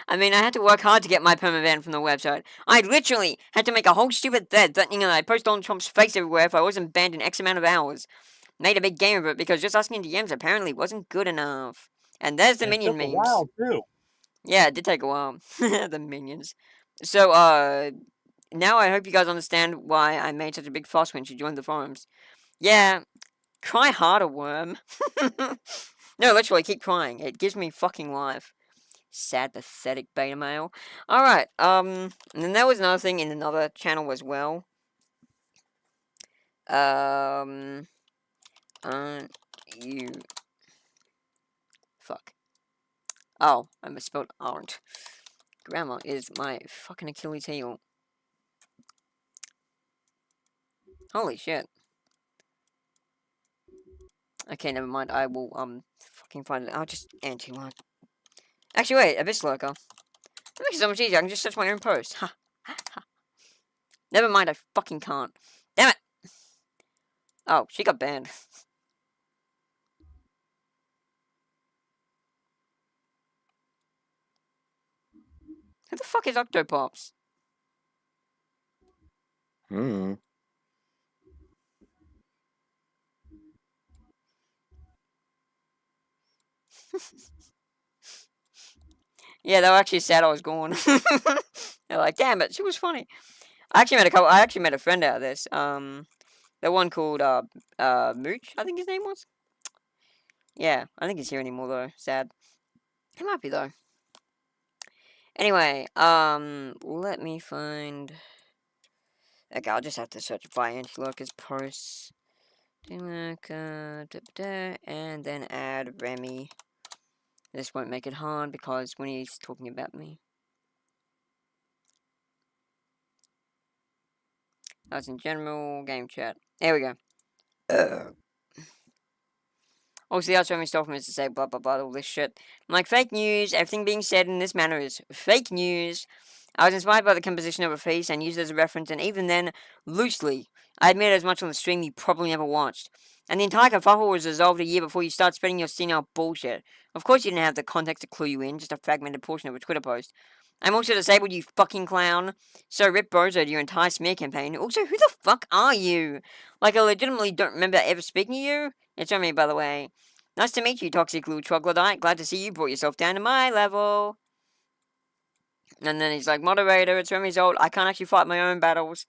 Speaker 1: I mean, I had to work hard to get my permaban from the website. I literally had to make a whole stupid thread threatening that I'd post Donald Trump's face everywhere if I wasn't banned in X amount of hours. Made a big game of it because just asking DMs apparently wasn't good enough. And there's the
Speaker 3: It
Speaker 1: minion
Speaker 3: took
Speaker 1: memes.
Speaker 3: a while too.
Speaker 1: Yeah, it did take a while. The minions. So, now I hope you guys understand why I made such a big fuss when she joined the forums. Yeah, cry harder, worm. No, literally, keep crying. It gives me fucking life. Sad, pathetic beta male. Alright, and then there was another thing in another channel as well. Aren't you... Fuck. Oh, I misspelled aren't. Grammar is my fucking Achilles heel. Holy shit. Okay, never mind. I will, fucking find it. I'll just anti-one. Actually, wait. Abyss Lurker. That makes it so much easier. I can just search my own post. Ha. Ha. Never mind. I fucking can't. Damn it. Oh, she got banned. Who the fuck is Octopops?
Speaker 5: Hmm.
Speaker 1: Yeah, they were actually sad I was gone. They're like, damn it, she was funny. I actually met a friend out of this. The one called, Mooch, I think his name was. Yeah, I think he's here anymore, though. Sad. He might be, though. Anyway, let me find... Okay, I'll just have to search by Anti-Lurker's posts. And then add Remy. This won't make it hard because when he's talking about me. That's in general, game chat. There we go. Also, the outside stuff is to say blah blah blah, all this shit. I'm like, fake news, everything being said in this manner is fake news. I was inspired by the composition of a face and used it as a reference, and even then, loosely. I admit as much on the stream you probably never watched. And the entire kerfuffle was resolved a year before you start spreading your senile bullshit. Of course you didn't have the context to clue you in, just a fragmented portion of a Twitter post. I'm also disabled, you fucking clown. So rip Bozo to your entire smear campaign. Also, who the fuck are you? Like, I legitimately don't remember ever speaking to you. It's on me, by the way. Nice to meet you, toxic little troglodyte. Glad to see you brought yourself down to my level. And then he's like, moderator, it's Remi's old. I can't actually fight my own battles.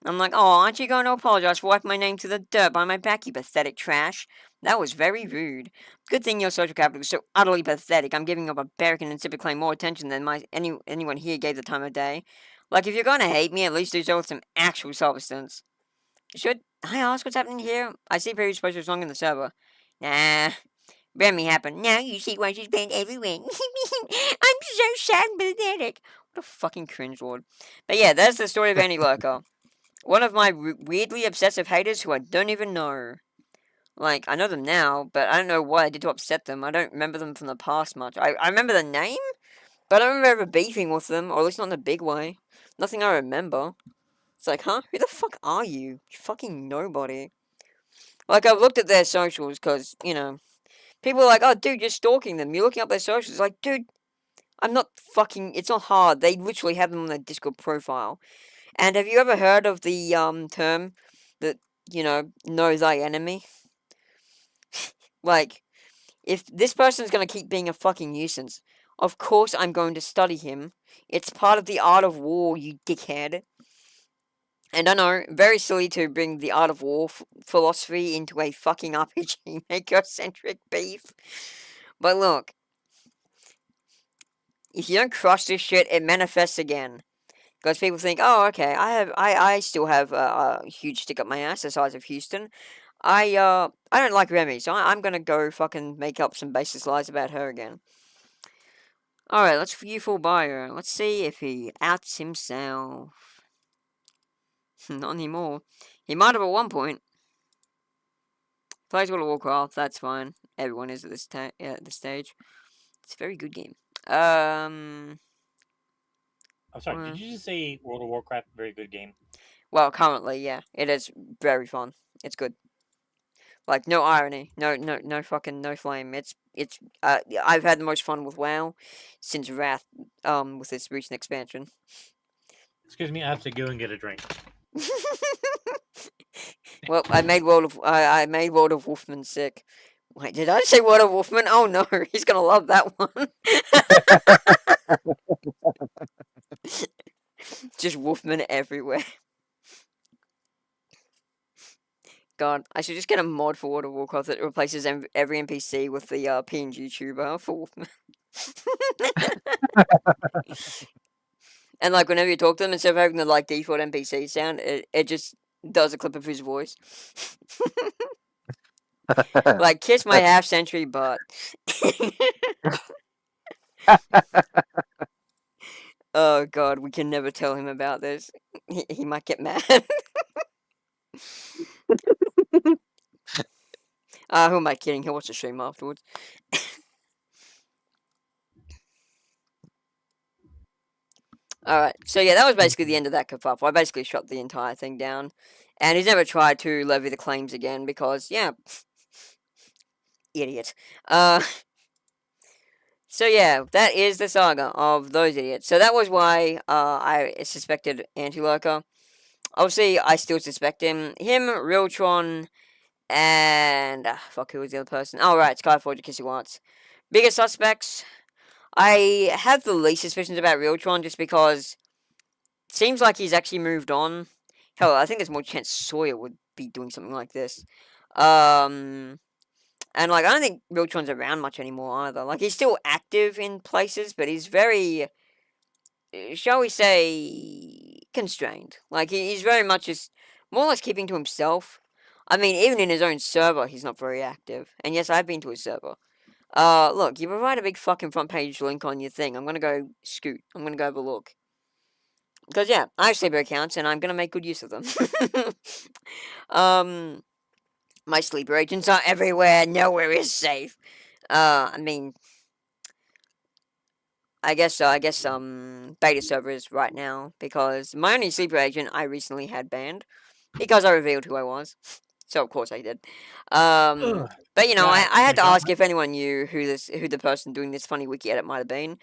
Speaker 1: I'm like, oh, aren't you going to apologize for wiping my name to the dirt by my back, you pathetic trash? That was very rude. Good thing your social capital is so utterly pathetic. I'm giving up a barrack and insipid claim more attention than anyone here gave the time of day. Like, if you're going to hate me, at least do so with some actual substance. Should I ask what's happening here? I see previous post was wrong in the server. Nah. Remi happened. Now you see why she's banned everywhere. I'm so sad and pathetic. What a fucking cringe word. But yeah, that's the story of Annie Lurker. One of my weirdly obsessive haters who I don't even know. Like, I know them now, but I don't know what I did to upset them. I don't remember them from the past much. I remember the name, but I don't remember ever beefing with them, or at least not in a big way. Nothing I remember. It's like, huh? Who the fuck are you? You fucking nobody. Like, I've looked at their socials, because, you know, people are like, oh, dude, you're stalking them. You're looking up their socials. Like, dude, I'm not fucking... It's not hard. They literally have them on their Discord profile. And have you ever heard of the term that, you know thy enemy? Like, if this person's going to keep being a fucking nuisance, of course I'm going to study him. It's part of the art of war, you dickhead. And I know, very silly to bring the art of war philosophy into a fucking RPG maker-centric beef. But look, if you don't crush this shit, it manifests again. Because people think, oh, okay, I still have a huge stick up my ass the size of Houston. I don't like Remi, so I'm gonna go fucking make up some baseless lies about her again. Alright, let's view full bio. Let's see if he outs himself. Not anymore. He might have at one point. Plays World of Warcraft, that's fine. Everyone is at this stage. It's a very good game.
Speaker 3: I'm sorry, did you just say World of Warcraft, very good game?
Speaker 1: Well, currently, yeah. It is very fun. It's good. Like, no irony. No fucking, no flame. I've had the most fun with WoW since Wrath, with this recent expansion.
Speaker 3: Excuse me, I have to go and get a drink.
Speaker 1: Well, I made World of Wolfman sick. Wait, did I say World of Wolfman? Oh no, he's gonna love that one. Just Wolfman everywhere. God, I should just get a mod for World of Warcraft that replaces every NPC with the PNG tuber for Wolfman. And like whenever you talk to them, instead of having the like default NPC sound, it just does a clip of his voice. Like, kiss my half-century butt. Oh god, we can never tell him about this. He might get mad. Who am I kidding? He'll watch the stream afterwards. Alright, so yeah, that was basically the end of that kerfuffle. I basically shut the entire thing down. And he's never tried to levy the claims again because, yeah, idiot. So yeah, that is the saga of those idiots. So that was why I suspected Anti-Lurker. Obviously, I still suspect him. Him, Realtron, and... fuck, who was the other person? Oh, right, Skyforger, Kissy Watts. Biggest suspects... I have the least suspicions about Realtron just because it seems like he's actually moved on. Hell, I think there's more chance Sawyer would be doing something like this. And, like, I don't think Realtron's around much anymore either. Like, he's still active in places, but he's very, shall we say, constrained. Like, he's very much just more or less keeping to himself. I mean, even in his own server, he's not very active. And yes, I've been to his server. Look, you provide a big fucking front page link on your thing. I'm gonna go scoot. I'm gonna go have a look. Because, yeah, I have Sleeper accounts, and I'm gonna make good use of them. My sleeper agents are everywhere. Nowhere is safe. I mean, I guess so. I guess beta servers right now because my only sleeper agent I recently had banned because I revealed who I was. So of course I did.
Speaker 3: Ugh.
Speaker 1: But you know,
Speaker 3: Yeah,
Speaker 1: I had to
Speaker 3: got
Speaker 1: ask if anyone knew who the person doing this funny wiki edit might have been,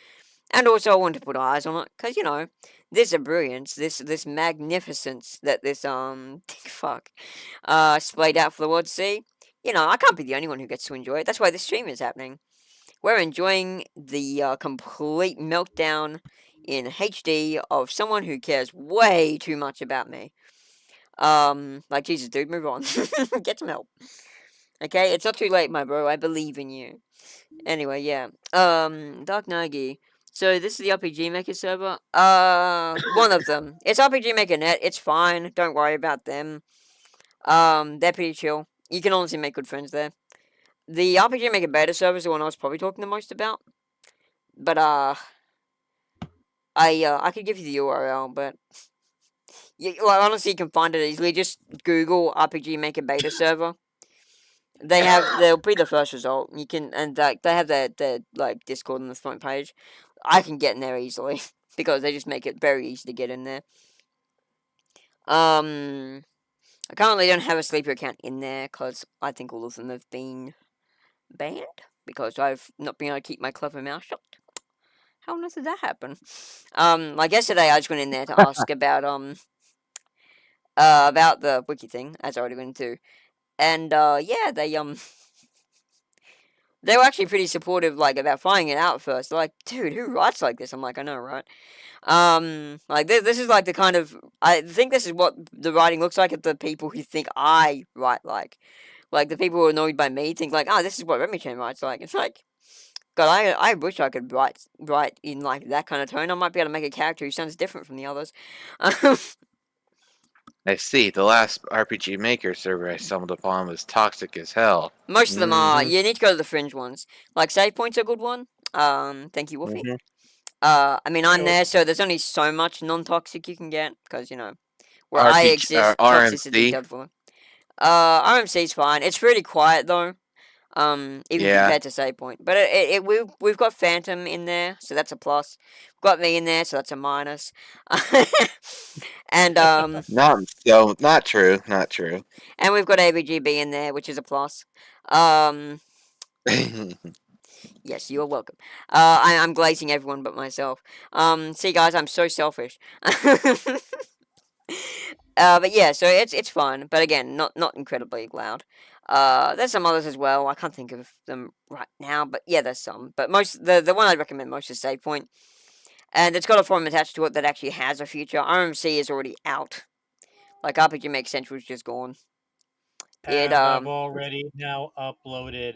Speaker 1: and also I wanted to put eyes on it because you know this brilliance, this magnificence that this fuck splayed out for the world to see. You know, I can't be the only one who gets to enjoy it. That's why this stream is happening. We're enjoying the complete meltdown in HD of someone who cares way too much about me. Like Jesus, dude, move on. Get some help. Okay, it's not too late, my bro. I believe in you. Anyway, yeah. Dark Nagi. So this is the RPG Maker server. One of them. It's RPG Maker Net. It's fine. Don't worry about them. They're pretty chill. You can honestly make good friends there. The RPG Maker beta server is the one I was probably talking the most about. But I could give you the URL, but well, honestly, you can find it easily. Just Google RPG Maker beta server. They'll be the first result. You can they have their like Discord on the front page. I can get in there easily because they just make it very easy to get in there. I currently don't have a sleeper account in there because I think all of them have been banned because I've not been able to keep my clever mouth shut. How on earth did that happen? Like yesterday, I just went in there to ask about the wiki thing, as I already went into, and yeah, they were actually pretty supportive, like about flying it out first. They're like, dude, who writes like this? I'm like, I know, right? Like this is like the kind of I think this is what the writing looks like at the people who think I write like the people who are annoyed by me think like, oh, this is what Remi-Chan writes like. It's like, God, I wish I could write in like that kind of tone. I might be able to make a character who sounds different from the others.
Speaker 5: I see. The last RPG Maker server I stumbled upon was toxic as hell.
Speaker 1: Most of them are. You need to go to the fringe ones. Like Save Point's a good one. Thank you, Wolfie. I mean, I'm there, so there's only so much non-toxic you can get because you know where I exist, toxicity devil. RMC's fine. It's really quiet though. Even compared to Save Point, but we've got Phantom in there, so that's a plus. We've got me in there, so that's a minus. And
Speaker 5: not true.
Speaker 1: And we've got ABGB in there, which is a plus. Yes, you're welcome. I'm glazing everyone but myself. See, guys, I'm so selfish. But yeah, so it's fun, but again, not incredibly loud. There's some others as well. I can't think of them right now, but yeah, there's some. But the one I'd recommend most is Save Point, and it's got a forum attached to it that actually has a future. RMC is already out. Like RPG Make Central is just gone.
Speaker 3: I've already now uploaded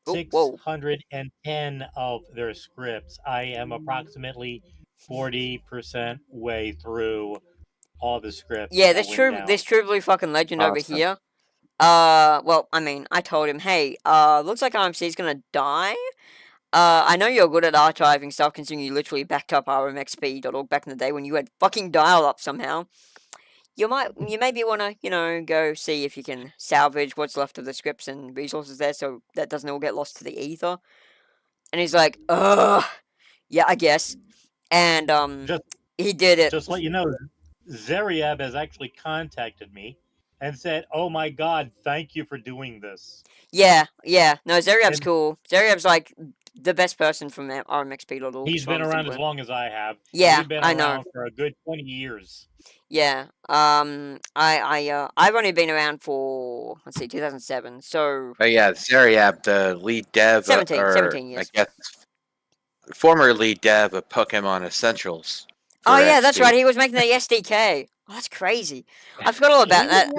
Speaker 3: 610 of their scripts. I am approximately 40% way through all the scripts.
Speaker 1: Yeah, this true blue fucking legend over here. Well, I mean, I told him, hey, looks like RMC's gonna die. I know you're good at archiving stuff, considering you literally backed up rmxp.org back in the day when you had fucking dial-up somehow. You maybe want to, you know, go see if you can salvage what's left of the scripts and resources there, so that doesn't all get lost to the ether. And he's like, yeah, I guess. And he did it.
Speaker 3: Just to let you know, Zeriab has actually contacted me and said, "Oh my God, thank you for doing this."
Speaker 1: Yeah. No, Zeriab's cool. Zeriab's like the best person from rmxp.org.
Speaker 3: He's been around as long as I have.
Speaker 1: Yeah,
Speaker 3: He's been around for a good 20 years.
Speaker 1: Yeah. I've only been around for 2007. So.
Speaker 5: Oh yeah, Zeriab, the lead dev,
Speaker 1: 17 years.
Speaker 5: I guess former lead dev of Pokemon Essentials.
Speaker 1: Oh yeah, that's right. He was making the SDK. Oh, that's crazy. I forgot all about that.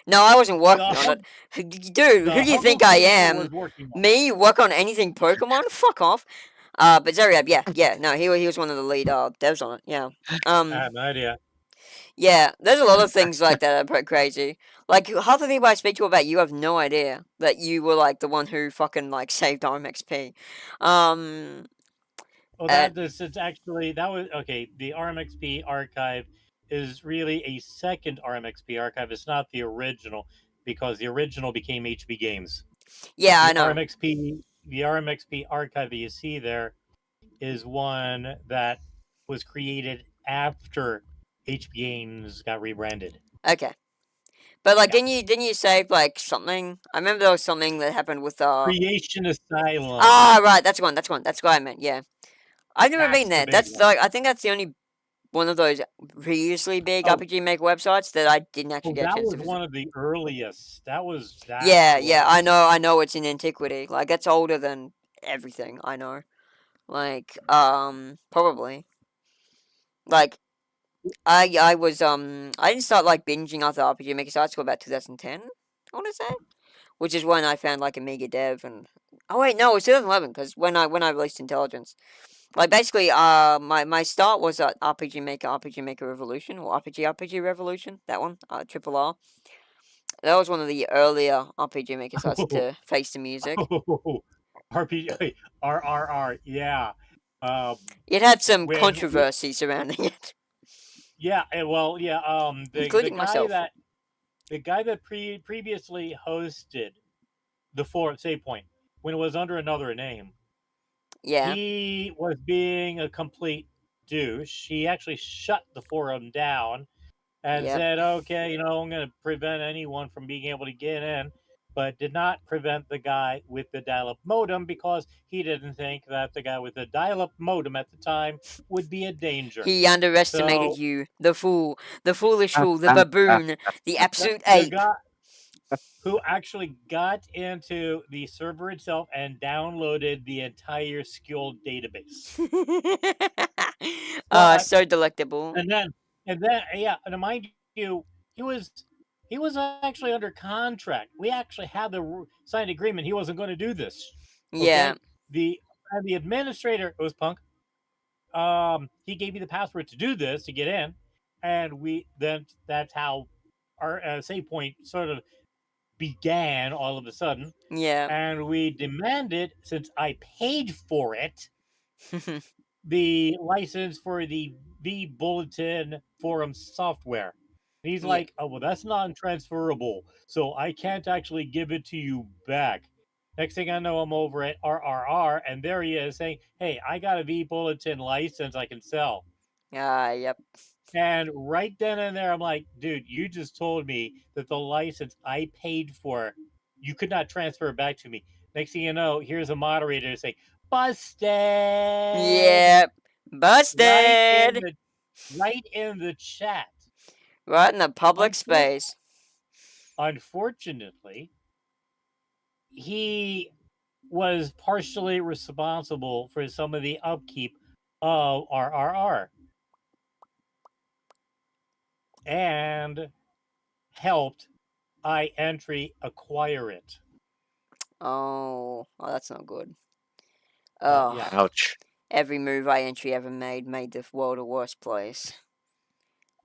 Speaker 1: No, I wasn't working on it. Dude, who do you think I am? Me work on anything Pokemon? Fuck off. But Zeriab, yeah. No, he was one of the lead devs on it. Yeah.
Speaker 3: I have no idea.
Speaker 1: Yeah, there's a lot of things like that that are pretty crazy. Like, half the people I speak to about you have no idea that you were, like, the one who fucking, like, saved RMXP.
Speaker 3: Well, that was, okay, the RMXP archive is really a second RMXP archive. It's not the original, because the original became HB Games.
Speaker 1: Yeah, I
Speaker 3: The
Speaker 1: know.
Speaker 3: RMXP archive that you see there is one that was created after HB Games got rebranded.
Speaker 1: Okay. But like,
Speaker 3: Yeah.
Speaker 1: didn't you save like something? I remember there was something that happened with
Speaker 3: Creation Asylum.
Speaker 1: Ah, right. That's one. That's one. That's what I meant. Yeah. I've never
Speaker 3: That's
Speaker 1: been
Speaker 3: the
Speaker 1: there.
Speaker 3: big
Speaker 1: That's
Speaker 3: one.
Speaker 1: like I think that's the only one of those previously big
Speaker 3: Oh.
Speaker 1: RPG Maker websites that I didn't actually
Speaker 3: Oh,
Speaker 1: get a
Speaker 3: that
Speaker 1: chance
Speaker 3: was
Speaker 1: to visit.
Speaker 3: one of the earliest. That was.
Speaker 1: Yeah, I know it's in antiquity. Like it's older than everything. I know. Like probably. Like I was I didn't start like binging other RPG Maker sites till about 2010. I want to say, which is when I found like Amiga Dev and oh wait no, it was 2011 because when I released Intelligence. Like basically, my start was at RPG Maker Revolution, or RPG Revolution. That one, Triple R. That was one of the earlier RPG Maker sites to face the music.
Speaker 3: RPG wait, RRR, yeah.
Speaker 1: It had some
Speaker 3: When
Speaker 1: controversy surrounding it,
Speaker 3: yeah, well, yeah.
Speaker 1: including myself.
Speaker 3: The guy that previously hosted the forum Save Point when it was under another name,
Speaker 1: Yeah,
Speaker 3: he was being a complete douche. He actually shut the forum down and
Speaker 1: yep.
Speaker 3: said, okay, I'm going to prevent anyone from being able to get in, but did not prevent the guy with the dial-up modem because he didn't think that the guy with the dial-up modem at the time would be a danger.
Speaker 1: He underestimated
Speaker 3: So,
Speaker 1: you, the fool, the foolish fool, the baboon, the absolute
Speaker 3: the
Speaker 1: ape.
Speaker 3: guy who actually got into the server itself and downloaded the entire skilled database.
Speaker 1: So delectable.
Speaker 3: And then, yeah, and mind you, he was actually under contract. We actually had the signed agreement. He wasn't going to do this.
Speaker 1: Yeah.
Speaker 3: Okay? The administrator, it was Punk. He gave me the password to do this to get in, and that's how our save point sort of began all of a sudden.
Speaker 1: Yeah.
Speaker 3: And we demanded, since I paid for it, the license for the V Bulletin forum software. And he's like, oh, well, that's non-transferable, so I can't actually give it to you back. Next thing I know, I'm over at RRR, and there he is saying, hey, I got a V Bulletin license I can sell.
Speaker 1: Yep.
Speaker 3: And right then and there, I'm like, dude, you just told me that the license I paid for, you could not transfer it back to me. Next thing you know, here's a moderator saying, busted.
Speaker 1: Yep. Busted.
Speaker 3: Right in the chat.
Speaker 1: Right in the public space.
Speaker 3: Unfortunately, he was partially responsible for some of the upkeep of RRR and helped iEntry acquire it.
Speaker 1: Oh, that's not good.
Speaker 3: Yeah.
Speaker 5: Ouch.
Speaker 1: Every move iEntry ever made the world a worse place.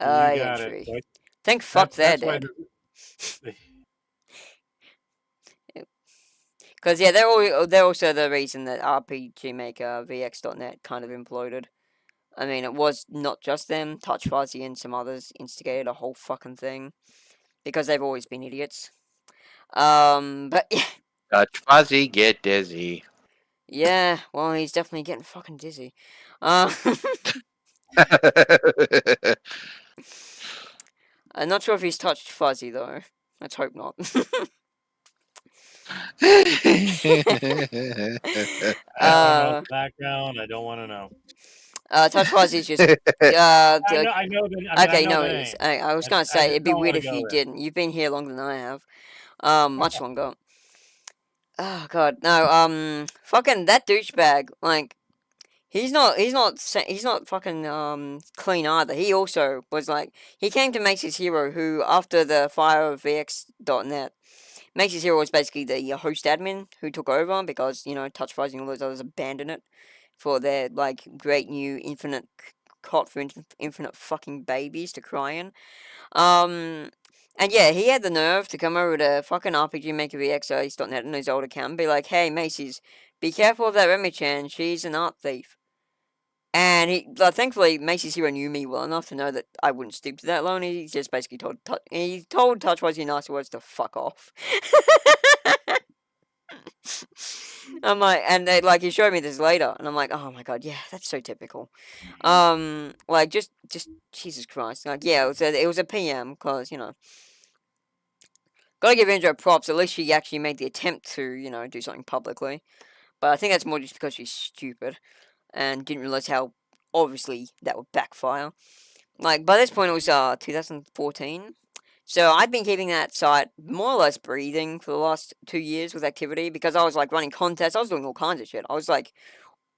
Speaker 3: You got
Speaker 1: iEntry.
Speaker 3: it.
Speaker 1: Thank fuck they're
Speaker 3: That's why
Speaker 1: dead. Because yeah, they're also the reason that RPG Maker VX.net kind of imploded. I mean, it was not just them. Touch Fuzzy and some others instigated a whole fucking thing because they've always been idiots. But yeah.
Speaker 5: Touch Fuzzy, get dizzy.
Speaker 1: Yeah, well, he's definitely getting fucking dizzy. I'm not sure if he's touched Fuzzy though. Let's hope not.
Speaker 3: Background, I don't want to know.
Speaker 1: Touch Fuzzy's just.
Speaker 3: I know the
Speaker 1: Okay, no,
Speaker 3: name.
Speaker 1: it is. I was gonna say it'd be weird if you
Speaker 3: there.
Speaker 1: didn't. You've been here longer than I have. Much longer. Oh god, no. Fucking that douchebag. Like, he's not fucking clean either. He also was like, he came to Mace's Hero, who after the fire of VX.net, Mace's Hero was basically the host admin who took over because Touch Fuzzy and all those others abandoned it for their like great new infinite cot for infinite fucking babies to cry in. And yeah, he had the nerve to come over to fucking RPG Maker VX.net on his old account and be like, hey, Macy's, be careful of that Remi-Chan, she's an art thief. And he, thankfully, Macy's hero knew me well enough to know that I wouldn't stoop to that low, and he just basically told Touchwise Nicer Words to fuck off. I'm like, and they he showed me this later, and I'm like, oh my god, yeah, that's so typical. Just Jesus Christ, yeah, it was a PM, cause gotta give Andrew props. At least she actually made the attempt to do something publicly. But I think that's more just because she's stupid and didn't realize how obviously that would backfire. By this point, it was 2014. So I'd been keeping that site more or less breathing for the last 2 years with activity because I was running contests. I was doing all kinds of shit. I was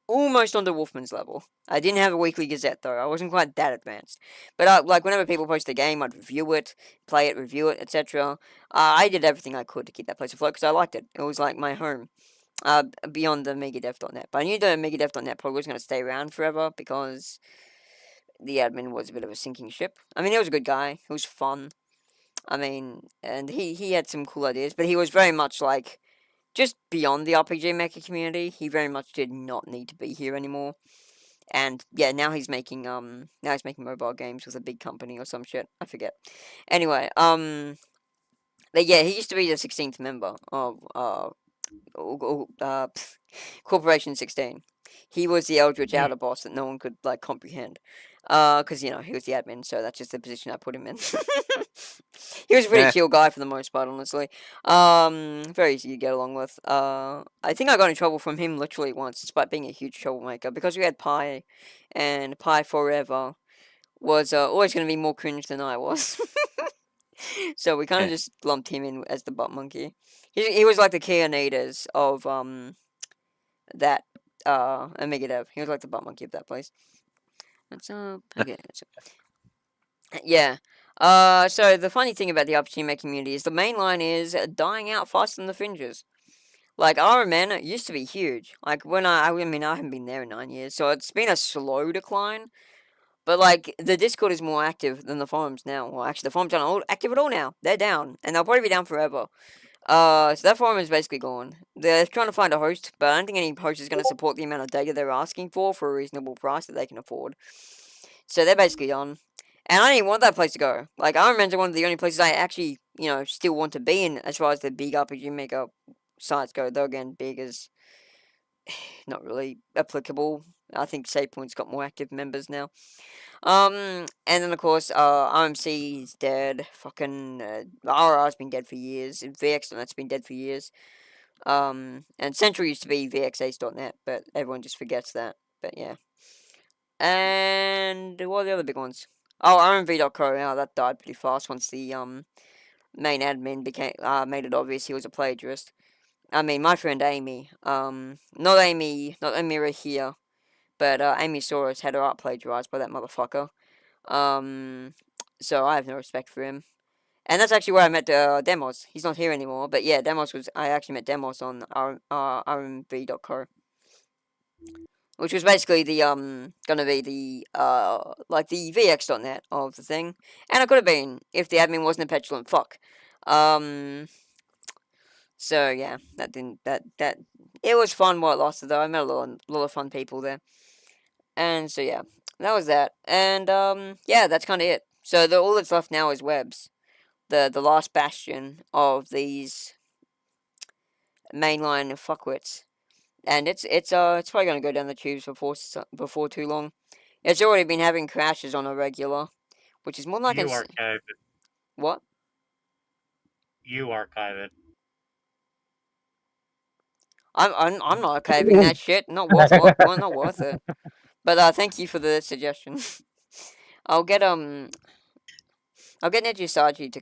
Speaker 1: almost on the Wolfman's level. I didn't have a weekly gazette though. I wasn't quite that advanced. But whenever people post a game, I'd review it, play it, review it, etc. I did everything I could to keep that place afloat because I liked it. It was like my home. Beyond the megadev.net. But I knew the megadev.net probably wasn't going to stay around forever because the admin was a bit of a sinking ship. I mean, he was a good guy. It was fun. I mean, and he had some cool ideas, but he was very much just beyond the RPG Maker community. He very much did not need to be here anymore. And yeah, now he's making mobile games with a big company or some shit. I forget. Anyway, but yeah, he used to be the 16th member of Corporation 16. He was the Eldritch Outer boss that no one could comprehend. Because he was the admin, so that's just the position I put him in. He was a pretty chill guy for the most part, honestly. Very easy to get along with. I think I got in trouble from him literally once, despite being a huge troublemaker, because we had Pi, and Pi Forever was always going to be more cringe than I was. So we kind of just lumped him in as the butt monkey. He was like the Keonators of that Amiga Dev. He was like the butt monkey of that place. That's okay. Yeah. So the funny thing about the RPG Maker community is the main line is dying out faster than the fringes. Iron Man used to be huge. When I haven't been there in 9 years, so it's been a slow decline. But the Discord is more active than the forums now. Well, actually, the forums aren't active at all now. They're down, and they'll probably be down forever. So that forum is basically gone. They're trying to find a host, but I don't think any host is going to support the amount of data they're asking for a reasonable price that they can afford. So they're basically done. And I don't even want that place to go. Iron Man's one of the only places I actually, still want to be in as far as the big RPG Maker sites go. Though again, big is not really applicable. I think SavePoint's got more active members now. And then of course, RMC's dead. Fucking RR's been dead for years. VX.net's been dead for years. And Central used to be VXAce.net, but everyone just forgets that. But yeah. And what are the other big ones? Oh, RMV.co. Oh, that died pretty fast once the main admin made it obvious he was a plagiarist. I mean, my friend Amy. Not Amira here. But Amy Soros had her art plagiarized by that motherfucker. So I have no respect for him. And that's actually where I met Demos. He's not here anymore. But yeah, I actually met Demos on rmv.co. Which was basically the, gonna be the, the vx.net of the thing. And it could have been, if the admin wasn't a petulant fuck. So yeah, it was fun while it lasted though. I met a lot of fun people there. And so yeah, that was that. And yeah, that's kind of it. So all that's left now is webs, the last bastion of these mainline fuckwits. And it's probably gonna go down the tubes before too long. It's already been having crashes on a regular, which is more like
Speaker 3: you archive it.
Speaker 1: What?
Speaker 3: You archive it.
Speaker 1: I'm not archiving that shit. Not worth it. But thank you for the suggestion. I'll get Ninja Sanji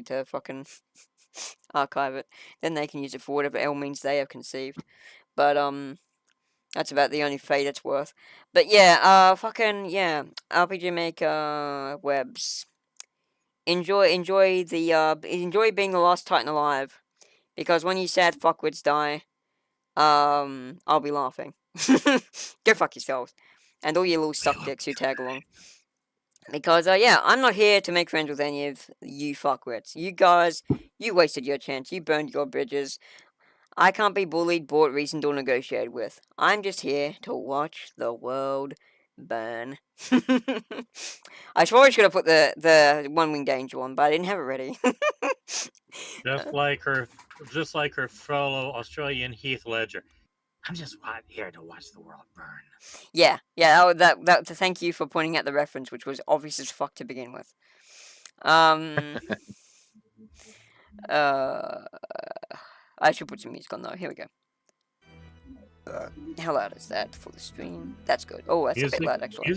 Speaker 1: to fucking archive it. Then they can use it for whatever ill means they have conceived. But that's about the only fate it's worth. But yeah, RPG Maker webs. Enjoy being the last Titan alive, because when you sad fuckwits die, I'll be laughing. Go fuck yourselves. And all you little suck dicks who tag along. Because, I'm not here to make friends with any of you fuckwits. You guys, you wasted your chance. You burned your bridges. I can't be bullied, bought, reasoned, or negotiated with. I'm just here to watch the world burn. I probably should have put the one-winged angel on, but I didn't have it ready.
Speaker 3: Just like her fellow Australian Heath Ledger. I'm just here to watch the world burn.
Speaker 1: Yeah. Thank you for pointing out the reference, which was obvious as fuck to begin with. I should put some music on though. Here we go. How loud is that for the stream? That's good. Oh, that's a bit loud actually.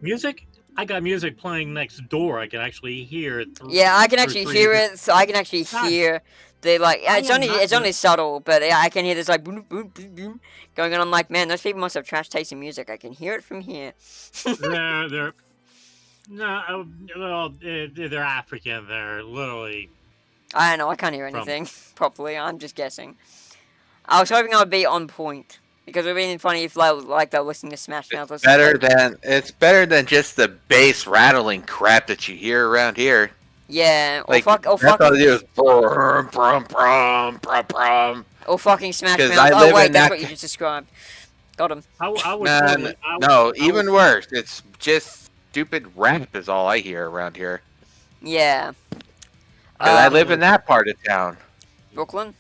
Speaker 3: Music. I got music playing next door. I can actually hear it.
Speaker 1: Yeah, I can actually hear it. So I can actually hear the like. It's only subtle, but yeah, I can hear this like boom boom boom boom going on. I'm like, man, those people must have trash taste in music. I can hear it from here.
Speaker 3: They're African. They're literally.
Speaker 1: I don't know. I can't hear anything properly. I'm just guessing. I was hoping I would be on point because it would be funny if like they're listening to Smash Mouth.
Speaker 5: It's better than just the bass rattling crap that you hear around here.
Speaker 1: Yeah,
Speaker 5: that's all they do is brum, brum, brum, brum, brum.
Speaker 1: Or fucking Smash Mouth. Oh wait, that's what you just described. Got him.
Speaker 5: Even worse. It's just stupid rap is all I hear around here.
Speaker 1: Yeah.
Speaker 5: I live in that part of town.
Speaker 1: Brooklyn?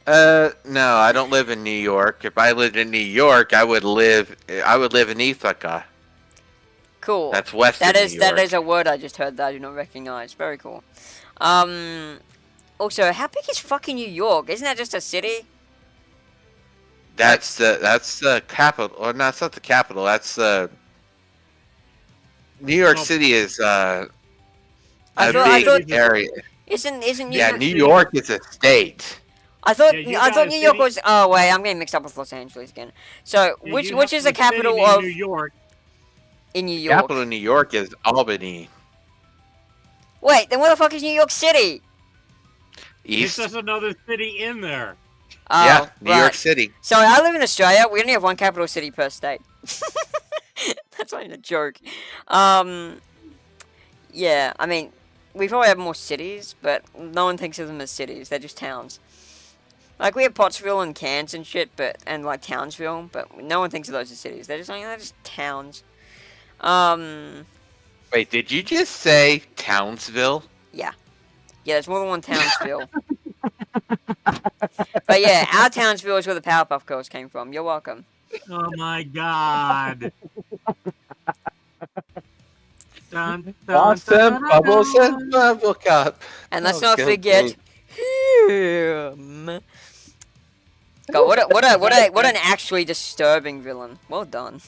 Speaker 5: No, I don't live in New York. If I lived in New York, I would live in Ithaca.
Speaker 1: Cool.
Speaker 5: That's west of New York.
Speaker 1: That is a word I just heard that I do not recognize. Very cool. Also, how big is fucking New York? Isn't that just a city?
Speaker 5: That's the capital. Or no, it's not the capital. That's New York City is a big area.
Speaker 1: Isn't New York?
Speaker 5: Yeah, New York is a state.
Speaker 1: I thought New York was. Oh wait, I'm getting mixed up with Los Angeles again. So which is the capital of
Speaker 3: New York?
Speaker 1: In New York.
Speaker 5: Capital of New York is Albany.
Speaker 1: Wait, then where the fuck is New York City?
Speaker 5: East.
Speaker 3: There's another city in there.
Speaker 1: Oh,
Speaker 5: yeah, New York City.
Speaker 1: So I live in Australia. We only have one capital city per state. That's not even a joke. Yeah, I mean, we probably have more cities, but no one thinks of them as cities. They're just towns. Like, we have Pottsville and Cairns and shit, and like Townsville, but no one thinks of those as cities. They're just towns.
Speaker 5: Wait, did you just say Townsville?
Speaker 1: Yeah. Yeah, there's more than one Townsville. But yeah, our Townsville is where the Powerpuff Girls came from. You're welcome.
Speaker 3: Oh my god.
Speaker 5: Awesome bubbles and bubble cup.
Speaker 1: And let's not forget him. God, what an actually disturbing villain. Well done.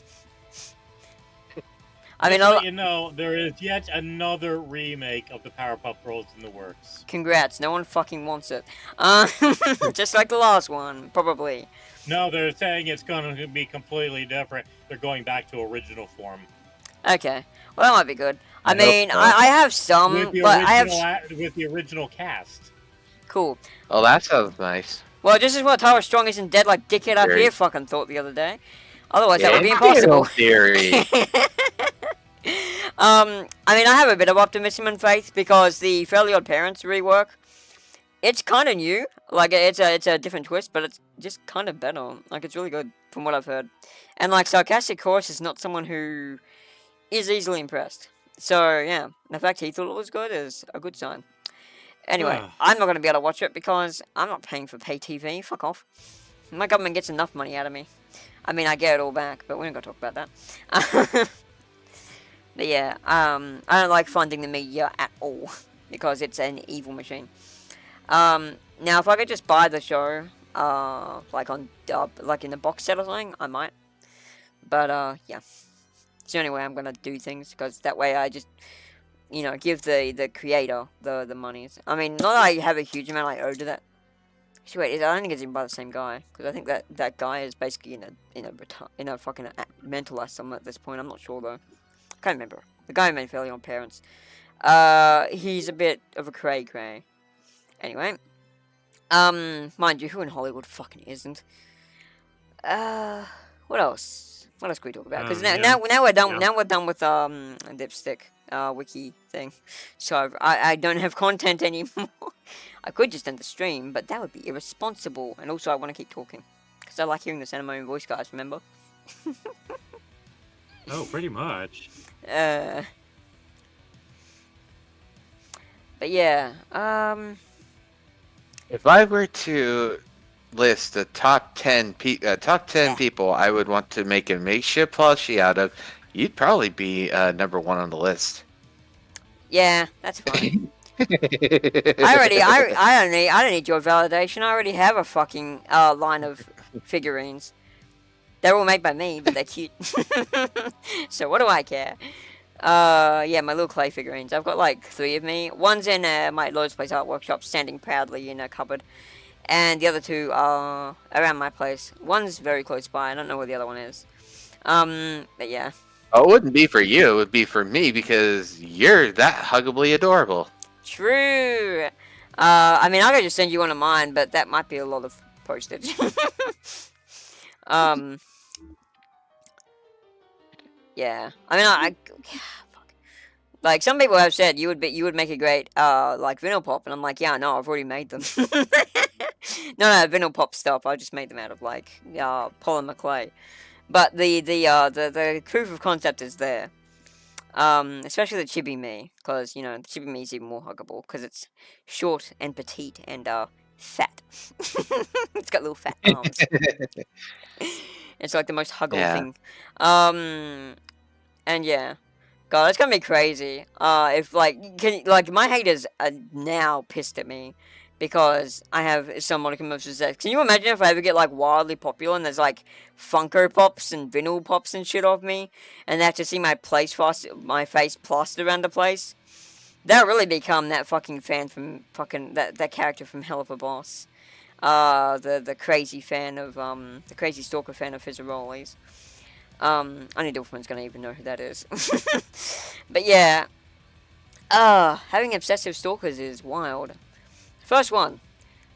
Speaker 1: I mean,
Speaker 3: you know, there is yet another remake of the Powerpuff Girls in the works.
Speaker 1: Congrats, no one fucking wants it. Just like the last one, probably.
Speaker 3: No, they're saying it's going to be completely different. They're going back to original form.
Speaker 1: Okay, well that might be good. I mean, I have some, but I have
Speaker 3: with the original cast.
Speaker 1: Cool.
Speaker 5: Oh, that sounds nice.
Speaker 1: Well, just as well Tara Strong isn't dead like dickhead up here fucking thought the other day. Otherwise, that would be impossible.
Speaker 5: Theory.
Speaker 1: I mean, I have a bit of optimism and faith because the Fairly Odd Parents rework, it's kind of new. Like, it's a different twist, but it's just kind of better. Like, it's really good from what I've heard. And, like, Sarcastic Horse is not someone who is easily impressed. So, yeah, the fact he thought it was good is a good sign. Anyway, I'm not going to be able to watch it because I'm not paying for pay TV. Fuck off. My government gets enough money out of me. I mean, I get it all back, but we're not going to talk about that. But yeah, I don't like funding the media at all, because it's an evil machine. Now, if I could just buy the show, like in the box set or something, I might. But, yeah. It's the only way I'm going to do things, because that way I just, you know, give the creator the monies. I mean, not that I have a huge amount I owe to that. Actually, wait, I don't think it's even by the same guy, because I think that guy is basically in a fucking mental asylum at this point. I'm not sure, though. I can't remember. The guy who made Fairly Odd Parents. He's a bit of a cray-cray. Anyway. Mind you, who in Hollywood fucking isn't? What else? What else can we talk about? Because now we're done. Yeah. Now we're done with Dipstick wiki thing. So I don't have content anymore. I could just end the stream, but that would be irresponsible. And also, I want to keep talking. Because I like hearing the sound of my own voice, guys, remember?
Speaker 3: Oh, pretty much.
Speaker 1: But yeah,
Speaker 5: If I were to list the top 10 people I would want to make a makeshift plushie out of, you'd probably be number one on the list.
Speaker 1: yeah, that's fine. I don't need your validation. I already have a fucking line of figurines. They're all made by me, but they're cute. So what do I care? Yeah, my little clay figurines. I've got like 3 of me. One's in my Lotus Place Art Workshop, standing proudly in a cupboard. And the other 2 are around my place. One's very close by. I don't know where the other one is. But yeah.
Speaker 5: Oh, it wouldn't be for you. It would be for me because you're that huggably adorable.
Speaker 1: True. I mean, I could just send you one of mine, but that might be a lot of postage. Yeah. I mean, fuck. Like, some people have said you would make a great like vinyl pop, and I'm like, yeah, no, I've already made them. No, vinyl pop stuff. I just made them out of like polymer clay. But the proof of concept is there. Especially the Chibi Me, because you know the Chibi Me is even more huggable because it's short and petite and fat. It's got little fat arms. It's like the most huggable thing. And yeah, God, it's gonna be crazy. If like my haters are now pissed at me because I have some modicum of success. Can you imagine if I ever get like wildly popular and there's like Funko Pops and vinyl pops and shit of me, and they have to see my face plastered around the place? That'll really become that fucking fan from fucking that character from Hell of a Boss. The crazy fan of the crazy stalker fan of Fizzarolis. Only Dolphin's gonna even know who that is. But yeah, having obsessive stalkers is wild. First one,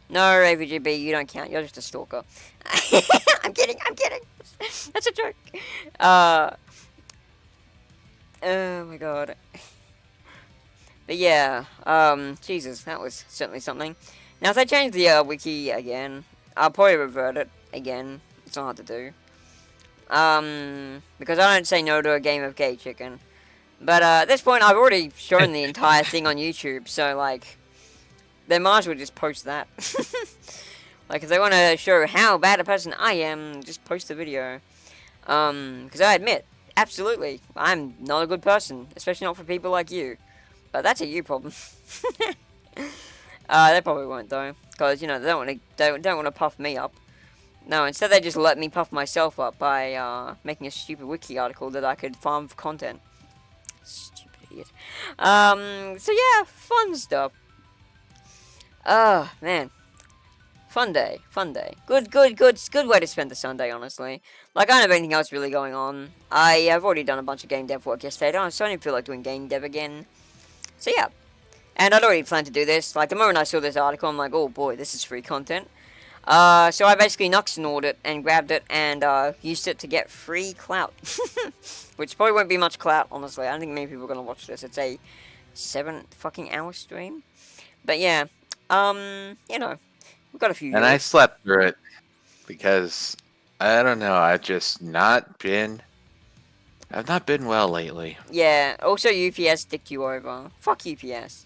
Speaker 1: no AVGB, you don't count. You're just a stalker. I'm kidding. That's a joke. Oh my god. But yeah, Jesus, that was certainly something. Now, if I change the wiki again, I'll probably revert it again. It's not hard to do. Because I don't say no to a game of gay chicken. But at this point, I've already shown the entire thing on YouTube, so like, they might as well just post that. Like, if they want to show how bad a person I am, just post the video. Because I admit, absolutely, I'm not a good person, especially not for people like you. But that's a you problem. They probably won't though, because you know they don't want to puff me up. No, instead they just let me puff myself up by making a stupid wiki article that I could farm for content. Stupid idiot. So yeah, fun stuff. Man. Fun day. Good way to spend the Sunday, honestly. Like, I don't have anything else really going on. I've already done a bunch of game dev work yesterday, so I don't feel like doing game dev again. So yeah. And I'd already planned to do this. Like, the moment I saw this article, I'm like, oh boy, this is free content. So I basically Nuxnawed it and grabbed it and used it to get free clout. Which probably won't be much clout, honestly. I don't think many people are going to watch this. It's a 7 fucking hour stream. But yeah, you know, we've got a few.
Speaker 5: And I slept through it because I don't know. I've not been well lately.
Speaker 1: Yeah. Also, UPS dicked you over. Fuck UPS.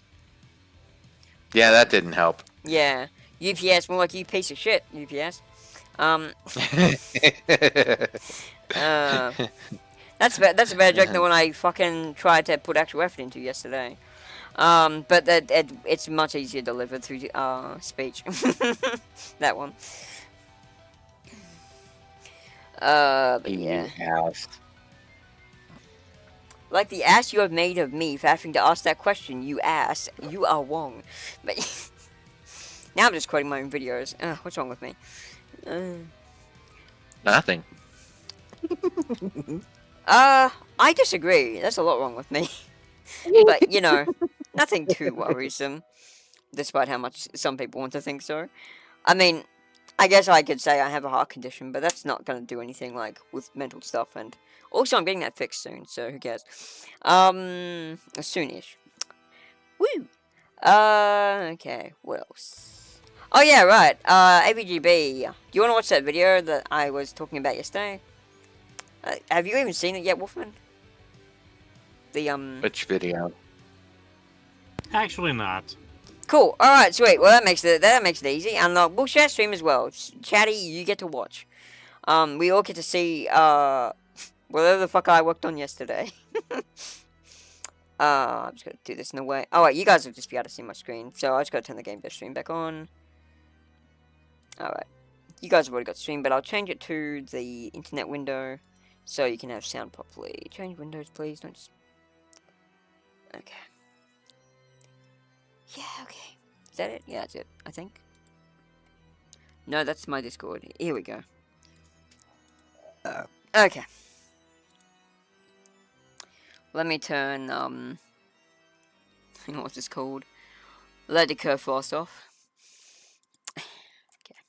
Speaker 5: Yeah, that didn't help.
Speaker 1: Yeah. UPS, more like you piece of shit, UPS. That's a better joke than when I fucking tried to put actual effort into yesterday. But it's much easier delivered through speech. That one. But yeah. Like the ass you have made of me for having to ask that question, you ass. You are wrong. But now I'm just quoting my own videos. What's wrong with me?
Speaker 5: Nothing.
Speaker 1: I disagree. There's a lot wrong with me. But, you know, nothing too worrisome. Despite how much some people want to think so. I mean, I guess I could say I have a heart condition, but that's not going to do anything, like, with mental stuff. And also, I'm getting that fixed soon, so who cares? Soonish. Woo! Okay, what else? Oh yeah, right. ABGB. Do you want to watch that video that I was talking about yesterday? Have you even seen it yet, Wolfman? The
Speaker 5: Which video?
Speaker 3: Actually, not.
Speaker 1: Cool. All right, sweet. Well, that makes it easy, and we'll share stream as well. Chatty, you get to watch. We all get to see whatever the fuck I worked on yesterday. I'm just gonna do this in a way. Oh wait, you guys will just be able to see my screen, so I just gotta turn the game dev stream back on. All right, you guys have already got stream, but I'll change it to the internet window so you can have sound properly. Change windows, please. Don't. Okay. Yeah. Okay. Is that it? Yeah, that's it. I think. No, that's my Discord. Here we go. Okay. Let me turn, what's this called? Let the curve fast off. Okay.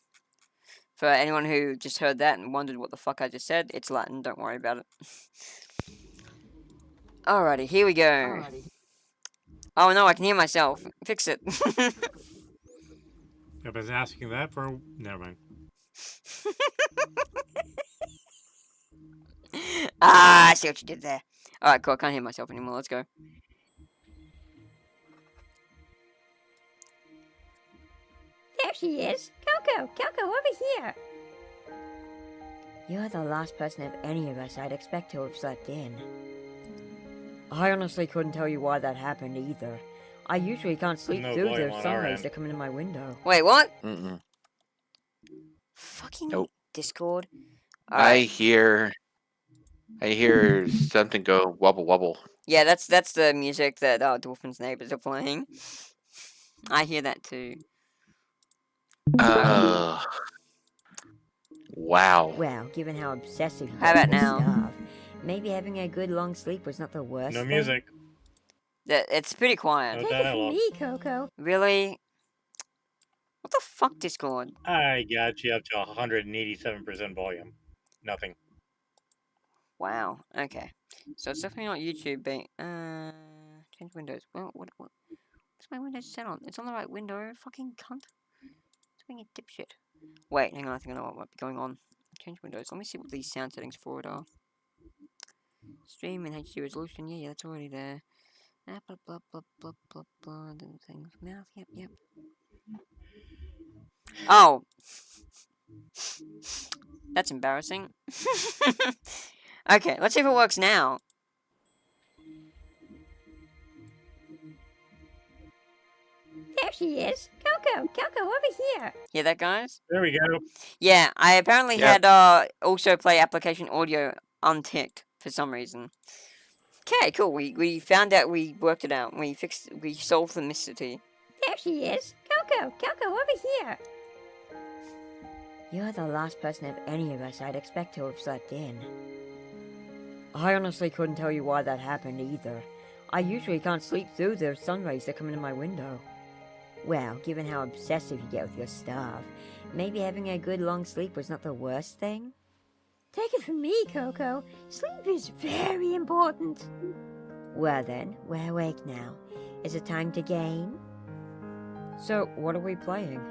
Speaker 1: For anyone who just heard that and wondered what the fuck I just said, it's Latin, don't worry about it. Alrighty, here we go. Oh no, I can hear myself. Fix it.
Speaker 3: I was asking that for. Never mind.
Speaker 1: I see what you did there. Alright, cool, I can't hear myself anymore, let's go.
Speaker 6: There she is. Coco, over here. You're the last person of any of us I'd expect to have slept in.
Speaker 1: I honestly couldn't tell you why that happened either. I usually can't sleep
Speaker 3: No
Speaker 1: through
Speaker 3: volume
Speaker 1: the
Speaker 3: on
Speaker 1: sun
Speaker 3: our
Speaker 1: rays
Speaker 3: end.
Speaker 1: that come into my window. Wait, what?
Speaker 5: Mm-mm.
Speaker 1: Fucking
Speaker 5: Nope.
Speaker 1: Discord.
Speaker 5: I hear something go wobble wobble.
Speaker 1: Yeah, that's the music that Dolphin's neighbors are playing. I hear that too.
Speaker 5: Wow.
Speaker 6: Well, given how obsessive you
Speaker 1: How
Speaker 6: get
Speaker 1: about
Speaker 6: with
Speaker 1: now?
Speaker 6: stuff, maybe having a good long sleep was not the worst
Speaker 3: No
Speaker 6: thing.
Speaker 3: music.
Speaker 1: It's pretty quiet.
Speaker 3: No
Speaker 6: Take it from
Speaker 3: dialogue.
Speaker 6: me, Coco.
Speaker 1: Really? What the fuck, Discord?
Speaker 3: I got you up to 187% volume. Nothing.
Speaker 1: Wow. Okay. So it's definitely not YouTube being. Change windows. Well, what's my windows set on? It's on the right window. Fucking cunt. It's being a dipshit. Wait, hang on. I think I know what might be going on. Change windows. Let me see what these sound settings for it are. Stream in HD resolution. Yeah, that's already there. Blah blah blah blah blah blah. Things. Mouth. Yep. Oh. That's embarrassing. Okay, let's see if it works now.
Speaker 6: There she is. Coco, over here.
Speaker 1: Hear that, guys?
Speaker 3: There we go.
Speaker 1: Yeah, I apparently
Speaker 5: Yep.
Speaker 1: had also play application audio unticked for some reason. Okay, cool. We found out, we worked it out. We solved the mystery.
Speaker 6: There she is. Coco, over here. You're the last person of any of us I'd expect to have slept in.
Speaker 1: I honestly couldn't tell you why that happened either. I usually can't sleep through the sun rays that come into my window.
Speaker 6: Well, given how obsessive you get with your stuff, maybe having a good long sleep was not the worst thing. Take it from me, Coco. Sleep is very important. Well then, we're awake now. Is it time to game?
Speaker 1: So, what are we playing?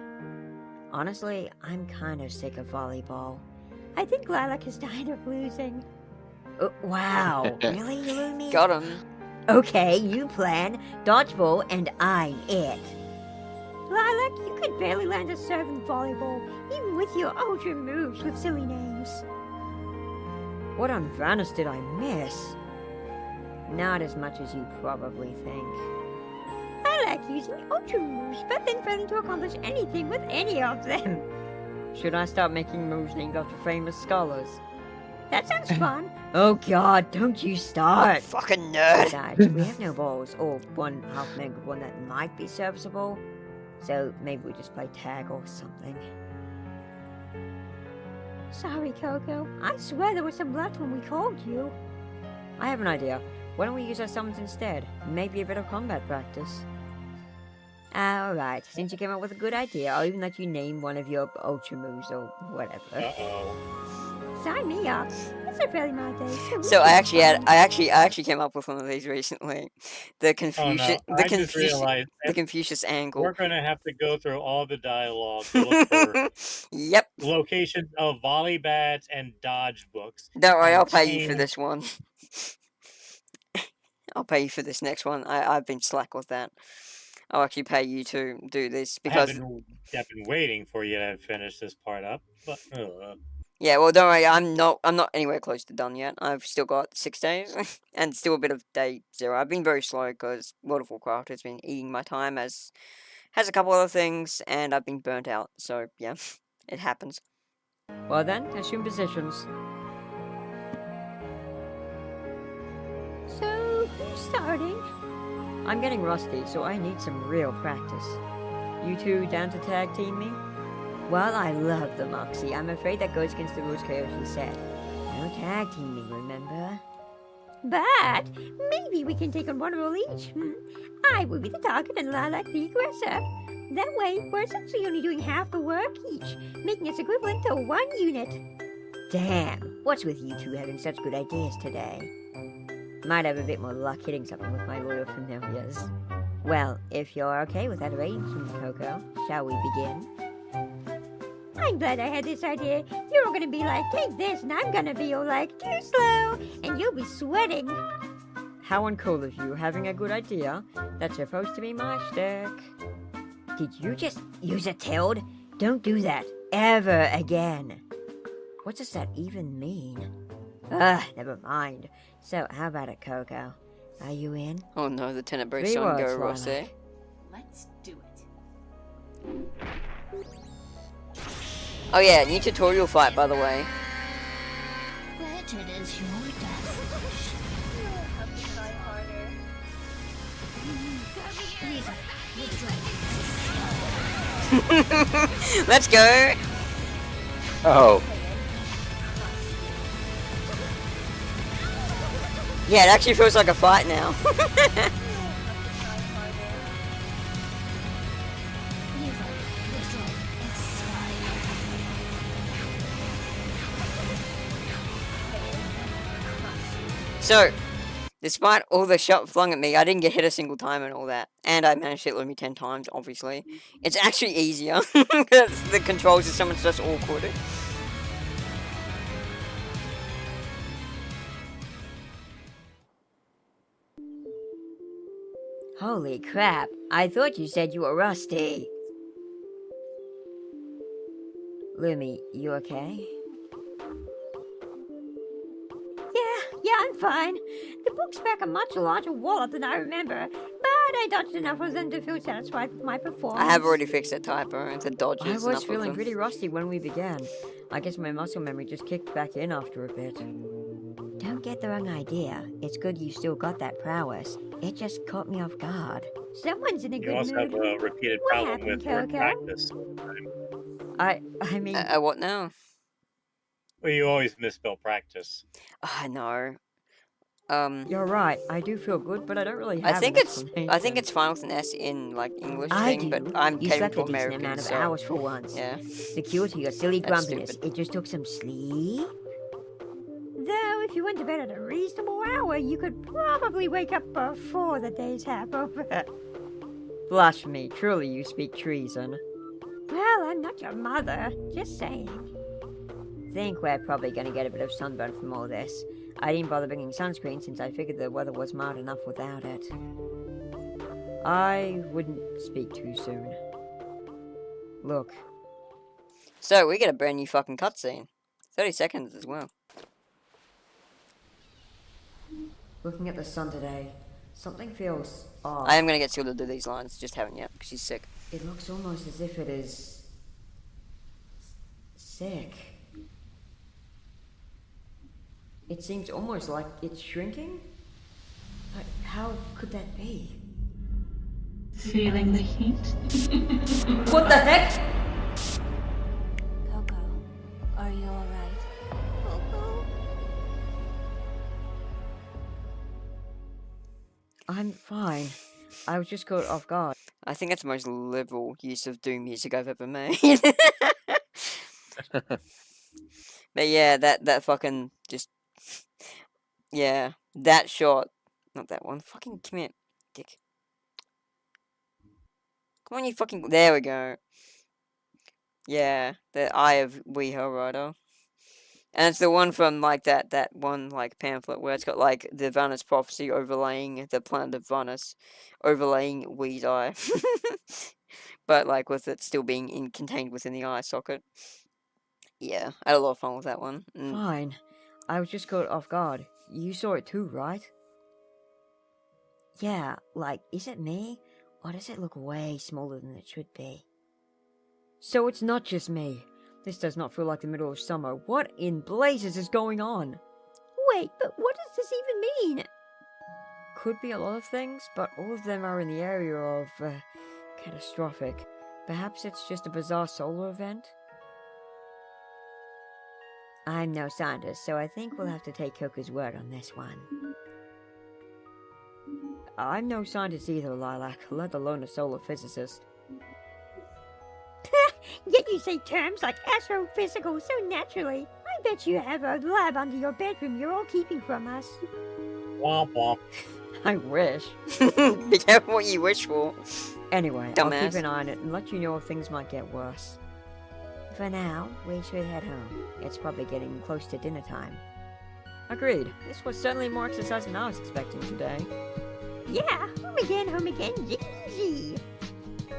Speaker 6: Honestly, I'm kind of sick of volleyball. I think Lilac is tired of losing. Wow, really, Lumi?
Speaker 1: Got him.
Speaker 6: Okay, you plan dodgeball and I'm it. Lilac, you could barely land a serve in volleyball, even with your ultra moves with silly names.
Speaker 1: What on Vanus did I miss?
Speaker 6: Not as much as you probably think. I like using ultra moves, but then failing to accomplish anything with any of them.
Speaker 1: Should I start making moves named after famous scholars?
Speaker 6: That sounds fun. Oh god, don't you start.
Speaker 1: Fucking nerd.
Speaker 6: Besides, we have no balls, or one half-measured one that might be serviceable. So maybe we just play tag or something. Sorry, Coco. I swear there was some left when we called you.
Speaker 1: I have an idea. Why don't we use our summons instead? Maybe a bit of combat practice.
Speaker 6: Alright, since you came up with a good idea, I'll even let you name one of your ultra moves or whatever.
Speaker 3: Uh-oh.
Speaker 6: Sign me up. It's It's a fairly mild day,
Speaker 1: So I actually came up with one of these recently. The
Speaker 3: Oh
Speaker 1: Confucius,
Speaker 3: no! I just realized
Speaker 1: the Confucius angle.
Speaker 3: we're gonna have to go through all the dialogue to look for
Speaker 1: Yep.
Speaker 3: locations of volley bats and dodge books.
Speaker 1: Don't worry,
Speaker 3: and
Speaker 1: I'll pay you for
Speaker 3: change-
Speaker 1: this one. I'll pay you for this next one. I've been slack with that. I'll actually pay you to do this because
Speaker 3: I've been waiting for you to finish this part up, but
Speaker 1: yeah, well, don't worry, I'm not anywhere close to done yet. I've still got 6 days and still a bit of day 0. I've been very slow because World of Warcraft has been eating my time, as has a couple other things, and I've been burnt out. So yeah, it happens. Well then, assume positions.
Speaker 6: So, who's starting?
Speaker 1: I'm getting rusty, so I need some real practice. You two down to tag team me?
Speaker 6: Well, I love the Moxie. I'm afraid that goes against the rules Coyote said. No tag teaming, remember? But maybe we can take on one role each. I will be the target and Lilac the aggressor. That way, we're essentially only doing half the work each, making us equivalent to 1 unit. Damn, what's with you two having such good ideas today? Might have a bit more luck hitting something with my loyal familiars. Well, if you're okay with that arrangement, Coco, shall we begin? I'm glad I had this idea. You're all gonna be like, take this, and I'm gonna be all like, too slow, and you'll be sweating.
Speaker 1: How uncool of you, having a good idea. That's supposed to be my shtick.
Speaker 6: Did you just use a tilt? Don't do that, ever again.
Speaker 1: What does that even mean?
Speaker 6: Never mind. So, how about it, Coco? Are you in?
Speaker 1: Oh no, the Tenet Bro
Speaker 6: 3
Speaker 1: song
Speaker 6: words,
Speaker 1: go
Speaker 6: Lilac.
Speaker 1: Rossi.
Speaker 7: Let's do it.
Speaker 1: Oh yeah, new tutorial fight, by the way.
Speaker 7: Wretched is your destination.
Speaker 8: Have to try harder.
Speaker 7: Please, withdraw.
Speaker 1: Let's go!
Speaker 5: Oh,
Speaker 1: Yeah, it actually feels like a fight now.
Speaker 8: Have to try harder.
Speaker 1: So, despite all the shot flung at me, I didn't get hit a single time and all that. And I managed to hit Lumi 10 times, obviously. It's actually easier, because the controls are so much less awkward.
Speaker 6: Holy crap, I thought you said you were rusty. Lumi, you okay? Yeah, I'm fine. The books pack a much larger wallet than I remember, but I dodged enough of them to feel satisfied with my performance.
Speaker 1: I have already fixed that typo into dodges.
Speaker 6: I was
Speaker 1: enough of
Speaker 6: feeling
Speaker 1: them.
Speaker 6: pretty rusty when we began. I guess my muscle memory just kicked back in after a bit. Don't get the wrong idea. It's good you still got that prowess. It just caught me off guard. Someone's in a
Speaker 3: you
Speaker 6: good
Speaker 3: also have
Speaker 6: mood.
Speaker 3: a repeated
Speaker 6: What
Speaker 3: problem
Speaker 6: happened,
Speaker 3: with word
Speaker 6: Coco?
Speaker 3: practice.
Speaker 6: I mean,
Speaker 1: What now?
Speaker 3: Well, you always misspell practice.
Speaker 1: I know.
Speaker 6: you're right. I do feel good, but I don't really
Speaker 1: I
Speaker 6: have
Speaker 1: think
Speaker 6: an
Speaker 1: it's
Speaker 6: explanation.
Speaker 1: fine with an S in like English
Speaker 6: I
Speaker 1: thing,
Speaker 6: do.
Speaker 1: but I'm
Speaker 6: You
Speaker 1: catering
Speaker 6: slept
Speaker 1: to
Speaker 6: a decent
Speaker 1: Americans,
Speaker 6: amount of
Speaker 1: so
Speaker 6: hours for once.
Speaker 1: yeah.
Speaker 6: The cure to your silly
Speaker 1: That's
Speaker 6: grumpiness,
Speaker 1: stupid.
Speaker 6: it just took some sleep. Though, if you went to bed at a reasonable hour, you could probably wake up before the day's half over.
Speaker 1: Blasphemy! Truly, you speak treason.
Speaker 6: Well, I'm not your mother, just saying. Think we're probably gonna get a bit of sunburn from all this. I didn't bother bringing sunscreen since I figured the weather was mild enough without it.
Speaker 1: I wouldn't speak too soon. Look.
Speaker 9: So, we get a brand new fucking cutscene. 30 seconds as well.
Speaker 1: Looking at the sun today, something feels off.
Speaker 9: I am gonna get Seal to do these lines, just haven't yet, because she's sick.
Speaker 1: It looks almost as if it is sick. It seems almost like it's shrinking. But how could that be?
Speaker 7: Feeling the heat?
Speaker 1: What the heck?
Speaker 8: Coco, are you alright? Coco?
Speaker 1: I'm fine. I was just caught off guard.
Speaker 9: I think that's the most liberal use of Doom music I've ever made. But yeah, that fucking just
Speaker 1: Yeah, that shot. Not that one. Fucking come here, dick. Come on, you fucking. There we go. Yeah, the Eye of Weho Rider. And it's the one from, like, that one, like, pamphlet where it's got, like, the Vanus prophecy overlaying the planet of Vanus, overlaying Wee's eye. But, like, with it still being contained within the eye socket. Yeah, I had a lot of fun with that one.
Speaker 6: Fine. I was just caught off guard. You saw it too, right? Yeah, like, is it me? Or does it look way smaller than it should be? So it's not just me. This does not feel like the middle of summer. What in blazes is going on? Wait, but what does this even mean? Could be a lot of things, but all of them are in the area of, catastrophic. Perhaps it's just a bizarre solar event? I'm no scientist, so I think we'll have to take Coco's word on this one. I'm no scientist either, Lilac, let alone a solar physicist.
Speaker 8: Yet you say terms like astrophysical so naturally. I bet you have a lab under your bedroom you're all keeping from us.
Speaker 3: Womp womp.
Speaker 6: I wish.
Speaker 1: Be careful what you wish for.
Speaker 6: Anyway, I'll keep
Speaker 1: Dumbass.
Speaker 6: an eye on it and let you know if things might get worse. For now, we should head home. It's probably getting close to dinner time. Agreed. This was certainly more exercise than I was expecting today,
Speaker 8: Yeah, home again, easy.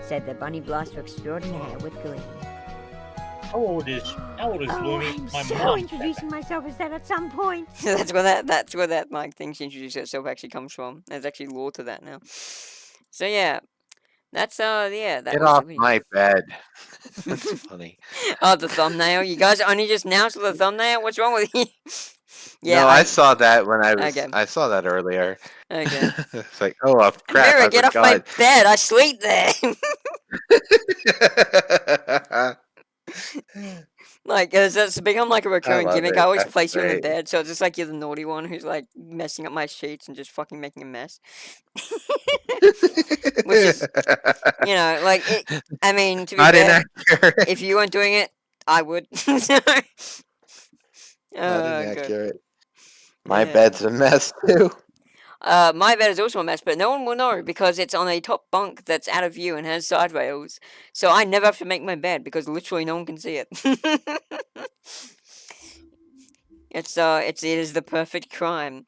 Speaker 6: said the bunny blaster extraordinaire with glee.
Speaker 3: How old is
Speaker 8: Oh,
Speaker 3: Lumi?
Speaker 8: I'm
Speaker 3: My
Speaker 8: so
Speaker 3: mom.
Speaker 8: introducing myself as that at some point.
Speaker 1: That's where that like thing she introduced herself actually comes from. There's actually lore to that now. So yeah. That's yeah, that
Speaker 5: Get
Speaker 1: was
Speaker 5: off
Speaker 1: the video.
Speaker 5: my bed. That's funny.
Speaker 1: Oh, the thumbnail. You guys only just now saw the thumbnail? What's wrong with you? Yeah,
Speaker 5: No, I saw that when I was.
Speaker 1: Okay.
Speaker 5: I saw that earlier.
Speaker 1: Okay.
Speaker 5: It's like, oh crap!
Speaker 1: Mirror,
Speaker 5: I
Speaker 1: get off my
Speaker 5: forgot.
Speaker 1: bed. I sleep there. Like, it's become like a recurring
Speaker 5: love
Speaker 1: gimmick.
Speaker 5: it.
Speaker 1: I always
Speaker 5: That's
Speaker 1: place you in the
Speaker 5: great.
Speaker 1: bed, so it's just like you're the naughty one who's like messing up my sheets and just fucking making a mess. Which is, you know, like, I mean, to be
Speaker 5: Not
Speaker 1: fair,
Speaker 5: inaccurate.
Speaker 1: if you weren't doing it, I would. So-
Speaker 5: Not
Speaker 1: good.
Speaker 5: inaccurate. My
Speaker 1: Yeah.
Speaker 5: bed's a mess too.
Speaker 1: My bed is also a mess, but no one will know because it's on a top bunk that's out of view and has side rails. So I never have to make my bed because literally no one can see it. It is the perfect crime.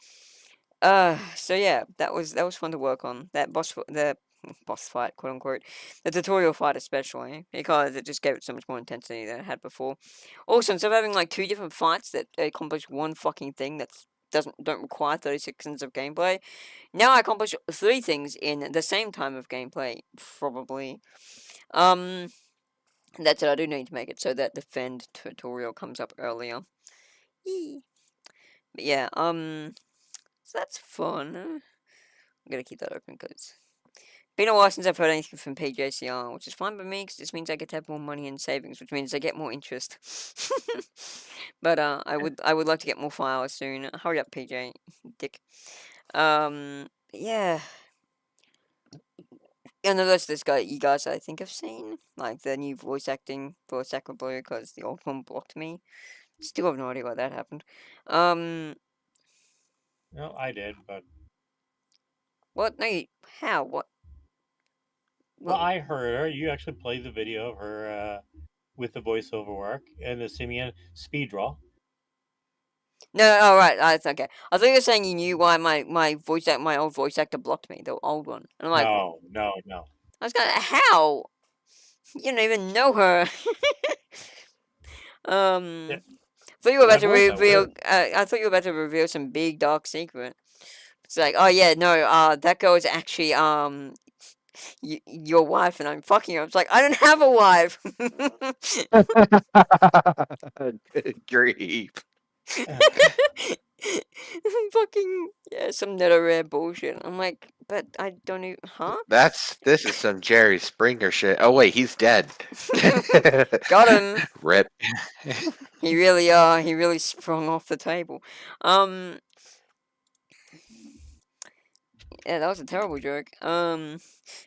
Speaker 1: So yeah, that was fun to work on. That boss fight, quote unquote, the tutorial fight especially, because it just gave it so much more intensity than it had before. Also, instead of having like two different fights that accomplish one fucking thing that don't require 36 seconds of gameplay, now I accomplish 3 things in the same time of gameplay, probably. That's it. I do need to make it so that the Fend tutorial comes up earlier. Yee. But yeah, so that's fun. I'm gonna keep that open because been a while since I've heard anything from PJCR, which is fine by me because this means I get to have more money in savings, which means I get more interest. But I would like to get more files soon. Hurry up, PJ, dick. Yeah. And the rest of this guy, you guys, I think have seen like the new voice acting for Sacred Blue because the old one blocked me. Still have no idea why that happened.
Speaker 3: No, I did, but
Speaker 1: What? No, how? What?
Speaker 3: well, I heard her. You actually played the video of her with the voiceover work and the Simeon speed draw.
Speaker 1: No, oh right, it's okay. I thought you were saying you knew why my old voice actor blocked me, the old one. And I'm like,
Speaker 3: No.
Speaker 1: I was going, how? You don't even know her.
Speaker 3: Yeah.
Speaker 1: Thought you were about to
Speaker 3: Of course I
Speaker 1: reveal.
Speaker 3: would.
Speaker 1: I thought you were about to reveal some big dark secret. It's like, oh yeah, no, that girl is actually your wife, and I'm fucking her. It's like, I don't have a wife.
Speaker 5: Good grief.
Speaker 1: Fucking yeah, some nether rare bullshit. I'm like, but I don't even, huh?
Speaker 5: This is some Jerry Springer shit. Oh wait, he's dead.
Speaker 1: Got him.
Speaker 5: Rip.
Speaker 1: He really sprung off the table. Yeah, that was a terrible joke.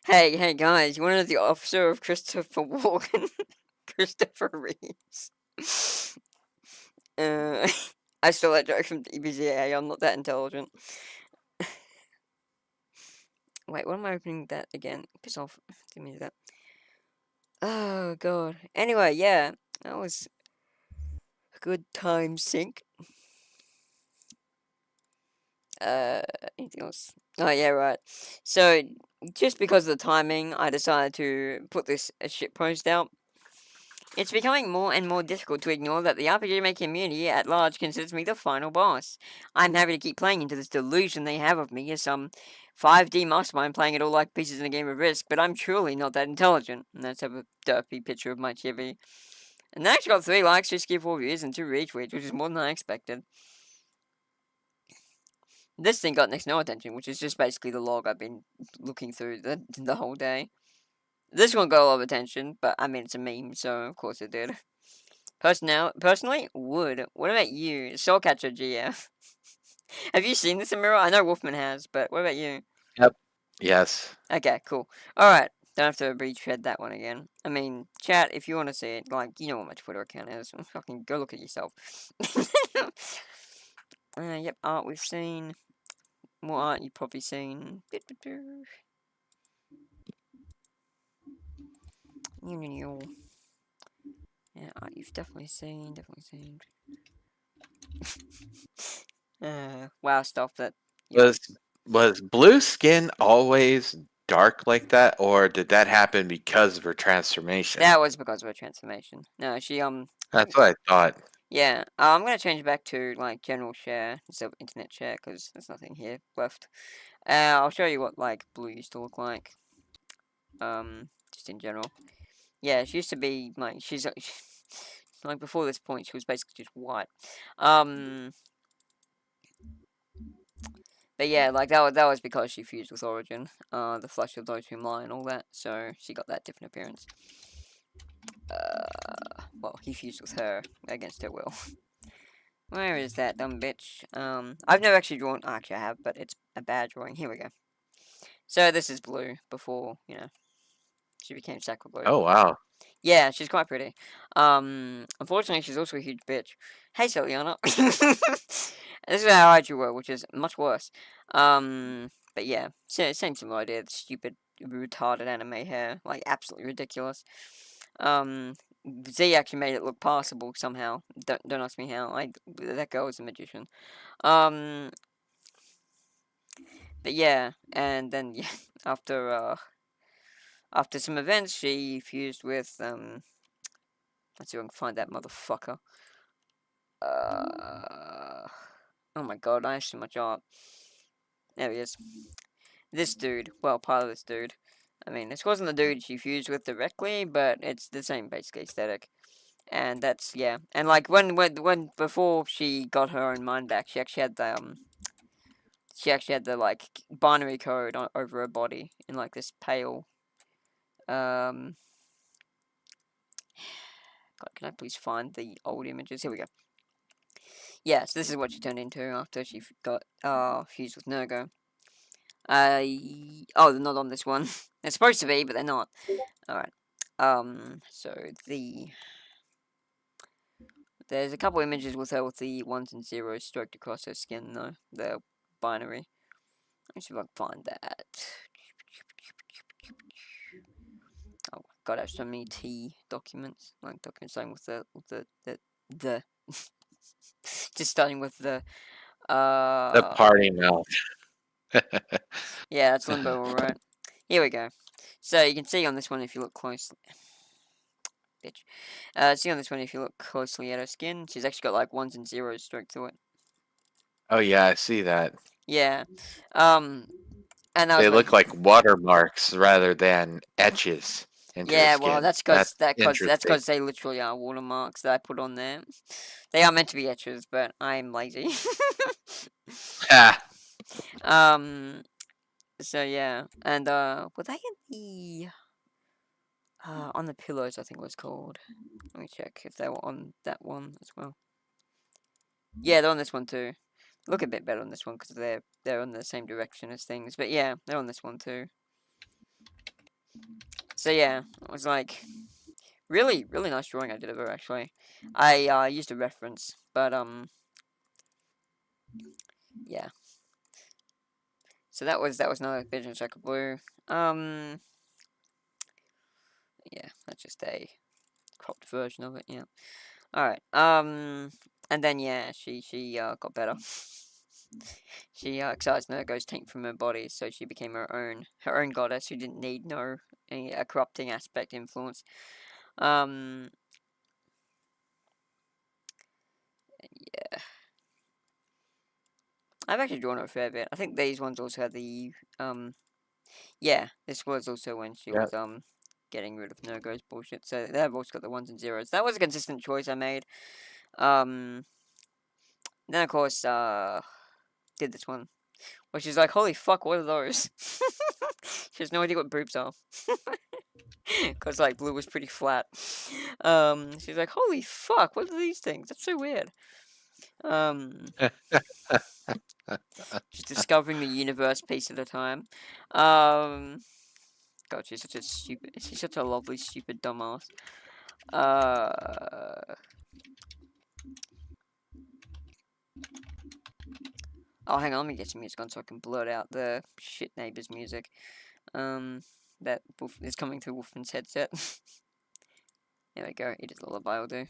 Speaker 1: Hey guys, you want to know the officer of Christopher Walken? Christopher Reeves. I stole that joke from DBZA. I'm not that intelligent. Wait, what am I opening that again? Piss off. Didn't mean that. Oh, God. Anyway, yeah. That was a good time sink. Anything else? Oh, yeah, right. So, just because of the timing, I decided to put this shit post out. It's becoming more and more difficult to ignore that the RPG Maker community at large considers me the final boss. I'm happy to keep playing into this delusion they have of me as some 5D mastermind playing it all like pieces in a game of Risk, but I'm truly not that intelligent. And let's have a derpy picture of my chibi. And I actually got 3 likes, 4 views, and 2 retweets, which is more than I expected. This thing got next to no attention, which is just basically the log I've been looking through the whole day. This one got a lot of attention, but I mean, it's a meme, so of course it did. Personally, would. What about you? Soulcatcher GF. Have you seen this, Amira? I know Wolfman has, but what about you?
Speaker 5: Yep. Yes.
Speaker 1: Okay, cool. Alright, don't have to retread that one again. I mean, chat, if you want to see it, like, you know what my Twitter account is. Fucking go look at yourself. Yep, art we've seen. More art you've probably seen. Yeah, art you've definitely seen, wow, stuff that...
Speaker 5: Was blue skin always dark like that, or did that happen because of her transformation?
Speaker 1: That was because of her transformation. No, she,
Speaker 5: That's what I thought.
Speaker 1: yeah, I'm gonna change back to, like, general share instead of internet share, because there's nothing here left. I'll show you what, like, blue used to look like. Just in general. Yeah, she used to be, like, she's, like, before this point, she was basically just white. But yeah, like, that was because she fused with Origin. The flush of those whom lie and all that, so she got that different appearance. Well, he fused with her against her will. Where is that dumb bitch? I've never actually drawn... Actually, I have, but it's a bad drawing. Here we go. So, this is blue before, you know, she became Sacred Blue.
Speaker 5: Oh, wow.
Speaker 1: Yeah, she's quite pretty. Unfortunately, she's also a huge bitch. Hey, Celiana. This is how I drew her, which is much worse. But yeah, same similar idea. The stupid, retarded anime hair. Like, absolutely ridiculous. Z actually made it look passable somehow. Don't ask me how. That girl is a magician. But yeah, and then yeah, after some events, she fused with let's see if I can find that motherfucker. Oh my god, I have so much art. There he is. This dude. Well, part of this dude. I mean, this wasn't the dude she fused with directly, but it's the same basic aesthetic. And that's, yeah. And, like, when before she got her own mind back, she actually had the, like, binary code over her body in, like, this pale, God, can I please find the old images? Here we go. Yeah, so this is what she turned into after she got, fused with Nergo. Oh, they're not on this one. They're supposed to be, but they're not. Alright. So there's a couple images with her with the 1s and 0s stroked across her skin, though. They're binary. Let me see if I can find that. Oh god, I have so many T documents. Like documents starting with the just starting with the
Speaker 5: party mouth.
Speaker 1: Yeah, that's Limbo, alright. Here we go. So you can see on this one if you look closely. Bitch. See on this one if you look closely at her skin, she's actually got like 1s and 0s stroked through it.
Speaker 5: Oh yeah, I see that.
Speaker 1: Yeah. And
Speaker 5: they look like watermarks rather than etches.
Speaker 1: Yeah, well, that's because they literally are watermarks that I put on there. They are meant to be etches, but I'm lazy. So yeah, and were they in the on the pillows? I think it was called. Let me check if they were on that one as well. Yeah, they're on this one too. Look a bit better on this one because they're in the same direction as things. But yeah, they're on this one too. So yeah, it was like really nice drawing I did of her actually. I used a reference, but yeah. So that was another Vision Cycle Blue. Yeah, that's just a cropped version of it. Yeah. All right. And then yeah, she got better. She excised Nurgo's taint from her body, so she became her own goddess who didn't need a corrupting aspect influence. Yeah. I've actually drawn her a fair bit. I think these ones also had the yeah, this was also when she was getting rid of Nurgo's bullshit. So they've also got the ones and zeros. That was a consistent choice I made. Then of course did this one, which is like, holy fuck, what are those? She has no idea what boobs are. Because like blue was pretty flat. She's like, holy fuck, what are these things? That's so weird. She's discovering the universe piece at a time. God, she's such a lovely, stupid dumbass. Oh, hang on, let me get some music on so I can blurt out the shit neighbor's music. That is coming through Wolfman's headset. There we go, Edith's lullaby will do.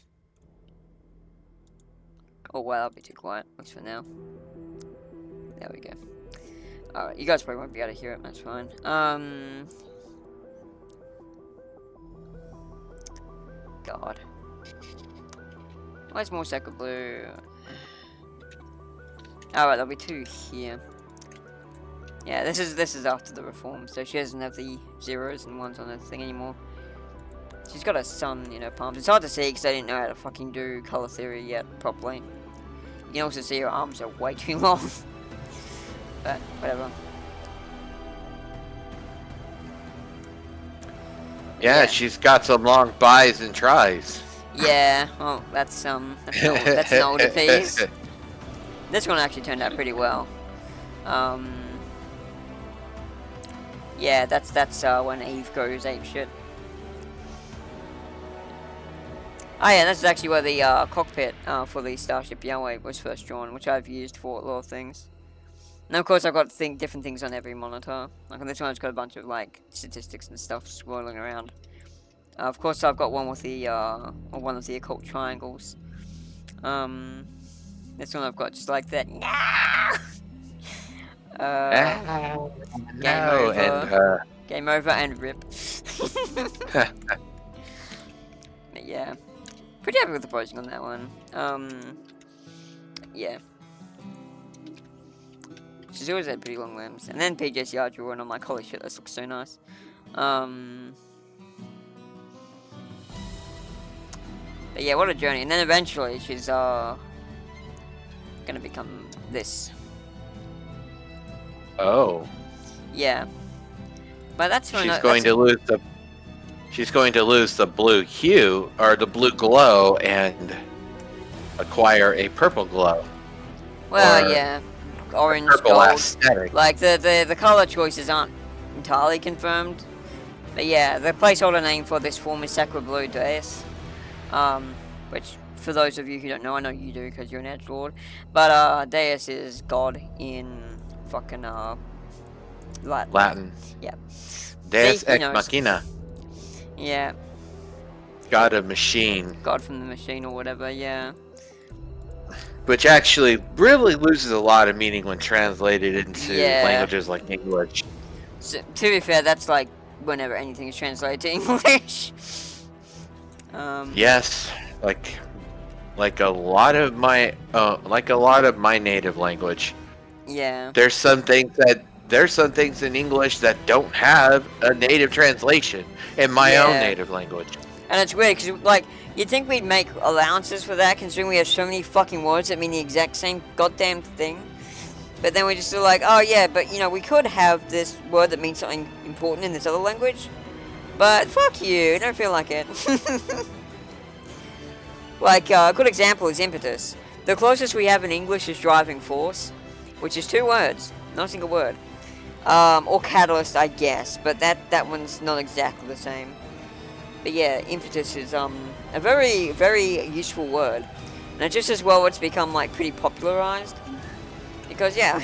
Speaker 1: Oh wow, that'll be too quiet, at least for now. There we go. Alright, you guys probably won't be able to hear it, that's fine. God. Where's more Cycle Blue? Alright, there'll be 2 here. Yeah, this is after the reform, so she doesn't have the zeros and ones on the thing anymore. She's got a sun in her palms. It's hard to see because I didn't know how to fucking do color theory yet properly. You can also see her arms are way too long. But whatever.
Speaker 5: Yeah, she's got some long buys and tries.
Speaker 1: Yeah, well, that's an older piece. This one actually turned out pretty well. Yeah, that's when Eve goes apeshit. Oh yeah, this is actually where the cockpit for the Starship Yahweh was first drawn, which I've used for a lot of things. And of course I've got different things on every monitor. Like on this one, it's got a bunch of like statistics and stuff swirling around. Of course I've got one with the one of the occult triangles. This one I've got just like that. Game over and rip. But yeah, pretty happy with the posing on that one. Yeah. She's always had pretty long limbs. And then PJCR drew and I'm like, holy shit, this looks so nice. But yeah, what a journey. And then eventually she's gonna become this.
Speaker 5: Oh.
Speaker 1: Yeah. But that's when
Speaker 5: she's going to lose the blue hue or the blue glow and acquire a purple glow.
Speaker 1: Well, yeah. Orange,
Speaker 5: purple
Speaker 1: gold.
Speaker 5: aesthetic.
Speaker 1: Like the color choices aren't entirely confirmed. But yeah, the placeholder name for this form is Sacred Blue Deus. Which for those of you who don't know, I know you do because you're an edgelord. But Deus is God in fucking Latin. Yeah.
Speaker 5: Deus ex machina.
Speaker 1: Yeah.
Speaker 5: God of machine.
Speaker 1: God from the machine or whatever, yeah.
Speaker 5: Which actually really loses a lot of meaning when translated into languages like English.
Speaker 1: So, to be fair, that's like whenever anything is translated to English.
Speaker 5: Yes, like a lot of my native language.
Speaker 1: Yeah.
Speaker 5: There's some things in English that don't have a native translation in my own native language.
Speaker 1: And it's weird because like you'd think we'd make allowances for that, considering we have so many fucking words that mean the exact same goddamn thing. But then we just are like, oh yeah, but you know, we could have this word that means something important in this other language. But fuck you, I don't feel like it. Like, a good example is impetus. The closest we have in English is driving force, which is 2 words, not a single word. Or catalyst, I guess, but that one's not exactly the same. But yeah, impetus is a very, very useful word. And just as well it's become like pretty popularized. Because, yeah.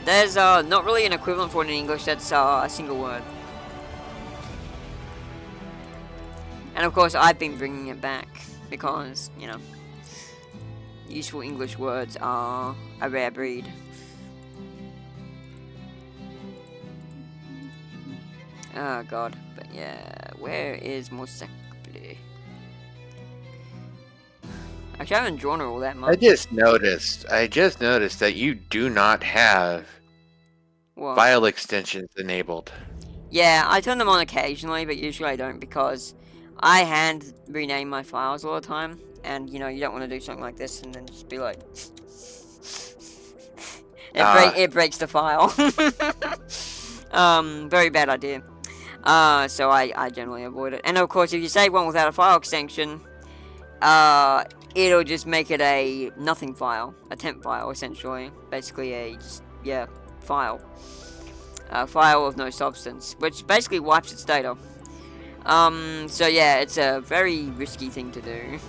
Speaker 1: There's not really an equivalent for it in English that's a single word. And of course, I've been bringing it back because, you know, useful English words are a rare breed. Oh god, but yeah, where is Mosakble? Actually, I haven't drawn her all that much.
Speaker 5: I just noticed that you do not have
Speaker 1: What?
Speaker 5: file extensions enabled.
Speaker 1: Yeah, I turn them on occasionally, but usually I don't because I hand rename my files all the time, and you know, you don't want to do something like this and then just be like, it breaks the file. Very bad idea. So I generally avoid it. And of course, if you save one without a file extension, it'll just make it a nothing file, a temp file essentially, basically a file. A file of no substance, which basically wipes its data. So yeah, it's a very risky thing to do.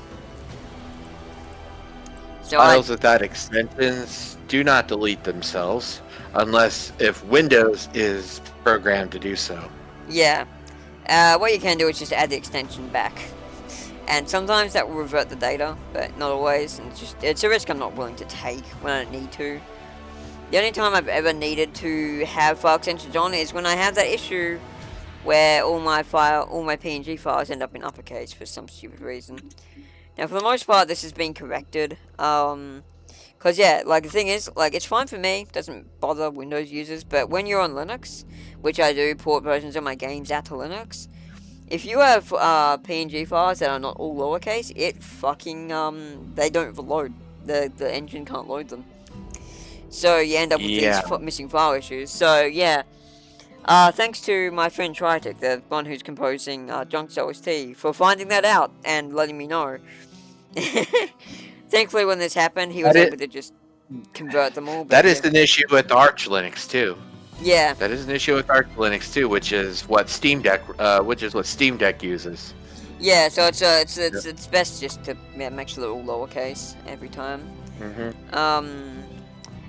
Speaker 1: So
Speaker 5: Files without extensions do not delete themselves unless if Windows is programmed to do so.
Speaker 1: Yeah. What you can do is just add the extension back. And sometimes that will revert the data, but not always. And it's a risk I'm not willing to take when I don't need to. The only time I've ever needed to have file extensions on is when I have that issue where all my PNG files end up in uppercase for some stupid reason. Now, for the most part, this has been corrected. Cause yeah, like the thing is, like it's fine for me, doesn't bother Windows users, but when you're on Linux, which I do port versions of my games out to Linux, if you have PNG files that are not all lowercase, it fucking they don't load. The engine can't load them. So you end up with these missing file issues. So yeah, thanks to my friend Tritic, the one who's composing Junk's OST, for finding that out and letting me know. Thankfully, when this happened, he was able to just convert them all.
Speaker 5: That is an issue with Arch Linux too.
Speaker 1: Yeah.
Speaker 5: That is an issue with Arch Linux too, which is what Steam Deck uses.
Speaker 1: Yeah, so it's best just to make sure they're all lowercase every time.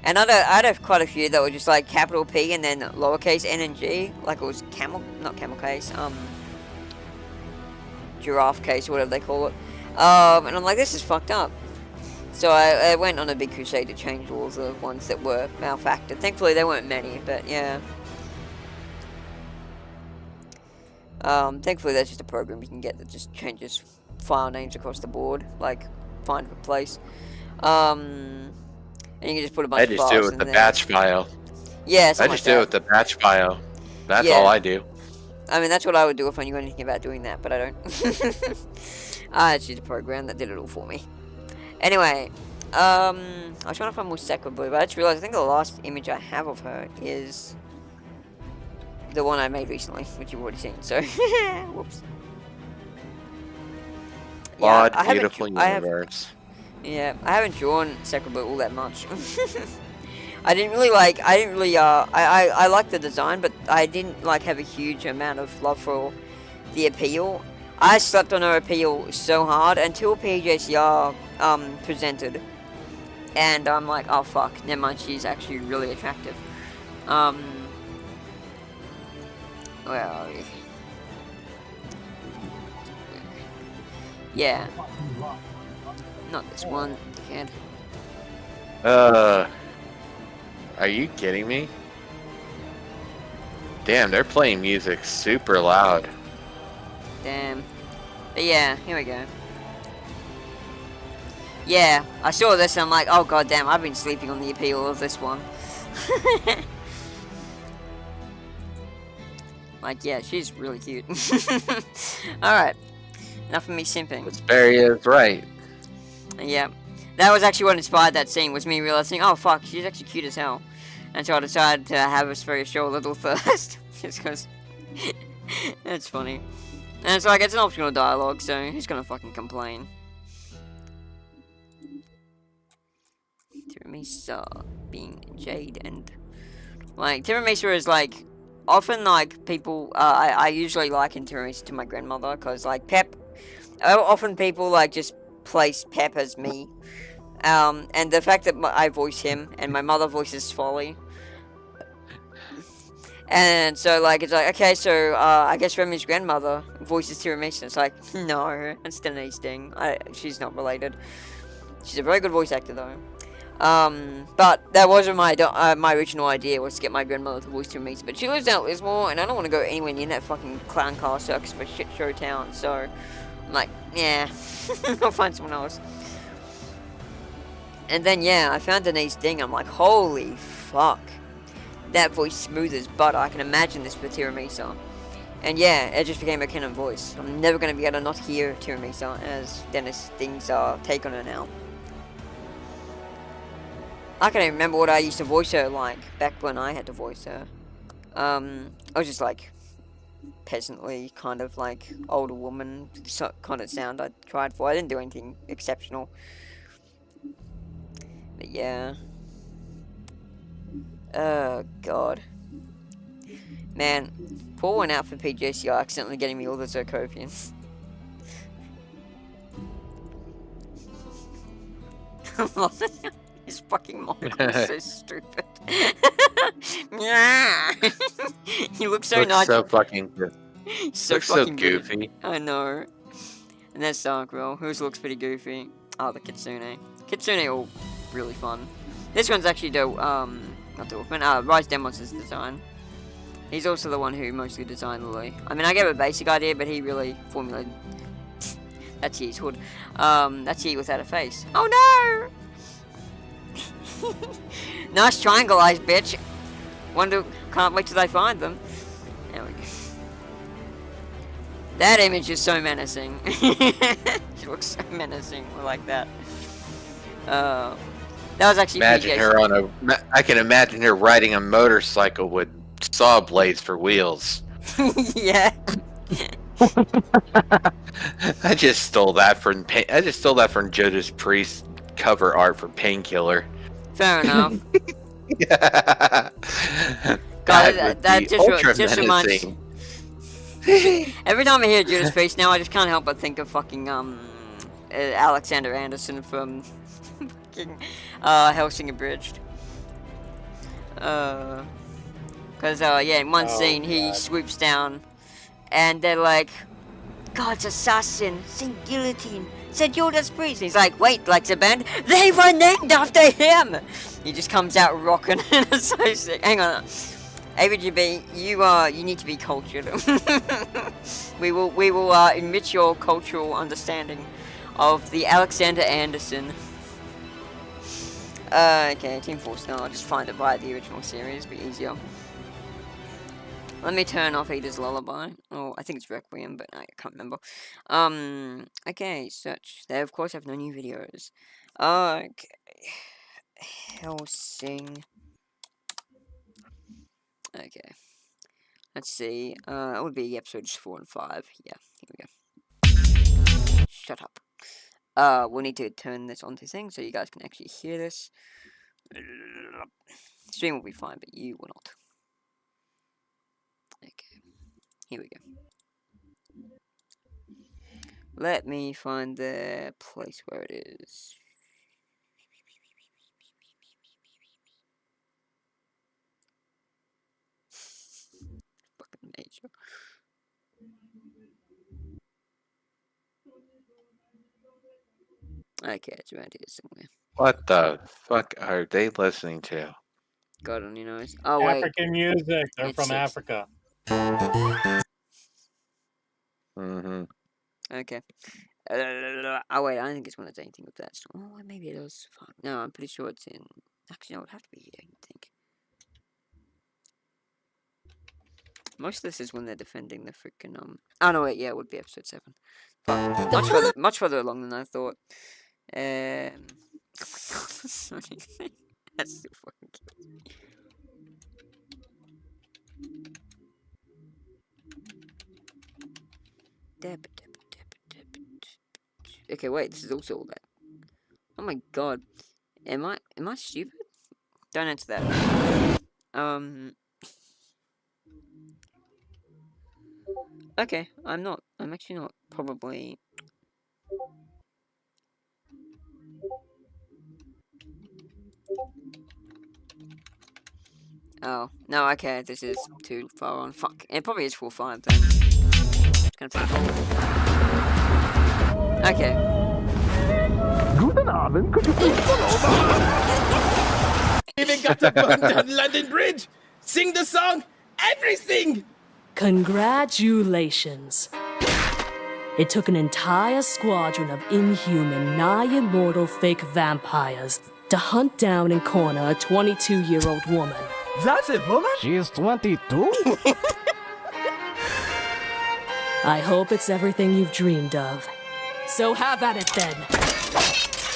Speaker 1: And I'd have quite a few that were just like capital P and then lowercase N and G, like it was not camel case, giraffe case or whatever they call it. And I'm like, this is fucked up. So I went on a big crusade to change all the ones that were malfactored. Thankfully there weren't many, but yeah. Thankfully there's just a program you can get that just changes file names across the board, like find replace. And you can just put a bunch of files in there. I just do it with the
Speaker 5: batch file.
Speaker 1: Yeah,
Speaker 5: I just do it with the batch file. That's all I do.
Speaker 1: I mean, that's what I would do if I knew anything about doing that, but I don't. It's just a program that did it all for me. Anyway, I was trying to find more Sakura Blue, but I just realized I think the last image I have of her is the one I made recently, which you've already seen, so whoops.
Speaker 5: Odd, beautiful universe.
Speaker 1: Yeah, I haven't drawn Sakura Blue all that much. I like the design, but I didn't like have a huge amount of love for the appeal. I slept on her appeal so hard until PJCR presented, and I'm like, oh fuck, never mind, she's actually really attractive. Where are we? Yeah. Not this one, dickhead.
Speaker 5: Are you kidding me? Damn, they're playing music super loud.
Speaker 1: Damn. But yeah, here we go. Yeah, I saw this and I'm like, oh god damn, I've been sleeping on the appeal of this one. Like, yeah, she's really cute. Alright. Enough of me simping.
Speaker 5: It's Barry is right.
Speaker 1: Yeah. That was actually what inspired that scene, was me realizing, oh fuck, she's actually cute as hell. And so I decided to have us very show a little first. Just because it's funny. And it's like, it's an optional dialogue, so who's gonna fucking complain? Tiramisu being Jade and... Like, tiramisu is like... Often, like, people... I usually liken tiramisu to my grandmother, because, like, Pep... Often people, like, just place Pep as me. And the fact that I voice him and my mother voices Folly. And so, like, it's like, okay, so, I guess Remi's grandmother voices Tiramisu. It's like, no, that's Denise Ding. She's not related. She's a very good voice actor, though. But that wasn't my original idea, was to get my grandmother to voice Tiramisu. But she lives out in Lismore, and I don't want to go anywhere near that fucking clown car circus for shit show town, so I'm like, yeah, I'll find someone else. And then, yeah, I found Denise Ding. I'm like, holy fuck. That voice smooth as butter. I can imagine this for Tiramisu. And yeah, it just became a canon voice. I'm never going to be able to not hear Tiramisu as Dennis Ding's take on her now. I can't even remember what I used to voice her like back when I had to voice her. I was just like peasantly, kind of like older woman kind of sound I tried for. I didn't do anything exceptional. But yeah. Oh, God. Man, pour one out for PJCR accidentally getting me all the Zircovians. His fucking monocle is so stupid. Yeah. He looks so nice.
Speaker 5: So fucking good.
Speaker 1: So
Speaker 5: looks
Speaker 1: fucking
Speaker 5: so goofy.
Speaker 1: Good. I know. And there's Darkroll, who looks pretty goofy. Oh, the Kitsune. Kitsune are all really fun. This one's actually not Dorkman, Rise Demos' design. He's also the one who mostly designed Lily. I mean, I gave a basic idea, but he really formulated... That's his hood. That's he without a face. Oh no! Nice triangle eyes, bitch. Can't wait till I find them. There we go. That image is so menacing. She looks so menacing like that. That was actually
Speaker 5: imagine her on a. I can imagine her riding a motorcycle with saw blades for wheels.
Speaker 1: Yeah.
Speaker 5: I just stole that from Judas Priest cover art for Painkiller.
Speaker 1: Fair enough.
Speaker 5: Yeah.
Speaker 1: God, that just reminds. Every time I hear Judas Priest now, I just can't help but think of fucking Alexander Anderson from fucking Hellsing Abridged. Cause yeah, in one scene he swoops down, and they're like, God's assassin, Saint Guillotine, said Judas Priest. And he's like, wait, like the band? They were named after him! He just comes out rocking, and it's so sick. Hang on. AVGB, you need to be cultured. we will enrich your cultural understanding of the Alexander Anderson. Okay, Team Force now. I'll just find it via the original series, be easier. Let me turn off Ada's Lullaby. Oh, I think it's Requiem, but I can't remember. Okay, search. They, of course, have no new videos. Okay. Hellsing. Okay. Let's see. That would be episodes 4 and 5. Yeah, here we go. Shut up. We'll need to turn this onto thing so you guys can actually hear this. Stream will be fine, but you will not. Okay. Here we go. Let me find the place where it is. Fucking major. Okay, it's around here somewhere.
Speaker 5: What the fuck are they listening to?
Speaker 1: God only knows. Oh wait.
Speaker 3: African music. They're
Speaker 1: It's
Speaker 3: from
Speaker 1: 6.
Speaker 3: Africa.
Speaker 5: Mm-hmm.
Speaker 1: Okay. Oh wait, I don't think it's one of anything with that. So, oh, maybe it is. Fuck. No, I'm pretty sure it's in. Actually, no, it would have to be here. I think. Most of this is when they're defending the freaking Oh no, wait, yeah, it would be episode 7. Fuck. Much further along than I thought. That's so fucking cute. Okay, wait, this is also all that. Oh my god. Am I stupid? Don't answer that. Okay, I'm not. I'm actually not. Probably. Oh, no, okay, this is too far on. Fuck. It probably is 4-5 then. It's gonna take. Okay.
Speaker 10: Guten Abend, could you please pull over? Even got to burn down London Bridge! Sing the song! Everything!
Speaker 11: Congratulations. It took an entire squadron of inhuman, nigh-immortal fake vampires to hunt down and corner a 22-year-old woman.
Speaker 10: That's a woman?
Speaker 12: She is 22?
Speaker 11: I hope it's everything you've dreamed of. So have at it then.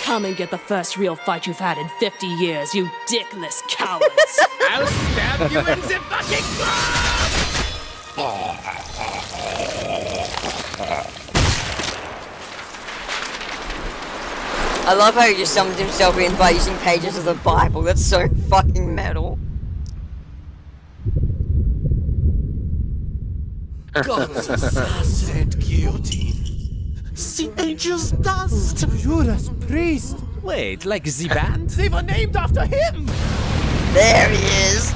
Speaker 11: Come and get the first real fight you've had in 50 years, you dickless cowards.
Speaker 10: I'll stab you in the fucking
Speaker 1: I love how he just summoned himself in by using pages of the Bible. That's so fucking metal.
Speaker 10: God's assassin guilty. The angel's dust. Judas Priest. Wait, like the band? They were named after him.
Speaker 1: There he is.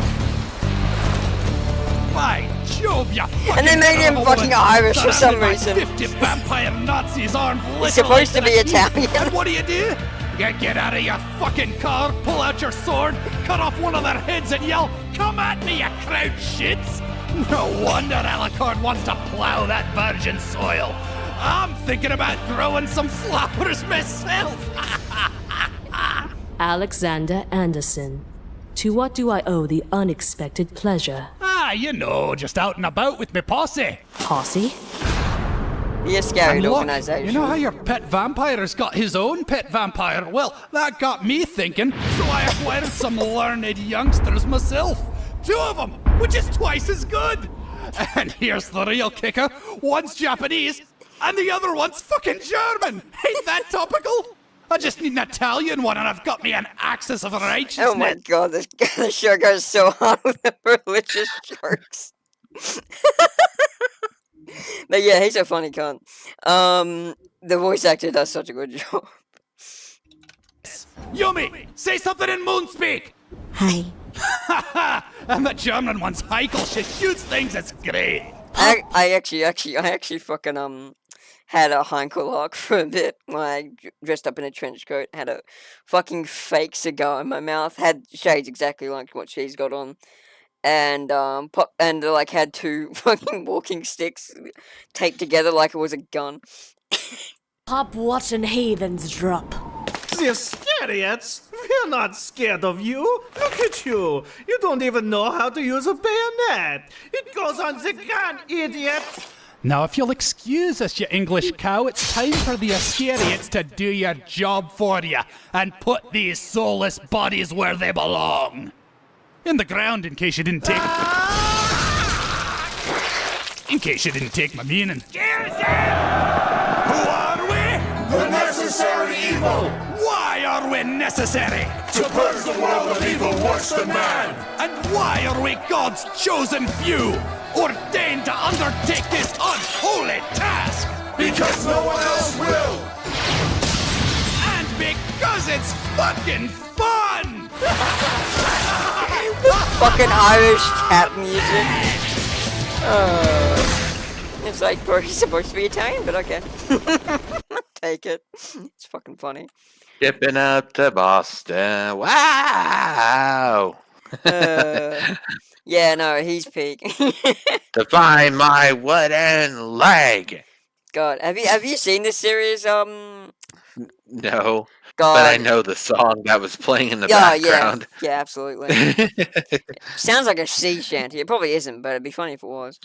Speaker 10: My Job, you fucking
Speaker 1: And they made him fucking Irish for some reason.
Speaker 10: 50 vampire Nazis armed
Speaker 1: He's supposed to be Italian.
Speaker 10: And what do? You get out of your fucking car, pull out your sword, cut off one of their heads and yell, "Come at me, you crowd shits!" No wonder Alucard wants to plow that virgin soil. I'm thinking about growing some flowers myself.
Speaker 11: Alexander Anderson. To what do I owe the unexpected pleasure?
Speaker 10: You know, just out and about with me posse.
Speaker 11: Posse?
Speaker 1: Be a scary
Speaker 10: And look,
Speaker 1: organization.
Speaker 10: you know how your pet vampire's got his own pet vampire? Well, that got me thinking, so I acquired some learned youngsters myself. 2 of them, which is twice as good. And here's the real kicker. One's Japanese, and the other one's fucking German. Ain't that topical? I just need an Italian one, and I've got me an axis of righteousness.
Speaker 1: Oh my god, this show goes so hard with the religious jokes. But yeah, he's a funny cunt. The voice actor does such a good job.
Speaker 10: Yumi, say something in Moonspeak.
Speaker 6: Hi.
Speaker 10: And the German one's Heikel. She shoots things. It's great.
Speaker 1: I actually fucking had a Heinkel arc for a bit when I dressed up in a trench coat, had a fucking fake cigar in my mouth, had shades exactly like what she's got on, and like had 2 fucking walking sticks taped together like it was a gun.
Speaker 11: Pop watching heathens drop.
Speaker 13: The Iscariots? We're not scared of you. Look at you. You don't even know how to use a bayonet. It goes on the gun, idiot.
Speaker 10: Now, if you'll excuse us, you English cow, it's time for the Iscariots to do your job for you and put these soulless bodies where they belong. In the ground, in case you didn't take my meaning. Who are we?
Speaker 14: The necessary evil!
Speaker 10: Why are we necessary?
Speaker 14: To purge the world of evil worse than man!
Speaker 10: And why are we God's chosen few, ordained to undertake this unholy task?
Speaker 14: Because no one else will!
Speaker 10: And because it's fucking fun!
Speaker 1: Fucking Irish cat music. It's like, bro, he's supposed to be Italian, but okay. Take it. It's fucking funny.
Speaker 5: Shipping up to Boston. Wow!
Speaker 1: Yeah, no, he's peak.
Speaker 5: To find my wooden leg.
Speaker 1: God, have you seen this series?
Speaker 5: No.
Speaker 1: God.
Speaker 5: But I know the song that was playing in the background.
Speaker 1: Yeah, absolutely. Sounds like a sea shanty. It probably isn't, but it'd be funny if it was.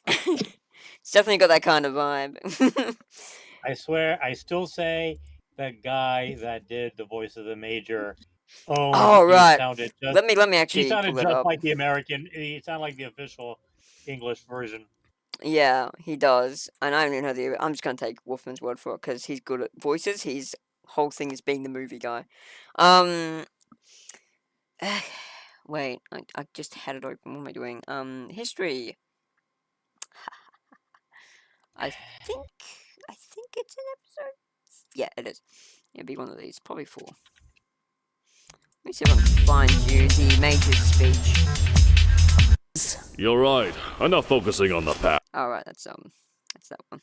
Speaker 1: It's definitely got that kind of vibe.
Speaker 3: I swear, I still say the guy that did the voice of the Major.
Speaker 1: Oh right. Let me actually.
Speaker 3: He sounded
Speaker 1: pull it
Speaker 3: just
Speaker 1: up.
Speaker 3: like the American. He sounded like the official English version.
Speaker 1: Yeah, he does. And I don't even know the. I'm just gonna take Wolfman's word for it because he's good at voices. His whole thing is being the movie guy. Wait, I just had it open. What am I doing? History. I think it's an episode. Yeah, it is. It'd be one of these, probably 4. Let me see if I can find you the Major's speech.
Speaker 12: You're right. Enough focusing on the past.
Speaker 1: Alright, that's that one.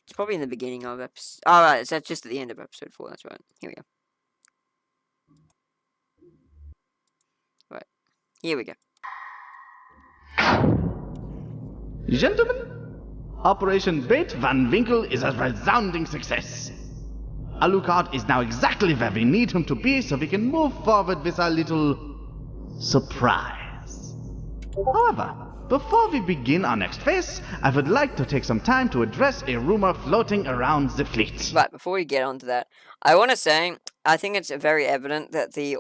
Speaker 1: It's probably in the beginning of episode. Alright, so that's just at the end of episode 4, that's right. Here we go. Right. Here we go.
Speaker 15: Gentlemen, Operation Bait Van Winkle is a resounding success. Alucard is now exactly where we need him to be so we can move forward with our little surprise. However, before we begin our next phase, I would like to take some time to address a rumor floating around the fleet.
Speaker 1: Right, before we get onto that, I want to say, I think it's very evident that the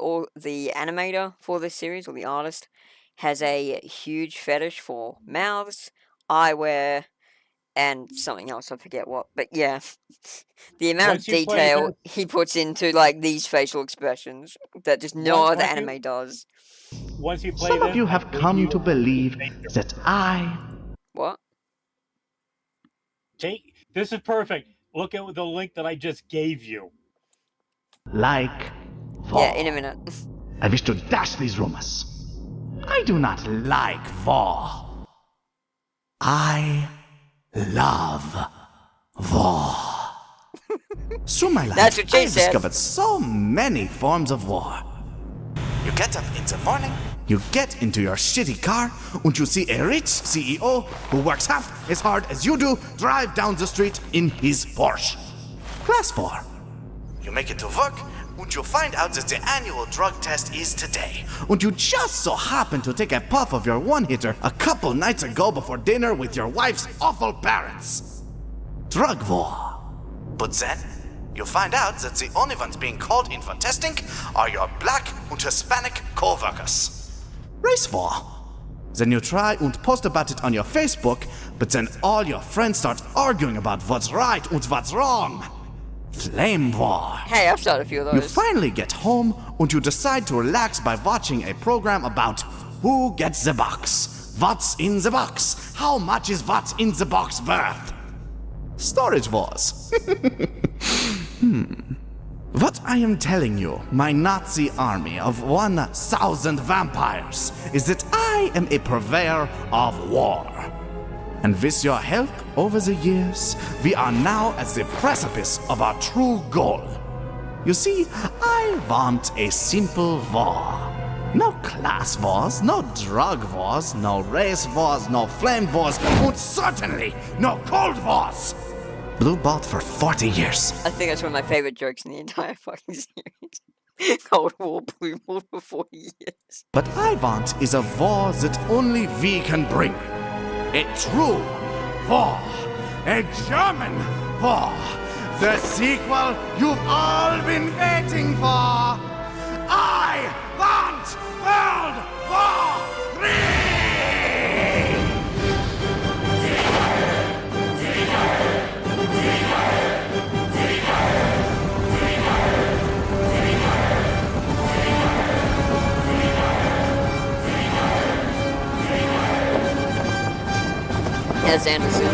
Speaker 1: animator for this series, or the artist, has a huge fetish for mouths, eyewear, and something else, I forget what. But yeah, the amount of detail he puts into, like, these facial expressions that just no other anime does.
Speaker 3: Once you play
Speaker 15: Some of you have come to believe that I...
Speaker 1: What?
Speaker 3: This is perfect. Look at the link that I just gave you.
Speaker 15: Like...
Speaker 1: Yeah, in a minute.
Speaker 15: I wish to dash these rumors. I do not like war. I love war. Through my life,
Speaker 1: That's what she
Speaker 15: I have
Speaker 1: said.
Speaker 15: discovered so many forms of war. You get up in the morning, you get into your shitty car, and you see a rich CEO who works half as hard as you do drive down the street in his Porsche. Class 4. You make it to work, and you find out that the annual drug test is today. And you just so happen to take a puff of your one-hitter a couple nights ago before dinner with your wife's awful parents. Drug war. But then, you find out that the only ones being called in for testing are your black and Hispanic co-workers. Race war. Then you try and post about it on your Facebook, but then all your friends start arguing about what's right and what's wrong. Flame war.
Speaker 1: Hey, I've started a few of those.
Speaker 15: You finally get home and you decide to relax by watching a program about who gets the box, what's in the box, how much is what's in the box worth. Storage wars. What I am telling you, my Nazi army of 1,000 vampires, is that I am a purveyor of war. And with your help over the years, we are now at the precipice of our true goal. You see, I want a simple war. No class wars, no drug wars, no race wars, no flame wars, and certainly no cold wars. Blue balled for 40 years.
Speaker 1: I think that's one of my favorite jokes in the entire fucking series. Cold War, Blue Ball for 40 years.
Speaker 15: What I want is a war that only we can bring. A true war. A German war. The sequel you've all been waiting for. I want World War III!
Speaker 1: Yes, Anderson.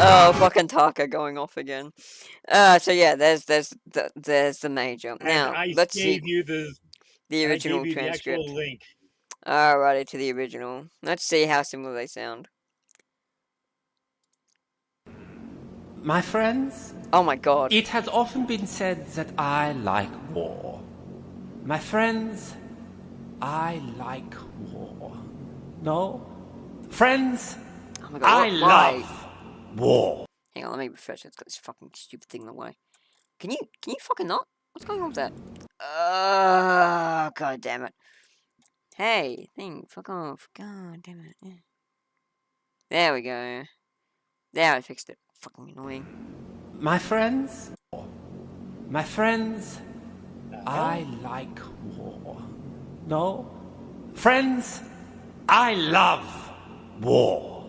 Speaker 1: Oh, fucking Taka going off again. So yeah, there's the major. Now let's see the original transcript.
Speaker 3: The link.
Speaker 1: Alrighty, to the original. Let's see how similar they sound.
Speaker 16: My friends?
Speaker 1: Oh my god.
Speaker 16: It has often been said that I like war. My friends, I like war. No? Friends,
Speaker 1: oh my god,
Speaker 16: I love war.
Speaker 1: Hang on, let me refresh it. It's got this fucking stupid thing in the way. Can you fucking not? What's going on with that? God damn it. Hey, thing, fuck off. God damn it. Yeah. There we go. There, I fixed it. Fucking annoying.
Speaker 16: My friends? My friends, I like war. No? Friends, I love war.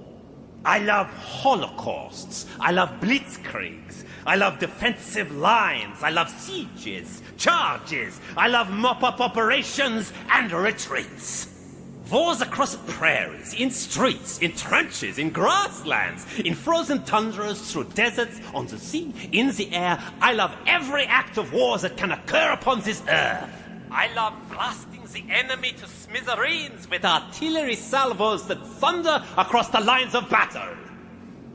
Speaker 17: I love holocausts. I love blitzkriegs. I love defensive lines. I love sieges, charges. I love mop-up operations and retreats. Wars across prairies, in streets, in trenches, in grasslands, in frozen tundras, through deserts, on the sea, in the air. I love every act of war that can occur upon this earth. I love blasting the enemy to smithereens with artillery salvos that thunder across the lines of battle.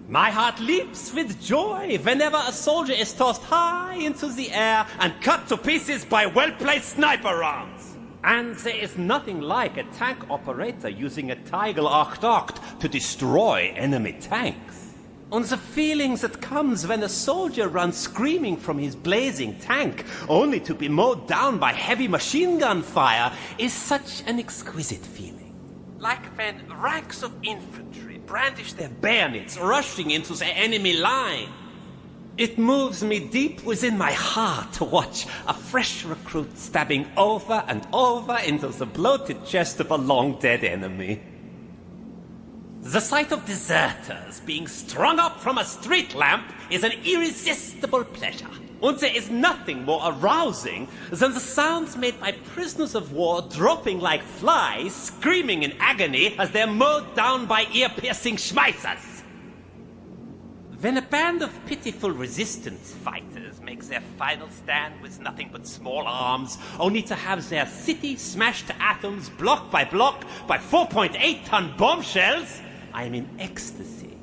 Speaker 17: My heart leaps with joy whenever a soldier is tossed high into the air and cut to pieces by well-placed sniper rounds. And there is nothing like a tank operator using a Tiger 88 to destroy enemy tanks. And the feeling that comes when a soldier runs screaming from his blazing tank, only to be mowed down by heavy machine gun fire, is such an exquisite feeling. Like when ranks of infantry brandish their bayonets, rushing into the enemy line. It moves me deep within my heart to watch a fresh recruit stabbing over and over into the bloated chest of a long-dead enemy. The sight of deserters being strung up from a street lamp is an irresistible pleasure. And there is nothing more arousing than the sounds made by prisoners of war dropping like flies, screaming in agony as they're mowed down by ear-piercing schmeissers. When a band of pitiful resistance fighters makes their final stand with nothing but small arms, only to have their city smashed to atoms block by 4.8-ton bombshells, I am in ecstasy.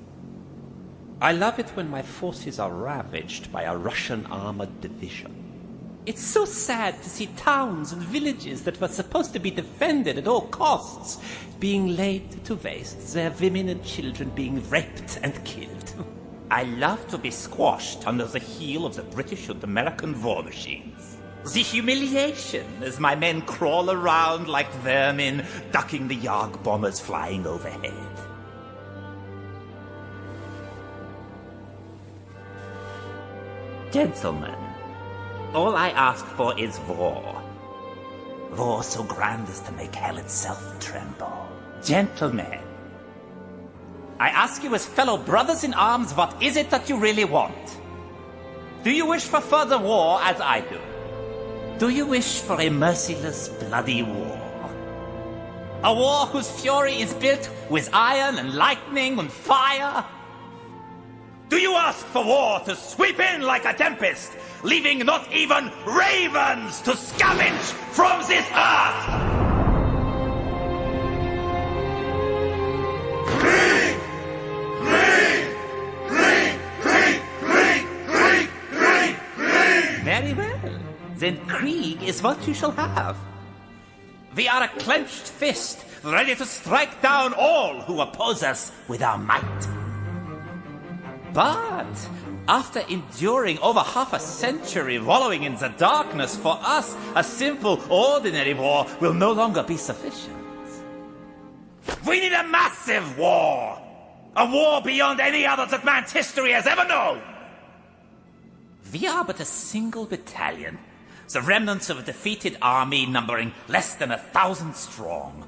Speaker 17: I love it when my forces are ravaged by a Russian armored division. It's so sad to see towns and villages that were supposed to be defended at all costs being laid to waste, their women and children being raped and killed. I love to be squashed under the heel of the British and American war machines. The humiliation as my men crawl around like vermin, ducking the Yarg bombers flying overhead. Gentlemen, all I ask for is war. War so grand as to make hell itself tremble. Gentlemen, I ask you as fellow brothers in arms, what is it that you really want? Do you wish for further war as I do? Do you wish for a merciless, bloody war? A war whose fury is built with iron and lightning and fire? Do you ask for war to sweep in like a tempest, leaving not even ravens to scavenge from this earth? Very well. Then Krieg is what you shall have. We are a clenched fist, ready to strike down all who oppose us with our might. But after enduring over half a century wallowing in the darkness, for us, a simple, ordinary war will no longer be sufficient. We need a massive war! A war beyond any other that man's history has ever known! We are but a single battalion, the remnants of a defeated army numbering less than 1,000 strong.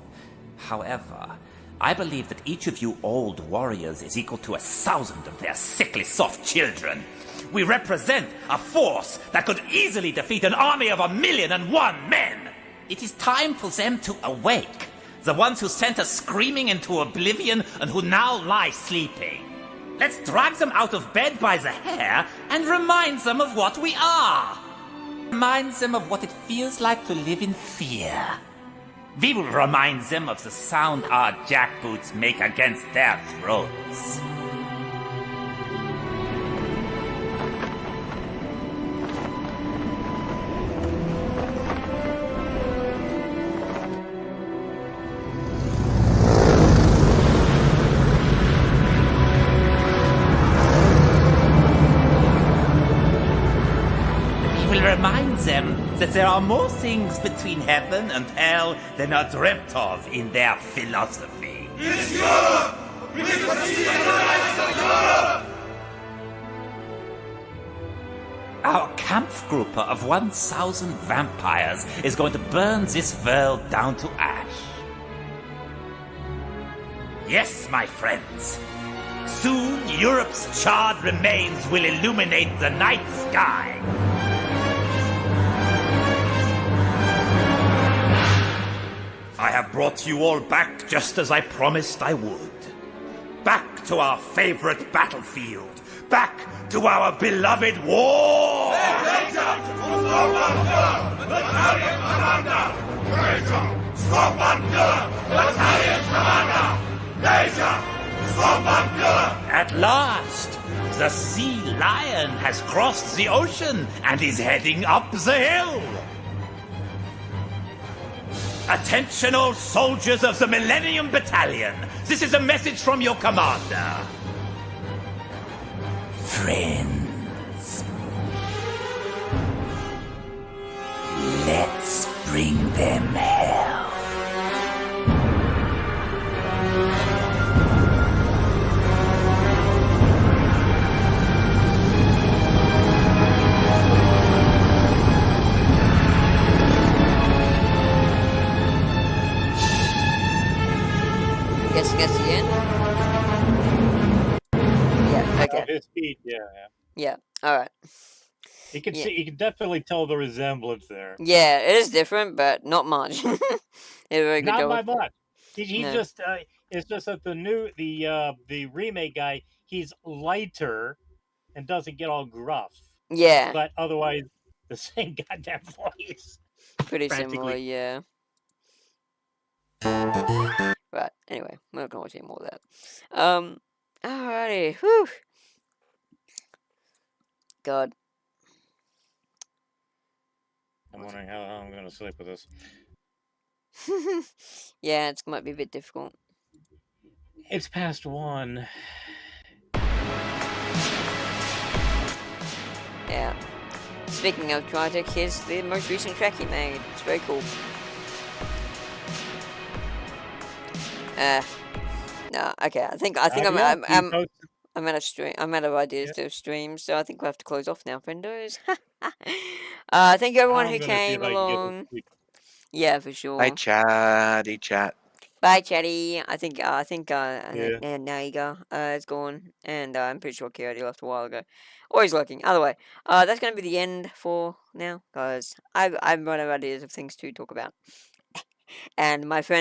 Speaker 17: However, I believe that each of you old warriors is equal to 1,000 of their sickly soft children. We represent a force that could easily defeat an army of 1,000,001 men. It is time for them to awake, the ones who sent us screaming into oblivion and who now lie sleeping. Let's drag them out of bed by the hair and remind them of what we are. Remind them of what it feels like to live in fear. We will remind them of the sound our jackboots make against their throats. Remind them that there are more things between heaven and hell than are dreamt of in their philosophy.
Speaker 14: It's Europe! We can see the lights of Europe!
Speaker 17: Our Kampfgruppe of 1,000 vampires is going to burn this world down to ash. Yes, my friends. Soon, Europe's charred remains will illuminate the night sky. I have brought you all back just as I promised I would. Back to our favorite battlefield. Back to our beloved war! At last, the sea lion has crossed the ocean and is heading up the hill. Attention all soldiers of the Millennium Battalion. This is a message from your commander. Friends, let's bring them hell.
Speaker 1: Guessing that's the end? Yeah, okay.
Speaker 3: His feet, yeah.
Speaker 1: Yeah, alright.
Speaker 3: You can see, you can definitely tell the resemblance there.
Speaker 1: Yeah, it is different, but not much. Very good
Speaker 3: Not
Speaker 1: job
Speaker 3: by
Speaker 1: with it.
Speaker 3: much. He
Speaker 1: No.
Speaker 3: just, it's just that the remake guy, he's lighter and doesn't get all gruff.
Speaker 1: Yeah.
Speaker 3: But otherwise, the same goddamn voice.
Speaker 1: Pretty similar,
Speaker 3: Practically.
Speaker 1: yeah. Right, anyway, we're not gonna watch any more of that. Alrighty, whew. God.
Speaker 3: I'm wondering how I'm gonna sleep with this.
Speaker 1: Yeah, it might be a bit difficult.
Speaker 3: It's past 1.
Speaker 1: Yeah. Speaking of Crytek, here's the most recent track he made. It's very cool. No, okay. I think I'm out of stream. I'm out of ideas to stream, so I think we'll have to close off now, friendos. Thank you everyone who came along. Yeah, for sure.
Speaker 5: Bye, chatty chat.
Speaker 1: Bye, Chatty. I think Naiga is gone, and I'm pretty sure Coyote left a while ago. Or he's lurking. Either way, that's going to be the end for now, guys. I've run out of ideas of things to talk about. And my friend